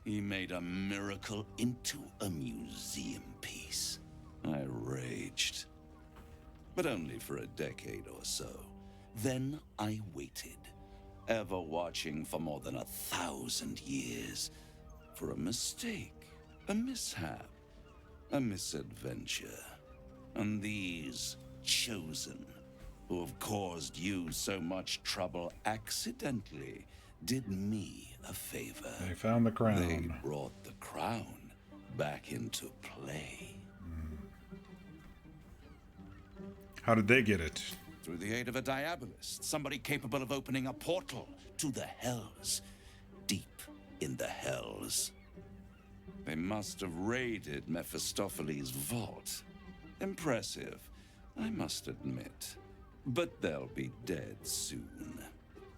He made a miracle into a museum piece. I raged. But only for a decade or so. Then I waited, ever watching for more than 1,000 years, for a mistake, a mishap, a misadventure. And these chosen, who have caused you so much trouble accidentally, did me a favor. They found the crown. They brought the crown back into play. How did they get it? Through the aid of a diabolist, somebody capable of opening a portal to the Hells. Deep in the Hells. They must have raided Mephistopheles' vault. Impressive, I must admit. But they'll be dead soon.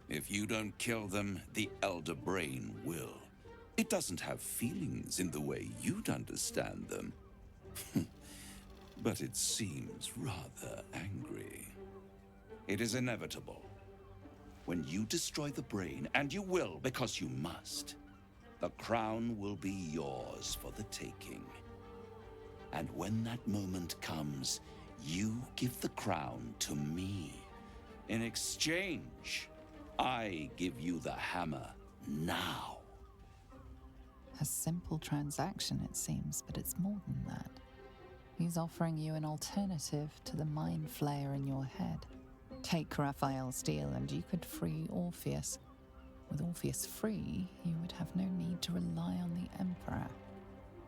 If you don't kill them, the Elder Brain will. It doesn't have feelings in the way you'd understand them. But it seems rather angry. It is inevitable. When you destroy the brain, and you will because you must, the crown will be yours for the taking. And when that moment comes, you give the crown to me. In exchange, I give you the hammer now. A simple transaction, it seems, but it's more than that. He's offering you an alternative to the mind flayer in your head. Take Raphael's deal and you could free Orpheus. With Orpheus free, you would have no need to rely on the Emperor.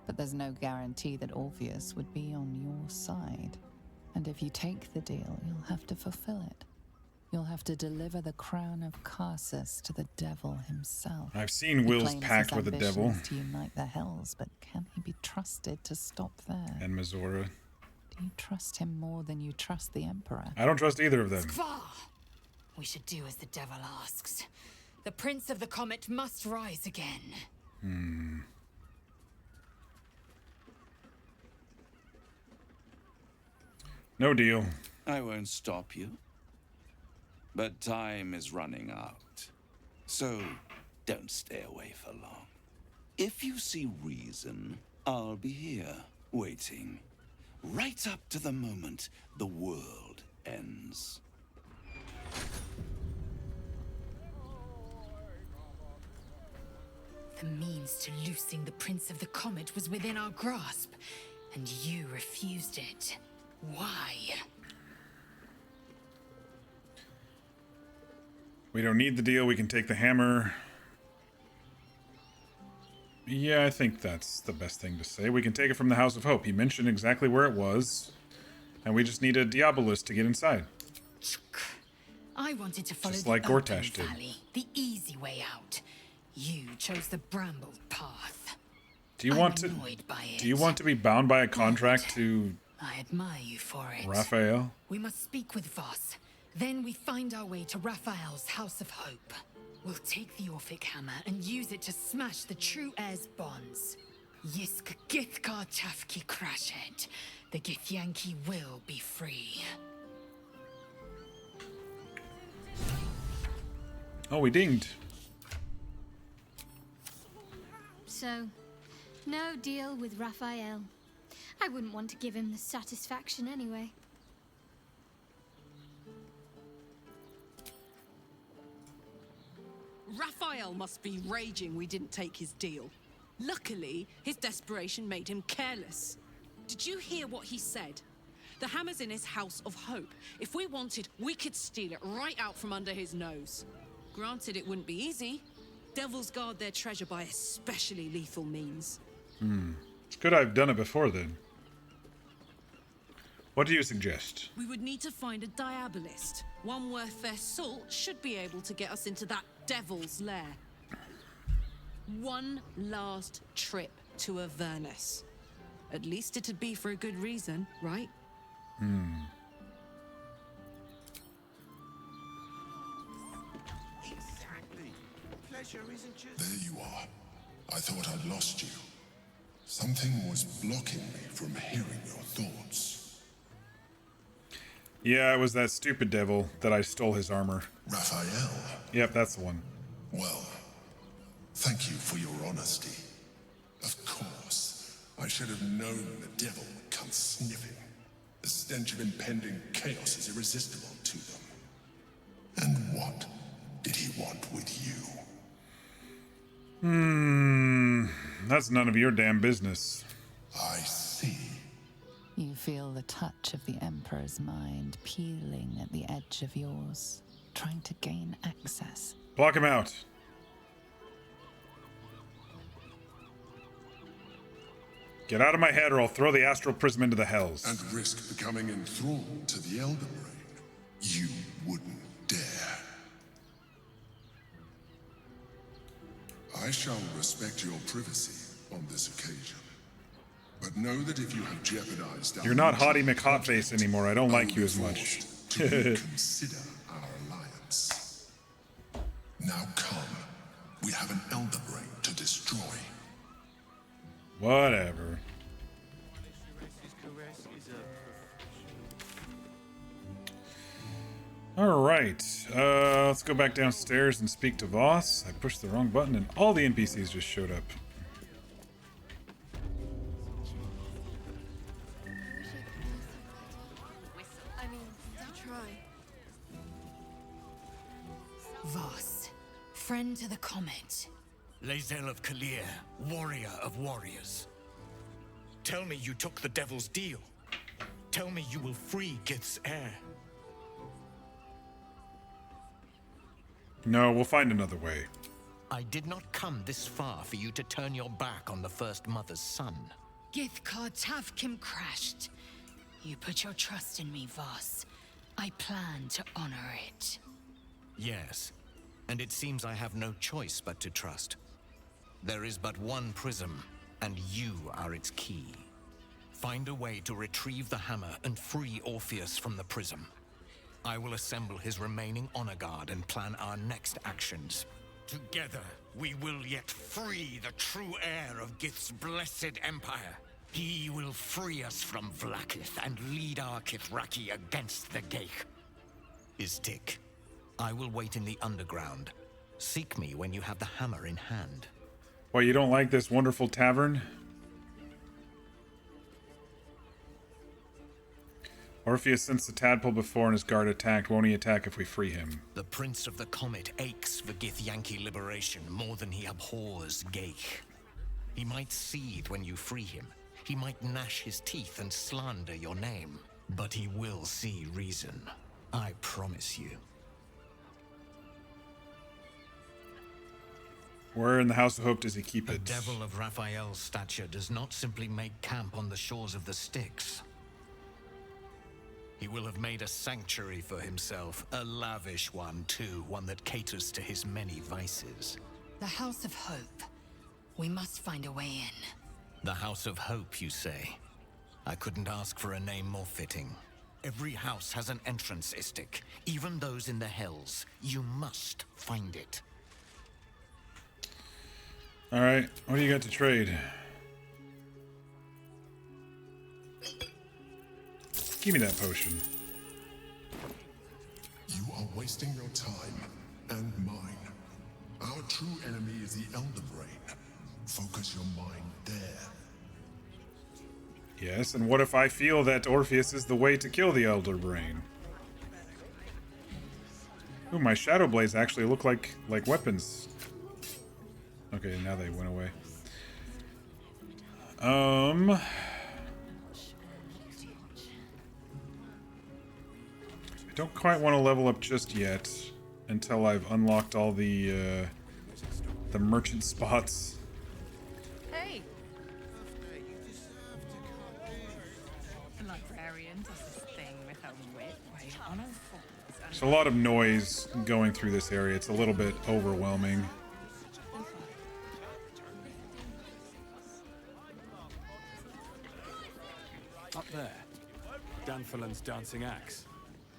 But there's no guarantee that Orpheus would be on your side. And if you take the deal, you'll have to fulfill it. You'll have to deliver the crown of Carsus to the devil himself. I've seen Will's pact with the devil. To unite the Hells, but can he be trusted to stop there? And Mazora. Do you trust him more than you trust the Emperor? I don't trust either of them. Skvar! We should do as the devil asks. The Prince of the Comet must rise again. No deal. I won't stop you. But time is running out. So don't stay away for long. If you see reason, I'll be here, waiting. Right up to the moment the world ends. The means to loosing the Prince of the Comet was within our grasp, and you refused it. Why? We don't need the deal. We can take the hammer. Yeah, I think that's the best thing to say. We can take it from the House of Hope. He mentioned exactly where it was. And we just need a Diabolist to get inside. I wanted to follow Just the like open Gortash did. valley, the easy way out. You chose the bramble path. Do you I'm want to annoyed by it. Do you want to be bound by a contract to I admire you for it. Raphael? We must speak with Voss. Then we find our way to Raphael's House of Hope. We'll take the Orphic hammer and use it to smash the true heir's bonds. Yisk Githkar Tafki Crashet. The Githyanki will be free. Oh, we dinged. So, no deal with Raphael. I wouldn't want to give him the satisfaction anyway. Raphael must be raging we didn't take his deal. Luckily, his desperation made him careless. Did you hear what he said? The hammer's in his House of Hope. If we wanted, we could steal it right out from under his nose. Granted, it wouldn't be easy. Devils guard their treasure by especially lethal means. It's good I've done it before then. What do you suggest? We would need to find a Diabolist. One worth their salt should be able to get us into that devil's lair. One last trip to Avernus. At least it'd be for a good reason, right? Exactly. Pleasure isn't just... There you are. I thought I'd lost you. Something was blocking me from hearing your thoughts. Yeah, it was that stupid devil that I stole his armor. Raphael? Yep, that's the one. Well, thank you for your honesty. Of course, I should have known the devil would come sniffing. The stench of impending chaos is irresistible to them. And what did he want with you? That's none of your damn business. I see. You've feel the touch of the Emperor's mind peeling at the edge of yours, trying to gain access. Block him out. Get out of my head or I'll throw the astral prism into the hells. And risk becoming enthralled to the Elder Brain. You wouldn't dare. I shall respect your privacy on this occasion. But know that if you have jeopardized our You're not Hottie McHotface anymore. I don't like you as much. consider our alliance. Now come. We have an Elder Brain to destroy. Whatever. Alright, let's go back downstairs and speak to Voss. I pushed the wrong button and all the NPCs just showed up. Voss, friend to the Comet. Lae'zel of Kalir, warrior of warriors. Tell me you took the Devil's deal. Tell me you will free Gith's heir. No, we'll find another way. I did not come this far for you to turn your back on the First Mother's son. Githkar Tavkim crashed. You put your trust in me, Voss. I plan to honor it. Yes, and it seems I have no choice but to trust. There is but one prism, and you are its key. Find a way to retrieve the hammer and free Orpheus from the prism. I will assemble his remaining honor guard and plan our next actions. Together, we will yet free the true heir of Gith's blessed empire. He will free us from Vlaakith and lead our Kithraki against the Geich. Istik, I will wait in the underground. Seek me when you have the hammer in hand. What, you don't like this wonderful tavern? Orpheus sensed the tadpole before and his guard attacked. Won't he attack if we free him? The Prince of the Comet aches for Githyanki liberation more than he abhors Geich. He might seethe when you free him. He might gnash his teeth and slander your name. But he will see reason. I promise you. Where in the House of Hope does he keep it? The Devil of Raphael's stature does not simply make camp on the shores of the Styx. He will have made a sanctuary for himself, a lavish one too, one that caters to his many vices. The House of Hope. We must find a way in. The House of Hope, you say? I couldn't ask for a name more fitting. Every house has an entrance, Istik. Even those in the Hells. You must find it. Alright, what do you got to trade? Give me that potion. You are wasting your time and mine. Our true enemy is the Elder Brain. Focus your mind there. Yes, and what if I feel that Orpheus is the way to kill the Elder Brain? Ooh, my Shadow Blades actually look like weapons. Okay, now they went away. I don't quite want to level up just yet until I've unlocked all the merchant spots. Hey! Librarian does this thing with a whip way on a force. There's a lot of noise going through this area. It's a little bit overwhelming. Up there, Danfalan's dancing axe.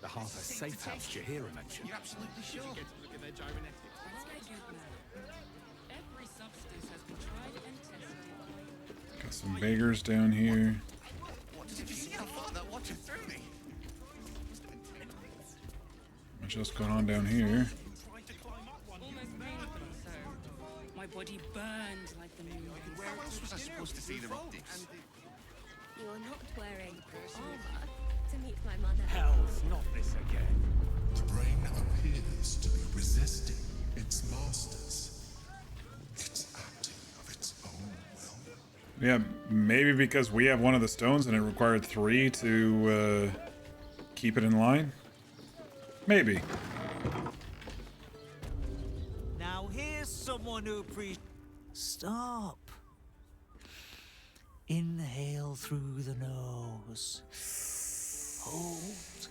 The Harper safe house Jahira mentioned. You're absolutely sure? Look at their gyrometics. Got some beggars down here. Did you see how far that watches through me? What's else going on down here? My body burned like the moon. Where else was I supposed to see the optics? You're not wearing armor to meet my mother. Hells, not this again. The brain appears to be resisting its masters. It's acting of its own will. Yeah, maybe because we have one of the stones and it required 3 to keep it in line. Maybe. Now here's someone who appreciates. Stop. Inhale through the nose. Hold.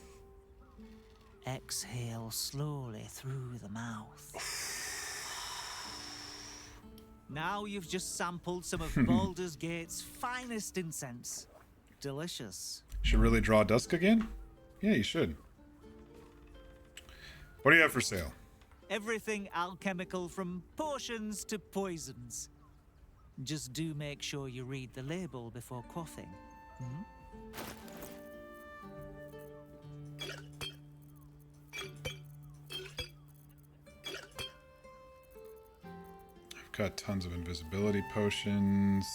Exhale slowly through the mouth. Now you've just sampled some of Baldur's Gate's finest incense. Delicious. Should really draw dusk again? Yeah, you should. What do you have for sale? Everything alchemical from potions to poisons. Just do make sure you read the label before quaffing. Hmm? I've got tons of invisibility potions.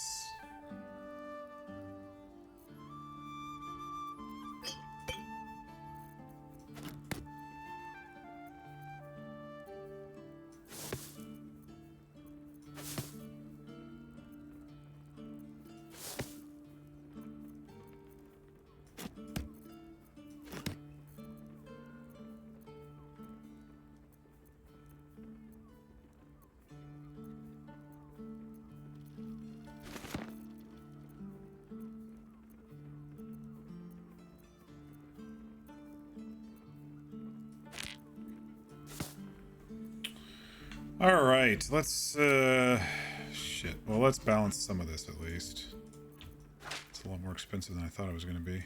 All right, let's shit. Well, let's balance some of this at least. It's a lot more expensive than I thought it was going to be.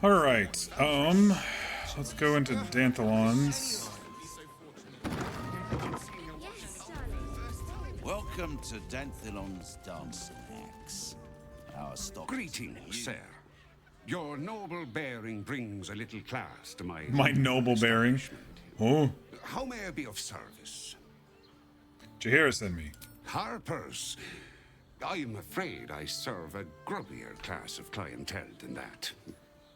All right, let's go into Danthalon's. Welcome to Danthalon's dancing axe. Our stock. Greetings, sir. Your noble bearing brings a little class to my... My noble bearing. Oh. How may I be of service? Jahira sent me. Harpers. I'm afraid I serve a grubbier class of clientele than that.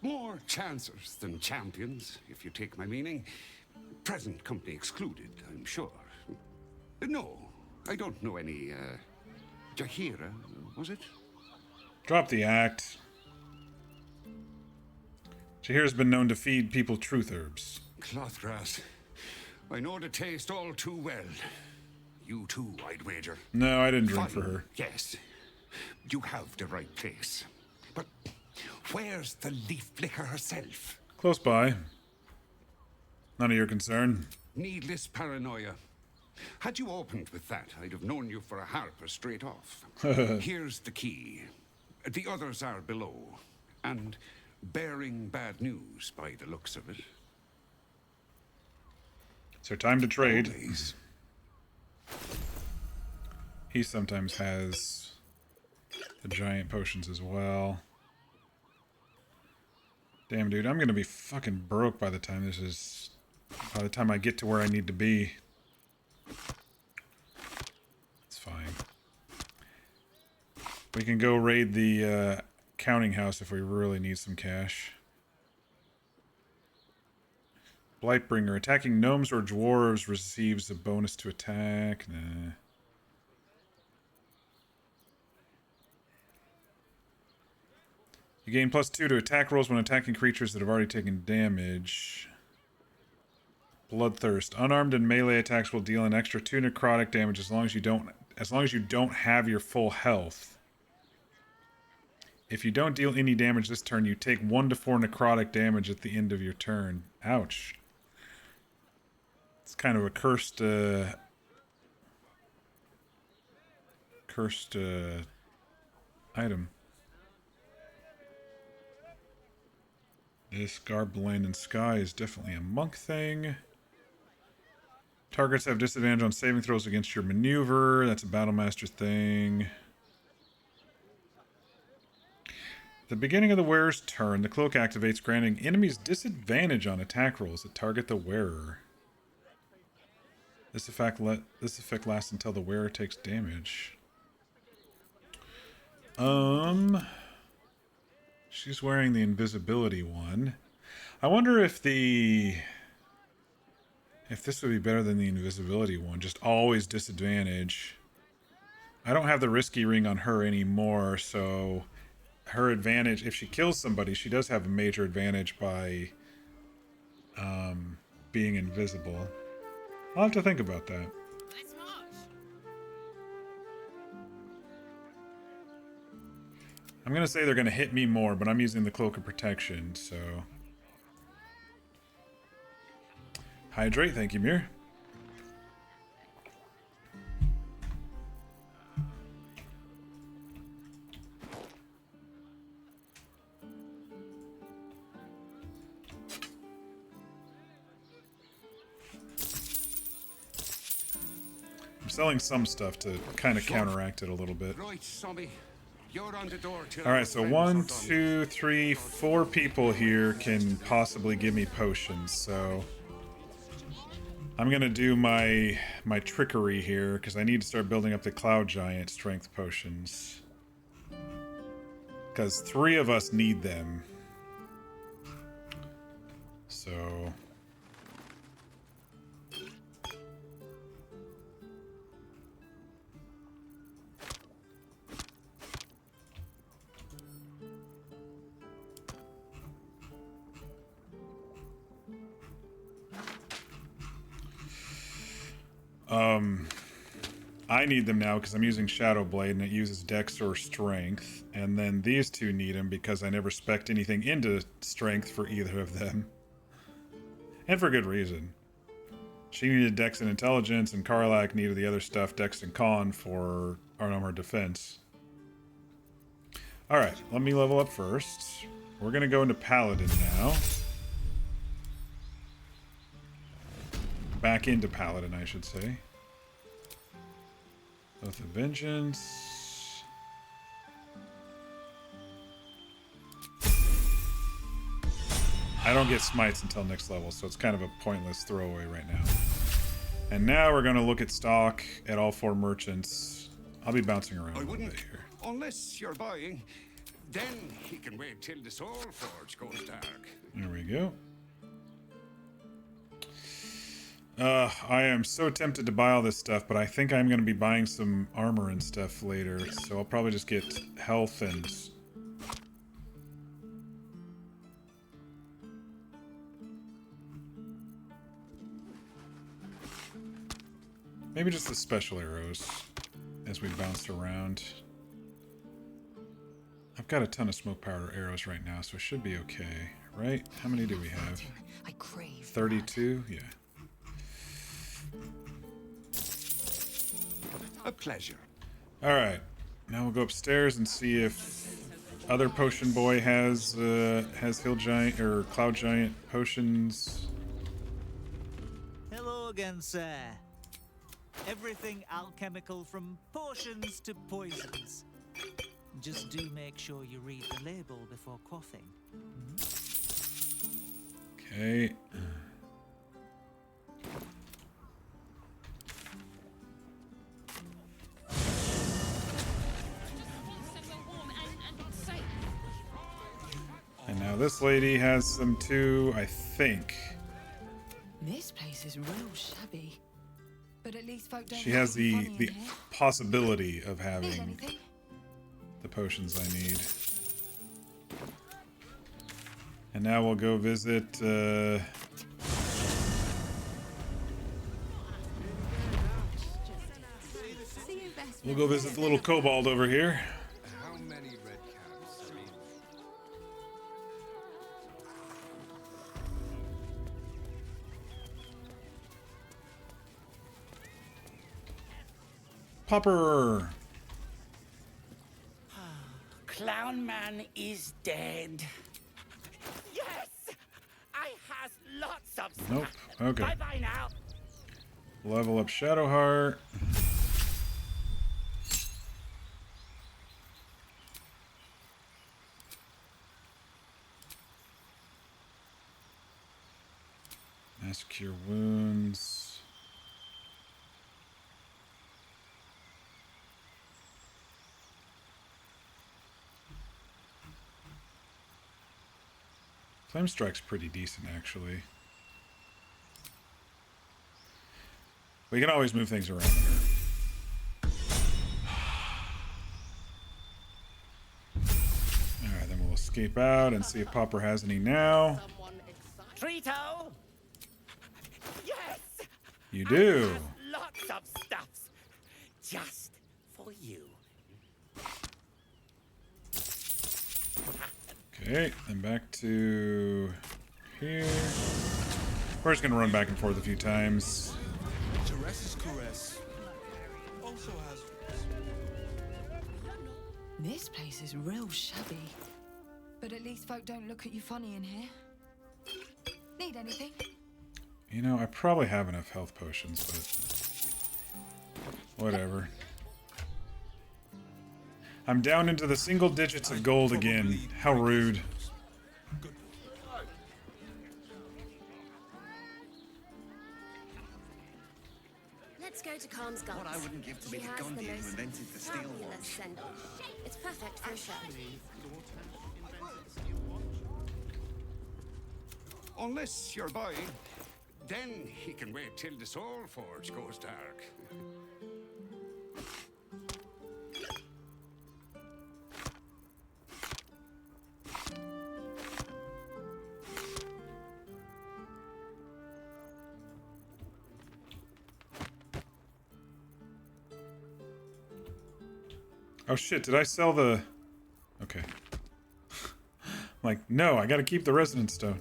More chancers than champions, if you take my meaning. Present company excluded, I'm sure. No, I don't know any, Jahira, was it? Drop the act. Jahira's been known to feed people truth herbs. Clothgrass. I know the taste all too well. You too, I'd wager. No, I didn't drink Fine, for her. Yes. You have the right place. But where's the leaf flicker herself? Close by. None of your concern. Needless paranoia. Had you opened with that, I'd have known you for a harper straight off. Here's the key. The others are below. And bearing bad news by the looks of it. It's our time to trade. He sometimes has the giant potions as well. Damn, dude, I'm gonna be fucking broke by the time I get to where I need to be. It's fine. We can go raid the counting house if we really need some cash. Blightbringer. Attacking gnomes or dwarves receives a bonus to attack. Nah. You gain +2 to attack rolls when attacking creatures that have already taken damage. Bloodthirst. Unarmed and melee attacks will deal an extra 2 necrotic damage as long as you don't have your full health. If you don't deal any damage this turn, you take 1 to 4 necrotic damage at the end of your turn. Ouch. It's kind of a cursed item. This Garb, Land, and Sky is definitely a monk thing. Targets have disadvantage on saving throws against your maneuver. That's a Battlemaster thing. At the beginning of the wearer's turn, the cloak activates, granting enemies disadvantage on attack rolls that target the wearer. This effect lasts until the wearer takes damage. She's wearing the invisibility one. I wonder if this would be better than the invisibility one. Just always disadvantage. I don't have the risky ring on her anymore, so her advantage, if she kills somebody, she does have a major advantage by being invisible. I'll have to think about that. I'm going to say they're going to hit me more, but I'm using the Cloak of Protection, so... Hydrate, thank you, Mir. I'm selling some stuff to kind of counteract it a little bit. Right, Sommy. You're on the door till Alright, so 1, 2, 3, 4 people here can possibly give me potions, so... I'm gonna do my trickery here, because I need to start building up the Cloud Giant strength potions. Because 3 of us need them. So... I need them now because I'm using Shadow Blade and it uses Dex or Strength. And then these two need them because I never spec'd anything into Strength for either of them. And for good reason. She needed Dex and Intelligence, and Karlak needed the other stuff, Dex and Con, for armor defense. Alright, let me level up first. We're going to go into Paladin now. Back into Paladin, I should say. Oath of Vengeance. I don't get smites until next level, so it's kind of a pointless throwaway right now. And now we're going to look at stock at all 4 merchants. I'll be bouncing around a little bit here. Unless you're buying, then he can wait till the Soul Forge goes dark. There we go. I am so tempted to buy all this stuff, but I think I'm going to be buying some armor and stuff later, so I'll probably just get health and... maybe just the special arrows as we bounce around. I've got a ton of smoke powder arrows right now, so it should be okay, right? How many do we have? I crave 32? Yeah. A pleasure. Alright, now we'll go upstairs and see if other potion boy has hill giant or cloud giant potions. Hello again, sir. Everything alchemical from potions to poisons. Just do make sure you read the label before quaffing. Okay. And now this lady has some too, I think. This place is real shabby. But at least folk don't She has have fun in the here. possibility of Need having anything? the potions I need. And now we'll go visit, we'll go visit the little kobold over here. How many red cabs? I mean, Popper! Clown Man is dead. Yes! I has lots of Nope. Okay. Bye-bye now. Level up Shadowheart. Mass Cure Wounds. Flame Strike's pretty decent, actually. We can always move things around here. Alright, then we'll escape out and see if Popper has any now. Trito! Yes! You do. Lots of stuffs. Just for you. Okay, then back to here. We're just gonna run back and forth a few times. Teresa's caress also has. This place is real shabby. But at least folk don't look at you funny in here. Need anything? You know, I probably have enough health potions, but whatever. I'm down into the single digits of gold again. How rude. Let's go to Calm's Guns. What I wouldn't give to be the Gandhi who invented the steel watch. It's perfect for a show. Unless you're buying, then he can wait till the Soul Forge goes dark. Oh shit, did I sell the... Okay. I'm like, no, I gotta keep the Resonance Stone.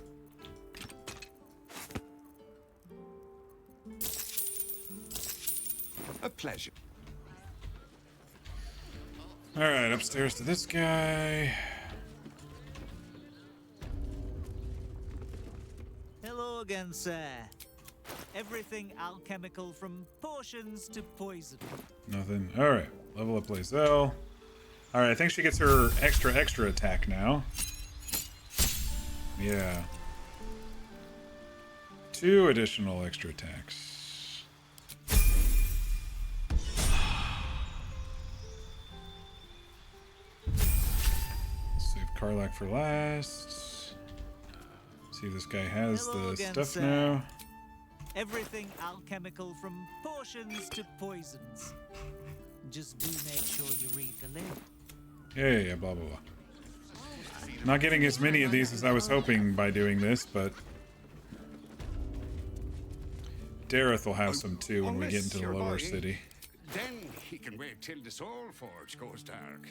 A pleasure. Alright, upstairs to this guy. Hello again, sir. Everything alchemical from potions to poison. Nothing. Alright, level up Lae'zel. Alright, I think she gets her extra attack now. Yeah. 2 additional extra attacks. Save Karlach for last. See if this guy has Hello the again, stuff sir. now. Everything alchemical from potions to poisons. Just do make sure you read the label. Yeah, blah, blah, blah. Not getting as many of these as I was hoping by doing this, but... Dareth will have some too when we get into the Unless you're lower buying, city. Then he can wait till the Soul Forge goes dark.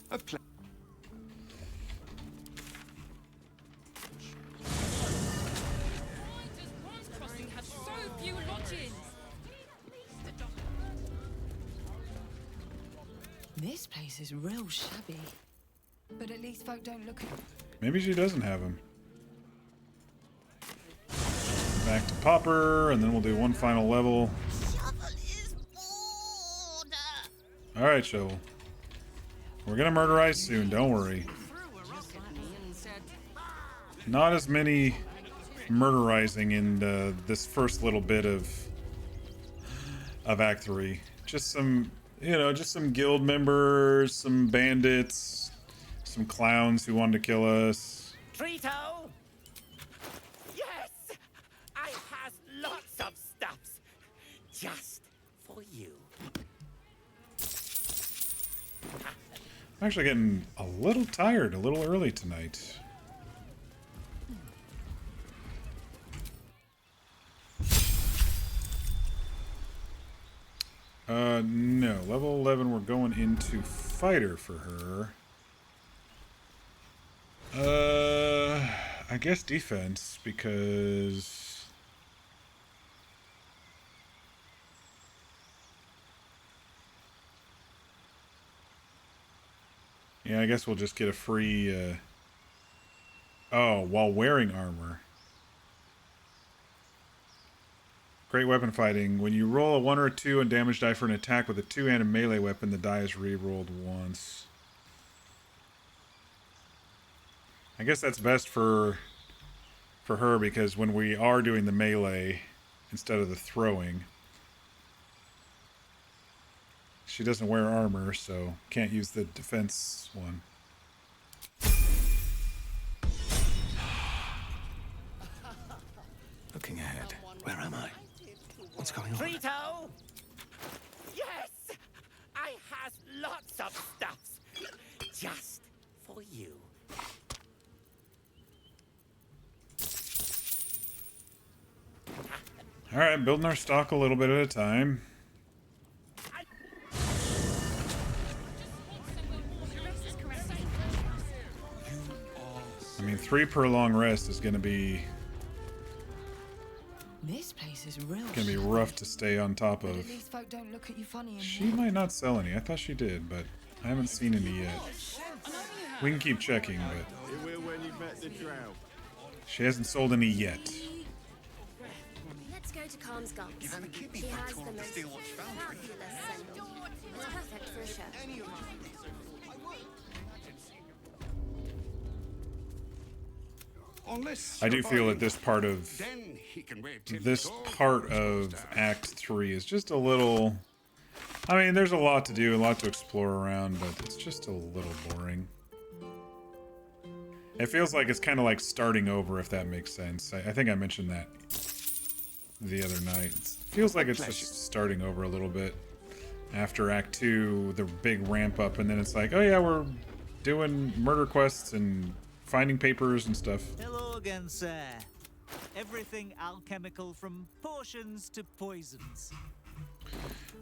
A pla- Crossing has so few lodgings. This place is real shabby. But at least folk don't look at... Maybe she doesn't have him. Back to Popper, and then we'll do one final level. Alright, Shovel. We're gonna murderize soon, don't worry. Not as many murderizing in this first little bit of Act 3. Just some, just some guild members, some bandits, some clowns who wanted to kill us. Trito! Yes! I has lots of stuffs. Just for you. I'm actually getting a little tired, a little early tonight. No. Level 11, we're going into fighter for her. I guess defense, because... Yeah, I guess we'll just get a free, oh, while wearing armor. Great weapon fighting. When you roll a 1 or a 2 and damage die for an attack with a 2 and a melee weapon, the die is re-rolled once. I guess that's best for her, because when we are doing the melee instead of the throwing, she doesn't wear armor, so can't use the defense one. Looking ahead. Where am I? What's going on? Frito! Yes! I has lots of stuffs. Just for you. Alright, building our stock a little bit at a time. I mean, 3 per long rest is gonna be This place is real. gonna be rough to stay on top But of. at least folk don't look at you funny in She here. might not sell any. I thought she did, but I haven't seen any yet. We can keep checking, but It will when you've met the drow. she hasn't sold any yet. Let's go to Khan's Guns. He has the most fabulous send-off. It's perfect for a show. I do feel that this part of Act 3 is just a little. I mean, there's a lot to do, a lot to explore around, but it's just a little boring. It feels like it's kind of like starting over, if that makes sense. I think I mentioned that the other night. It feels like it's just starting over a little bit. After Act 2, the big ramp up, and then it's like, oh yeah, we're doing murder quests and finding papers and stuff. Hello again, sir. Everything alchemical from potions to poisons.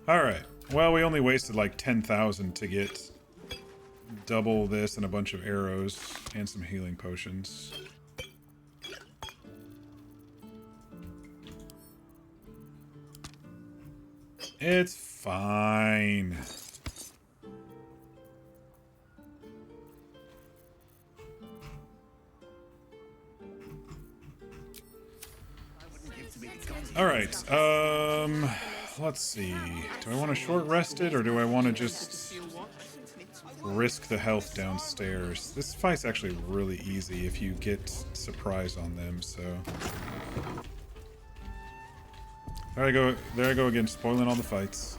Alright, well, we only wasted like 10,000 to get double this and a bunch of arrows and some healing potions. It's fine. Alright, let's see. Do I want to short rest it, or do I want to just risk the health downstairs? This fight's actually really easy if you get surprise on them, so... There I go again, spoiling all the fights.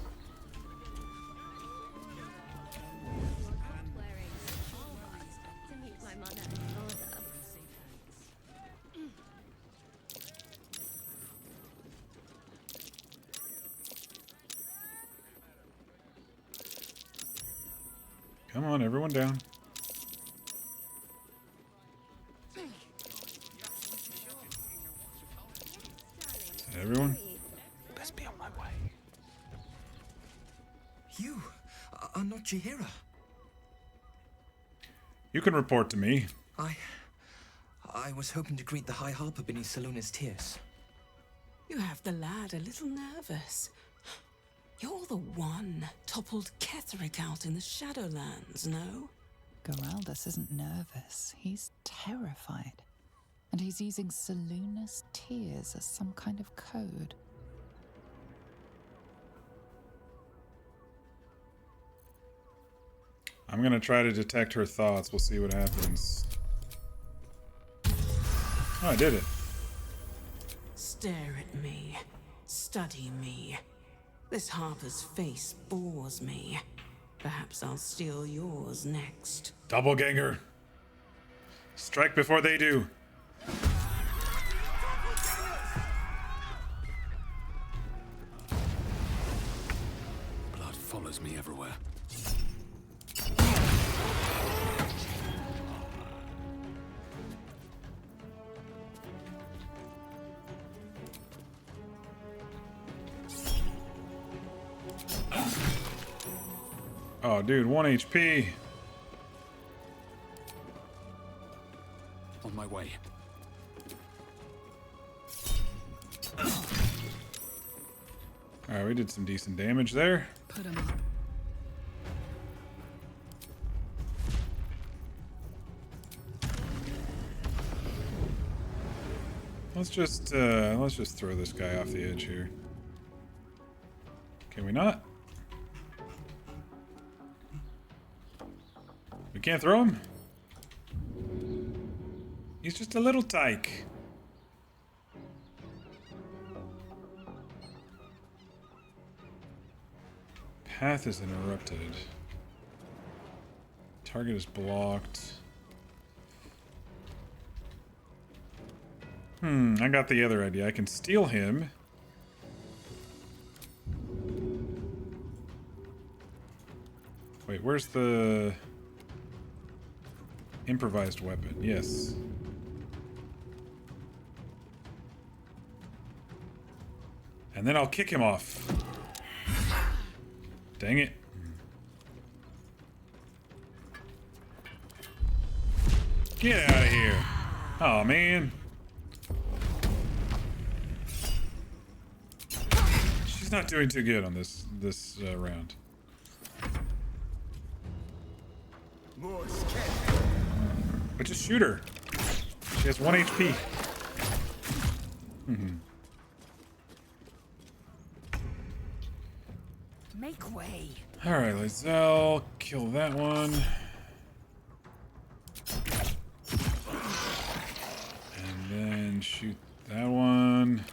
Come on, everyone down. Everyone? Best be on my way. You are not Jahira. You can report to me. I was hoping to greet the High Harper beneath Salona's tears. You have the lad a little nervous. You're the one toppled Ketherick out in the Shadowlands, no? Geraldus isn't nervous. He's terrified. And he's using Salona's tears as some kind of code. I'm gonna try to detect her thoughts. We'll see what happens. Oh, I did it. Stare at me. Study me. This Harper's face bores me. Perhaps I'll steal yours next. Doppelganger. Strike before they do. Blood follows me everywhere. Oh, dude, 1 HP. On my way. Alright, we did some decent damage there. Put him up. Let's just throw this guy off the edge here. Can we not? We can't throw him? He's just a little tyke. Path is interrupted. Target is blocked. I got the other idea. I can steal him. Wait, where's the improvised weapon? Yes. And then I'll kick him off. Dang it. Get out of here. Oh man. She's not doing too good on this round. But just shoot her. She has 1 HP. Make way. Alright, Lizelle, kill that one. And then shoot that one.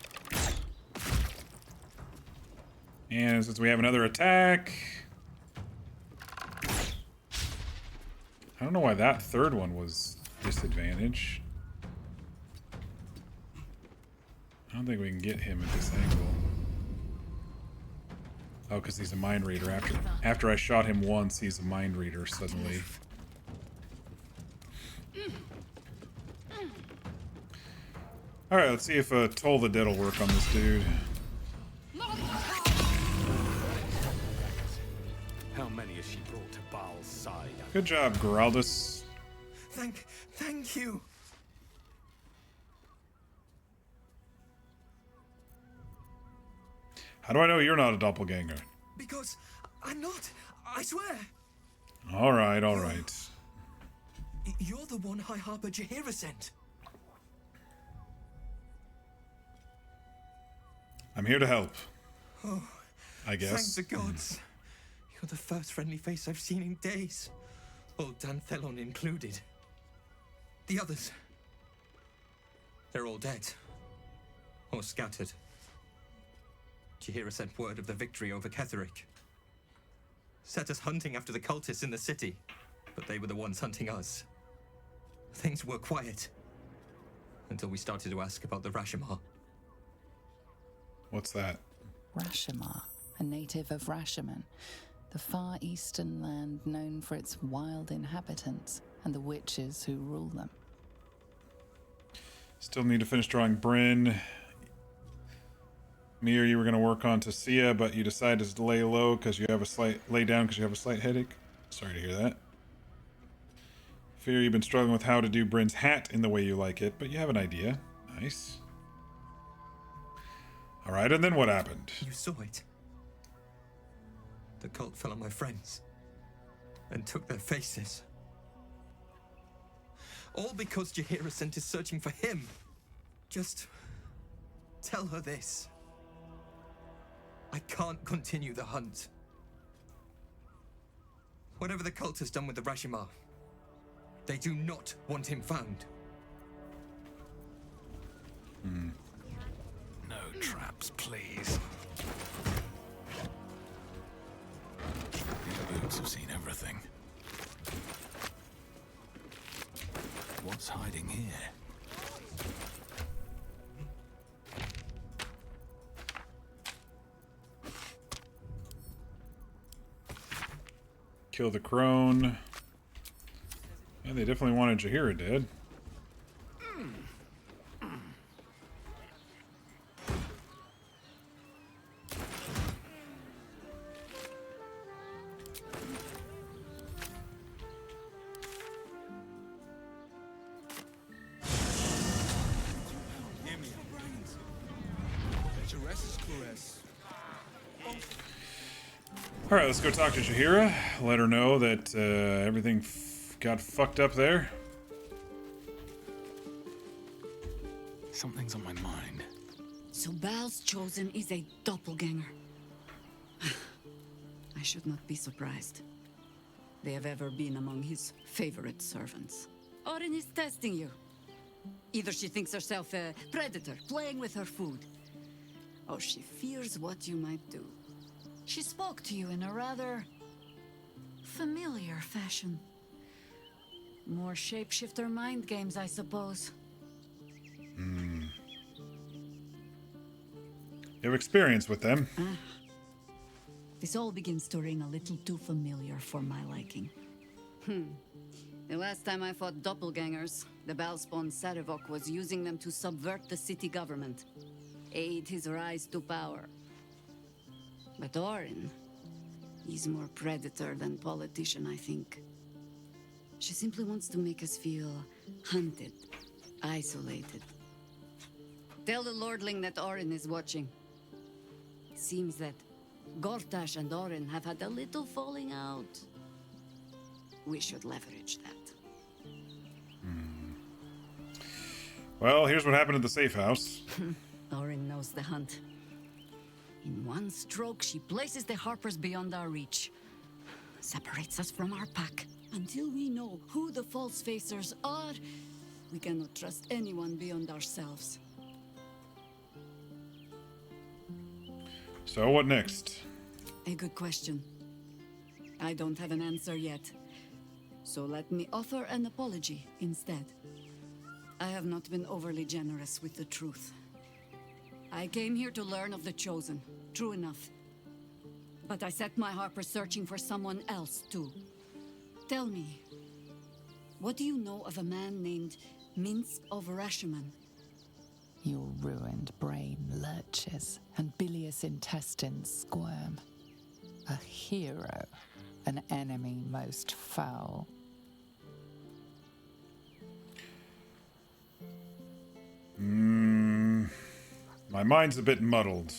And since we have another attack... I don't know why that third one was disadvantage. I don't think we can get him at this angle. Oh, because he's a mind reader. After I shot him once, he's a mind reader suddenly. Alright, let's see if Toll the Dead will work on this dude. How many has she brought to Baal's side? Good job, Geraldus. Thank you. How do I know you're not a doppelganger? Because I'm not. I swear. Alright, alright. You're the one High Harper Jaheira sent. I'm here to help. Oh, I guess. Thank the gods. You're the first friendly face I've seen in days. Old Dan Thelon included. The others. They're all dead. Or scattered. Jaheira sent word of the victory over Ketheric. Set us hunting after the cultists in the city, but they were the ones hunting us. Things were quiet. Until we started to ask about the Rashomar. What's that? Rashomar, a native of Rashomon, the far eastern land known for its wild inhabitants and the witches who rule them. Still need to finish drawing Bryn. Mir, you were going to work on Tasia, but you decided to lay low because you have a slight headache. Sorry to hear that. Fear you've been struggling with how to do Bryn's hat in the way you like it, but you have an idea. Nice. Alright, and then what happened? You saw it. The cult fell on my friends and took their faces. All because Jaheira sent us searching for him. Just tell her this. I can't continue the hunt. Whatever the cult has done with the Rashomar, they do not want him found. No traps, please. These boots have seen everything. What's hiding here? Kill the crone. Yeah, they definitely wanted Jaheira dead. Alright, let's go talk to Jaheira. Let her know that everything got fucked up there. Something's on my mind. So Bal's chosen is a doppelganger. I should not be surprised. They have ever been among his favorite servants. Orin is testing you. Either she thinks herself a predator, playing with her food, or she fears what you might do. She spoke to you in a rather familiar fashion. More shapeshifter mind games, I suppose. You have experience with them. This all begins to ring a little too familiar for my liking. The last time I fought doppelgangers, the Balspawn Sarevok was using them to subvert the city government, aid his rise to power. But Orin, he's more predator than politician, I think. She simply wants to make us feel hunted, isolated. Tell the Lordling that Orin is watching. It seems that Gortash and Orin have had a little falling out. We should leverage that. Well, here's what happened at the safe house. Orin knows the hunt. In one stroke, she places the Harpers beyond our reach. Separates us from our pack. Until we know who the false facers are, we cannot trust anyone beyond ourselves. So what next? A good question. I don't have an answer yet. So let me offer an apology instead. I have not been overly generous with the truth. I came here to learn of the Chosen, true enough. But I set my Harper searching for someone else, too. Tell me, what do you know of a man named Minsk of Rashiman? Your ruined brain lurches, and bilious intestines squirm. A hero, an enemy most foul. My mind's a bit muddled,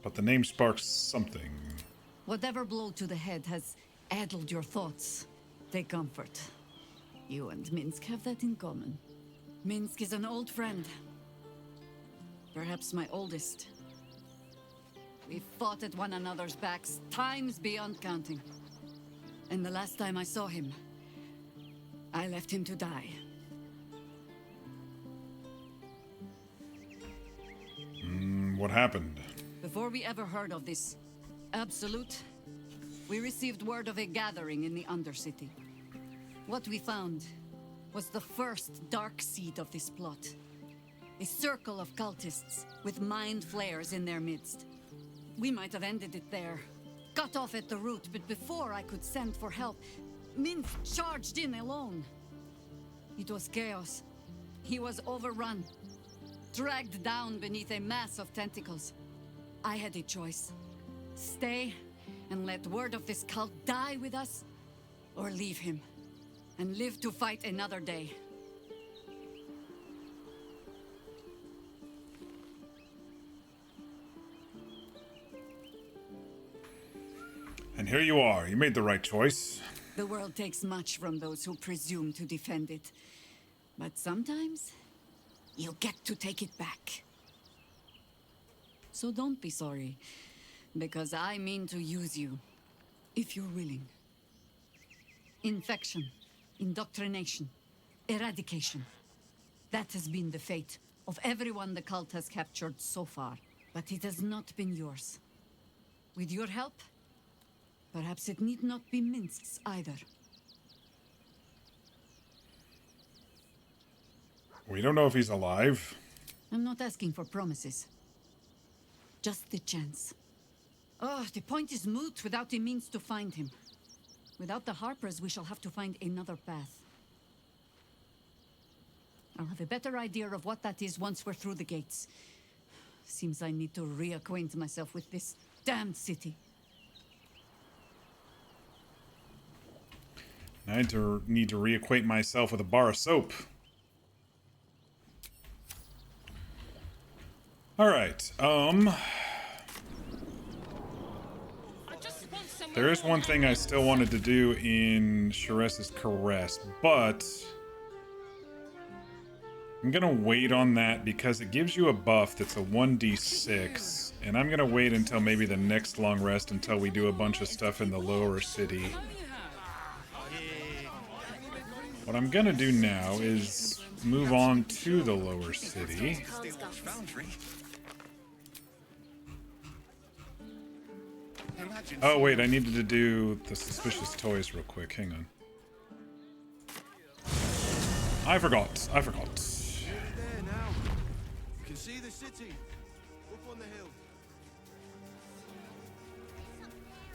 but the name sparks something. Whatever blow to the head has addled your thoughts, take comfort. You and Minsk have that in common. Minsk is an old friend. Perhaps my oldest. We've fought at one another's backs times beyond counting. And the last time I saw him, I left him to die. What happened? Before we ever heard of this Absolute, we received word of a gathering in the Undercity. What we found was the first dark seed of this plot. A circle of cultists with mind flayers in their midst. We might have ended it there, cut off at the root, but before I could send for help, Minsk charged in alone. It was chaos. He was overrun, dragged down beneath a mass of tentacles. I had a choice. Stay and let word of this cult die with us, or leave him and live to fight another day. And here you are. You made the right choice. The world takes much from those who presume to defend it. But sometimes, you get to take it back. So don't be sorry, because I mean to use you, if you're willing. Infection, indoctrination, eradication. That has been the fate of everyone the cult has captured so far. But it has not been yours. With your help, perhaps it need not be Minsk's either. We don't know if he's alive. I'm not asking for promises. Just the chance. Oh, the point is moot without a means to find him. Without the Harpers, we shall have to find another path. I'll have a better idea of what that is once we're through the gates. Seems I need to reacquaint myself with this damned city. I need to reacquaint myself with a bar of soap. Alright, there is one thing I still wanted to do in Sharess's Caress, but I'm gonna wait on that because it gives you a buff that's a 1d6, and I'm gonna wait until maybe the next long rest until we do a bunch of stuff in the lower city. What I'm gonna do now is move on to the lower city. Oh wait, I needed to do the suspicious toys real quick. Hang on. I forgot. There now. You can see the city. Up on the hill.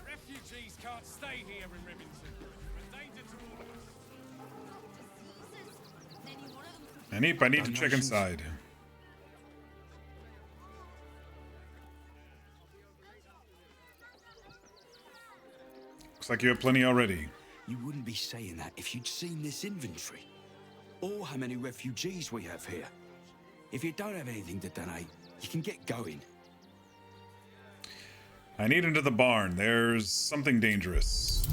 Refugees can't stay here in Rivington. A danger to all of us. Aneep, I need to check inside. Looks like you have plenty already. You wouldn't be saying that if you'd seen this inventory. Or how many refugees we have here. If you don't have anything to donate, you can get going. I need into the barn. There's something dangerous.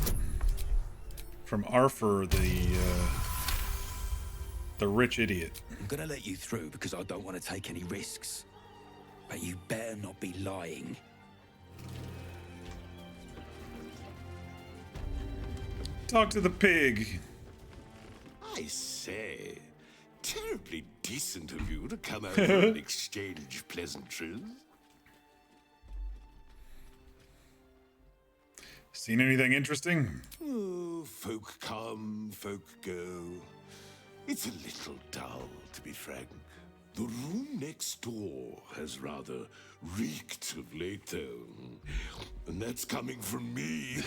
From Arthur, the rich idiot. I'm gonna let you through because I don't want to take any risks. But you better not be lying. Talk to the pig. I say, terribly decent of you to come over and exchange pleasantries. Seen anything interesting? Oh, folk come, folk go. It's a little dull, to be frank. The room next door has rather reeked of late, though. And that's coming from me.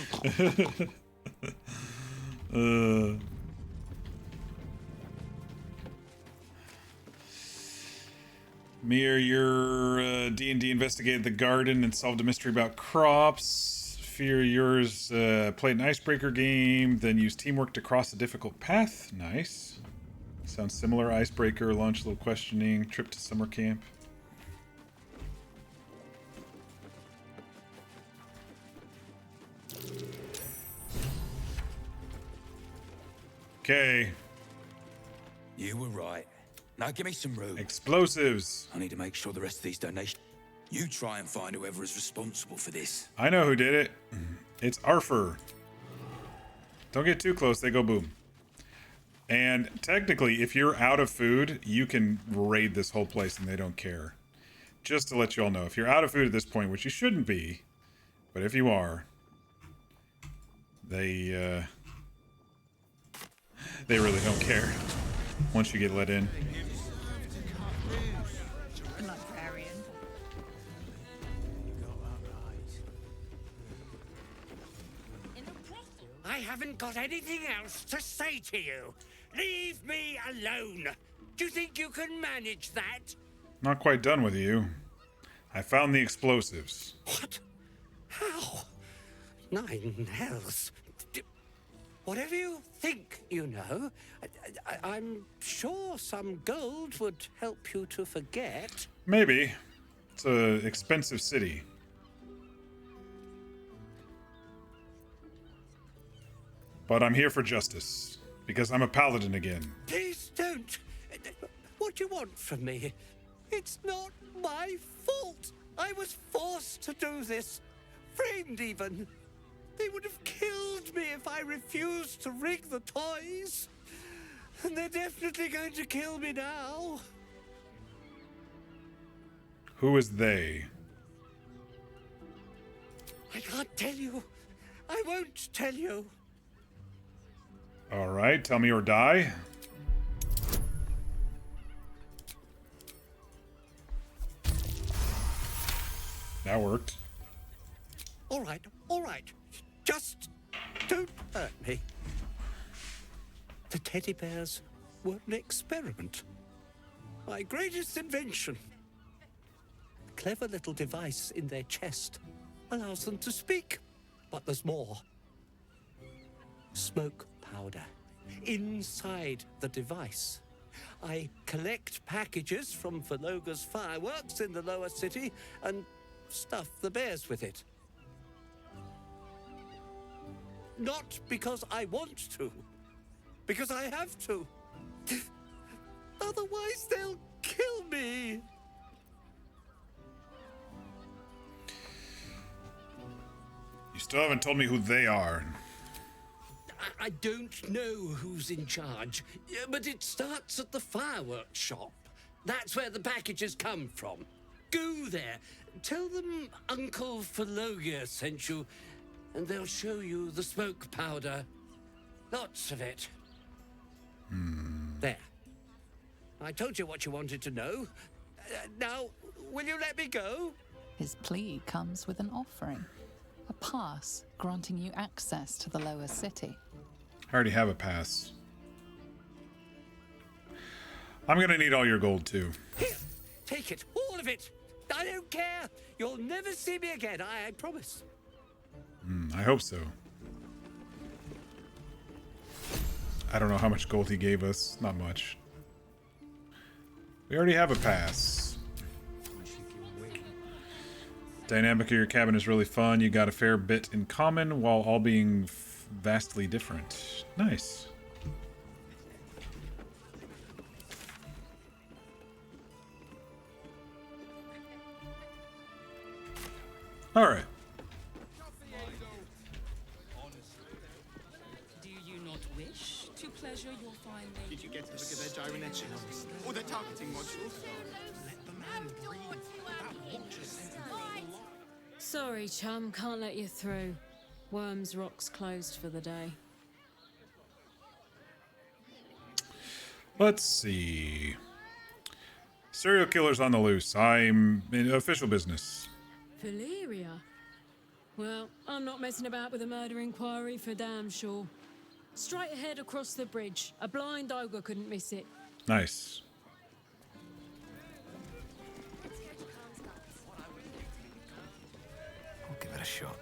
Mir, your D&D investigated the garden and solved a mystery about crops. Fear, yours played an icebreaker game, then used teamwork to cross a difficult path. Nice. Sounds similar. Icebreaker, launch a little questioning, trip to summer camp. Okay. You were right. Now give me some room. Explosives. I need to make sure the rest of these donations... You try and find whoever is responsible for this. I know who did it. It's Arthur. Don't get too close, they go boom. And technically, if you're out of food, you can raid this whole place and they don't care. Just to let you all know, if you're out of food at this point, which you shouldn't be, but if you are, they really don't care once you get let in. I haven't got anything else to say to you. Leave me alone. Do you think you can manage that? Not quite done with you. I found the explosives. What? How? Nine hells. Whatever you think you know, I'm sure some gold would help you to forget. Maybe. It's an expensive city. But I'm here for justice, because I'm a paladin again. Please don't. What do you want from me? It's not my fault. I was forced to do this. Framed even. They would have killed me if I refused to rig the toys. And they're definitely going to kill me now. Who is they? I can't tell you. I won't tell you. All right, tell me or die. That worked. All right, all right. Just don't hurt me. The teddy bears were an experiment. My greatest invention. A clever little device in their chest allows them to speak. But there's more. Smoke powder inside the device. I collect packages from Valoga's fireworks in the lower city and stuff the bears with it. Not because I want to, because I have to. Otherwise, they'll kill me. You still haven't told me who they are. I don't know who's in charge, but it starts at the fireworks shop. That's where the packages come from. Go there. Tell them Uncle Phalogia sent you, and they'll show you the smoke powder. Lots of it. There. I told you what you wanted to know. Now, will you let me go? His plea comes with an offering. A pass granting you access to the lower city. I already have a pass. I'm gonna need all your gold too. Here, take it, all of it. I don't care. You'll never see me again, I promise. I hope so. I don't know how much gold he gave us. Not much. We already have a pass. Dynamic of your cabin is really fun. You got a fair bit in common while all being vastly different. Nice. All right. Do you not wish to pleasure your fine lady? Did you get to look at their gyronetic or their targeting modules? Let the man breathe. That watch is Sorry, chum, can't let you through. Wyrm's Rock's closed for the day. Let's see. Serial killers on the loose. I'm in official business. Valyria? Well, I'm not messing about with a murder inquiry for damn sure. Straight ahead across the bridge. A blind ogre couldn't miss it. Nice. I'll give it a shot.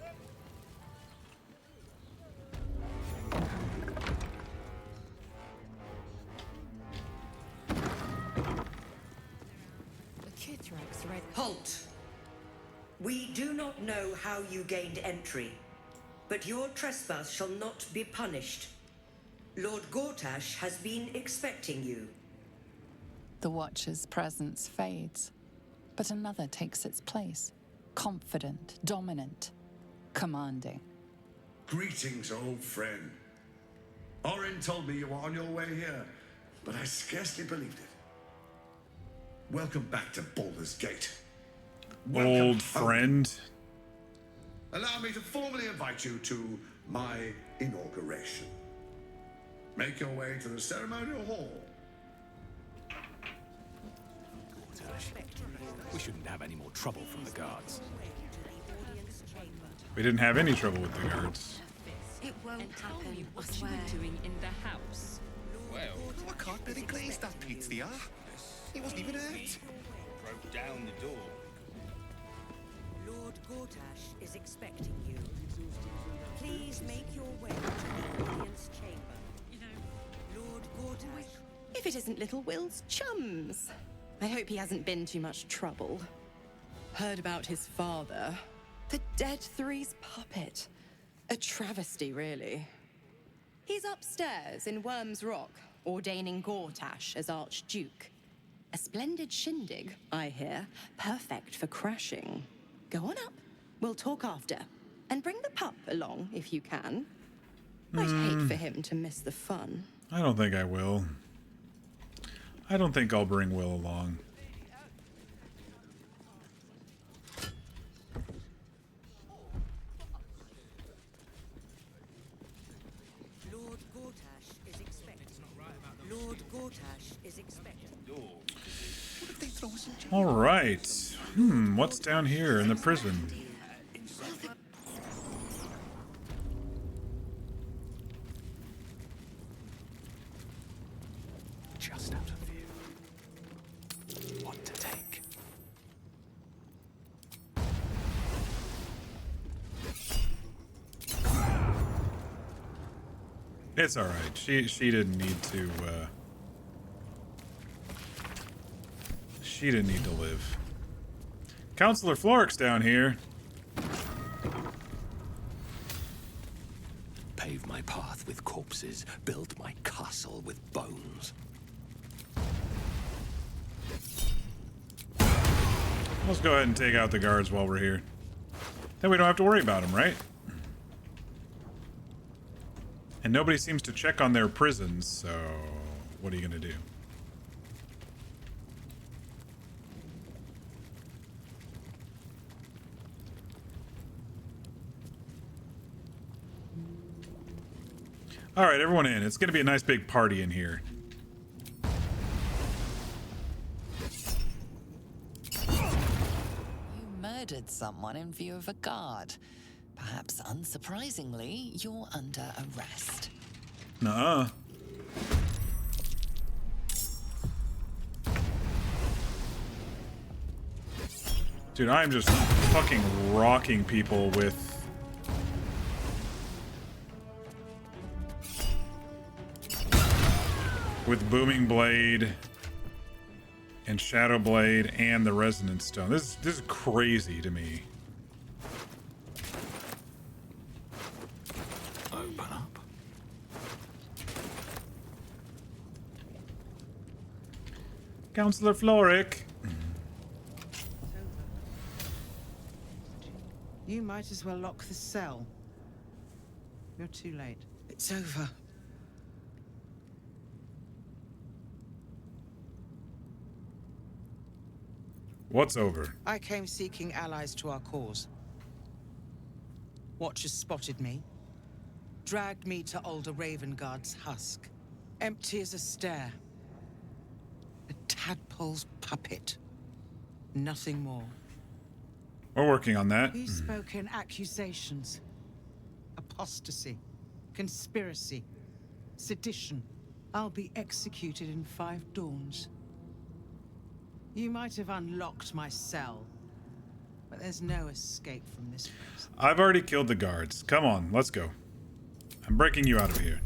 Halt! We do not know how you gained entry, but your trespass shall not be punished. Lord Gortash has been expecting you. The Watcher's presence fades, but another takes its place. Confident, dominant, commanding. Greetings, old friend. Orin told me you were on your way here, but I scarcely believed it. Welcome back to Baldur's Gate. Welcome home. Old friend. Allow me to formally invite you to my inauguration. Make your way to the ceremonial hall. We shouldn't have any more trouble from the guards. We didn't have any trouble with the guards. It won't happen. What you were doing in the house. Well, I can't let it glaze that pizza. He wasn't even hurt. Broke down the door. Lord Gortash is expecting you. Please make your way to the audience chamber. Lord Gortash. If it isn't little Will's chums. I hope he hasn't been too much trouble. Heard about his father. The Dead Three's puppet. A travesty, really. He's upstairs in Wyrm's Rock, ordaining Gortash as Archduke. A splendid shindig, I hear. Perfect for crashing. Go on up. We'll talk after. And bring the pup along, if you can. I'd hate for him to miss the fun. I don't think I will. I don't think I'll bring Will along. Lord Gortash is expecting. Lord Gortash is expecting. All right. What's down here in the prison? Just out of view. What to take? It's all right. She didn't need to. She didn't need to live. Counselor Florrick's down here. Pave my path with corpses, build my castle with bones. Let's go ahead and take out the guards while we're here. Then we don't have to worry about them, right? And nobody seems to check on their prisons, so what are you gonna do? All right, everyone in. It's gonna be a nice big party in here. You murdered someone in view of a guard. Perhaps unsurprisingly, you're under arrest. Nuh-uh. Dude, I'm just fucking rocking people with Booming Blade and Shadow Blade and the Resonance Stone. This is crazy to me. Open up. Counselor Floric. You might as well lock the cell. You're too late. It's over. What's over? I came seeking allies to our cause. Watchers spotted me, dragged me to older Ravengard's husk. Empty as a stare. A tadpole's puppet. Nothing more. We're working on that. He spoke in accusations. Apostasy. Conspiracy. Sedition. I'll be executed in 5 dawns. You might have unlocked my cell, but there's no escape from this place. I've already killed the guards. Come on, let's go. I'm breaking you out of here.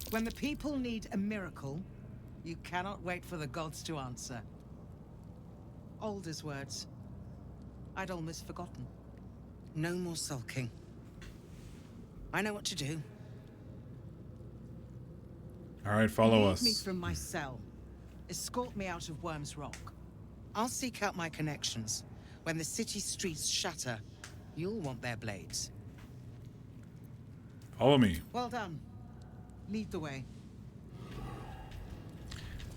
When the people need a miracle, you cannot wait for the gods to answer. Alder's words. I'd almost forgotten. No more sulking. I know what to do. All right, follow Lead us. me from my cell. Escort me out of Wyrm's Rock. I'll seek out my connections. When the city streets shatter, you'll want their blades. Follow me. Well done. Lead the way.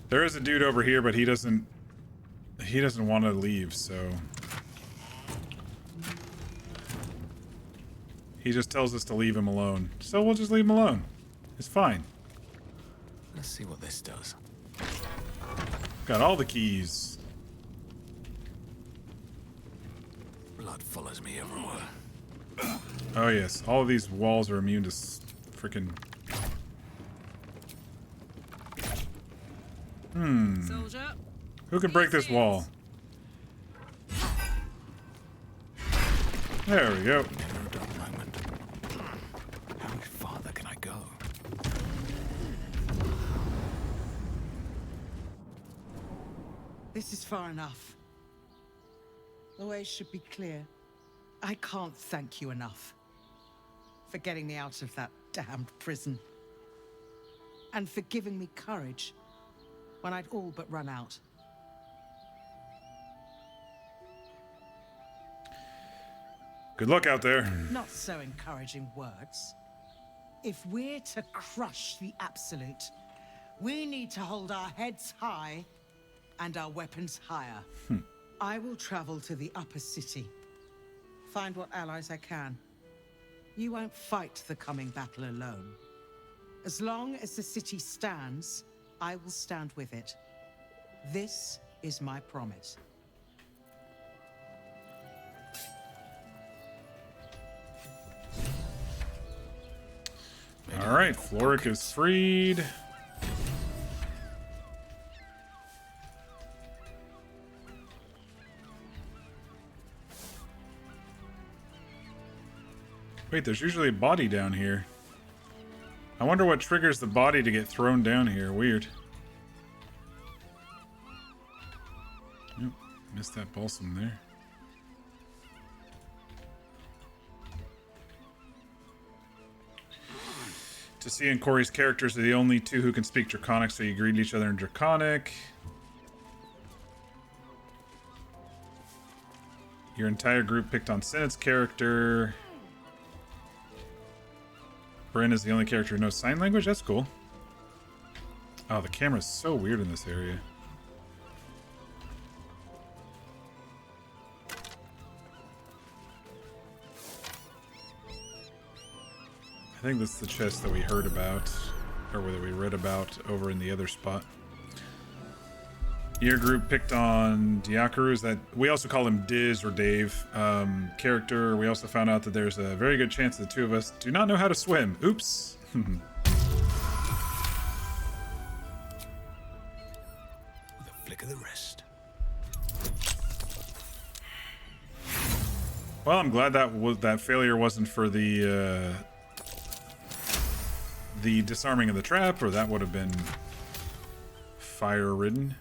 There is a dude over here, but he doesn't want to leave, so he just tells us to leave him alone. So we'll just leave him alone. It's fine. Let's see what this does. Got all the keys. Blood follows me everywhere. Oh yes, all of these walls are immune to freaking. Soldier. Who can break this wall? There we go. How much farther can I go? This is far enough. The way should be clear. I can't thank you enough for getting me out of that damned prison. And for giving me courage when I'd all but run out. Good luck out there. Not so encouraging words. If we're to crush the Absolute, we need to hold our heads high and our weapons higher. I will travel to the upper city. Find what allies I can. You won't fight the coming battle alone. As long as the city stands, I will stand with it. This is my promise. All right, Floric is freed. Wait, there's usually a body down here. I wonder what triggers the body to get thrown down here. Weird. Yep, missed that balsam there. Tessia and Corey's characters are the only two who can speak Draconic, so you greet each other in Draconic. Your entire group picked on Sennett's character. Bryn is the only character who knows sign language? That's cool. Oh, the camera's so weird in this area. I think this is the chest that we heard about, or that we read about over in the other spot. Your group picked on Diakaru, is that we also call him Diz or Dave character. We also found out that there's a very good chance the two of us do not know how to swim. Oops. With a flick of the wrist. Well, I'm glad that failure wasn't for the disarming of the trap, or that would have been fire-ridden.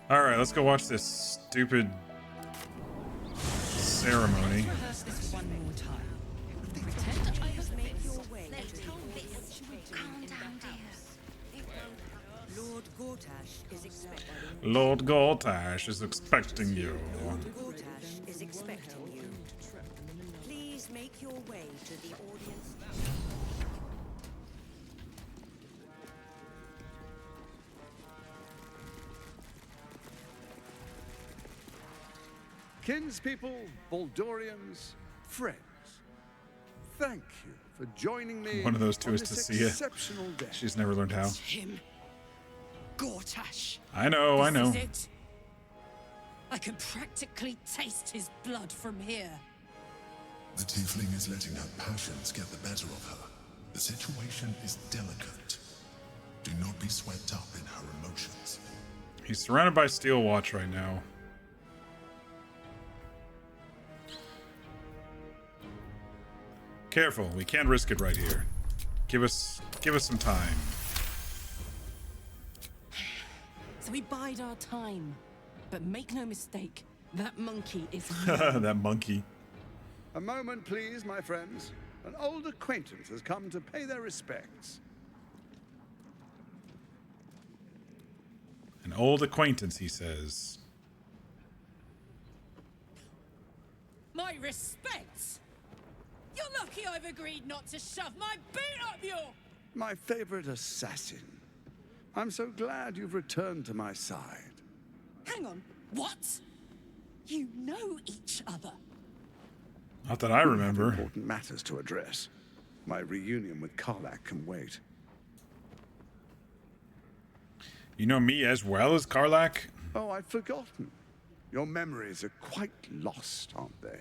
All right, let's go watch this stupid ceremony. Rehearse this one more time. Lord Gortash is expecting. Lord Gortash is expecting you. Lord Gortash is expecting you. Please make your way to the audience. Kinspeople, Baldurians, friends, thank you for joining me. One of those two on is this Tessia. exceptional day. She's never learned how. Him. Gortash. I know, I know. This is it. I can practically taste his blood from here. The tiefling is letting her passions get the better of her. The situation is delicate. Do not be swept up in her emotions. He's surrounded by Steel Watch right now. Careful, we can't risk it right here. Give us some time. So we bide our time. But make no mistake, that monkey is That monkey. A moment, please, my friends. An old acquaintance has come to pay their respects. An old acquaintance, he says. My respects! You're lucky I've agreed not to shove my boot up your... My favorite assassin. I'm so glad you've returned to my side. Hang on, what? You know each other? Not that I We have remember. important matters to address. My reunion with Karlach can wait. You know me as well as Karlach? Oh, I'd forgotten. Your memories are quite lost, aren't they?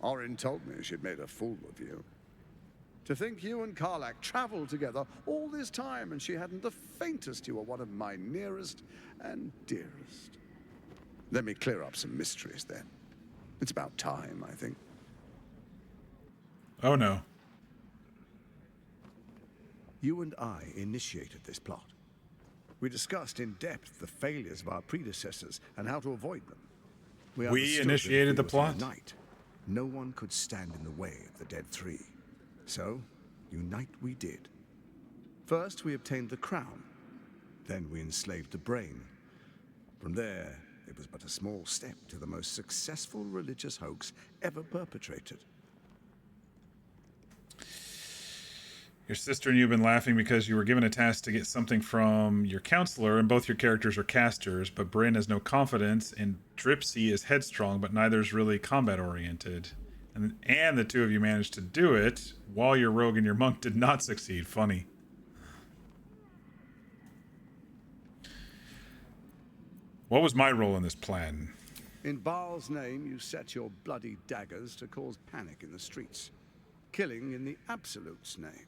Orin told me she'd made a fool of you. To think you and Karlach traveled together all this time and she hadn't the faintest you were one of my nearest and dearest. Let me clear up some mysteries then. It's about time, I think. Oh no. You and I initiated this plot. We discussed in depth the failures of our predecessors and how to avoid them. We understood that initiated if the we were to plot? unite, no one could stand in the way of the Dead Three. So, unite we did. First, we obtained the crown. Then we enslaved the brain. From there, it was but a small step to the most successful religious hoax ever perpetrated. Your sister and you have been laughing because you were given a task to get something from your counselor, and both your characters are casters, but Bryn has no confidence, and Dripsy is headstrong, but neither is really combat-oriented. And the two of you managed to do it, while your rogue and your monk did not succeed. Funny. What was my role in this plan? In Baal's name, you set your bloody daggers to cause panic in the streets. Killing in the Absolute's name.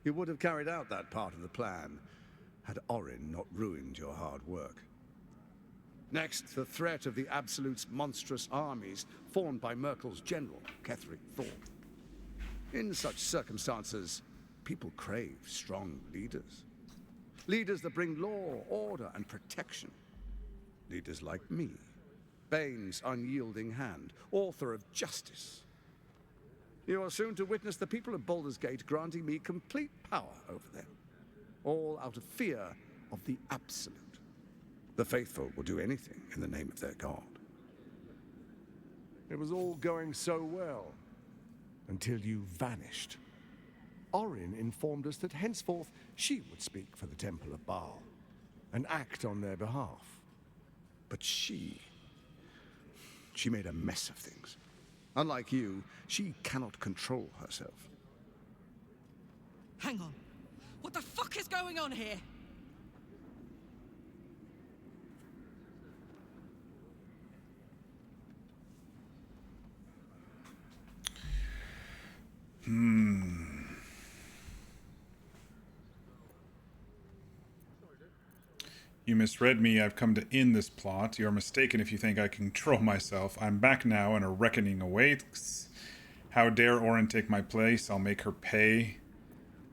You would have carried out that part of the plan had Orin not ruined your hard work. Next, the threat of the Absolute's monstrous armies formed by Merkel's general, Ketheric Thorpe. In such circumstances, people crave strong leaders. Leaders that bring law, order, and protection. Leaders like me, Bane's unyielding hand, author of justice. You are soon to witness the people of Baldur's Gate granting me complete power over them, all out of fear of the Absolute. The faithful will do anything in the name of their god. It was all going so well, until you vanished. Orin informed us that henceforth she would speak for the Temple of Baal, and act on their behalf. But she made a mess of things. Unlike you, she cannot control herself. Hang on. What the fuck is going on here? You misread me. I've come to end this plot. You are mistaken if you think I can control myself. I'm back now, and a reckoning awaits. How dare Orin take my place? I'll make her pay.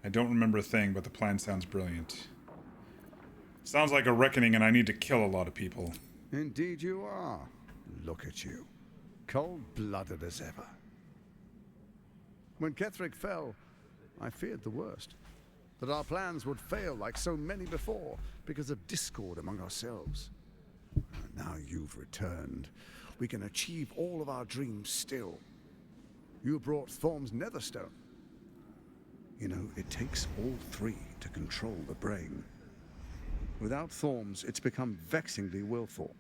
I don't remember a thing, but the plan sounds brilliant. Sounds like a reckoning, and I need to kill a lot of people. Indeed you are. Look at you. Cold-blooded as ever. When Ketheric fell, I feared the worst. That our plans would fail like so many before because of discord among ourselves. Now you've returned. We can achieve all of our dreams still. You brought Thorm's Netherstone. You know, it takes all three to control the brain. Without Thorm's, it's become vexingly willful.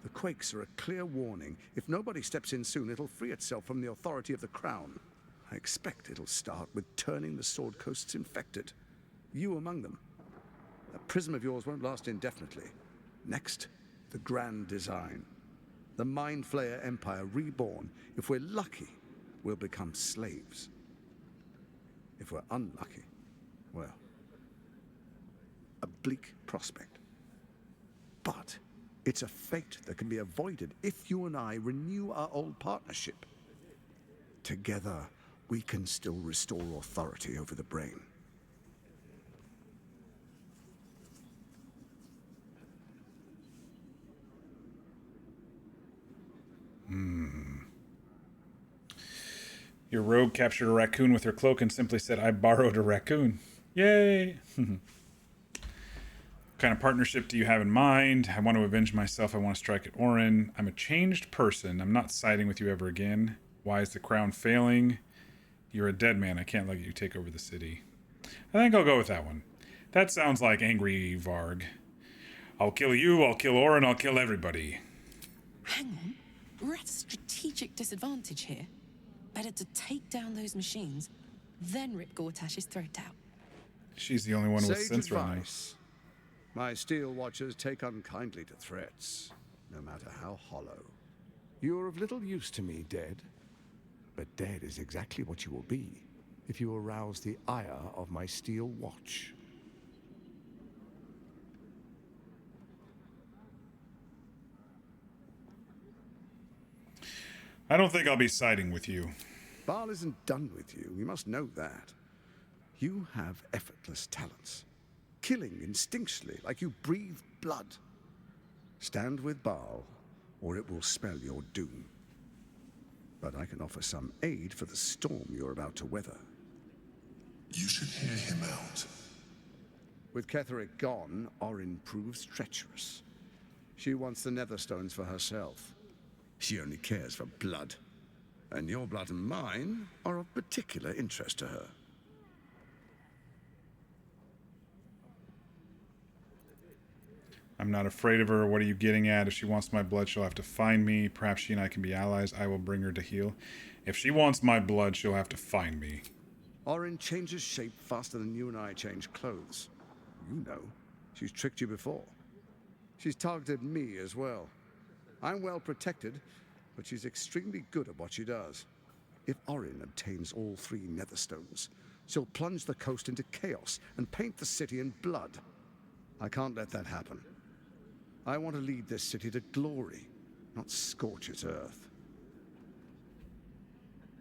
The quakes are a clear warning. If nobody steps in soon, it'll free itself from the authority of the Crown. I expect it'll start with turning the Sword Coasts infected. You among them. That prism of yours won't last indefinitely. Next, the grand design. The Mind Flayer Empire reborn. If we're lucky, we'll become slaves. If we're unlucky, well, a bleak prospect. But it's a fate that can be avoided if you and I renew our old partnership. Together, we can still restore authority over the brain. Your rogue captured a raccoon with her cloak and simply said, I borrowed a raccoon. Yay! What kind of partnership do you have in mind? I want to avenge myself. I want to strike at Orin. I'm a changed person. I'm not siding with you ever again. Why is the crown failing? You're a dead man. I can't let you take over the city. I think I'll go with that one. That sounds like angry Varg. I'll kill you, I'll kill Orin, I'll kill everybody. Hang on. We're at a strategic disadvantage here. Better to take down those machines, then rip Gortash's throat out. She's the only one with sense right now. My steel watchers take unkindly to threats, no matter how hollow. You're of little use to me, dead. But dead is exactly what you will be if you arouse the ire of my steel watch. I don't think I'll be siding with you. Baal isn't done with you. You must know that. You have effortless talents. Killing instinctually, like you breathe blood. Stand with Baal, or it will spell your doom. But I can offer some aid for the storm you're about to weather. You should hear him out. With Ketheric gone, Orin proves treacherous. She wants the Netherstones for herself. She only cares for blood. And your blood and mine are of particular interest to her. I'm not afraid of her. What are you getting at? If she wants my blood, she'll have to find me. Perhaps she and I can be allies. I will bring her to heal. If she wants my blood, she'll have to find me. Orin changes shape faster than you and I change clothes. You know, she's tricked you before. She's targeted me as well. I'm well protected, but she's extremely good at what she does. If Orin obtains all three Netherstones, she'll plunge the coast into chaos and paint the city in blood. I can't let that happen. I want to lead this city to glory, not scorch its earth.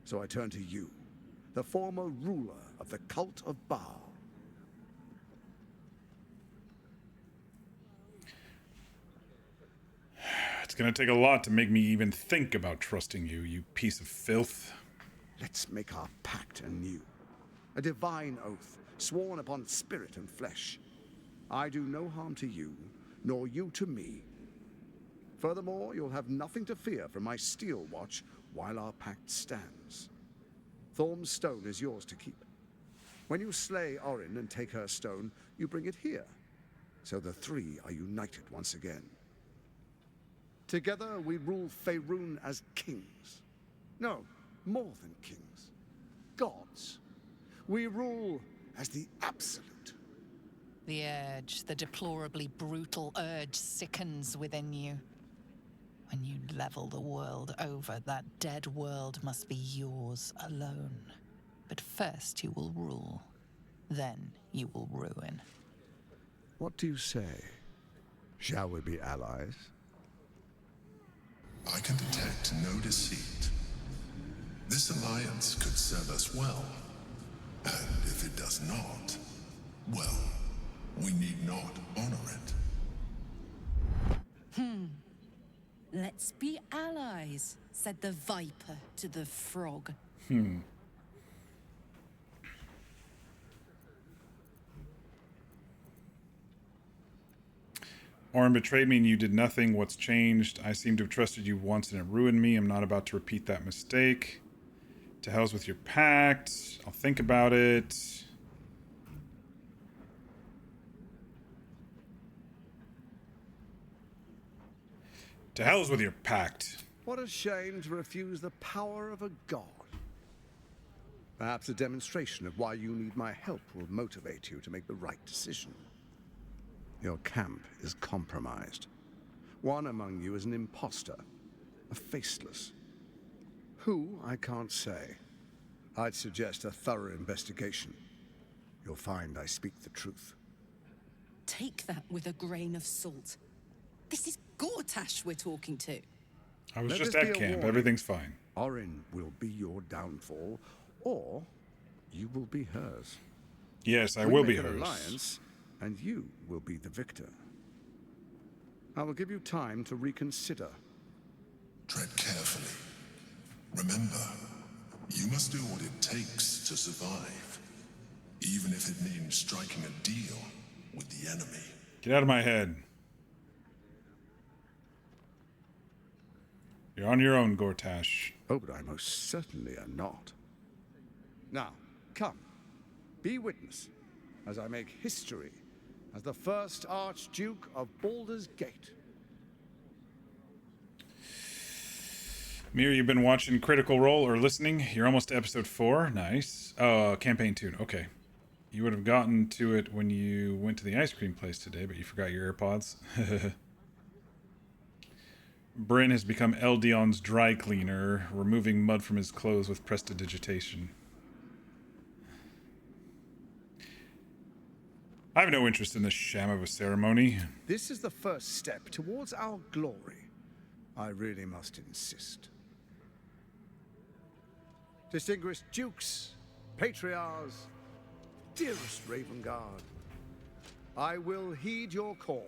So I turn to you, the former ruler of the cult of Baal. It's gonna take a lot to make me even think about trusting you, you piece of filth. Let's make our pact anew. A divine oath, sworn upon spirit and flesh. I do no harm to you, nor you to me. Furthermore, you'll have nothing to fear from my steel watch while our pact stands. Thorm's stone is yours to keep. When you slay Orin and take her stone, you bring it here, so the three are united once again. Together we rule Faerun as kings. No, more than kings. Gods. We rule as the Absolute. The urge, the deplorably brutal urge, sickens within you. When you level the world over, that dead world must be yours alone. But first you will rule. Then you will ruin. What do you say? Shall we be allies? I can detect no deceit. This alliance could serve us well. And if it does not, well, we need not honor it. Let's be allies, said the viper to the frog. Orin betrayed me and you did nothing. What's changed? I seem to have trusted you once and it ruined me. I'm not about to repeat that mistake. To hell's with your pact. I'll think about it. To hell's with your pact. What a shame to refuse the power of a god. Perhaps a demonstration of why you need my help will motivate you to make the right decision. Your camp is compromised. One among you is an imposter, a faceless. Who, I can't say. I'd suggest a thorough investigation. You'll find I speak the truth. Take that with a grain of salt. This is Gortash we're talking to. I was Let just this be at a camp. warning. Everything's fine. Orin will be your downfall, or you will be hers. Yes, I We will make be an hers. alliance, and you will be the victor. I will give you time to reconsider. Tread carefully. Remember, you must do what it takes to survive, even if it means striking a deal with the enemy. Get out of my head. You're on your own, Gortash. Oh, but I most certainly am not. Now, come. Be witness as I make history as the first Archduke of Baldur's Gate. Mir, you've been watching Critical Role or listening. You're almost to episode 4. Nice. Campaign tune. Okay. You would have gotten to it when you went to the ice cream place today, but you forgot your AirPods. Bryn has become Eldion's dry cleaner, removing mud from his clothes with prestidigitation. I have no interest in this sham of a ceremony. This is the first step towards our glory. I really must insist. Distinguished dukes, patriarchs, dearest Ravengard, I will heed your call.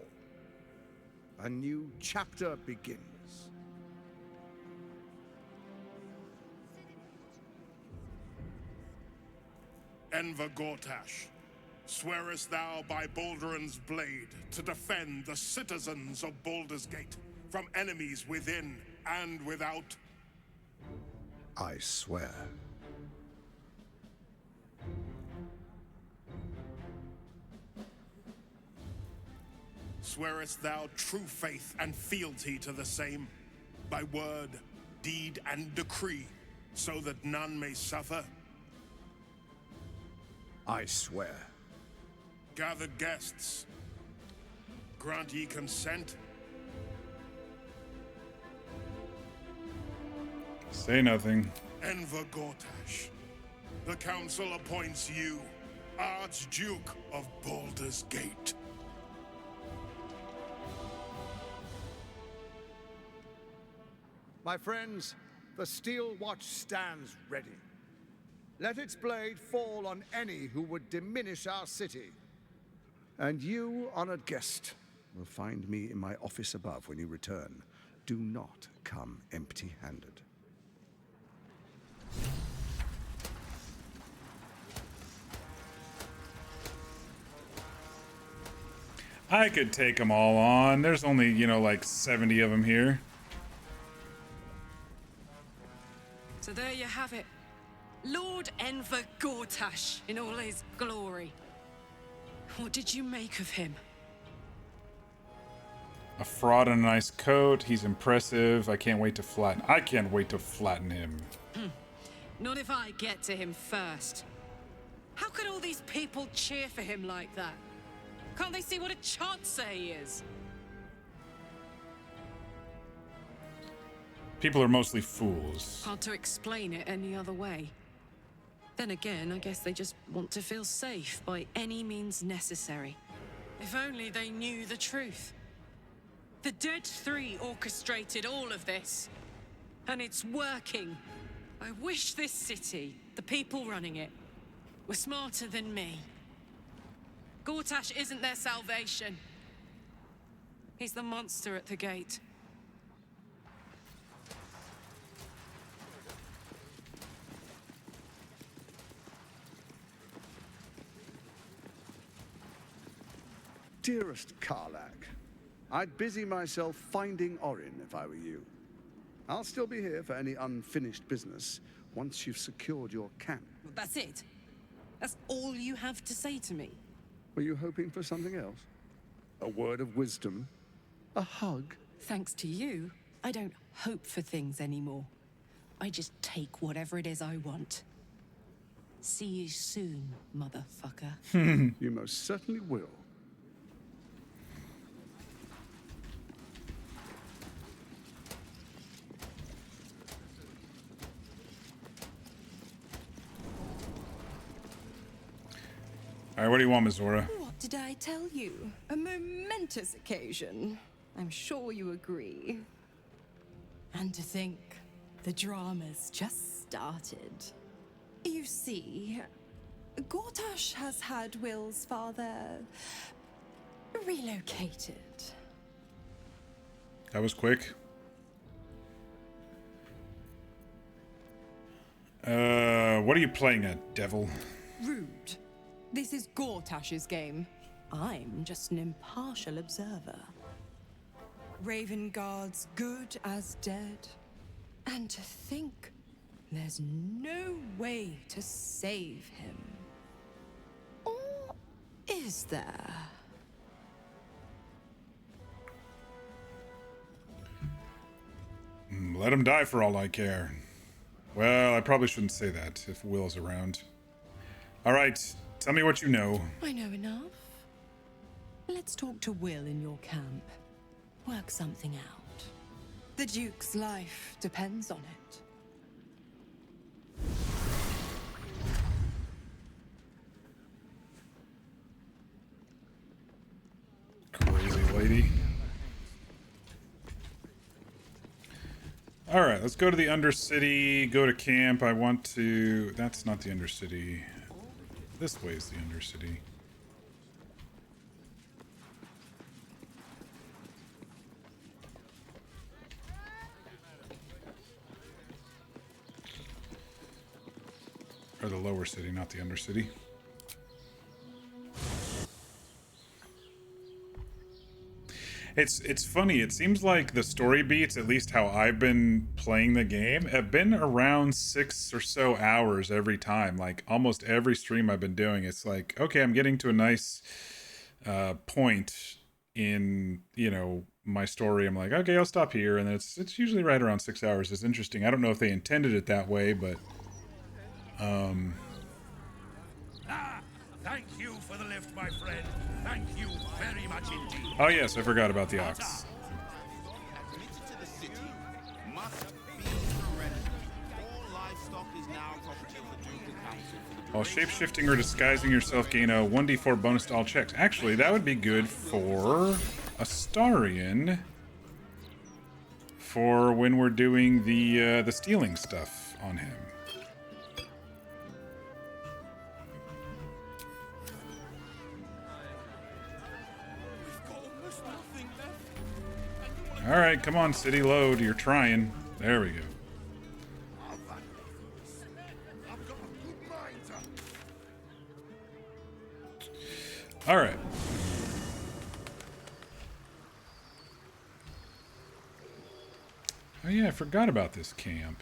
A new chapter begins. Enver Gortash, swearest thou by Balduran's blade to defend the citizens of Baldur's Gate from enemies within and without? I swear. Swearest thou true faith and fealty to the same, by word, deed, and decree, so that none may suffer? I swear. Gathered guests, grant ye consent? Say nothing. Enver Gortash, the council appoints you Archduke of Baldur's Gate. My friends, the Steel Watch stands ready. Let its blade fall on any who would diminish our city. And you, honored guest, will find me in my office above when you return. Do not come empty-handed. I could take them all on. There's only, you know, like 70 of them here. So there you have it. Lord Enver Gortash in all his glory. What did you make of him? A fraud in a nice coat. He's impressive. I can't wait to flatten him. Not if I get to him first. How could all these people cheer for him like that? Can't they see what a chancer he is? People are mostly fools. Hard to explain it any other way. Then again, I guess they just want to feel safe by any means necessary. If only they knew the truth. The Dead Three orchestrated all of this. And it's working. I wish this city, the people running it, were smarter than me. Gortash isn't their salvation. He's the monster at the gate. Dearest Karlach, I'd busy myself finding Orin if I were you. I'll still be here for any unfinished business once you've secured your camp. Well, that's it. That's all you have to say to me. Were you hoping for something else? A word of wisdom? A hug? Thanks to you, I don't hope for things anymore. I just take whatever it is I want. See you soon, motherfucker. You most certainly will. All right, what do you want, Mizora? What did I tell you? A momentous occasion. I'm sure you agree. And to think, the drama's just started. You see, Gortash has had Will's father relocated. That was quick. What are you playing at, devil? Rude. This is Gortash's game. I'm just an impartial observer. Raven Guard's good as dead. And to think, there's no way to save him. Or is there? Let him die for all I care. Well, I probably shouldn't say that if Will's around. All right, tell me what you know. I know enough. Let's talk to Will in your camp. Work something out. The Duke's life depends on it. Crazy lady. All right, let's go to the Undercity, go to camp. I want to... That's not the Undercity. This way is the Undercity. Or the lower city, not the Undercity. It's funny. It seems like the story beats, at least how I've been playing the game, have been around 6 or so hours every time. Like almost every stream I've been doing, it's like, okay, I'm getting to a nice point in, you know, my story. I'm like, okay, I'll stop here, and it's usually right around 6 hours. It's interesting. I don't know if they intended it that way, but Thank you for the lift, my friend. Thank you very much indeed. oh yes, I forgot about the ox. Admitted to the city must be surrendered. All livestock is now property of the Ducal Council for the While shapeshifting or disguising yourself, gain a 1d4 bonus to all checks. Actually, that would be good for Astarion for when we're doing the stealing stuff on him. All right, come on, city load. You're trying. There we go. All right. Oh yeah, I forgot about this camp.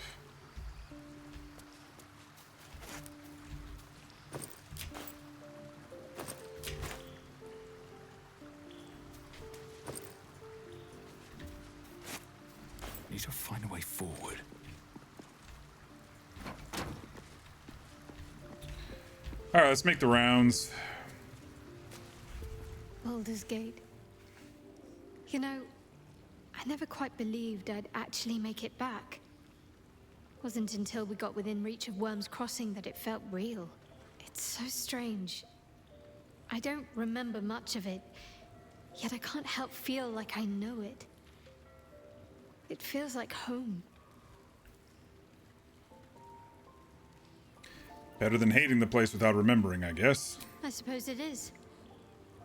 Need to find a way forward. All right, let's make the rounds. Baldur's Gate. You know, I never quite believed I'd actually make it back. Wasn't until we got within reach of Wyrm's Crossing that it felt real. It's so strange. I don't remember much of it, yet I can't help feel like I know it. It feels like home. Better than hating the place without remembering, I guess. I suppose it is.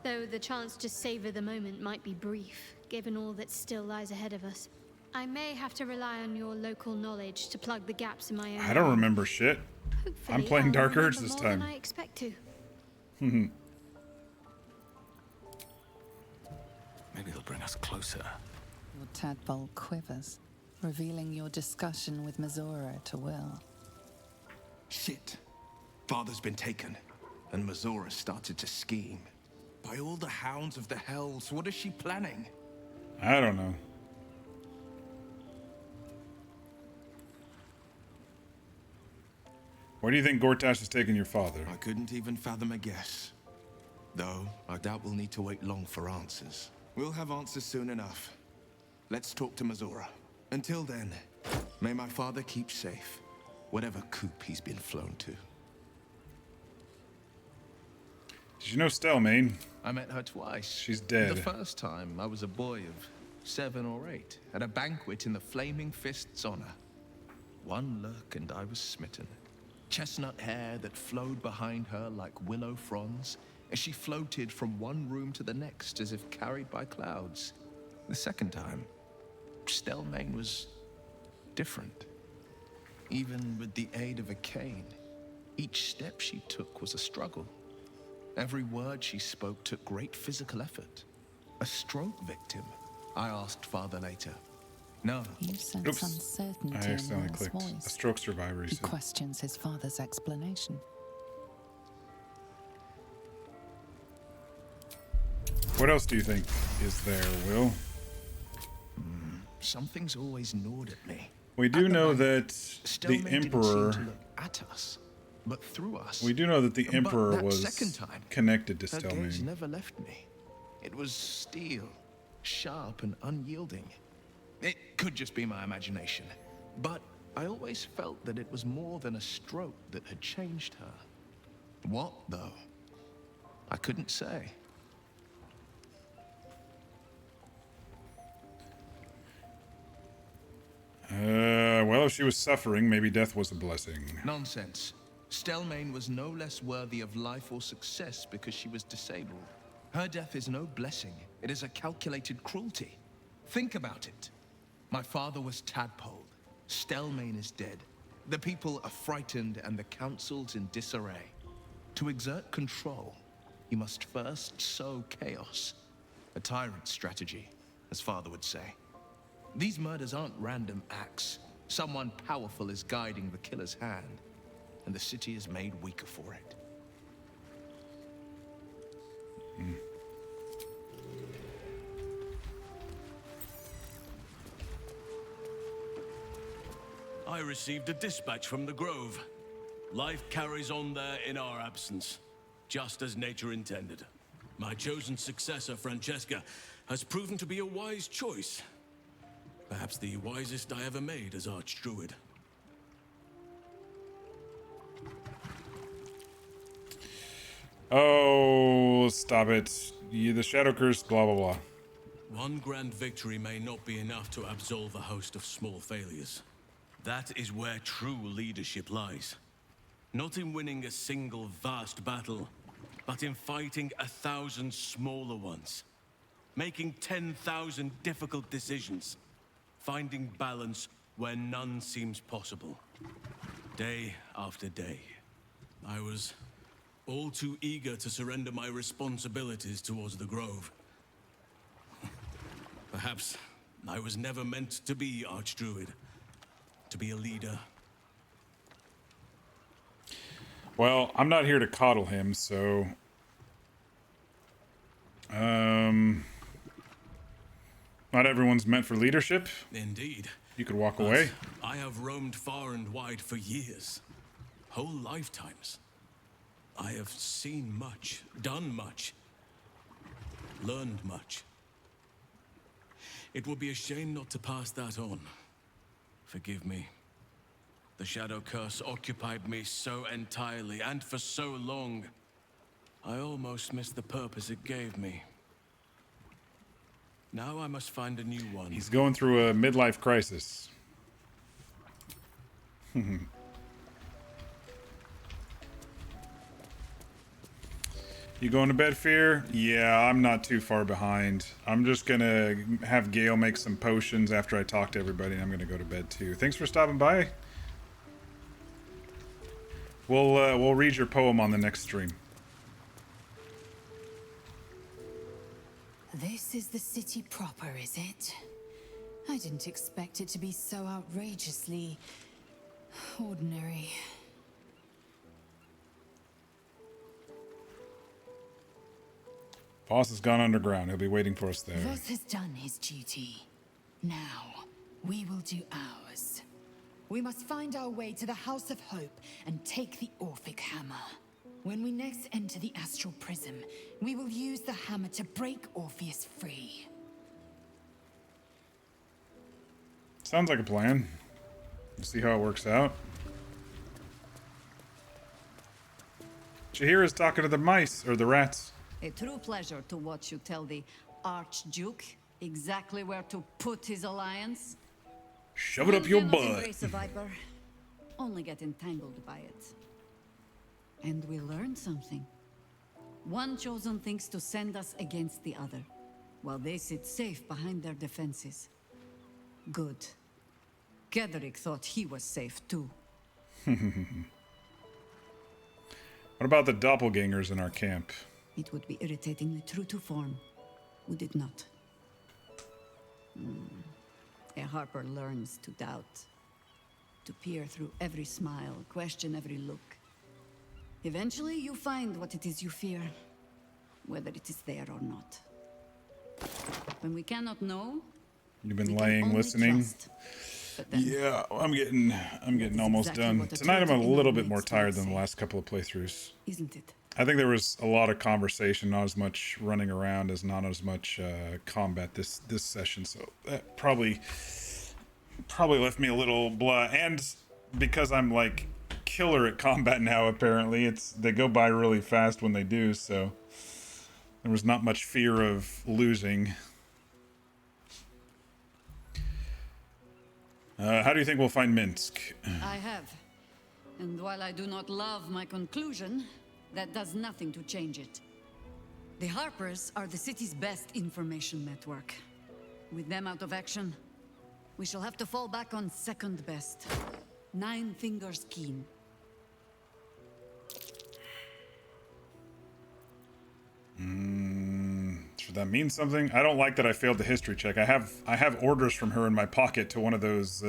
Though the chance to savor the moment might be brief, given all that still lies ahead of us. I may have to rely on your local knowledge to plug the gaps in my own. I don't remember shit. Hopefully, I'm playing I'll Dark Urge remember this more time. than I expect to. Maybe it'll bring us closer. Your tadpole quivers, revealing your discussion with Mizora to Will. Shit. Father's been taken, and Mizora started to scheme. By all the hounds of the hells, what is she planning? I don't know. Where do you think Gortash has taken your father? I couldn't even fathom a guess. Though, I doubt we'll need to wait long for answers. We'll have answers soon enough. Let's talk to Mizora. Until then, may my father keep safe, whatever coop he's been flown to. Did you know Stelmane? I met her twice. She's dead. The first time, I was a boy of 7 or 8, at a banquet in the Flaming Fist's honor. One look and I was smitten. Chestnut hair that flowed behind her like willow fronds, as she floated from one room to the next as if carried by clouds. The second time, Stelmane was different. Even with the aid of a cane, each step she took was a struggle. Every word she spoke took great physical effort. A stroke victim, I asked father later. No. You sense uncertainty I in accidentally Will's clicked. voice. A stroke survivor, he He said. questions his father's explanation. What else do you think is there, Will? Something's always gnawed at me. We do know that the Stelmane didn't Emperor... seem to look at us, but through us. We do know that the But Emperor that was second time, connected to her gaze Stelmane. never left me. It was steel, sharp and unyielding. It could just be my imagination, but I always felt that it was more than a stroke that had changed her. What, though? I couldn't say. Well, if she was suffering, maybe death was a blessing. Nonsense. Stelmane was no less worthy of life or success because she was disabled. Her death is no blessing. It is a calculated cruelty. Think about it. My father was tadpoled. Stelmane is dead. The people are frightened and the council's in disarray. To exert control, you must first sow chaos. A tyrant's strategy, as father would say. These murders aren't random acts. Someone powerful is guiding the killer's hand, and the city is made weaker for it. I received a dispatch from the Grove. Life carries on there in our absence, just as nature intended. My chosen successor, Francesca, has proven to be a wise choice. Perhaps the wisest I ever made as Archdruid. Oh, stop it. The Shadow Curse, blah, blah, blah. One grand victory may not be enough to absolve a host of small failures. That is where true leadership lies. Not in winning a single vast battle, but in fighting 1,000 smaller ones. making 10,000 difficult decisions, finding balance where none seems possible. Day after day, I was all too eager to surrender my responsibilities towards the Grove. Perhaps I was never meant to be Archdruid, to be a leader. Well, I'm not here to coddle him, so... Not everyone's meant for leadership. Indeed. You could walk But away. I have roamed far and wide for years. Whole lifetimes. I have seen much, done much, learned much. It would be a shame not to pass that on. Forgive me. The Shadow Curse occupied me so entirely and for so long. I almost missed the purpose it gave me. Now I must find a new one. He's going through a midlife crisis. You going to bed, Fear? Yeah, I'm not too far behind. I'm just gonna have Gale make some potions after I talk to everybody, and I'm gonna go to bed too. Thanks for stopping by. We'll read your poem on the next stream. This is the city proper, is it? I didn't expect it to be so outrageously ordinary. Voss has gone underground. He'll be waiting for us there. Voss has done his duty. Now, we will do ours. We must find our way to the House of Hope and take the Orphic Hammer. When we next enter the Astral Prism, we will use the hammer to break Orpheus free. Sounds like a plan. We'll see how it works out. Chihira's talking to the mice, or the rats. A true pleasure to watch you tell the Archduke exactly where to put his alliance. Shove it up your cannot butt. Embrace a viper, only get entangled by it. And we learned something. One chosen thinks to send us against the other, while they sit safe behind their defenses. Good. Gedrick thought he was safe too. What about the doppelgangers in our camp? It would be irritatingly true to form, would it not? A Harper learns to doubt, to peer through every smile, question every look. Eventually, you find what it is you fear, whether it is there or not. When we cannot know, You've been laying, listening. Trust. Yeah, I'm getting almost exactly done. what a Tonight I'm a total little ignore bit more makes tired one than the say. last couple of playthroughs. Isn't it? I think there was a lot of conversation, not as much running around as not as much combat this session. So that probably left me a little blah. And because I'm like killer at combat now, apparently they go by really fast when they do. So there was not much fear of losing. How do you think we'll find Minsk? I have. And while I do not love my conclusion, that does nothing to change it. The Harpers are the city's best information network. With them out of action, we shall have to fall back on second best. Nine Fingers Keen. Should that mean something? I don't like that I failed the history check. I have orders from her in my pocket to one of those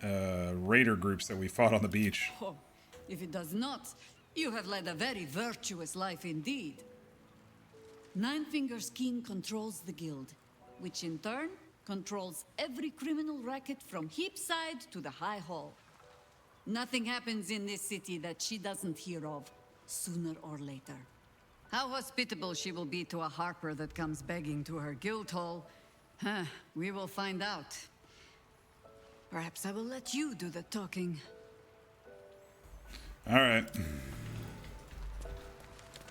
raider groups that we fought on the beach. Oh, if it does not, you have led a very virtuous life indeed. Nine Fingers Keen controls the guild, which in turn controls every criminal racket from Heapside to the High Hall. Nothing happens in this city that she doesn't hear of, sooner or later. How hospitable she will be to a Harper that comes begging to her guild hall, we will find out. Perhaps I will let you do the talking. All right.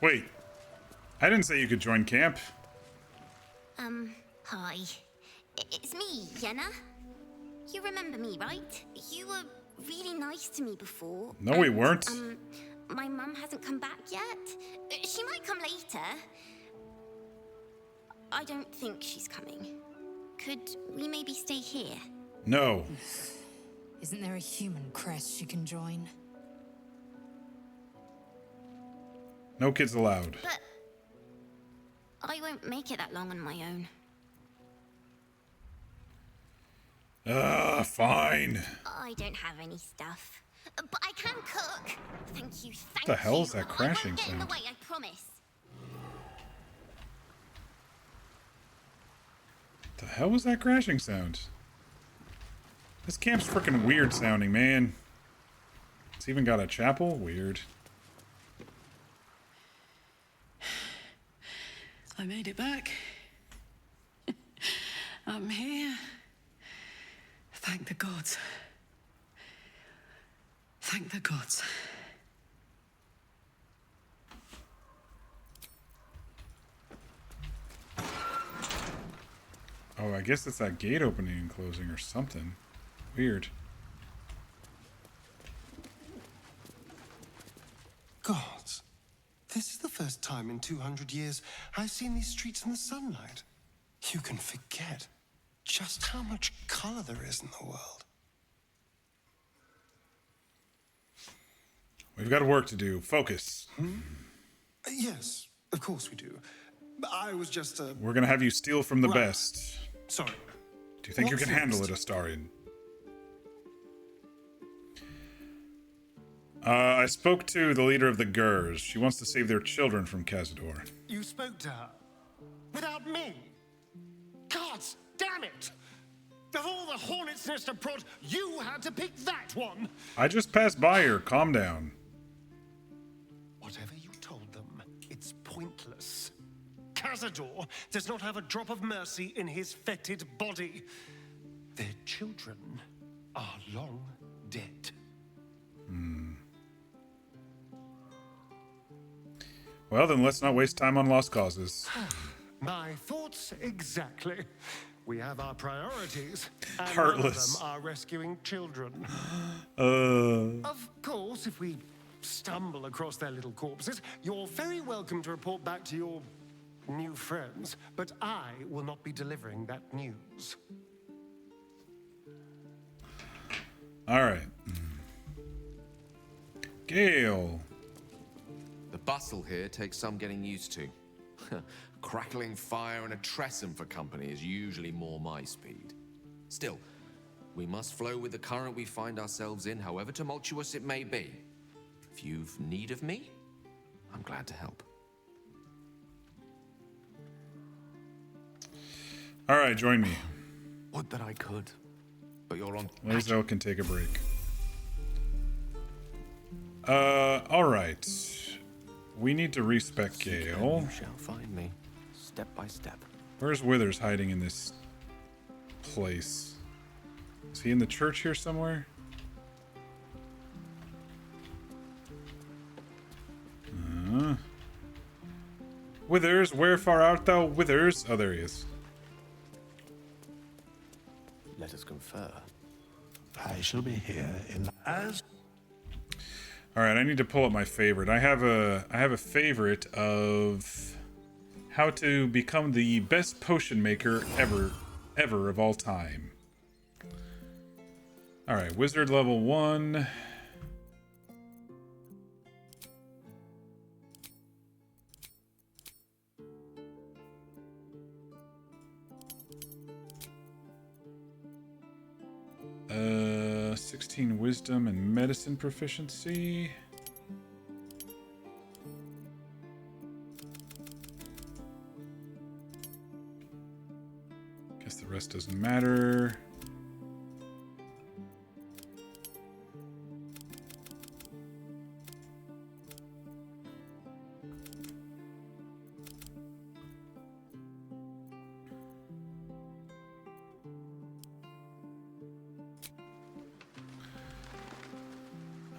Wait. I didn't say you could join camp. Hi. It's me, Yenna. You remember me, right? You were really nice to me before. No, we weren't. My mum hasn't come back yet. She might come later. I don't think she's coming. Could we maybe stay here? No. Isn't there a human crest she can join? No kids allowed. But I won't make it that long on my own. Fine. I don't have any stuff. But I can cook. Thank you, thank The hell you. is that I crashing won't get in the sound? way, I promise. The hell was that crashing sound? This camp's freaking weird sounding, man. It's even got a chapel? Weird. I made it back. I'm here. Thank the gods. Thank the gods. Oh, I guess it's that gate opening and closing or something. Weird. Gods, this is the first time in 200 years I've seen these streets in the sunlight. You can forget just how much color there is in the world. We've got work to do. Focus. Yes, of course we do. I was just We're gonna have you steal from the best. Sorry. Do you think What's you can handle it, next? Astarion? I spoke to the leader of the Gurs. She wants to save their children from Cazador. You spoke to her? Without me? Gods, damn it! Of all the hornet's nest of prod, you had to pick that one! I just passed by her. Calm down. Whatever you told them, it's pointless. Cazador does not have a drop of mercy in his fetid body. Their children are long dead. Well, then let's not waste time on lost causes. My thoughts exactly. We have our priorities, and Heartless. none of them are rescuing children. Of course, if we stumble across their little corpses, you're very welcome to report back to your new friends, but I will not be delivering that news. All right. Gale. The bustle here takes some getting used to. Crackling fire and a tresson for company is usually more my speed. Still, we must flow with the current we find ourselves in, however tumultuous it may be. If you've need of me, I'm glad to help. All right, join me. Would that I could, but you're on. Lae'zel can take a break. All right. We need to respec Gale. You shall find me, step by step. Where's Withers hiding in this place? Is he in the church here somewhere? Withers, where far art thou, Withers? Oh, there he is. Let us confer. I shall be here in as. All right, I need to pull up my favorite. I have a favorite of how to become the best potion maker ever of all time. All right, wizard level 1. Uh, 16 wisdom and medicine proficiency. Guess the rest doesn't matter.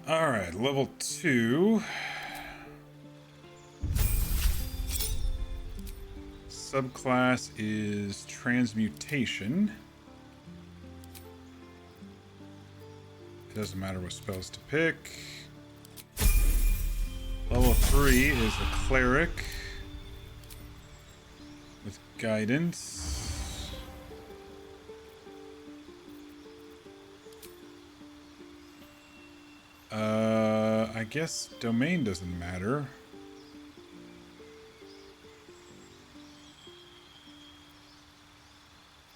All right, level 2. Subclass is transmutation. It doesn't matter what spells to pick. Level 3 is a cleric with guidance. I guess domain doesn't matter.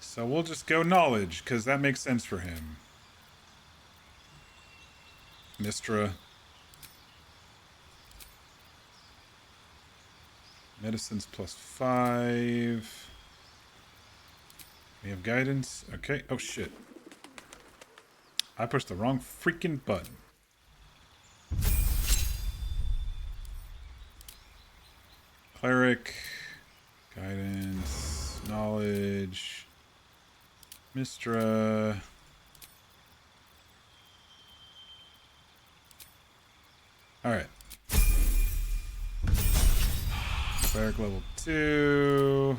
So we'll just go knowledge, because that makes sense for him. Mistra. Medicine's +5. We have guidance. Okay. Oh, shit. I pushed the wrong freaking button. Cleric. Guidance. Knowledge. Mistra. Alright. Cleric level 2.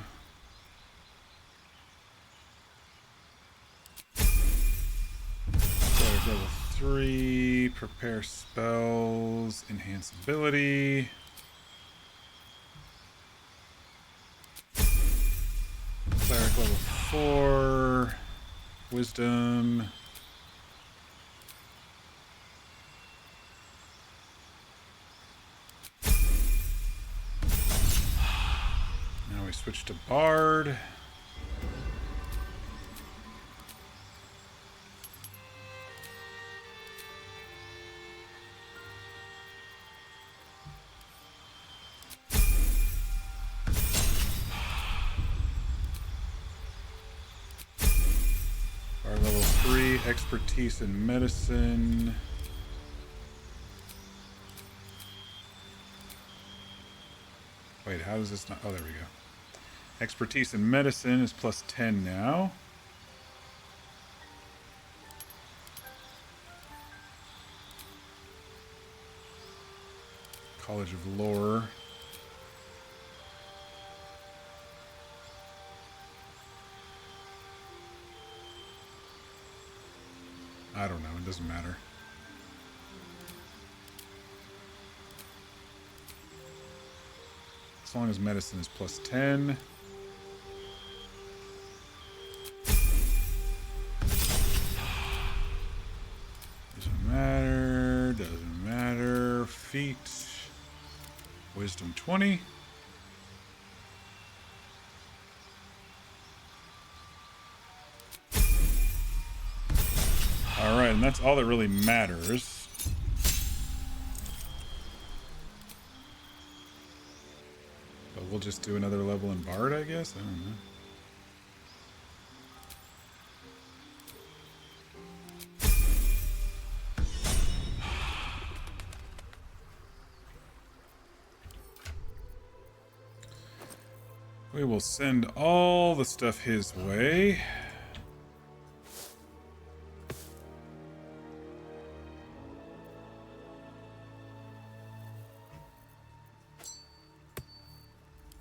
Cleric level 3. Prepare spells. Enhance ability. Cleric level 4. Wisdom. Now we switch to Bard. Bard level 3, expertise in medicine. Wait, how does this not? Oh, there we go. Expertise in medicine is +10 now. College of Lore. I don't know, it doesn't matter. As long as medicine is +10. Doesn't matter, doesn't matter. Feet. Wisdom 20. Alright, and that's all that really matters. But we'll just do another level in Bard, I guess? I don't know. We will send all the stuff his way.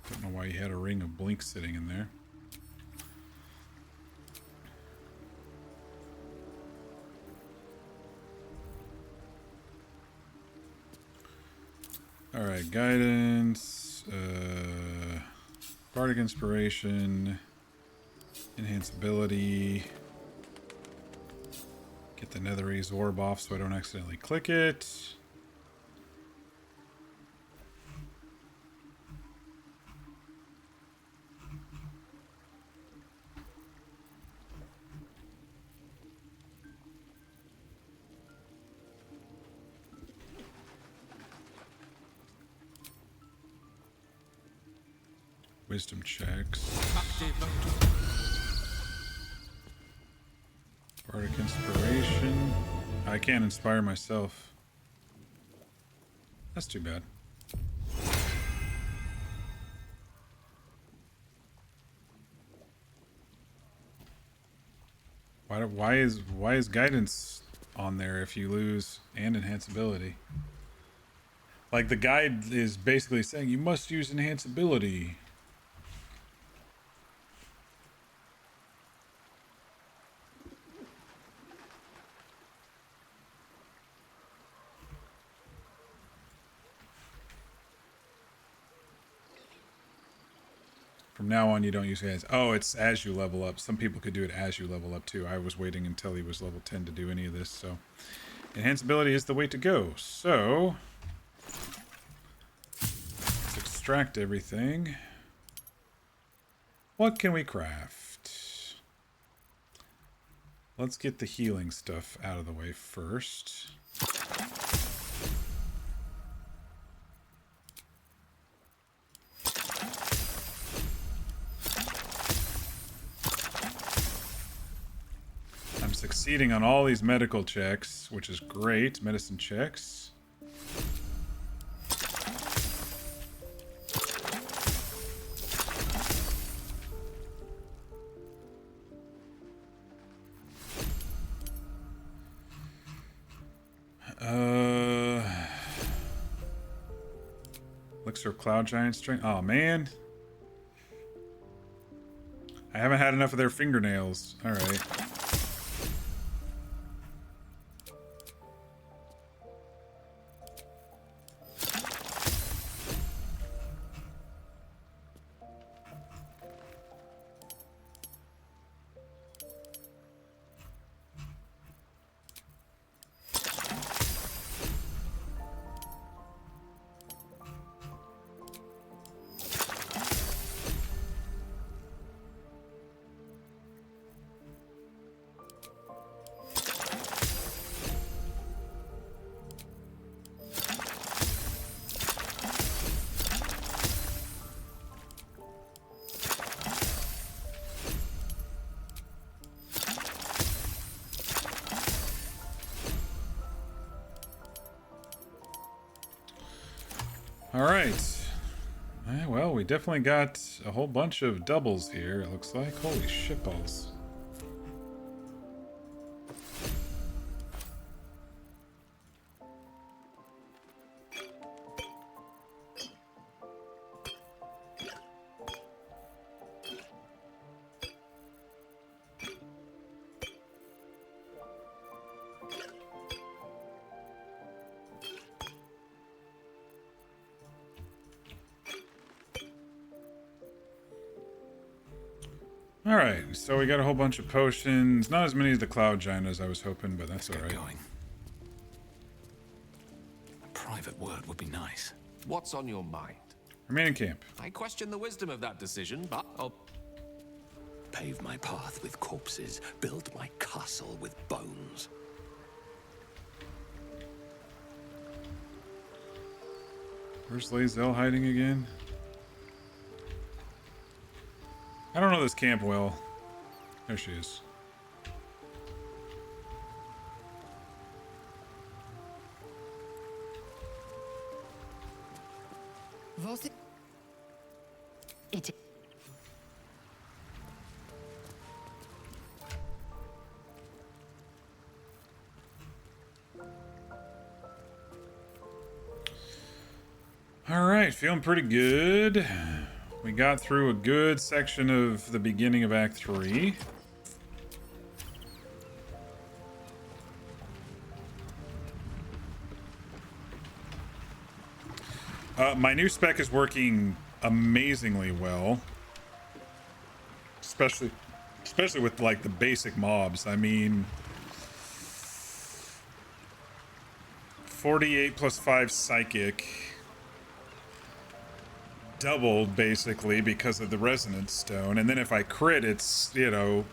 Don't know why he had a ring of blink sitting in there. Alright, guidance, Bardic Inspiration, Enhance Ability, get the Netherese Orb off so I don't accidentally click it. Wisdom checks. Bardic Inspiration. I can't inspire myself. That's too bad. Why is guidance on there if you lose and enhance ability? Like the guide is basically saying you must use enhance ability. From now on, you don't use guys. Oh, it's as you level up. Some people could do it as you level up, too. I was waiting until he was level 10 to do any of this, so... Enhanced ability is the way to go. So... let's extract everything. What can we craft? Let's get the healing stuff out of the way first. I'm succeeding on all these medical checks, which is great. Medicine checks. Elixir of Cloud Giant Strength. Oh, man. I haven't had enough of their fingernails. Alright. Alright. Well, we definitely got a whole bunch of doubles here, it looks like. Holy shitballs. Alright, so we got a whole bunch of potions. Not as many as the Cloud Giant as I was hoping, but that's alright. A private word would be nice. What's on your mind? Remain in camp. I question the wisdom of that decision, but I'll... Pave my path with corpses, build my castle with bones. Where's Lae'zel hiding again? I don't know this camp well. There she is. It. All right, feeling pretty good. We got through a good section of the beginning of Act 3. My new spec is working amazingly well. Especially with, like, the basic mobs. I mean... 48 plus 5 Psychic... doubled basically because of the resonance stone, and then if I crit it's, you know,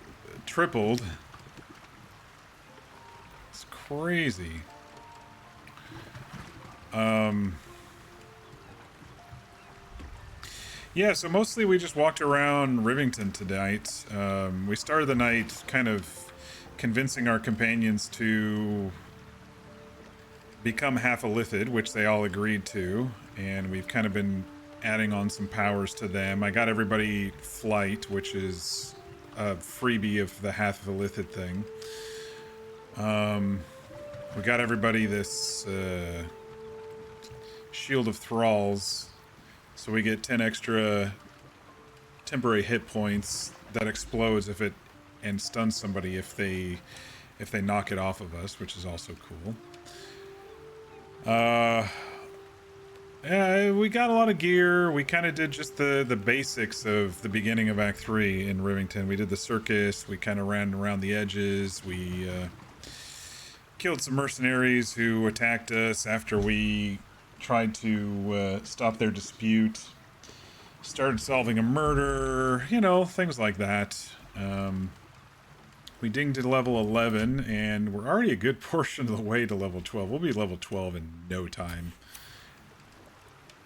tripled. It's crazy. Yeah, so mostly we just walked around Rivington tonight. We started the night kind of convincing our companions to become half illithid, which they all agreed to, and we've kind of been adding on some powers to them. I got everybody flight, which is a freebie of the half of illithid thing. We got everybody this Shield of Thralls, so we get 10 extra temporary hit points that explodes if it and stuns somebody if they knock it off of us, which is also cool. We got a lot of gear. We kind of did just the basics of the beginning of Act 3 in Rivington. We did the circus. We kind of ran around the edges. We killed some mercenaries who attacked us after we tried to stop their dispute. Started solving a murder, you know, things like that. We dinged to level 11, and we're already a good portion of the way to level 12. We'll be level 12 in no time.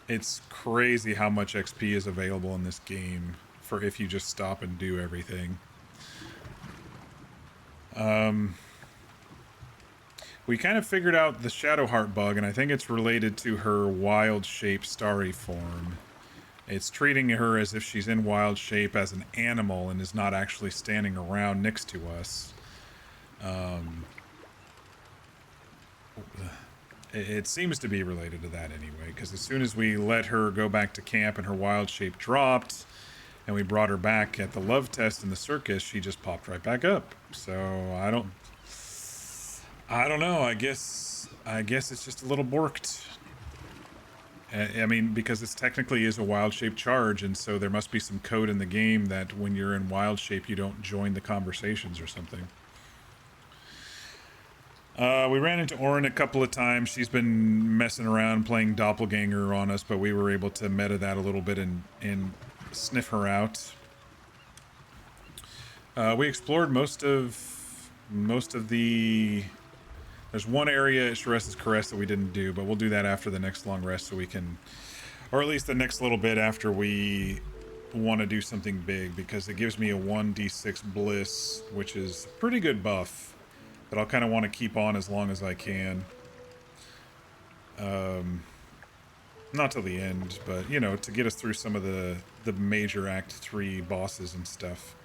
It's crazy how much XP is available in this game for if you just stop and do everything. We kind of figured out the Shadowheart bug, and I think it's related to her wild shape starry form. It's treating her as if she's in wild shape as an animal and is not actually standing around next to us. It seems to be related to that anyway, because as soon as we let her go back to camp and her wild shape dropped, and we brought her back at the love test in the circus, she just popped right back up. So I don't know. I guess it's just a little borked. I mean, because this technically is a wild shape charge, and so there must be some code in the game that when you're in wild shape, you don't join the conversations or something. We ran into Orin a couple of times. She's been messing around playing doppelganger on us, but we were able to meta that a little bit and sniff her out. We explored most of the... There's one area at Sharesa's Caress that we didn't do, but we'll do that after the next long rest so we can... Or at least the next little bit after we want to do something big, because it gives me a 1d6 bliss, which is a pretty good buff that I'll kind of want to keep on as long as I can. Not till the end, but, you know, to get us through some of the major Act 3 bosses and stuff.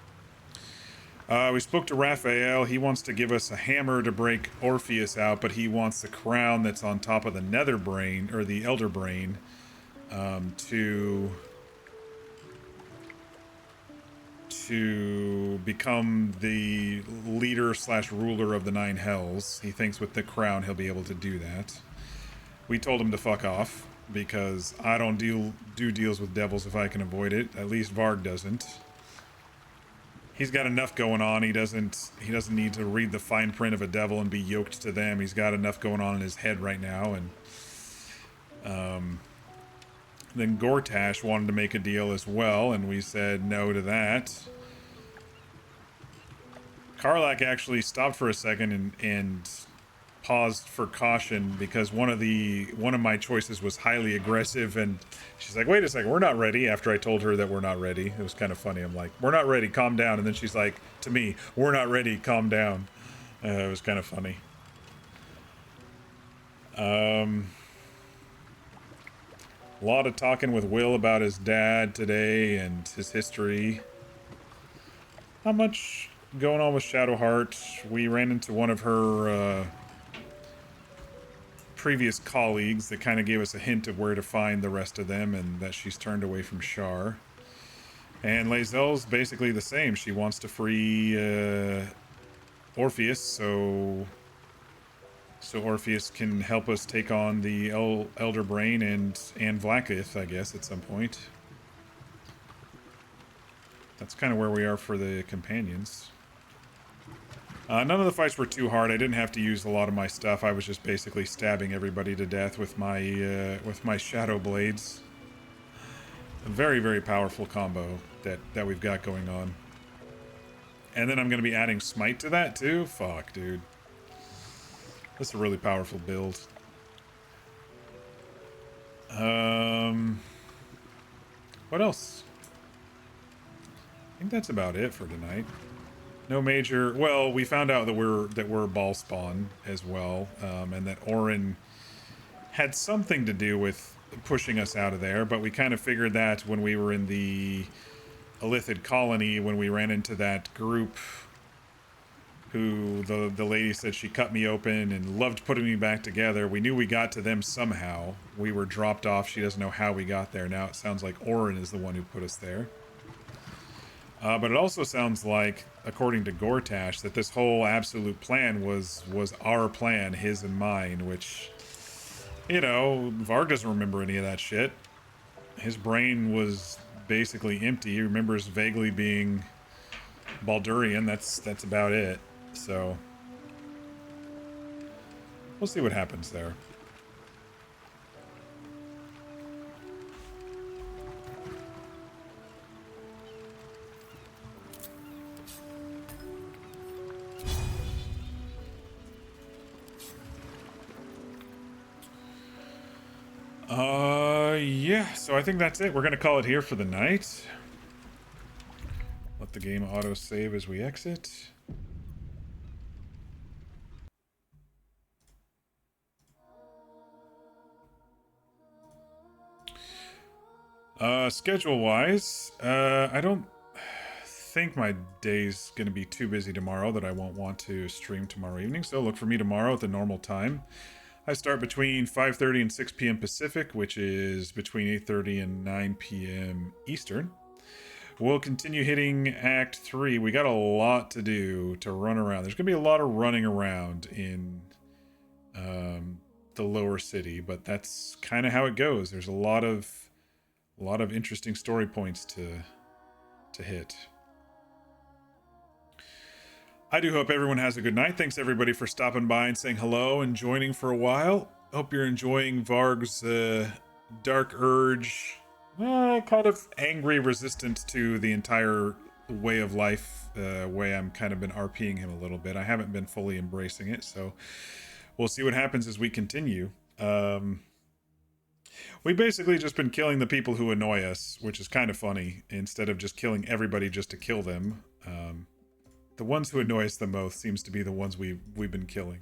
We spoke to Raphael. He wants to give us a hammer to break Orpheus out, but he wants the crown that's on top of the Nether Brain, or the Elder Brain, to become the leader / ruler of the 9 hells. He thinks with the crown he'll be able to do that. We told him to fuck off, because I don't do deals with devils if I can avoid it. At least Varg doesn't. He's got enough going on. He doesn't need to read the fine print of a devil and be yoked to them. He's got enough going on in his head right now. And then Gortash wanted to make a deal as well, and we said no to that. Karlak actually stopped for a second and paused for caution, because one of my choices was highly aggressive, and she's like, wait a second, we're not ready, after I told her that we're not ready. It was kind of funny. I'm like, we're not ready, calm down. And then she's like to me, we're not ready, calm down. It was kind of funny. A lot of talking with Will about his dad today and his history. Not much going on with Shadowheart. We ran into one of her previous colleagues that kind of gave us a hint of where to find the rest of them, and that she's turned away from Shar. And Lae'zel's basically the same. She wants to free Orpheus, so Orpheus can help us take on the Elder Brain and Vlaakith, I guess, at some point. That's kind of where we are for the companions. None of the fights were too hard. I didn't have to use a lot of my stuff. I was just basically stabbing everybody to death with my shadow blades. A very, very powerful combo that we've got going on. And then I'm going to be adding Smite to that too? Fuck, dude. That's a really powerful build. What else? I think that's about it for tonight. No major... Well, we found out that we're ball spawn as well, and that Orin had something to do with pushing us out of there, but we kind of figured that when we were in the Illithid colony, when we ran into that group who the lady said she cut me open and loved putting me back together. We knew we got to them somehow. We were dropped off. She doesn't know how we got there. Now it sounds like Orin is the one who put us there. But it also sounds like, according to Gortash, that this whole absolute plan was our plan, his and mine, which, You know, Varg doesn't remember any of that shit. His brain was basically empty. He remembers vaguely being Baldurian. That's about it. So we'll see what happens there. Yeah, so I think that's it. We're gonna call it here for the night. Let the game auto-save as we exit. Schedule-wise, I don't think my day's gonna be too busy tomorrow that I won't want to stream tomorrow evening, so look for me tomorrow at the normal time. I start between 5:30 and 6 p.m. Pacific, which is between 8:30 and 9 p.m. Eastern. We'll continue hitting Act 3. We got a lot to do to run around. There's going to be a lot of running around in the lower city, but that's kind of how it goes. There's a lot of interesting story points to hit. I do hope everyone has a good night. Thanks everybody for stopping by and saying hello and joining for a while. Hope you're enjoying Varg's dark urge, kind of angry, resistant to the entire way of life, way I'm kind of been RPing him a little bit. I haven't been fully embracing it, so we'll see what happens as we continue. We basically just been killing the people who annoy us, which is kind of funny, instead of just killing everybody just to kill them. The ones who annoy us the most seems to be the ones we've been killing.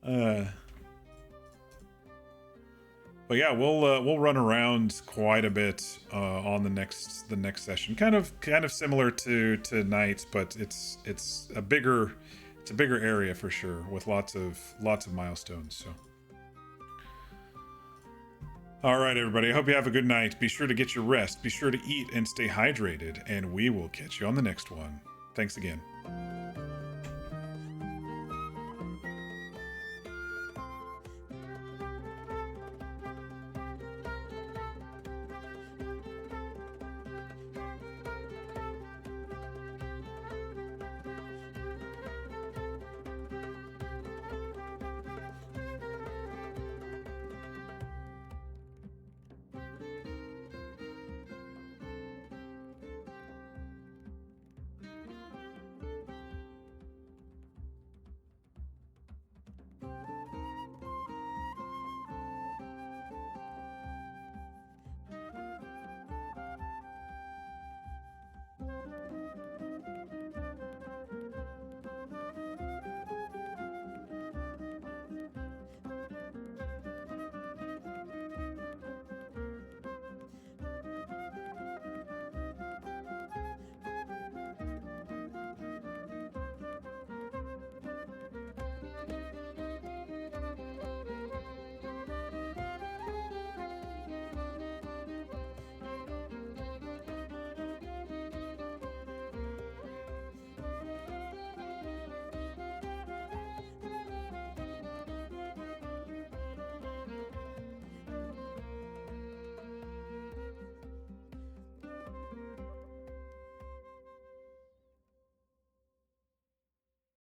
But yeah, we'll run around quite a bit on the next session. Kind of similar to tonight, but it's a bigger area for sure, with lots of milestones. So. All right, everybody. I hope you have a good night. Be sure to get your rest. Be sure to eat and stay hydrated, and we will catch you on the next one. Thanks again.